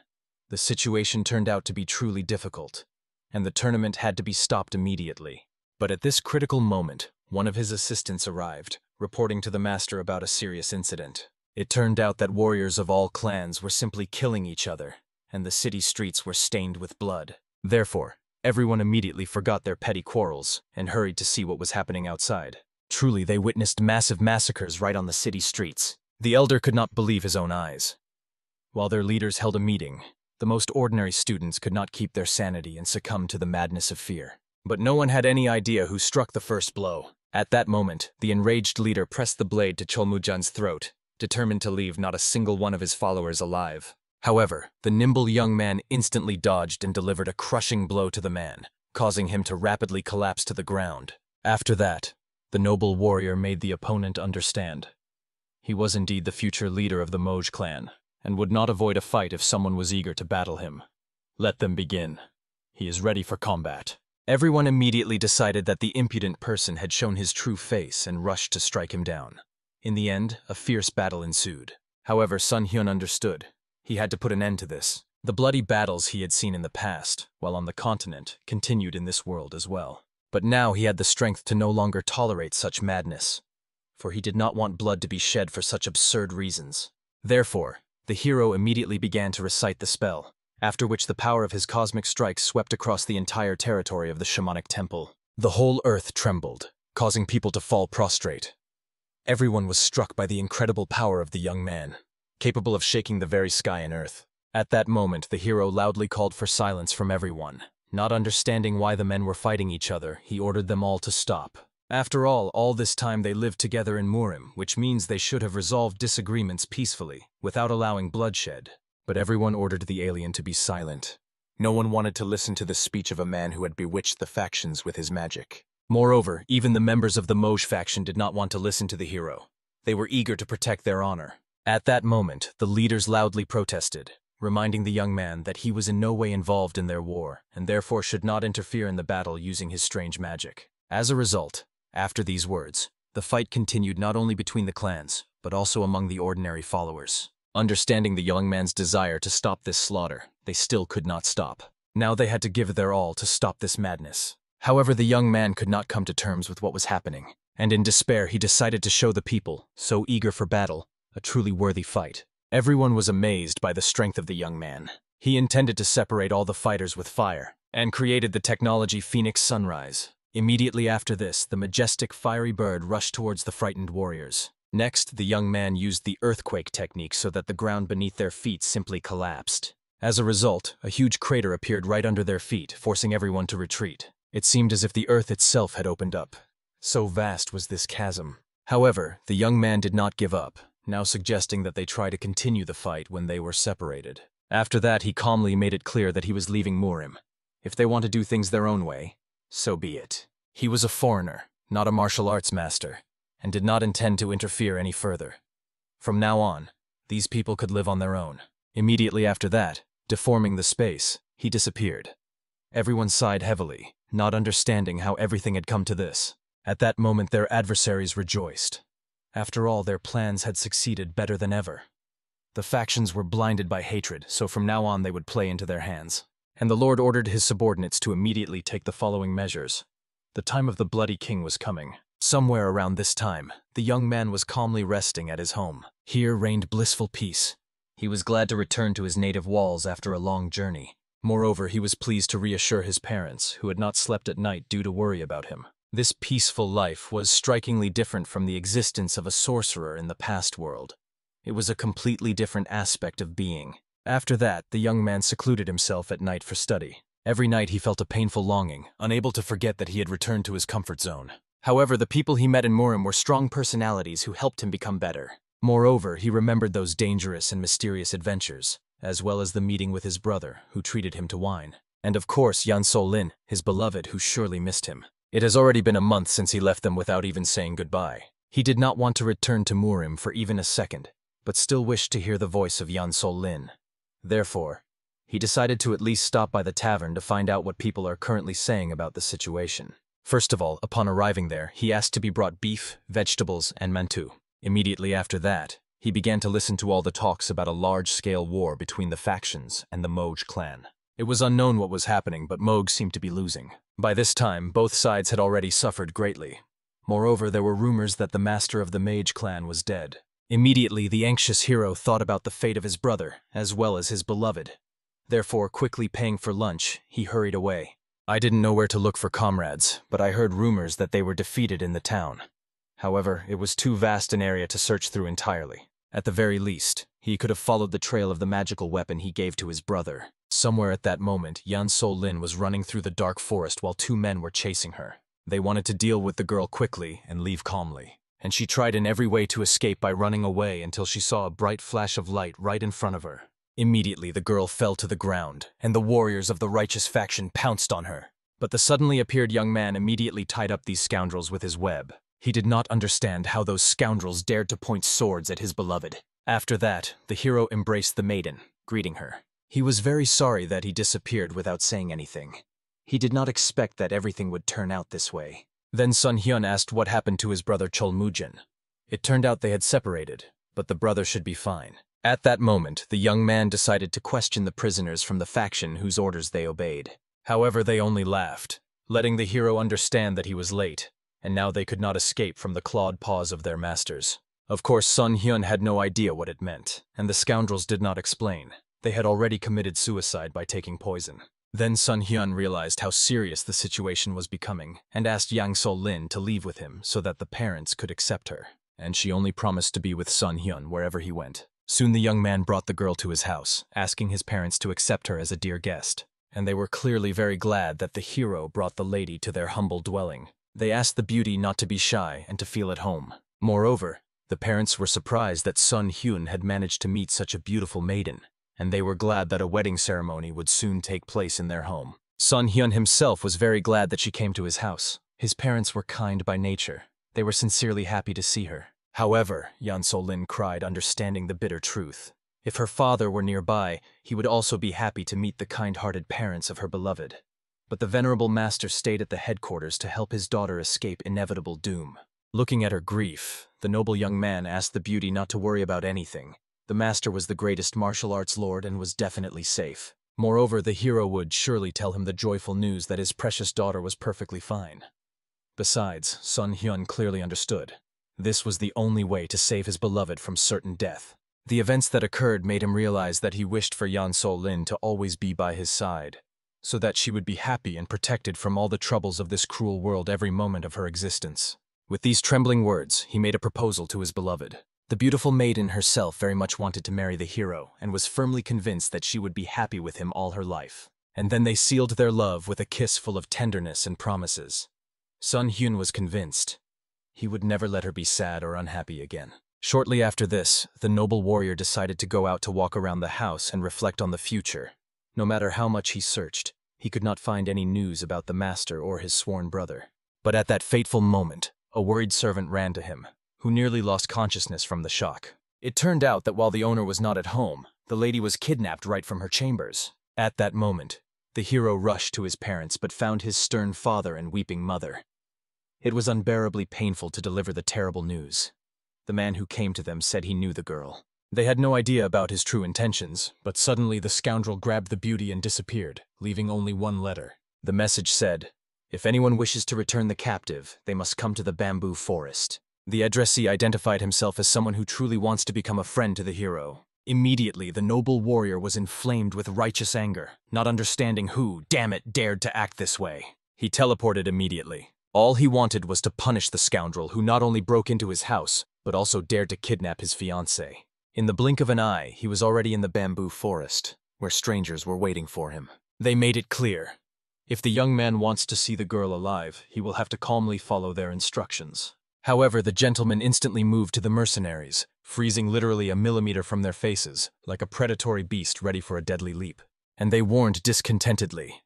The situation turned out to be truly difficult, and the tournament had to be stopped immediately. But at this critical moment, one of his assistants arrived, reporting to the master about a serious incident. It turned out that warriors of all clans were simply killing each other, and the city streets were stained with blood. Therefore, everyone immediately forgot their petty quarrels and hurried to see what was happening outside. Truly, they witnessed massive massacres right on the city streets. The elder could not believe his own eyes. While their leaders held a meeting, the most ordinary students could not keep their sanity and succumbed to the madness of fear. But no one had any idea who struck the first blow. At that moment, the enraged leader pressed the blade to Cholmujan's throat, determined to leave not a single one of his followers alive. However, the nimble young man instantly dodged and delivered a crushing blow to the man, causing him to rapidly collapse to the ground. After that, the noble warrior made the opponent understand. He was indeed the future leader of the Moj clan, and would not avoid a fight if someone was eager to battle him. Let them begin. He is ready for combat. Everyone immediately decided that the impudent person had shown his true face and rushed to strike him down. In the end, a fierce battle ensued. However, Sun Hyun understood. He had to put an end to this. The bloody battles he had seen in the past, while on the continent, continued in this world as well. But now he had the strength to no longer tolerate such madness, for he did not want blood to be shed for such absurd reasons. Therefore, the hero immediately began to recite the spell, after which the power of his cosmic strike swept across the entire territory of the shamanic temple. The whole earth trembled, causing people to fall prostrate. Everyone was struck by the incredible power of the young man, capable of shaking the very sky and earth. At that moment, the hero loudly called for silence from everyone. Not understanding why the men were fighting each other, he ordered them all to stop. After all this time they lived together in Murim, which means they should have resolved disagreements peacefully, without allowing bloodshed. But everyone ordered the alien to be silent. No one wanted to listen to the speech of a man who had bewitched the factions with his magic. Moreover, even the members of the Moj faction did not want to listen to the hero. They were eager to protect their honor. At that moment, the leaders loudly protested, reminding the young man that he was in no way involved in their war, and therefore should not interfere in the battle using his strange magic. As a result, after these words, the fight continued not only between the clans, but also among the ordinary followers. Understanding the young man's desire to stop this slaughter, they still could not stop. Now they had to give their all to stop this madness. However, the young man could not come to terms with what was happening, and in despair he decided to show the people, so eager for battle, a truly worthy fight. Everyone was amazed by the strength of the young man. He intended to separate all the fighters with fire, and created the technology Phoenix Sunrise. Immediately after this, the majestic fiery bird rushed towards the frightened warriors. Next, the young man used the earthquake technique so that the ground beneath their feet simply collapsed. As a result, a huge crater appeared right under their feet, forcing everyone to retreat. It seemed as if the earth itself had opened up. So vast was this chasm. However, the young man did not give up, now suggesting that they try to continue the fight when they were separated. After that, he calmly made it clear that he was leaving Murim. If they want to do things their own way, so be it. He was a foreigner, not a martial arts master, and did not intend to interfere any further. From now on, these people could live on their own. Immediately after that, deforming the space, he disappeared. Everyone sighed heavily, not understanding how everything had come to this. At that moment their adversaries rejoiced. After all, their plans had succeeded better than ever. The factions were blinded by hatred, so from now on they would play into their hands. And the Lord ordered his subordinates to immediately take the following measures. The time of the Bloody King was coming. Somewhere around this time, the young man was calmly resting at his home. Here reigned blissful peace. He was glad to return to his native walls after a long journey. Moreover, he was pleased to reassure his parents, who had not slept at night due to worry about him. This peaceful life was strikingly different from the existence of a sorcerer in the past world. It was a completely different aspect of being. After that, the young man secluded himself at night for study. Every night he felt a painful longing, unable to forget that he had returned to his comfort zone. However, the people he met in Murim were strong personalities who helped him become better. Moreover, he remembered those dangerous and mysterious adventures, as well as the meeting with his brother, who treated him to wine. And of course, Yan Sol-lin, his beloved, who surely missed him. It has already been a month since he left them without even saying goodbye. He did not want to return to Murim for even a second, but still wished to hear the voice of Yan Sol-lin. Therefore, he decided to at least stop by the tavern to find out what people are currently saying about the situation. First of all, upon arriving there, he asked to be brought beef, vegetables, and mantu. Immediately after that, he began to listen to all the talks about a large-scale war between the factions and the Moge clan. It was unknown what was happening, but Moge seemed to be losing. By this time, both sides had already suffered greatly. Moreover, there were rumors that the master of the Mage clan was dead. Immediately, the anxious hero thought about the fate of his brother, as well as his beloved. Therefore, quickly paying for lunch, he hurried away. I didn't know where to look for comrades, but I heard rumors that they were defeated in the town. However, it was too vast an area to search through entirely. At the very least, he could have followed the trail of the magical weapon he gave to his brother. Somewhere at that moment, Yan Sol-lin was running through the dark forest while two men were chasing her. They wanted to deal with the girl quickly and leave calmly, and she tried in every way to escape by running away until she saw a bright flash of light right in front of her. Immediately, the girl fell to the ground, and the warriors of the righteous faction pounced on her. But the suddenly appeared young man immediately tied up these scoundrels with his web. He did not understand how those scoundrels dared to point swords at his beloved. After that, the hero embraced the maiden, greeting her. He was very sorry that he disappeared without saying anything. He did not expect that everything would turn out this way. Then Sun Hyun asked what happened to his brother Chol Mujin. It turned out they had separated, but the brother should be fine. At that moment, the young man decided to question the prisoners from the faction whose orders they obeyed. However, they only laughed, letting the hero understand that he was late, and now they could not escape from the clawed paws of their masters. Of course, Sun Hyun had no idea what it meant, and the scoundrels did not explain. They had already committed suicide by taking poison. Then Sun Hyun realized how serious the situation was becoming, and asked Yang Sol-lin to leave with him so that the parents could accept her. And she only promised to be with Sun Hyun wherever he went. Soon the young man brought the girl to his house, asking his parents to accept her as a dear guest. And they were clearly very glad that the hero brought the lady to their humble dwelling. They asked the beauty not to be shy and to feel at home. Moreover, the parents were surprised that Sun Hyun had managed to meet such a beautiful maiden, and they were glad that a wedding ceremony would soon take place in their home. Sun Hyun himself was very glad that she came to his house. His parents were kind by nature. They were sincerely happy to see her. However, Yan Sol-lin cried, understanding the bitter truth. If her father were nearby, he would also be happy to meet the kind-hearted parents of her beloved. But the venerable master stayed at the headquarters to help his daughter escape inevitable doom. Looking at her grief, the noble young man asked the beauty not to worry about anything. The master was the greatest martial arts lord and was definitely safe. Moreover, the hero would surely tell him the joyful news that his precious daughter was perfectly fine. Besides, Sun Hyun clearly understood. This was the only way to save his beloved from certain death. The events that occurred made him realize that he wished for Yan Sol-lin to always be by his side, so that she would be happy and protected from all the troubles of this cruel world every moment of her existence. With these trembling words, he made a proposal to his beloved. The beautiful maiden herself very much wanted to marry the hero and was firmly convinced that she would be happy with him all her life. And then they sealed their love with a kiss full of tenderness and promises. Sun Hyun was convinced. He would never let her be sad or unhappy again. Shortly after this, the noble warrior decided to go out to walk around the house and reflect on the future. No matter how much he searched, he could not find any news about the master or his sworn brother. But at that fateful moment, a worried servant ran to him, who nearly lost consciousness from the shock. It turned out that while the owner was not at home, the lady was kidnapped right from her chambers. At that moment, The hero rushed to his parents but found his stern father and weeping mother. It was unbearably painful to deliver the terrible news. The man who came to them said he knew the girl. They had no idea about his true intentions, but suddenly the scoundrel grabbed the beauty and disappeared, leaving only one letter. The message said, "If anyone wishes to return the captive, they must come to the bamboo forest." The addressee identified himself as someone who truly wants to become a friend to the hero. Immediately, the noble warrior was inflamed with righteous anger, not understanding who, damn it, dared to act this way. He teleported immediately. All he wanted was to punish the scoundrel who not only broke into his house, but also dared to kidnap his fiancée. In the blink of an eye, he was already in the bamboo forest, where strangers were waiting for him. They made it clear. If the young man wants to see the girl alive, he will have to calmly follow their instructions. However, the gentleman instantly moved to the mercenaries, freezing literally a millimeter from their faces, like a predatory beast ready for a deadly leap. And they warned discontentedly,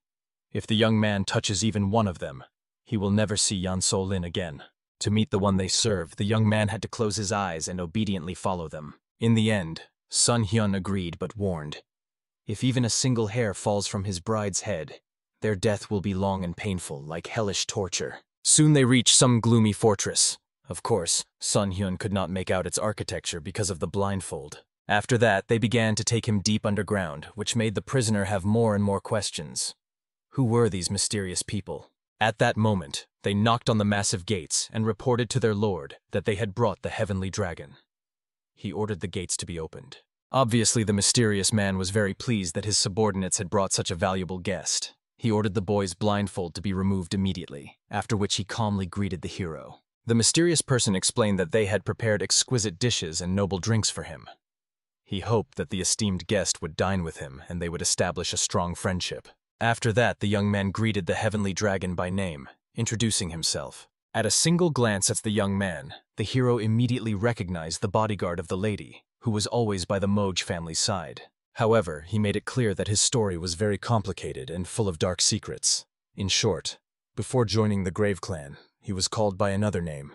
if the young man touches even one of them, he will never see Yan So-lin again. To meet the one they served, the young man had to close his eyes and obediently follow them. In the end, Sun Hyun agreed but warned, if even a single hair falls from his bride's head, their death will be long and painful, like hellish torture. Soon they reached some gloomy fortress. Of course, Sun Hyun could not make out its architecture because of the blindfold. After that, they began to take him deep underground, which made the prisoner have more and more questions. Who were these mysterious people? At that moment, they knocked on the massive gates and reported to their lord that they had brought the heavenly dragon. He ordered the gates to be opened. Obviously, the mysterious man was very pleased that his subordinates had brought such a valuable guest. He ordered the boy's blindfold to be removed immediately, after which he calmly greeted the hero. The mysterious person explained that they had prepared exquisite dishes and noble drinks for him. He hoped that the esteemed guest would dine with him and they would establish a strong friendship. After that, the young man greeted the heavenly dragon by name, introducing himself. At a single glance at the young man, the hero immediately recognized the bodyguard of the lady, who was always by the Moj family's side. However, he made it clear that his story was very complicated and full of dark secrets. In short, before joining the Grave Clan, he was called by another name,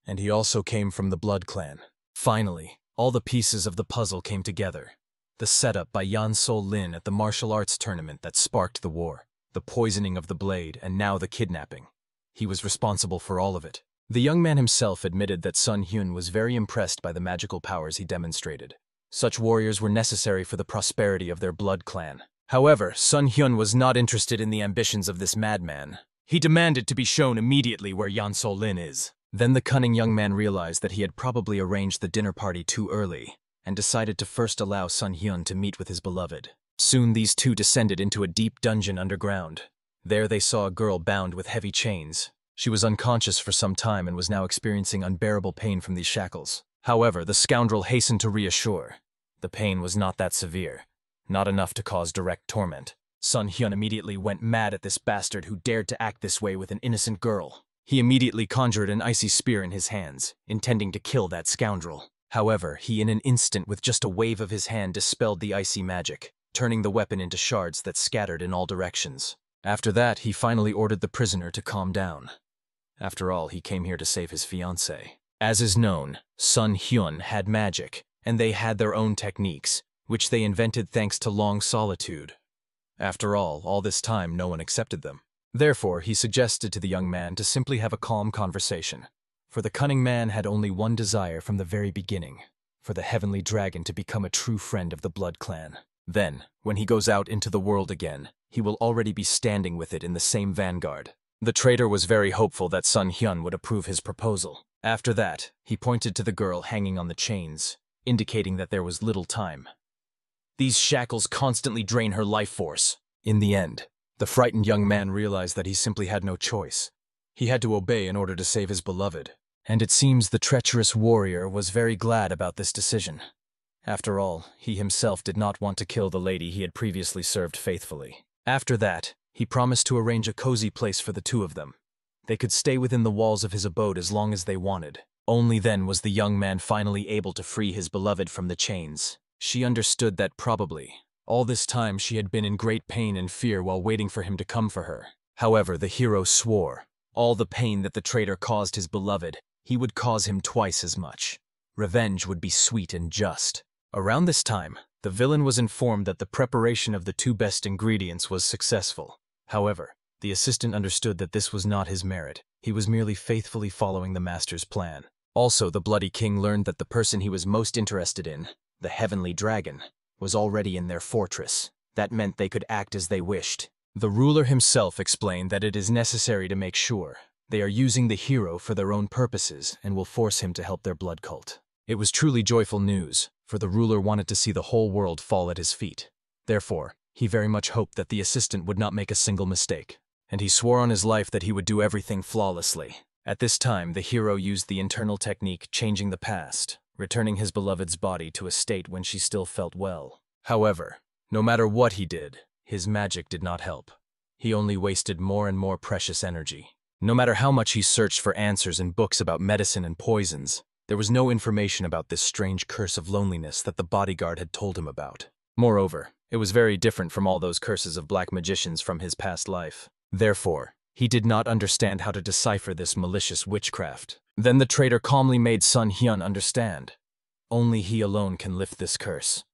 and he also came from the Blood Clan. Finally, all the pieces of the puzzle came together. The setup by Yan So-lin at the martial arts tournament that sparked the war, the poisoning of the blade, and now the kidnapping. He was responsible for all of it. The young man himself admitted that Sun Hyun was very impressed by the magical powers he demonstrated. Such warriors were necessary for the prosperity of their blood clan. However, Sun Hyun was not interested in the ambitions of this madman. He demanded to be shown immediately where Yan So-lin is. Then the cunning young man realized that he had probably arranged the dinner party too early, and decided to first allow Sun Hyun to meet with his beloved. Soon these two descended into a deep dungeon underground. There they saw a girl bound with heavy chains. She was unconscious for some time and was now experiencing unbearable pain from these shackles. However, the scoundrel hastened to reassure. The pain was not that severe, not enough to cause direct torment. Sun Hyun immediately went mad at this bastard who dared to act this way with an innocent girl. He immediately conjured an icy spear in his hands, intending to kill that scoundrel. However, he in an instant with just a wave of his hand dispelled the icy magic, turning the weapon into shards that scattered in all directions. After that, he finally ordered the prisoner to calm down. After all, he came here to save his fiancée. As is known, Sun Hyun had magic, and they had their own techniques, which they invented thanks to long solitude. After all this time no one accepted them. Therefore, he suggested to the young man to simply have a calm conversation. For the cunning man had only one desire from the very beginning, for the heavenly dragon to become a true friend of the Blood Clan. Then, when he goes out into the world again, he will already be standing with it in the same vanguard. The traitor was very hopeful that Sun Hyun would approve his proposal. After that, he pointed to the girl hanging on the chains, indicating that there was little time. These shackles constantly drain her life force. In the end, the frightened young man realized that he simply had no choice. He had to obey in order to save his beloved, and it seems the treacherous warrior was very glad about this decision. After all, he himself did not want to kill the lady he had previously served faithfully. After that, he promised to arrange a cozy place for the two of them. They could stay within the walls of his abode as long as they wanted. Only then was the young man finally able to free his beloved from the chains. She understood that probably, all this time she had been in great pain and fear while waiting for him to come for her. However, the hero swore, all the pain that the traitor caused his beloved, he would cause him twice as much. Revenge would be sweet and just. Around this time, The villain was informed that the preparation of the two best ingredients was successful. However, the assistant understood that this was not his merit. He was merely faithfully following the master's plan. Also, the Bloody King learned that the person he was most interested in, the Heavenly Dragon, was already in their fortress. That meant they could act as they wished. The ruler himself explained that it is necessary to make sure they are using the hero for their own purposes and will force him to help their blood cult. It was truly joyful news, for the ruler wanted to see the whole world fall at his feet. Therefore, he very much hoped that the assistant would not make a single mistake, and he swore on his life that he would do everything flawlessly. At this time, the hero used the internal technique changing the past, returning his beloved's body to a state when she still felt well. However, no matter what he did, his magic did not help. He only wasted more and more precious energy. No matter how much he searched for answers in books about medicine and poisons, there was no information about this strange curse of loneliness that the bodyguard had told him about. Moreover, it was very different from all those curses of black magicians from his past life. Therefore, he did not understand how to decipher this malicious witchcraft. Then the traitor calmly made Sun Hyun understand. Only he alone can lift this curse.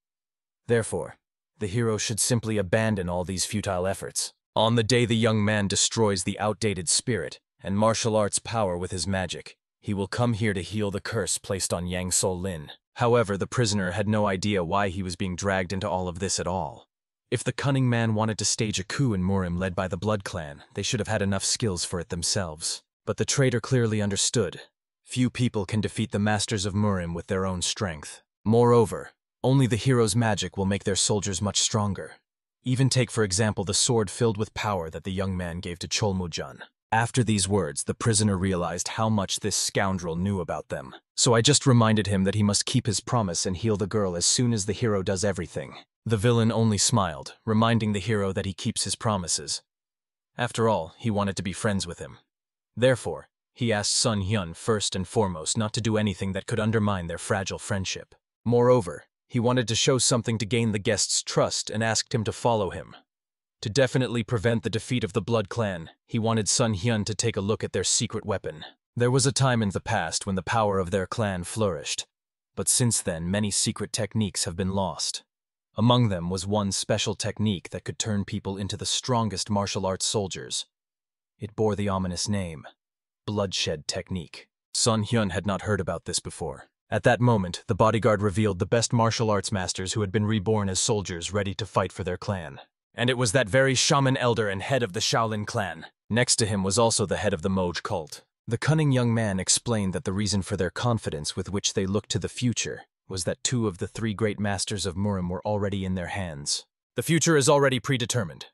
Therefore, the hero should simply abandon all these futile efforts. On the day the young man destroys the outdated spirit and martial arts power with his magic, he will come here to heal the curse placed on Yang Sol Lin. However, the prisoner had no idea why he was being dragged into all of this at all. If the cunning man wanted to stage a coup in Murim led by the Blood Clan, they should have had enough skills for it themselves. But the traitor clearly understood. Few people can defeat the masters of Murim with their own strength. Moreover, only the hero's magic will make their soldiers much stronger. Even take, for example, the sword filled with power that the young man gave to Cholmujun. After these words, the prisoner realized how much this scoundrel knew about them. So I just reminded him that he must keep his promise and heal the girl as soon as the hero does everything. The villain only smiled, reminding the hero that he keeps his promises. After all, he wanted to be friends with him. Therefore, he asked Sun Hyun first and foremost not to do anything that could undermine their fragile friendship. Moreover, he wanted to show something to gain the guest's trust and asked him to follow him. To definitely prevent the defeat of the Blood Clan, he wanted Sun Hyun to take a look at their secret weapon. There was a time in the past when the power of their clan flourished, but since then many secret techniques have been lost. Among them was one special technique that could turn people into the strongest martial arts soldiers. It bore the ominous name, Bloodshed Technique. Sun Hyun had not heard about this before. At that moment, the bodyguard revealed the best martial arts masters who had been reborn as soldiers ready to fight for their clan. And it was that very shaman elder and head of the Shaolin clan. Next to him was also the head of the Moj cult. The cunning young man explained that the reason for their confidence with which they looked to the future was that 2 of the 3 great masters of Murim were already in their hands. The future is already predetermined.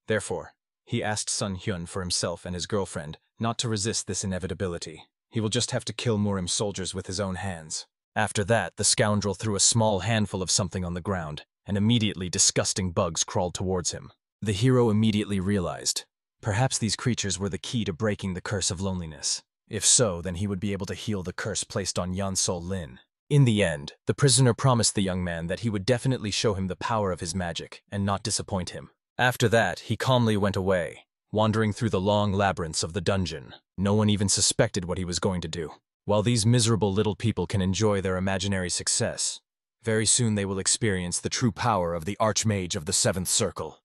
Therefore, he asked Sun Hyun for himself and his girlfriend not to resist this inevitability. He will just have to kill Murim soldiers with his own hands. After that, the scoundrel threw a small handful of something on the ground, and immediately disgusting bugs crawled towards him. The hero immediately realized, perhaps these creatures were the key to breaking the curse of loneliness. If so, then he would be able to heal the curse placed on Yan Sol Lin. In the end, the prisoner promised the young man that he would definitely show him the power of his magic and not disappoint him. After that, he calmly went away, wandering through the long labyrinths of the dungeon. No one even suspected what he was going to do. While these miserable little people can enjoy their imaginary success, very soon they will experience the true power of the Archmage of the 7th Circle.